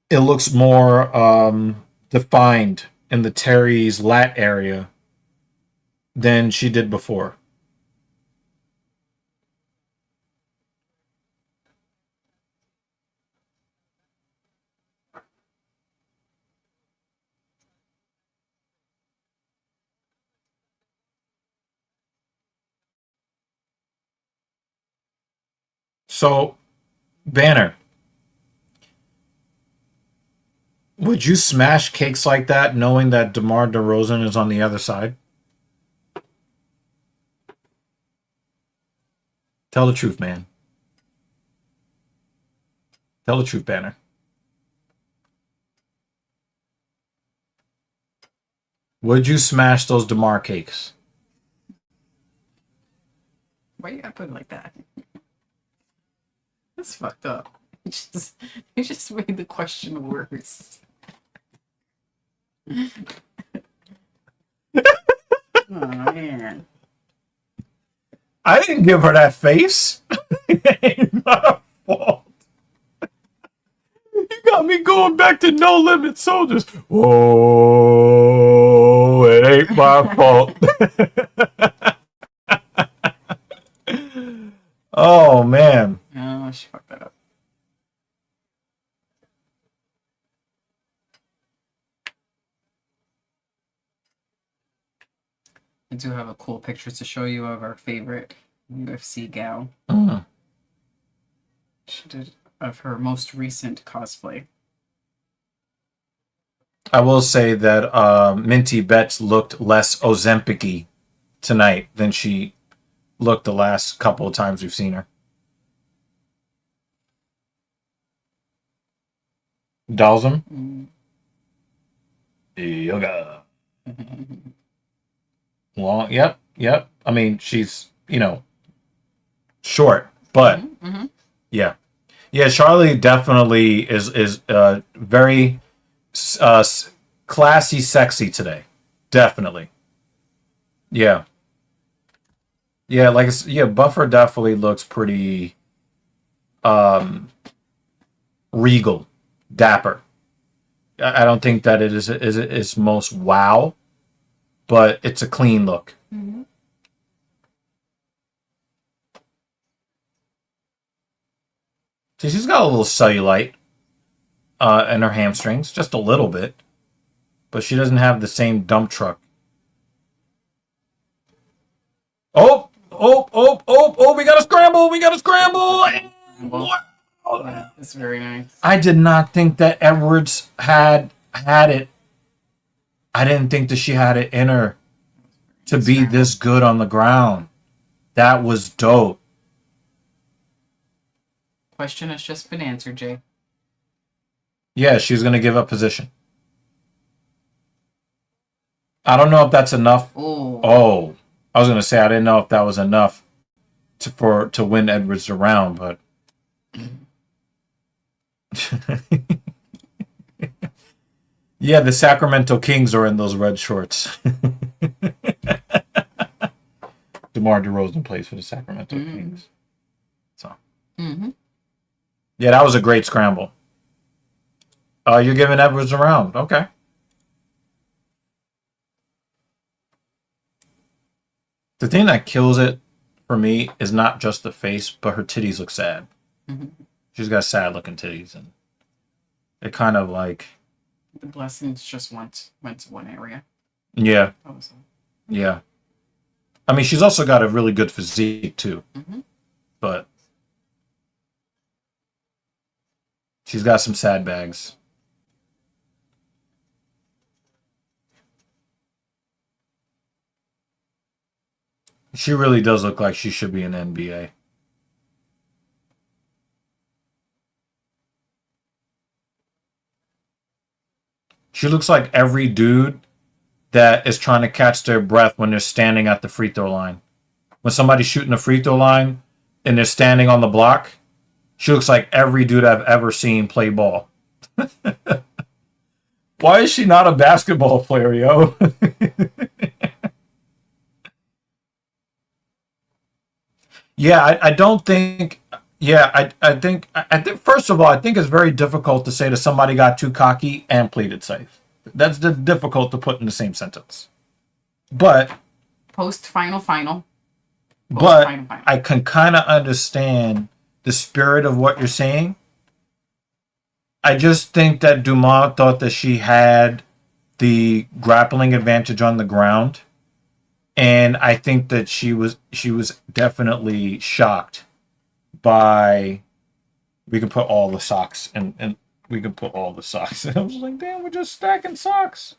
it looks more defined in the teres lat area than she did before. So, Banner, would you smash cakes like that knowing that DeMar DeRozan is on the other side? Tell the truth, man. Tell the truth, Banner. Would you smash those DeMar cakes? Why you gotta put it like that? That's fucked up. You just made the question worse. Oh man. I didn't give her that face. It ain't my fault. You got me going back to No Limit Soldiers. Oh, it ain't my fault. Oh, man. Oh, she fucked that up. I do have a cool picture to show you of our favorite UFC gal. She did of her most recent cosplay. I will say that Minty Betts looked less Ozempic-y tonight than she looked the last couple of times we've seen her. Dalsum? Yoga. Long, yep. I mean, she's, short, but yeah. Charlie definitely is very classy, sexy today. Definitely. Yeah. Buffer definitely looks pretty regal, dapper. I don't think that it is its most wow, but it's a clean look. Mm-hmm. See, she's got a little cellulite in her hamstrings, just a little bit, but she doesn't have the same dump truck. Oh, we got to scramble. Wow, that's very nice. I did not think that Edwards had it. I didn't think that she had it in her to be this good on the ground. That was dope. Question has just been answered, Jay. Yeah, she's going to give up position. I don't know if that's enough. Ooh. Oh, I was going to say I didn't know if that was enough to win Edwards the round, but yeah, the Sacramento Kings are in those red shorts. DeMar DeRozan plays for the Sacramento Kings. So, yeah, that was a great scramble. You're giving Edwards a round. Okay. The thing that kills it for me is not just the face, but her titties look sad. Mm-hmm. She's got sad-looking titties, and it kind of like the blessings just went to one area. Yeah. Yeah. I mean, she's also got a really good physique too, but she's got some sad bags. She really does look like she should be in the NBA. She looks like every dude that is trying to catch their breath when they're standing at the free throw line. When somebody's shooting a free throw line and they're standing on the block She looks like every dude I've ever seen play ball. Why is she not a basketball player, yo? Yeah, I don't think. Yeah, I think first of all, I think it's very difficult to say that somebody got too cocky and played it safe. That's difficult to put in the same sentence. But Post final. but Final. I can kind of understand the spirit of what you're saying. I just think that Dumas thought that she had the grappling advantage on the ground, and I think that she was definitely shocked by. We can put all the socks and we can put all the socks. And I was like, damn, we're just stacking socks.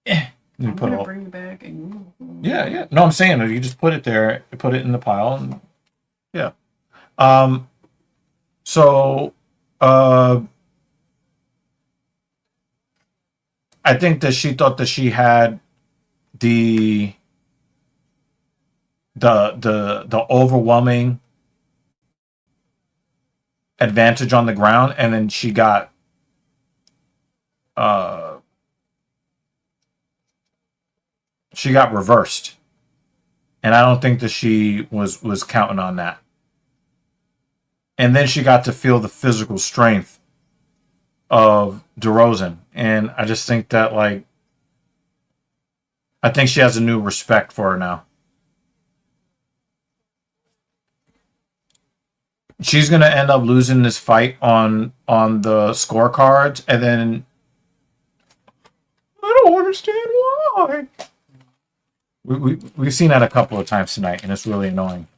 Yeah. I'm gonna bring it back and Yeah. No, I'm saying you just put it there, put it in the pile, and yeah. So I think that she thought that she had the overwhelming advantage on the ground, and then she got reversed, and I don't think that she was counting on that. And then she got to feel the physical strength of DeRozan, and I just think that I think she has a new respect for her now. She's gonna end up losing this fight on the scorecards, and then I don't understand why. We've seen that a couple of times tonight, and it's really annoying.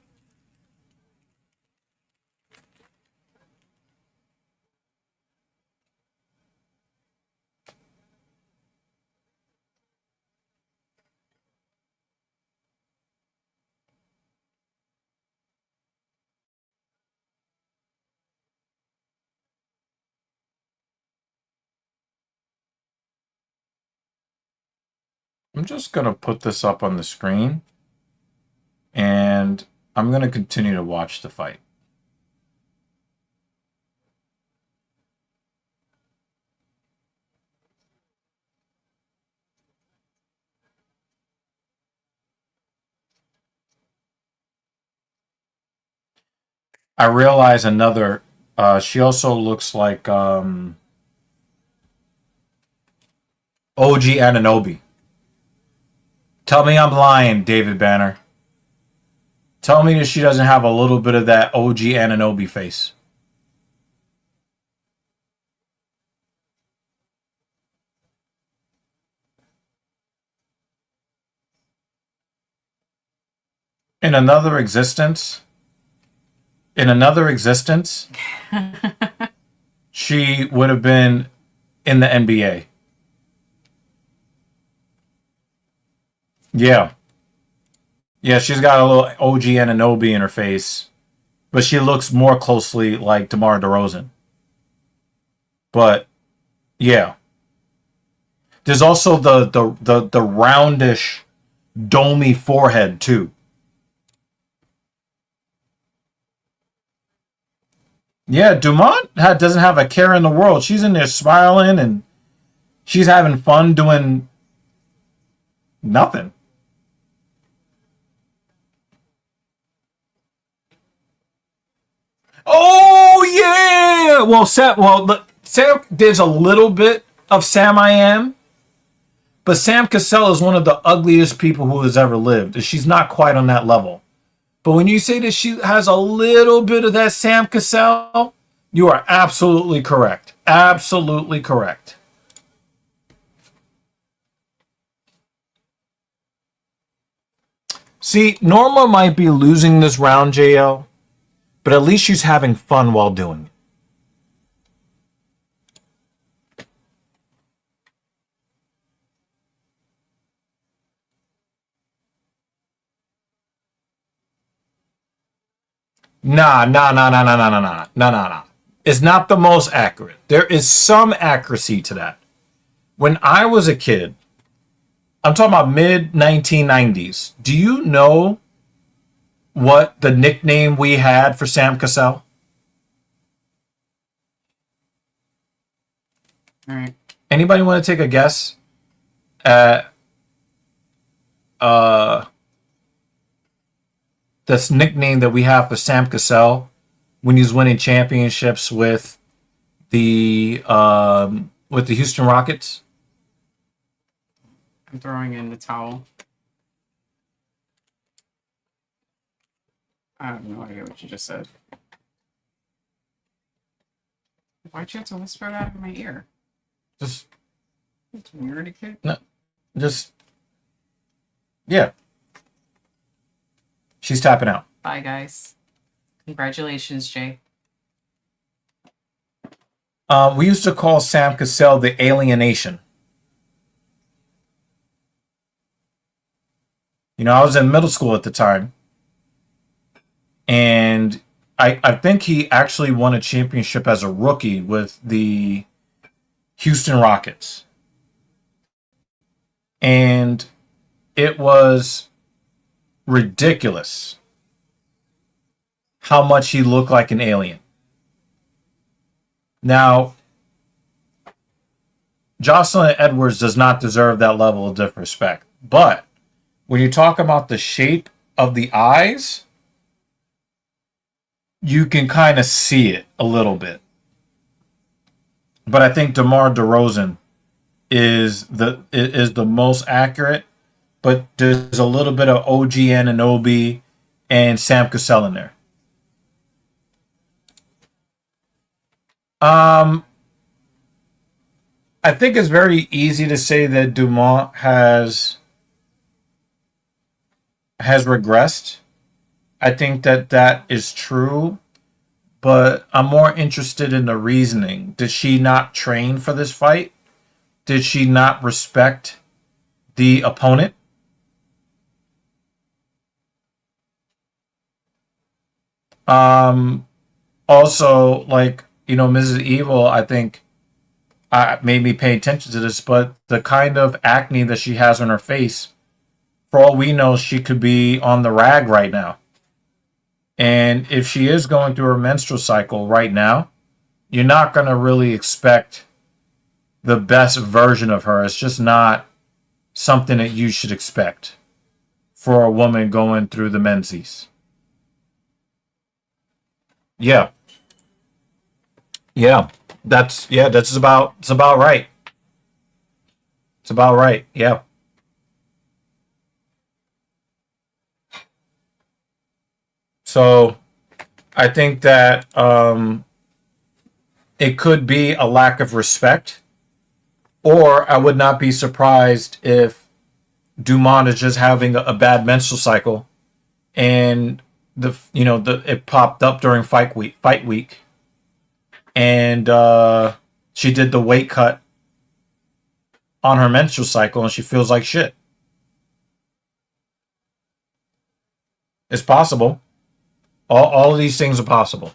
I'm just going to put this up on the screen, and I'm going to continue to watch the fight. I realize another, she also looks like OG Anunoby. Tell me I'm lying, David Banner. Tell me that she doesn't have a little bit of that OG Anunoby face. In another existence, she would have been in the NBA. Yeah. Yeah, she's got a little OG Anunoby in her face, but she looks more closely like DeMar DeRozan. But yeah, there's also the roundish, domey forehead too. Yeah, Dumont doesn't have a care in the world. She's in there smiling and she's having fun doing nothing. Oh yeah. Well, Sam. There's a little bit of Sam I Am, but Sam Cassell is one of the ugliest people who has ever lived. She's not quite on that level. But when you say that she has a little bit of that Sam Cassell, you are absolutely correct. Absolutely correct. See, Norma might be losing this round, JL, but at least she's having fun while doing it. Nah. It's not the most accurate. There is some accuracy to that. When I was a kid, I'm talking about mid 1990s. Do you know what the nickname we had for Sam Cassell? All right. Anybody want to take a guess at this nickname that we have for Sam Cassell when he's winning championships with the Houston Rockets? I'm throwing in the towel. I have no idea what you just said. Why'd you have to whisper that in my ear? Just It's weird, kid. no, just yeah. She's tapping out. Bye, guys. Congratulations, Jay. We used to call Sam Cassell the Alienation. You know, I was in middle school at the time, and I think he actually won a championship as a rookie with the Houston Rockets. And it was ridiculous how much he looked like an alien. Now, Jocelyn Edwards does not deserve that level of disrespect. But when you talk about the shape of the eyes, you can kind of see it a little bit. But I think DeMar DeRozan is the most accurate. But there's a little bit of OG Anunoby and Sam Cassell in there. I think it's very easy to say that Dumont has regressed. I think that is true, but I'm more interested in the reasoning. Did she not train for this fight? Did she not respect the opponent? Also, like, you know, Mrs. Evil, I think, made me pay attention to this, but the kind of acne that she has on her face, for all we know, she could be on the rag right now. And if she is going through her menstrual cycle right now, you're not going to really expect the best version of her. It's just not something that you should expect for a woman going through the menses. Yeah. Yeah. That's about right. It's about right. Yeah. So I think that it could be a lack of respect, or I would not be surprised if Dumont is just having a bad menstrual cycle, and it popped up during fight week, and she did the weight cut on her menstrual cycle, and she feels like shit. It's possible. All of these things are possible.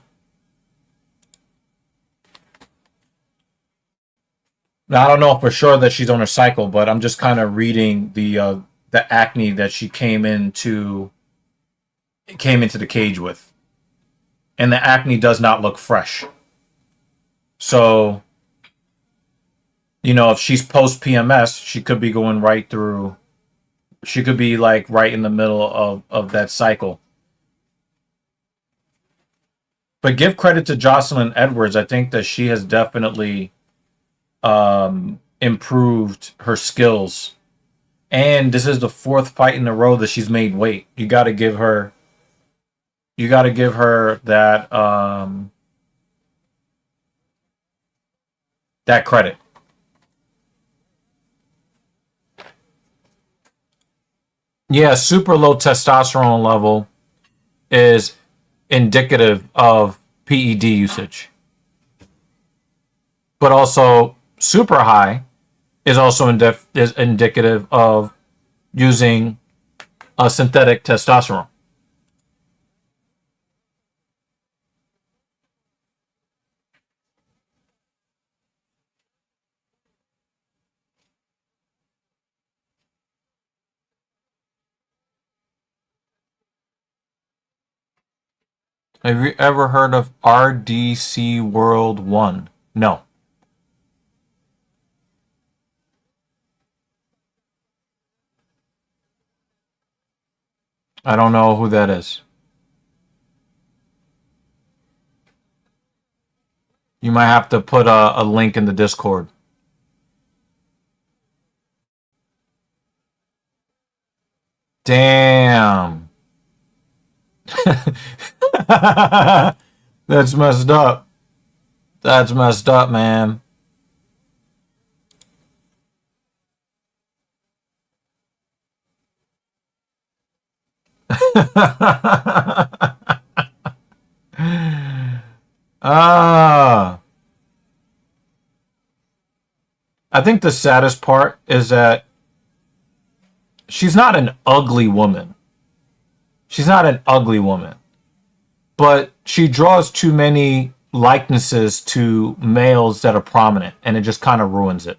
Now, I don't know for sure that she's on her cycle, but I'm just kind of reading the acne that she came into the cage with, and the acne does not look fresh. So, you know, if she's post PMS, she could be going right through. She could be like right in the middle of that cycle. But give credit to Jocelyn Edwards. I think that she has definitely improved her skills. And this is the fourth fight in a row that she's made weight. You got to give her that that credit. Yeah, super low testosterone level is indicative of PED usage. But also super high is also is indicative of using a synthetic testosterone. Have you ever heard of RDC World 1? No. I don't know who that is. You might have to put a link in the Discord. Damn. That's messed up. That's messed up, man. Ah. I think the saddest part is that she's not an ugly woman. She's not an ugly woman. But she draws too many likenesses to males that are prominent, and it just kind of ruins it.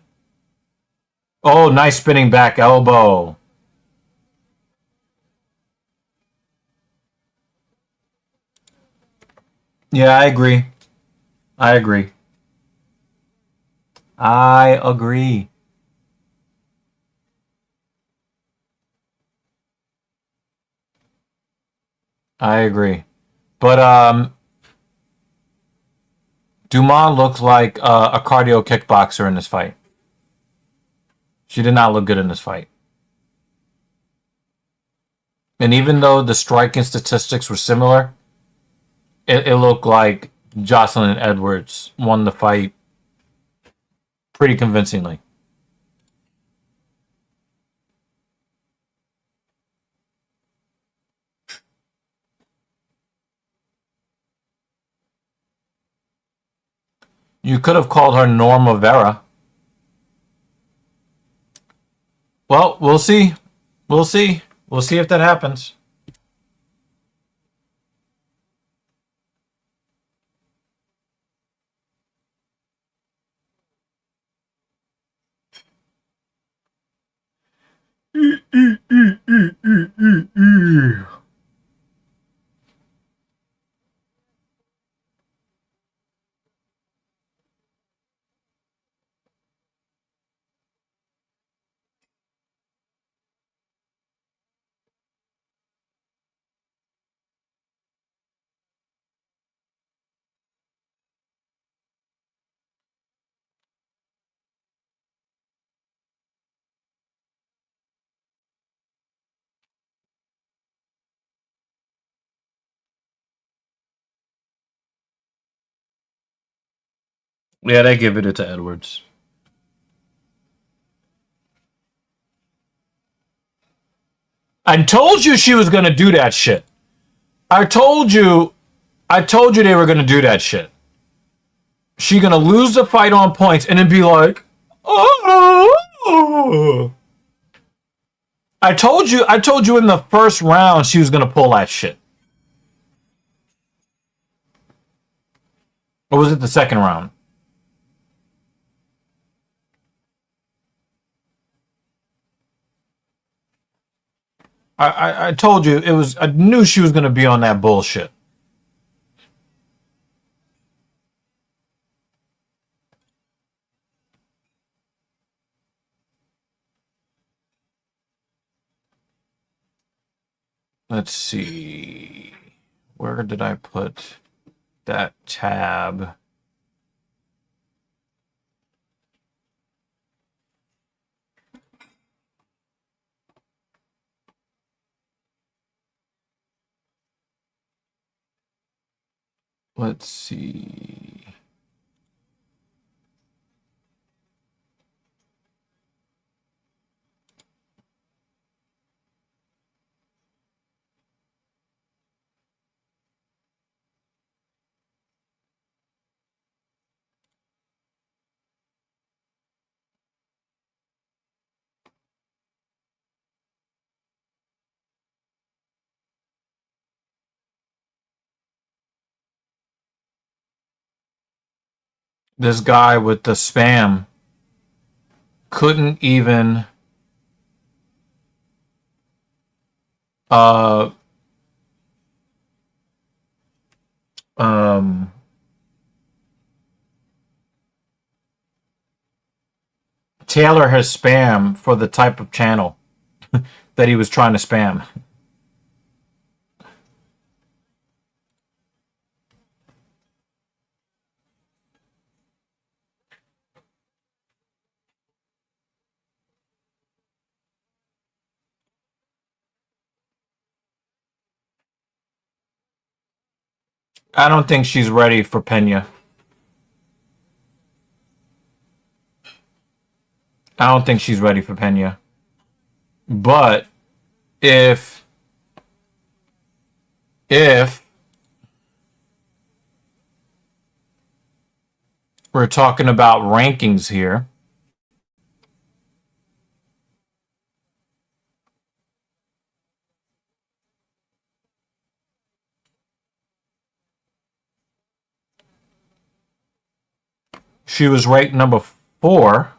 Oh, nice spinning back elbow. Yeah, I agree. I agree. I agree. I agree. But Dumas looks like a cardio kickboxer in this fight. She did not look good in this fight. And even though the striking statistics were similar, it looked like Jocelyn Edwards won the fight pretty convincingly. You could have called her Norma Vera. Well, we'll see. We'll see. We'll see if that happens. Yeah, they give it to Edwards. I told you she was gonna do that shit. I told you they were gonna do that shit. She gonna lose the fight on points and then be like, oh. I told you in the first round she was gonna pull that shit. Or was it the second round? I told you it was. I knew she was gonna be on that bullshit. Let's see. Where did I put that tab? Let's see. This guy with the spam couldn't even uh um tailor his spam for the type of channel that he was trying to spam. I don't think she's ready for Pena. I don't think she's ready for Pena. But if we're talking about rankings here, she was ranked number 4.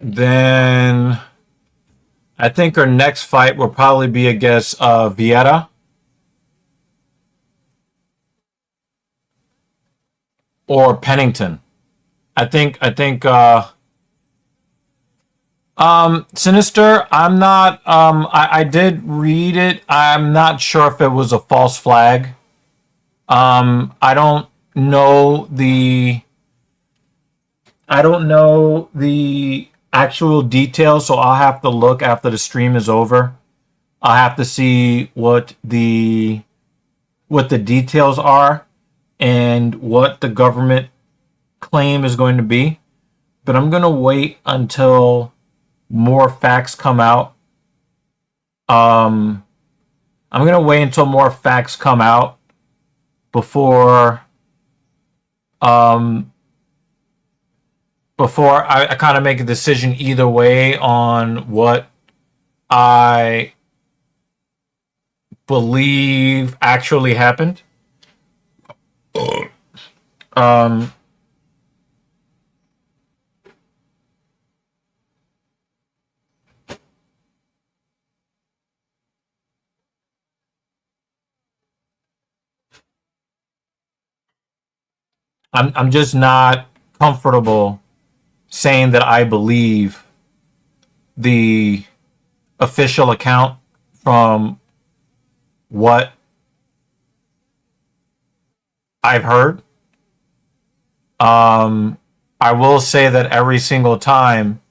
Then I think her next fight will probably be against Vieira or Pennington. I think Sinister, I'm not I did read it. I'm not sure if it was a false flag. I don't know the actual details, so I'll have to look after the stream is over. I'll have to see what the details are and what the government claim is going to be. But I'm going to wait until more facts come out. I'm going to wait until more facts come out before I kind of make a decision either way on what I believe actually happened. I'm just not comfortable saying that I believe the official account from what I've heard. I will say that every single time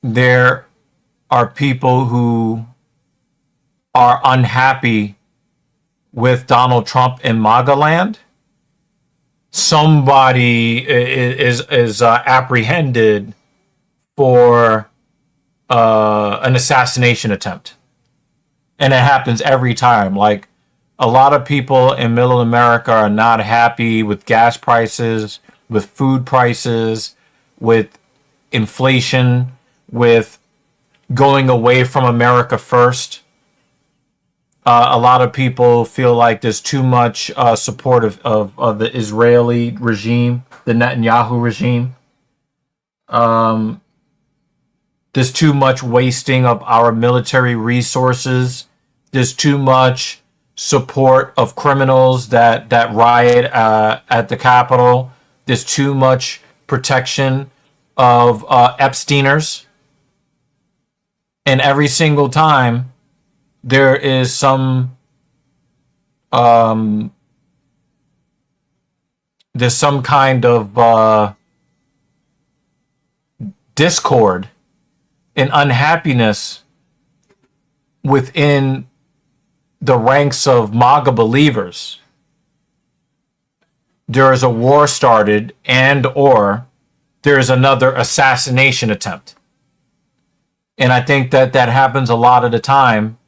there are people who are unhappy with Donald Trump in MAGA land, somebody is apprehended for an assassination attempt. And it happens every time. Like, a lot of people in middle America are not happy with gas prices, with food prices, with inflation, with going away from America first. A lot of people feel like there's too much support of the Israeli regime, the Netanyahu regime. There's too much wasting of our military resources. There's too much support of criminals that riot at the Capitol. There's too much protection of Epsteiners. And every single time there is some there's some kind of discord and unhappiness within the ranks of MAGA believers. There is a war started, and or there is another assassination attempt. And I think that happens a lot of the time.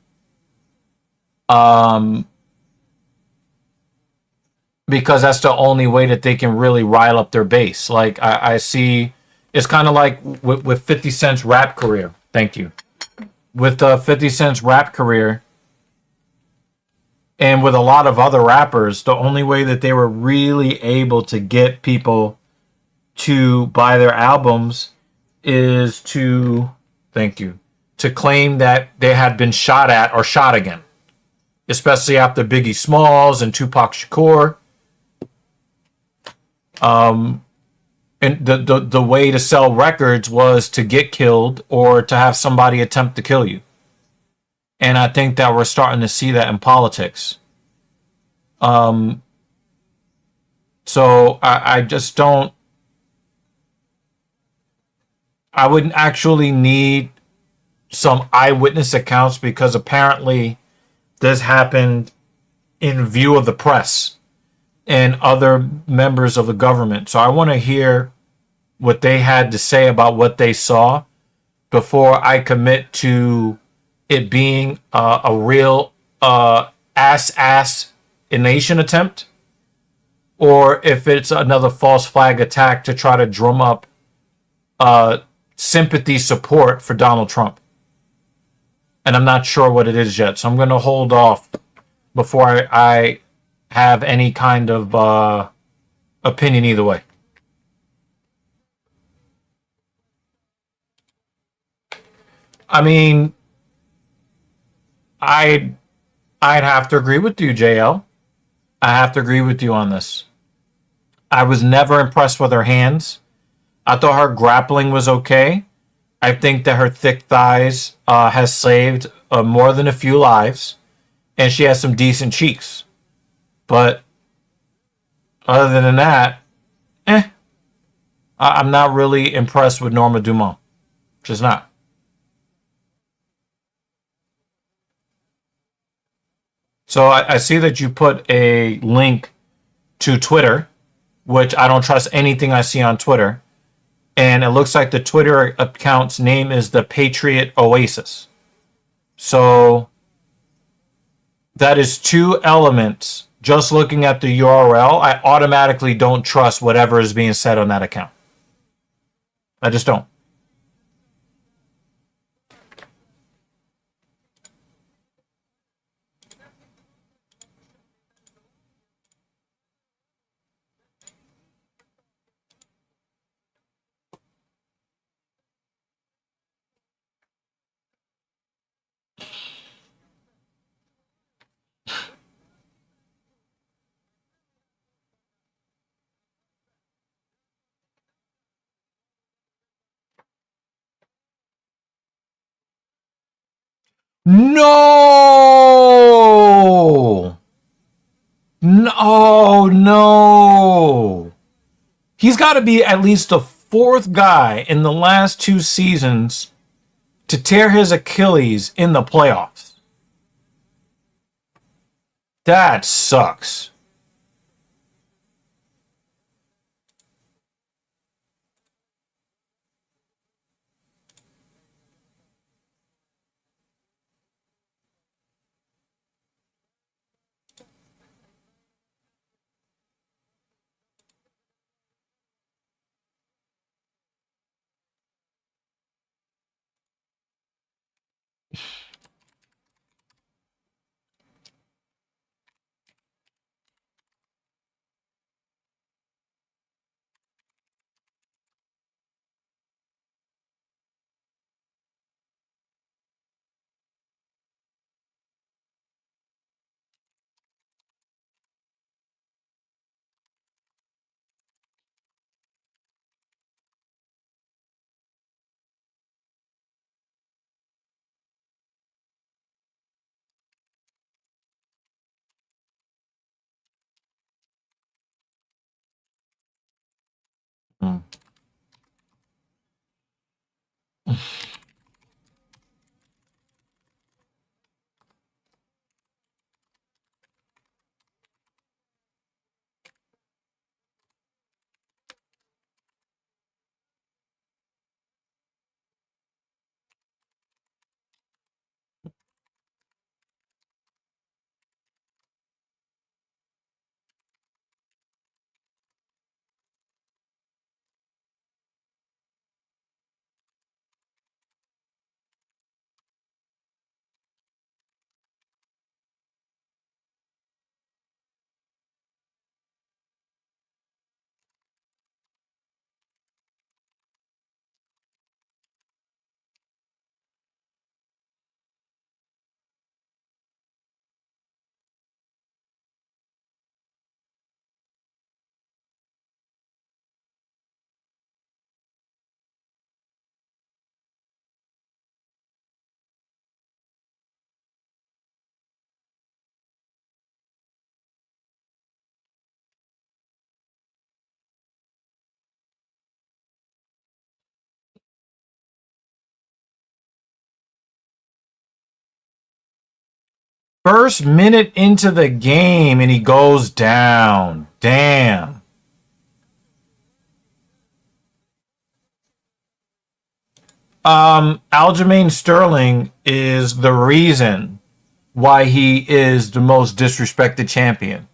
Because that's the only way that they can really rile up their base. Like, I see, it's kind of like with 50 Cent's rap career. Thank you. With 50 Cent's rap career, and with a lot of other rappers, the only way that they were really able to get people to buy their albums is to, thank you, to claim that they had been shot at or shot again. Especially after Biggie Smalls and Tupac Shakur. And the way to sell records was to get killed or to have somebody attempt to kill you. And I think that we're starting to see that in politics. So I just don't. I wouldn't actually need some eyewitness accounts because apparently this happened in view of the press and other members of the government. So I want to hear what they had to say about what they saw before I commit to it being a real assassination attempt, or if it's another false flag attack to try to drum up sympathy support for Donald Trump. And I'm not sure what it is yet, so I'm going to hold off before I have any kind of opinion either way. I mean, I'd have to agree with you, JL. I have to agree with you on this. I was never impressed with her hands. I thought her grappling was okay. I think that her thick thighs has saved more than a few lives, and she has some decent cheeks. But other than that, I'm not really impressed with Norma Dumont. Just not. So I see that you put a link to Twitter, which I don't trust anything I see on Twitter. And it looks like the Twitter account's name is the Patriot Oasis. So that is two elements. Just looking at the URL, I automatically don't trust whatever is being said on that account. I just don't. No! No, no. He's got to be at least the fourth guy in the last two seasons to tear his Achilles in the playoffs. That sucks. First minute into the game and he goes down. Damn. Aljamain Sterling is the reason why he is the most disrespected champion.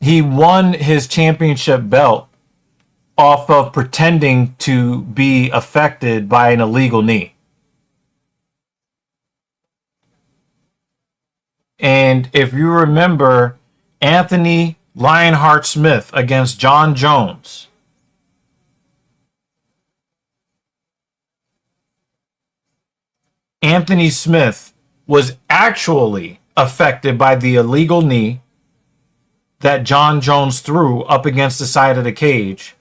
He won his championship belt off of pretending to be affected by an illegal knee. And if you remember, Anthony Lionheart Smith against John Jones. Anthony Smith was actually affected by the illegal knee that John Jones threw up against the side of the cage.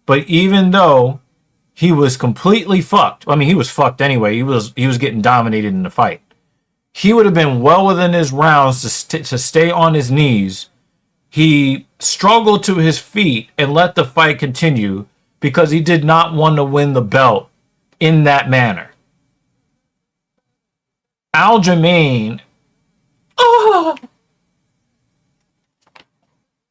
But even though he was completely fucked, I mean, he was fucked anyway. He was getting dominated in the fight. He would have been well within his rounds to stay on his knees. He struggled to his feet and let the fight continue because he did not want to win the belt in that manner. Aljamain,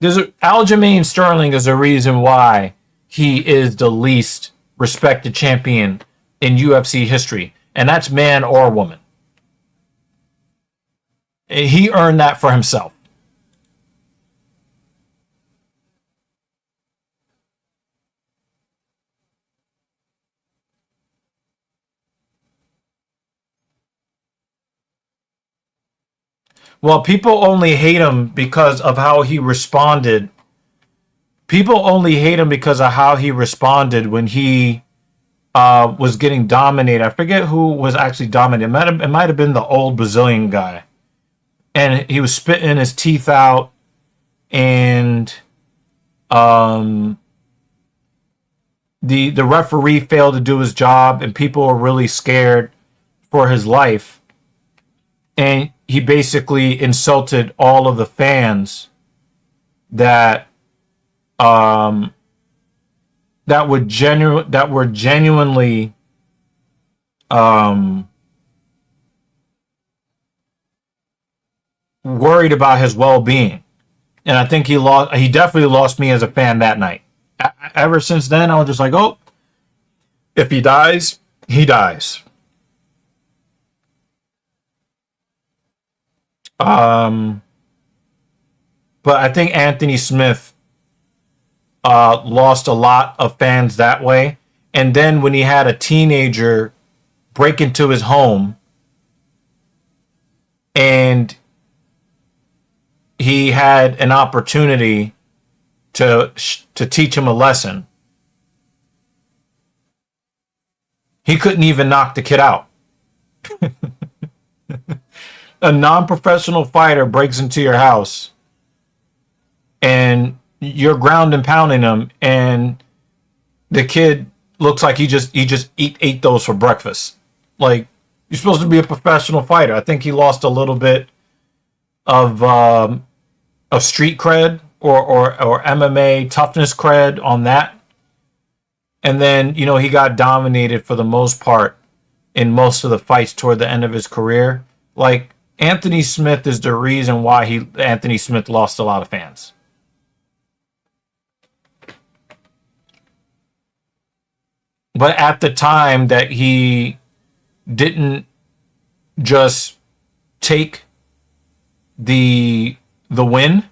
Aljamain Sterling is the reason why he is the least respected champion in UFC history, and that's man or woman. He earned that for himself. Well, people only hate him because of how he responded. People only hate him because of how he responded when he was getting dominated. I forget who was actually dominated. It might have been the old Brazilian guy. And he was spitting his teeth out, and the referee failed to do his job, and people were really scared for his life. And he basically insulted all of the fans that were genuinely worried about his well-being. And I think he definitely lost me as a fan that night. Ever since then, I was just like, oh, if he dies, he dies. But I think Anthony Smith lost a lot of fans that way. And then when he had a teenager break into his home and he had an opportunity to teach him a lesson, he couldn't even knock the kid out. A non-professional fighter breaks into your house and you're ground and pounding him, and the kid looks like he just ate those for breakfast. Like, you're supposed to be a professional fighter. I think he lost a little bit of street cred or MMA toughness cred on that. And then, he got dominated for the most part in most of the fights toward the end of his career. Like, Anthony Smith is the reason why Anthony Smith lost a lot of fans. But at the time that he didn't just take the win,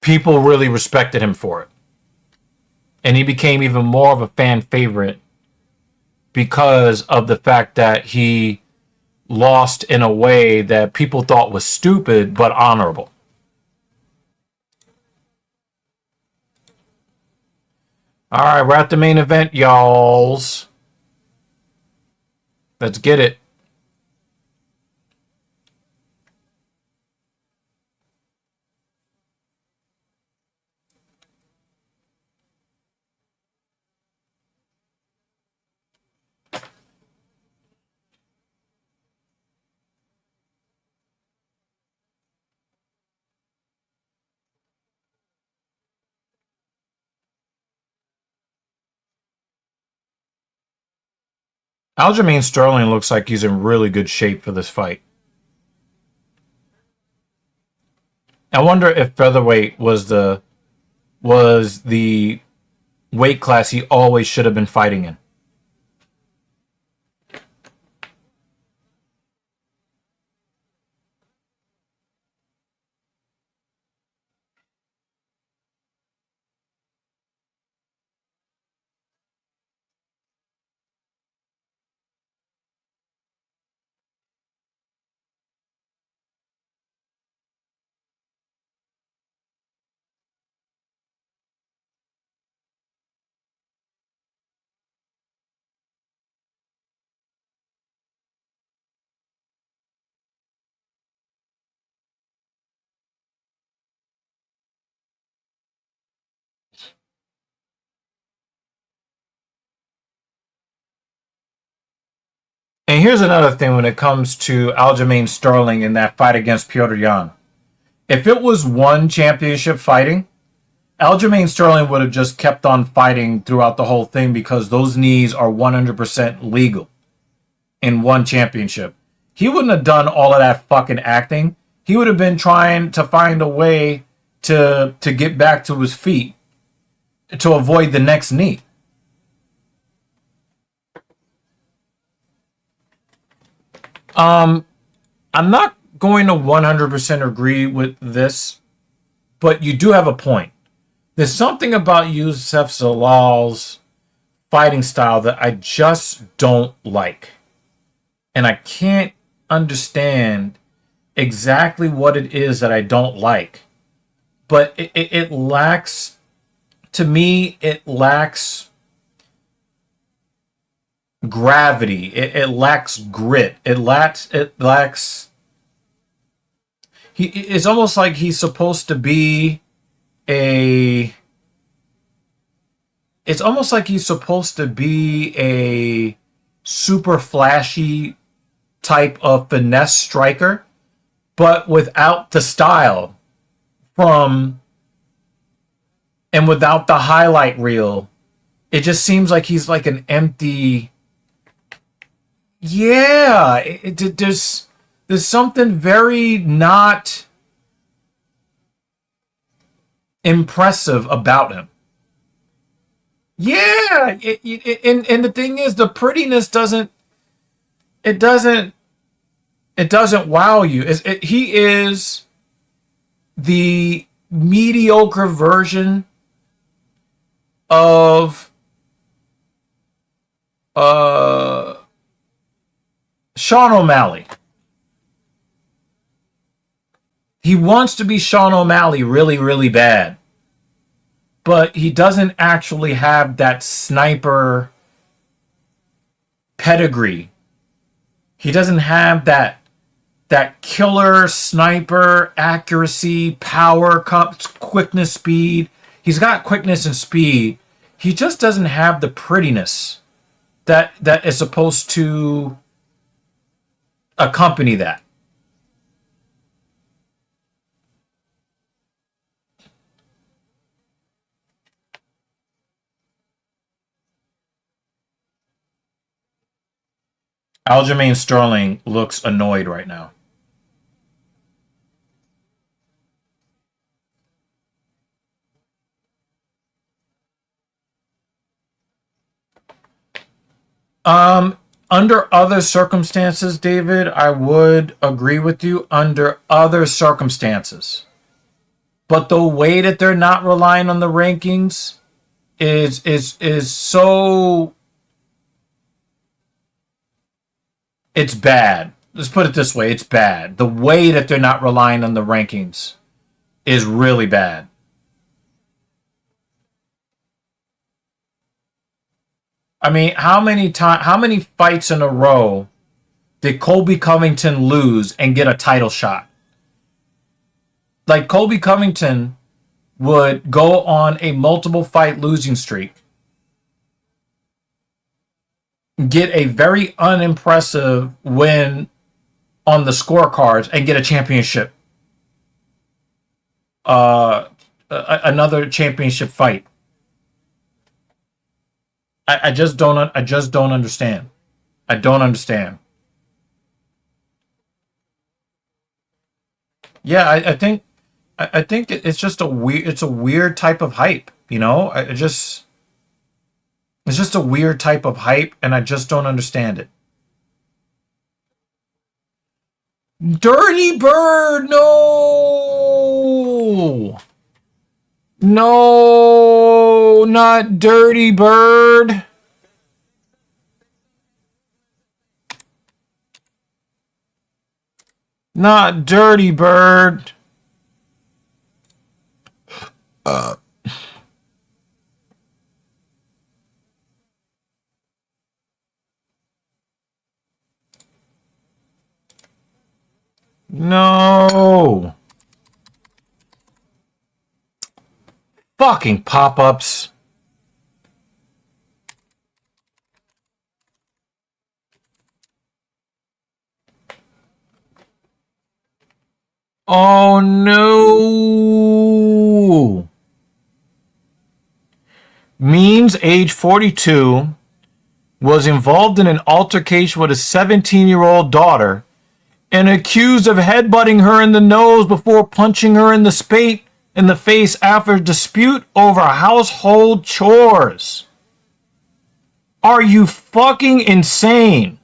people really respected him for it. And he became even more of a fan favorite because of the fact that he lost in a way that people thought was stupid but honorable. All right, we're at the main event, y'alls. Let's get it. Aljamain Sterling looks like he's in really good shape for this fight. I wonder if featherweight was the weight class he always should have been fighting in. And here's another thing when it comes to Aljamain Sterling in that fight against Petr Yan. If it was one championship fighting, Aljamain Sterling would have just kept on fighting throughout the whole thing because those knees are 100% legal in one championship. He wouldn't have done all of that fucking acting. He would have been trying to find a way to get back to his feet to avoid the next knee. I'm not going to 100% agree with this, but you do have a point. There's something about Youssef Zalal's fighting style that I just don't like. And I can't understand exactly what it is that I don't like. But it lacks, to me, it lacks gravity. It lacks grit. It's almost like he's supposed to be a super flashy type of finesse striker, but without the style and without the highlight reel. It just seems like he's like an empty. Yeah, there's something very not impressive about him. Yeah, and the thing is, the prettiness doesn't wow you. He is the mediocre version of Sean O'Malley. He wants to be Sean O'Malley really, really bad. But he doesn't actually have that sniper pedigree. He doesn't have that killer sniper accuracy, power, quickness, speed. He's got quickness and speed. He just doesn't have the prettiness that is supposed to accompany that. Aljamain Sterling looks annoyed right now. Under other circumstances, David, I would agree with you under other circumstances. But the way that they're not relying on the rankings is so, it's bad. Let's put it this way, it's bad. The way that they're not relying on the rankings is really bad. I mean, how many fights in a row did Colby Covington lose and get a title shot? Like, Colby Covington would go on a multiple fight losing streak, get a very unimpressive win on the scorecards, and get a championship. Another championship fight. I just don't understand. I don't understand. Yeah, I think it's just a weird type of hype, you know? It's just a weird type of hype and I just don't understand it. Dirty Bird, no. No, not Dirty Bird. Not Dirty Bird. No. Fucking pop-ups. Oh no. Means, age 42, was involved in an altercation with a 17-year-old daughter and accused of headbutting her in the nose before punching her in the face after a dispute over household chores. Are you fucking insane?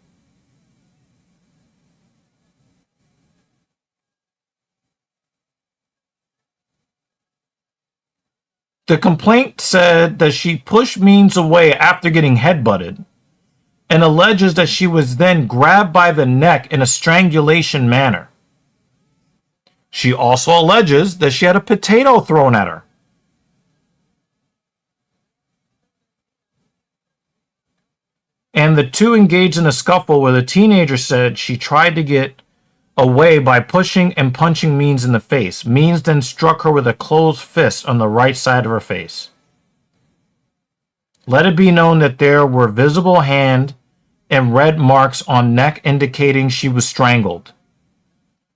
The complaint said that she pushed Means away after getting headbutted and alleges that she was then grabbed by the neck in a strangulation manner. She also alleges that she had a potato thrown at her. And the two engaged in a scuffle where the teenager said she tried to get away by pushing and punching Means in the face. Means then struck her with a closed fist on the right side of her face. Let it be known that there were visible hand and red marks on neck indicating she was strangled.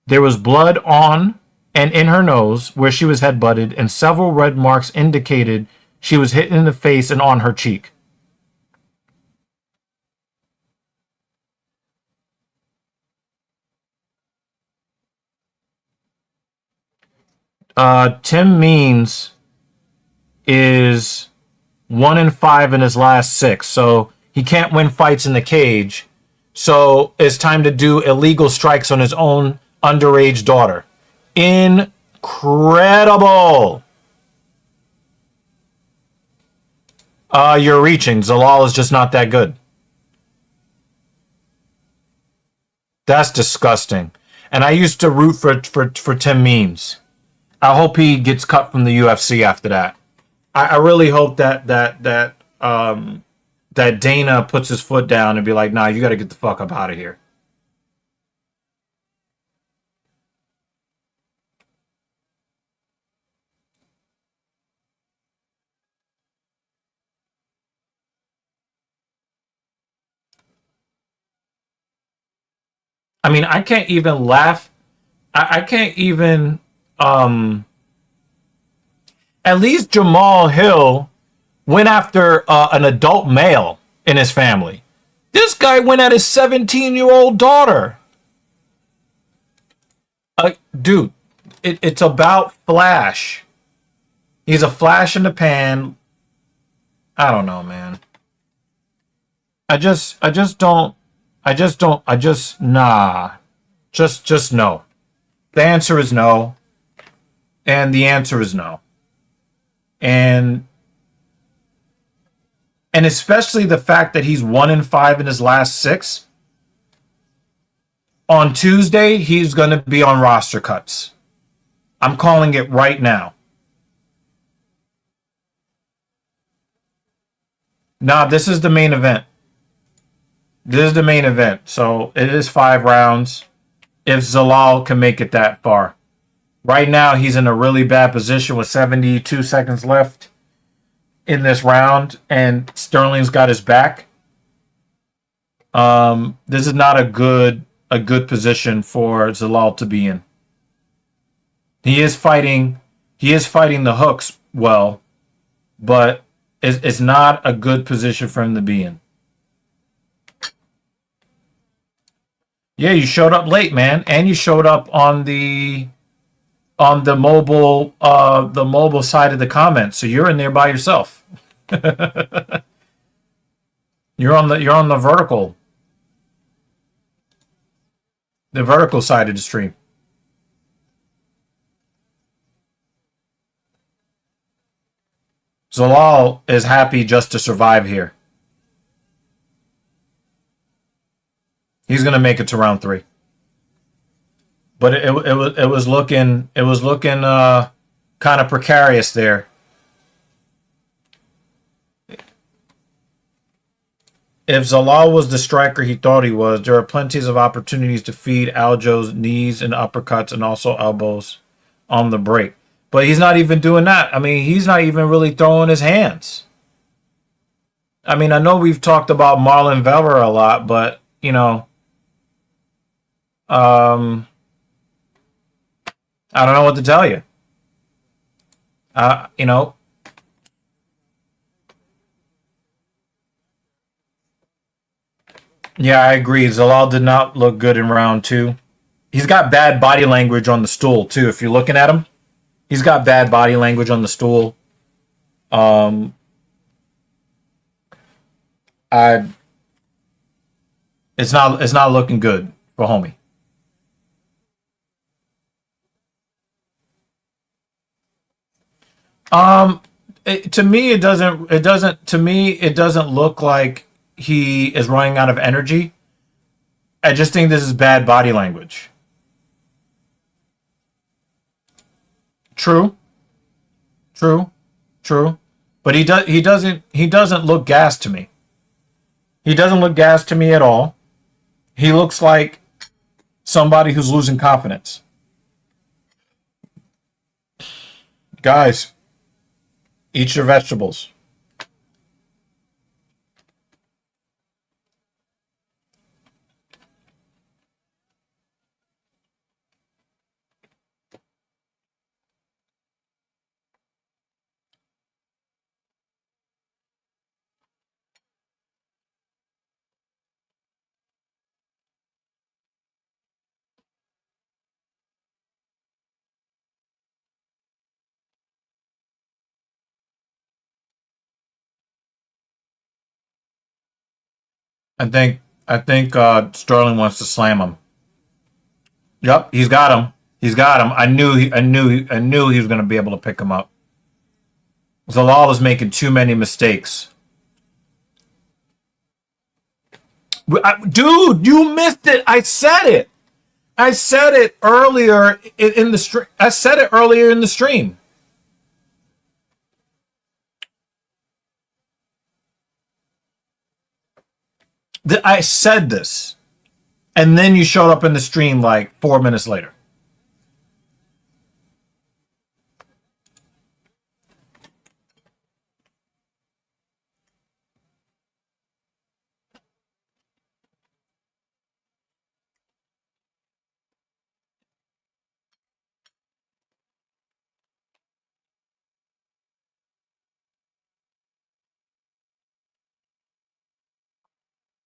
There was blood on and in her nose where she was headbutted, and several red marks indicated she was hit in the face and on her cheek. Tim Means is 1-5 in his last 6, so he can't win fights in the cage. So it's time to do illegal strikes on his own underage daughter. Incredible. You're reaching. Zalal is just not that good. That's disgusting. And I used to root for Tim Means. I hope he gets cut from the UFC after that. I really hope that Dana puts his foot down and be like, nah, you got to get the fuck up out of here. I mean, I can't even laugh. I can't even. At least Jamal Hill went after an adult male in his family. This guy went at his 17-year-old daughter. Dude, it's about Flash. He's a flash in the pan. I don't know, man. Nah. Just no. The answer is no. And the answer is no. And especially the fact that he's 1-5 in his last 6. On Tuesday, he's going to be on roster cuts. I'm calling it right now. Nah, this is the main event. This is the main event. So it is 5 rounds. If Zalal can make it that far. Right now, he's in a really bad position with 72 seconds left in this round, and Sterling's got his back. This is not a good position for Zalal to be in. He is fighting the hooks well, but it's not a good position for him to be in. Yeah, you showed up late, man, and you showed up on the mobile side of the comments. So you're in there by yourself. You're on the vertical side of the stream. Zalal is happy just to survive here. He's gonna make it to round 3. But it was looking kind of precarious there. If Zalal was the striker he thought he was, there are plenty of opportunities to feed Aljo's knees and uppercuts and also elbows on the break. But he's not even doing that. I mean, he's not even really throwing his hands. I mean, I know we've talked about Marlon Vera a lot, but, I don't know what to tell you. You know, Yeah, I agree. Zalal did not look good in round 2. He's got bad body language on the stool too. If you're looking at him, he's got bad body language on the stool. Um, I it's not looking good for homie. Um, to me, it doesn't. It doesn't. To me, it doesn't look like he is running out of energy. I just think this is bad body language. True, true, true. But he doesn't look gassed to me. He doesn't look gassed to me at all. He looks like somebody who's losing confidence. Guys, eat your vegetables. I think Sterling wants to slam him. Yep, he's got him. He's got him. I knew he was going to be able to pick him up. Zalal is making too many mistakes. Dude, you missed it. I said it. I said it earlier in the stream. I said it earlier in the stream. I said this, and then you showed up in the stream like 4 minutes later.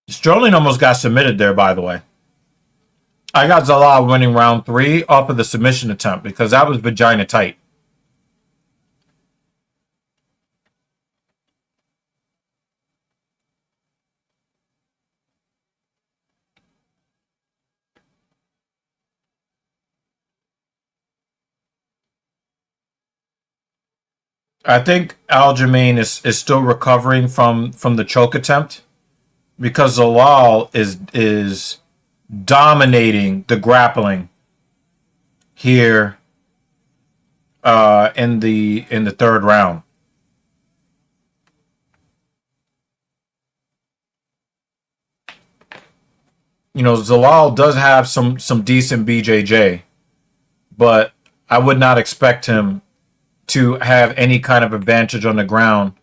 Sterling almost got submitted there, by the way. I got Zalal winning round 3 off of the submission attempt because that was vagina tight. I think Aljamain is still recovering from the choke attempt because Zalal is dominating the grappling here in the third round. Zalal does have some decent BJJ, but I would not expect him to have any kind of advantage on the ground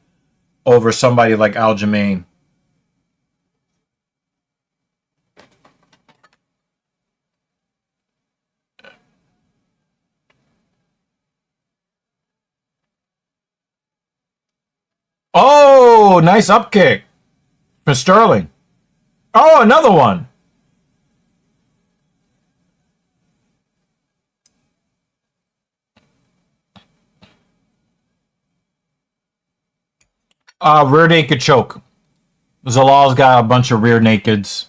over somebody like Aljamain. Oh, nice up kick for Sterling. Oh, another one. Rear naked choke. Zalal's got a bunch of rear nakeds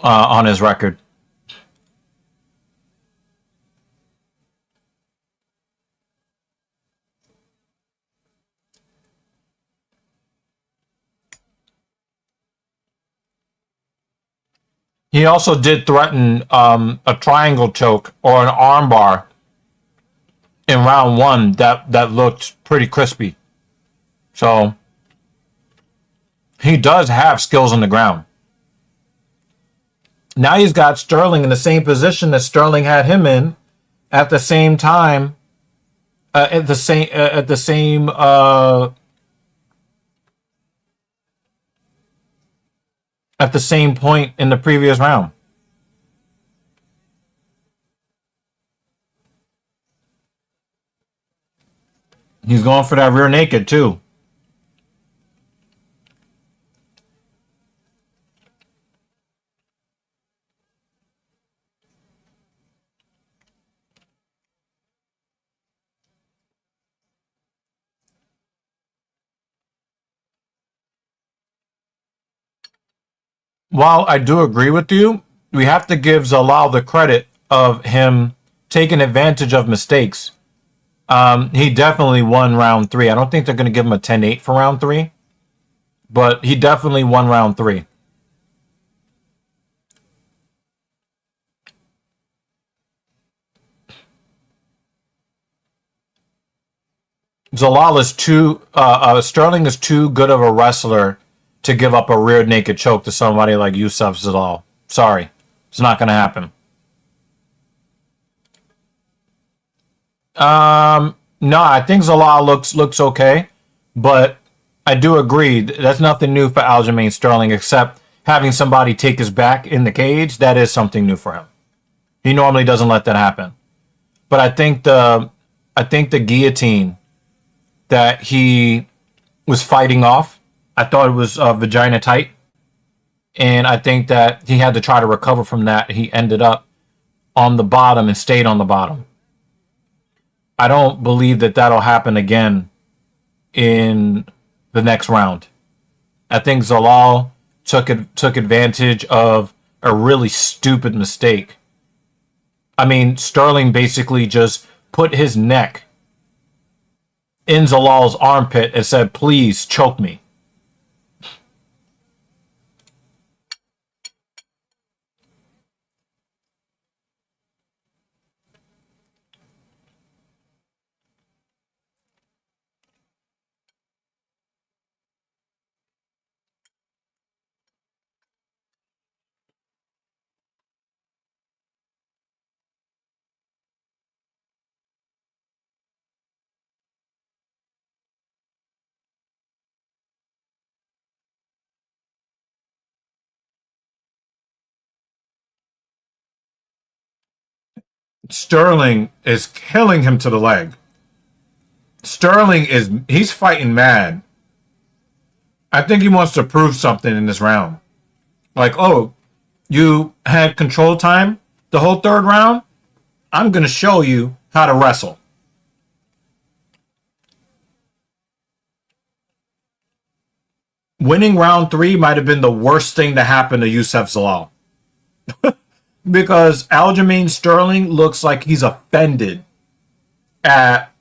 on his record. He also did threaten a triangle choke or an armbar in round one that looked pretty crispy. So he does have skills on the ground. Now he's got Sterling in the same position that Sterling had him in at the same time, at the same point in the previous round. He's going for that rear naked too. While I do agree with you, we have to give Zalal the credit of him taking advantage of mistakes. He definitely won round 3. I don't think they're going to give him a 10-8 for round 3, but he definitely won round 3. Zalal is Sterling is too good of a wrestler to give up a rear naked choke to somebody like Youssef Zalal. Sorry, it's not going to happen. No, I think Zalal looks okay, but I do agree that's nothing new for Aljamain Sterling except having somebody take his back in the cage. That is something new for him. He normally doesn't let that happen. But I think the guillotine that he was fighting off, I thought it was vagina tight, and I think that he had to try to recover from that. He ended up on the bottom and stayed on the bottom. I don't believe that that'll happen again in the next round. I think Zalal took advantage of a really stupid mistake. I mean, Sterling basically just put his neck in Zalal's armpit and said, "Please choke me." Sterling is killing him to the leg. He's fighting mad. I think he wants to prove something in this round. Like, oh, you had control time the whole third round? I'm going to show you how to wrestle. Winning round 3 might have been the worst thing to happen to Youssef Zalal. Because Aljamain Sterling looks like he's offended at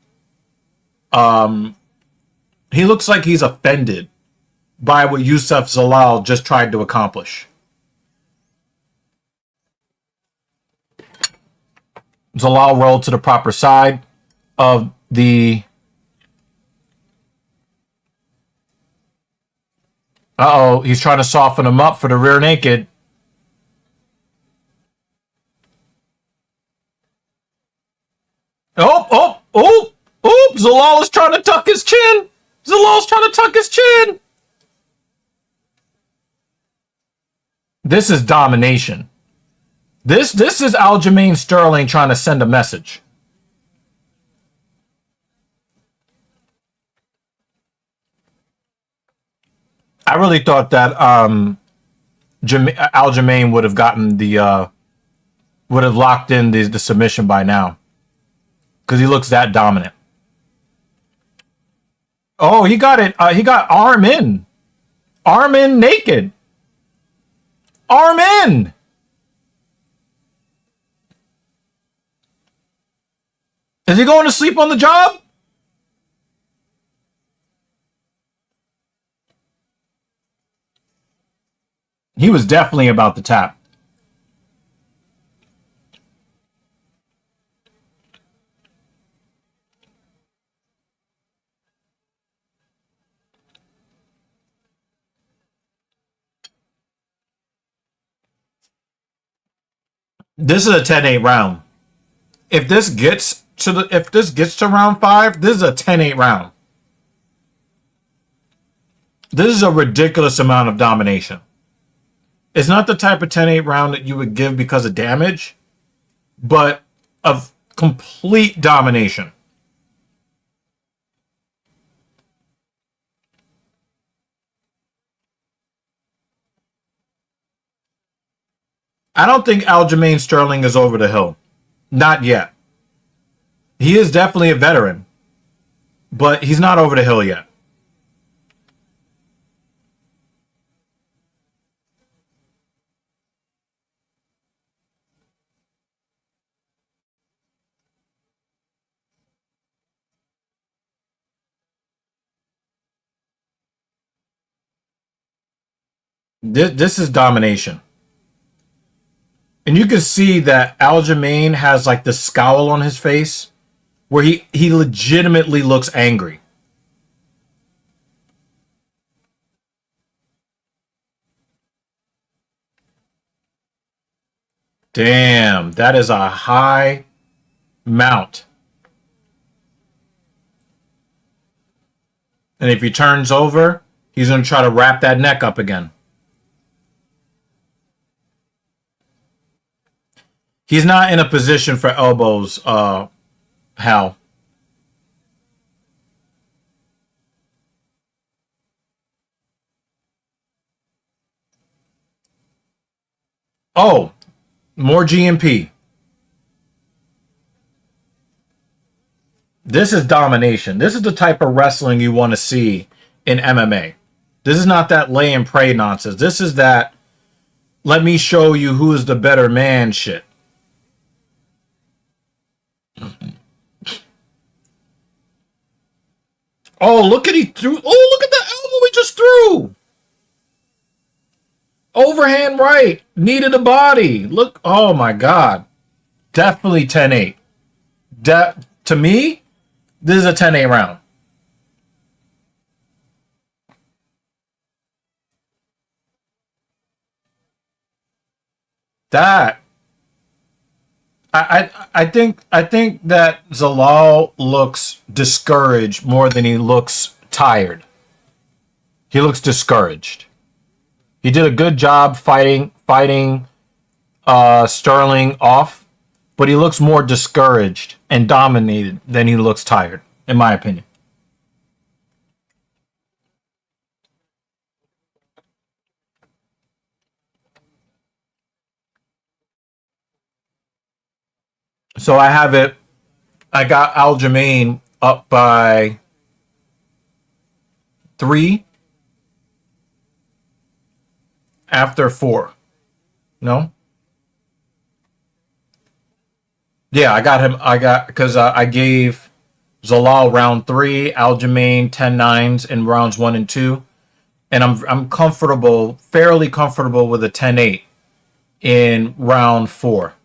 he looks like he's offended by what Youssef Zalal just tried to accomplish. Zalal rolled to the proper side of the he's trying to soften him up for the rear naked. Oh, Zalal is trying to tuck his chin. Zalal's trying to tuck his chin. This is domination. This is Aljamain Sterling trying to send a message. I really thought that Aljamain would have gotten would have locked in the submission by now, because he looks that dominant. Oh, he got it. He got arm in. Arm in naked. Arm in. Is he going to sleep on the job? He was definitely about to tap. This is a 10-8 round. If this gets to round 5, this is a 10-8 round. This is a ridiculous amount of domination. It's not the type of 10-8 round that you would give because of damage, but of complete domination. I don't think Aljamain Sterling is over the hill. Not yet. He is definitely a veteran, but he's not over the hill yet. This is domination. And you can see that Aljamain has like the scowl on his face where he legitimately looks angry. Damn, that is a high mount. And if he turns over, he's going to try to wrap that neck up again. He's not in a position for elbows, Hal. Oh, more GMP. This is domination. This is the type of wrestling you want to see in MMA. This is not that lay and pray nonsense. This is that let me show you who is the better man shit. Oh, look at he threw. Oh, look at the elbow he just threw. Overhand right. Needed a body. Look. Oh my God. Definitely 10-8. To me, this is a 10-8 round. That I think that Zalal looks discouraged more than he looks tired. He looks discouraged. He did a good job fighting Sterling off, but he looks more discouraged and dominated than he looks tired, in my opinion. So I have it. I got Aljamain up by 3 after 4. No? Yeah, I got him. I got because I gave Zalal round 3, Aljamain 10-9s in rounds 1 and 2, and I'm comfortable, fairly comfortable with a 10-8 in round 4.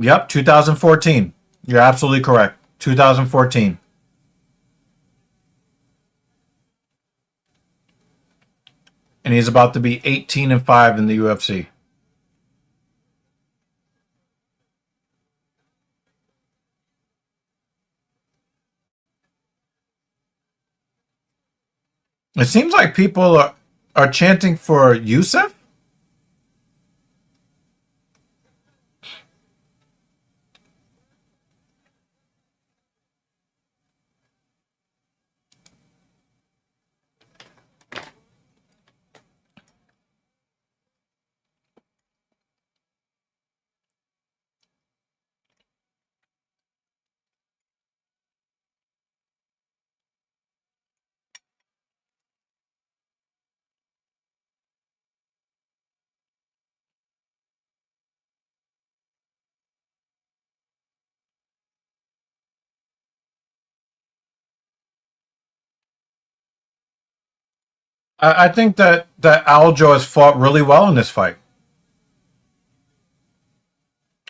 Yep, 2014. You're absolutely correct. 2014. And he's about to be 18-5 in the UFC. It seems like people are chanting for Youssef. I think that Aljo has fought really well in this fight.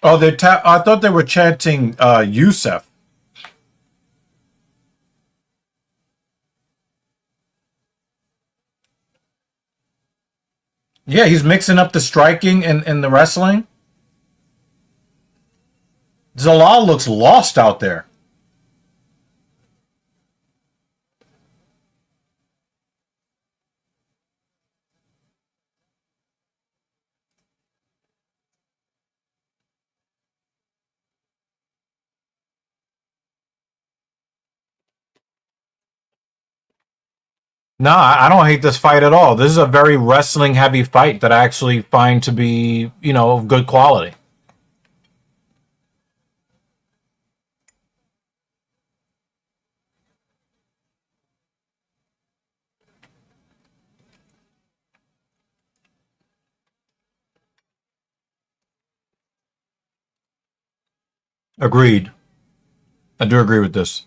Oh, I thought they were chanting Youssef. Yeah, he's mixing up the striking and the wrestling. Zalal looks lost out there. No, I don't hate this fight at all. This is a very wrestling heavy fight that I actually find to be, of good quality. Agreed. I do agree with this.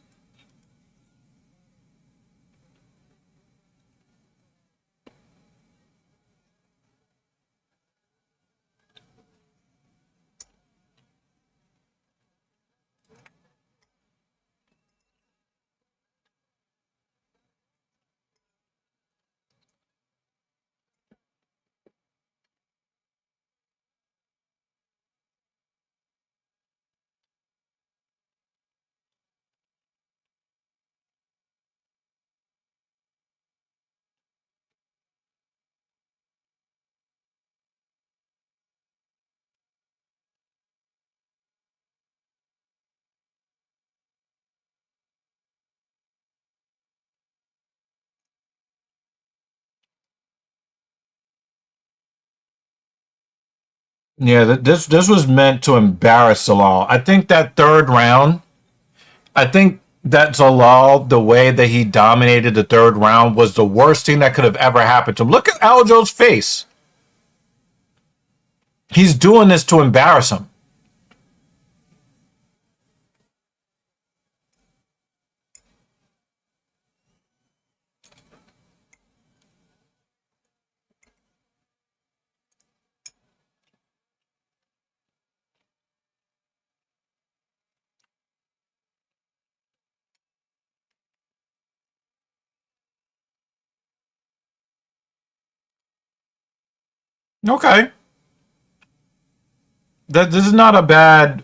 Yeah, this was meant to embarrass Zalal. I think that third round. I think that Zalal, the way that he dominated the third round, was the worst thing that could have ever happened to him. Look at Aljo's face. He's doing this to embarrass him. Okay, that this is not a bad.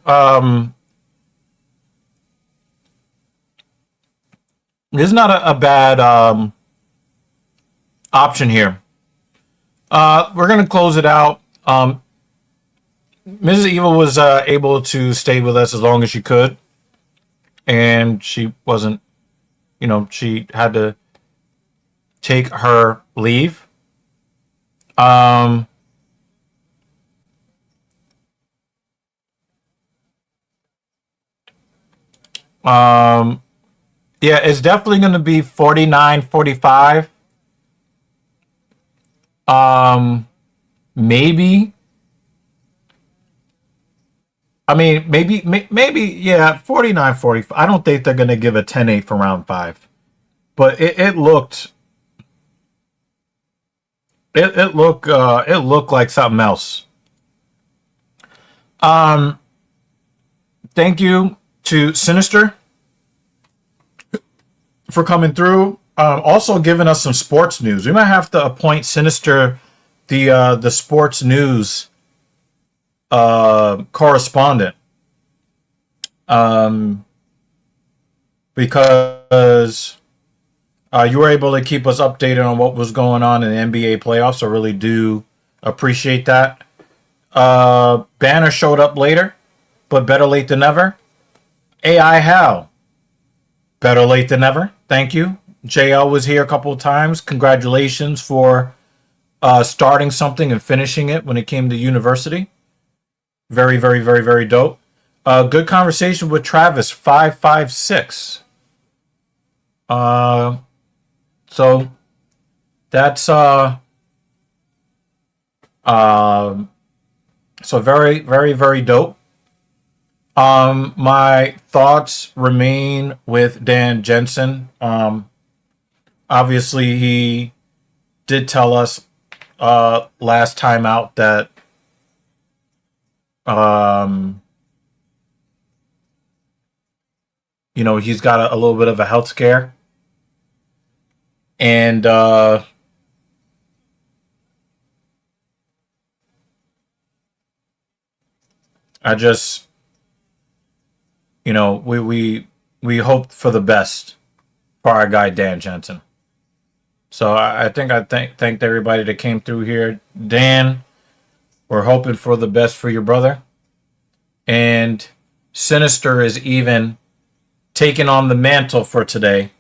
This is not a bad option here. We're gonna close it out. Mrs. Evil was able to stay with us as long as she could, and she wasn't. She had to take her leave. Um, um, yeah, it's definitely going to be 49-45. Maybe. I mean, maybe, yeah, 49-45. I don't think they're going to give a 10-8 for round 5. But it looked it looked like something else. Um Thank you to Sinister for coming through. Also giving us some sports news. We might have to appoint Sinister the sports news correspondent. Because you were able to keep us updated on what was going on in the NBA playoffs. I really do appreciate that. Banner showed up later, but better late than never. AI Hal, better late than never. Thank you. JL was here a couple of times. Congratulations for starting something and finishing it when it came to university. Very, very, very, very dope. Good conversation with Travis 556. So that's so very, very, very dope. My thoughts remain with Dan Jensen. Obviously he did tell us last time out that you know, he's got a little bit of a health scare. And I just, you know, we hope for the best for our guy Dan Jensen. So I thanked everybody that came through here. Dan, we're hoping for the best for your brother. And Sinister is even taking on the mantle for today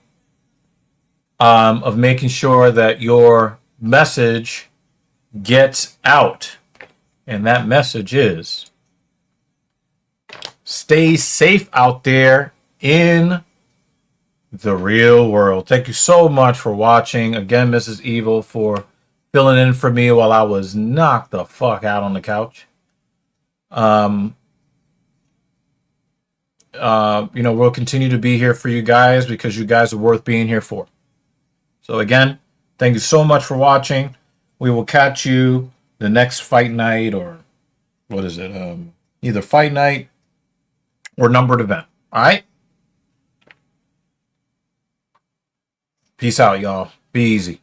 of making sure that your message gets out. And that message is stay safe out there in the real world. Thank you so much for watching. Again, Mrs. Evil for filling in for me while I was knocked the fuck out on the couch. You know, we'll continue to be here for you guys because you guys are worth being here for. So again, thank you so much for watching. We will catch you the next fight night, or what is it? Either fight night or numbered event. All right? Peace out, y'all. Be easy.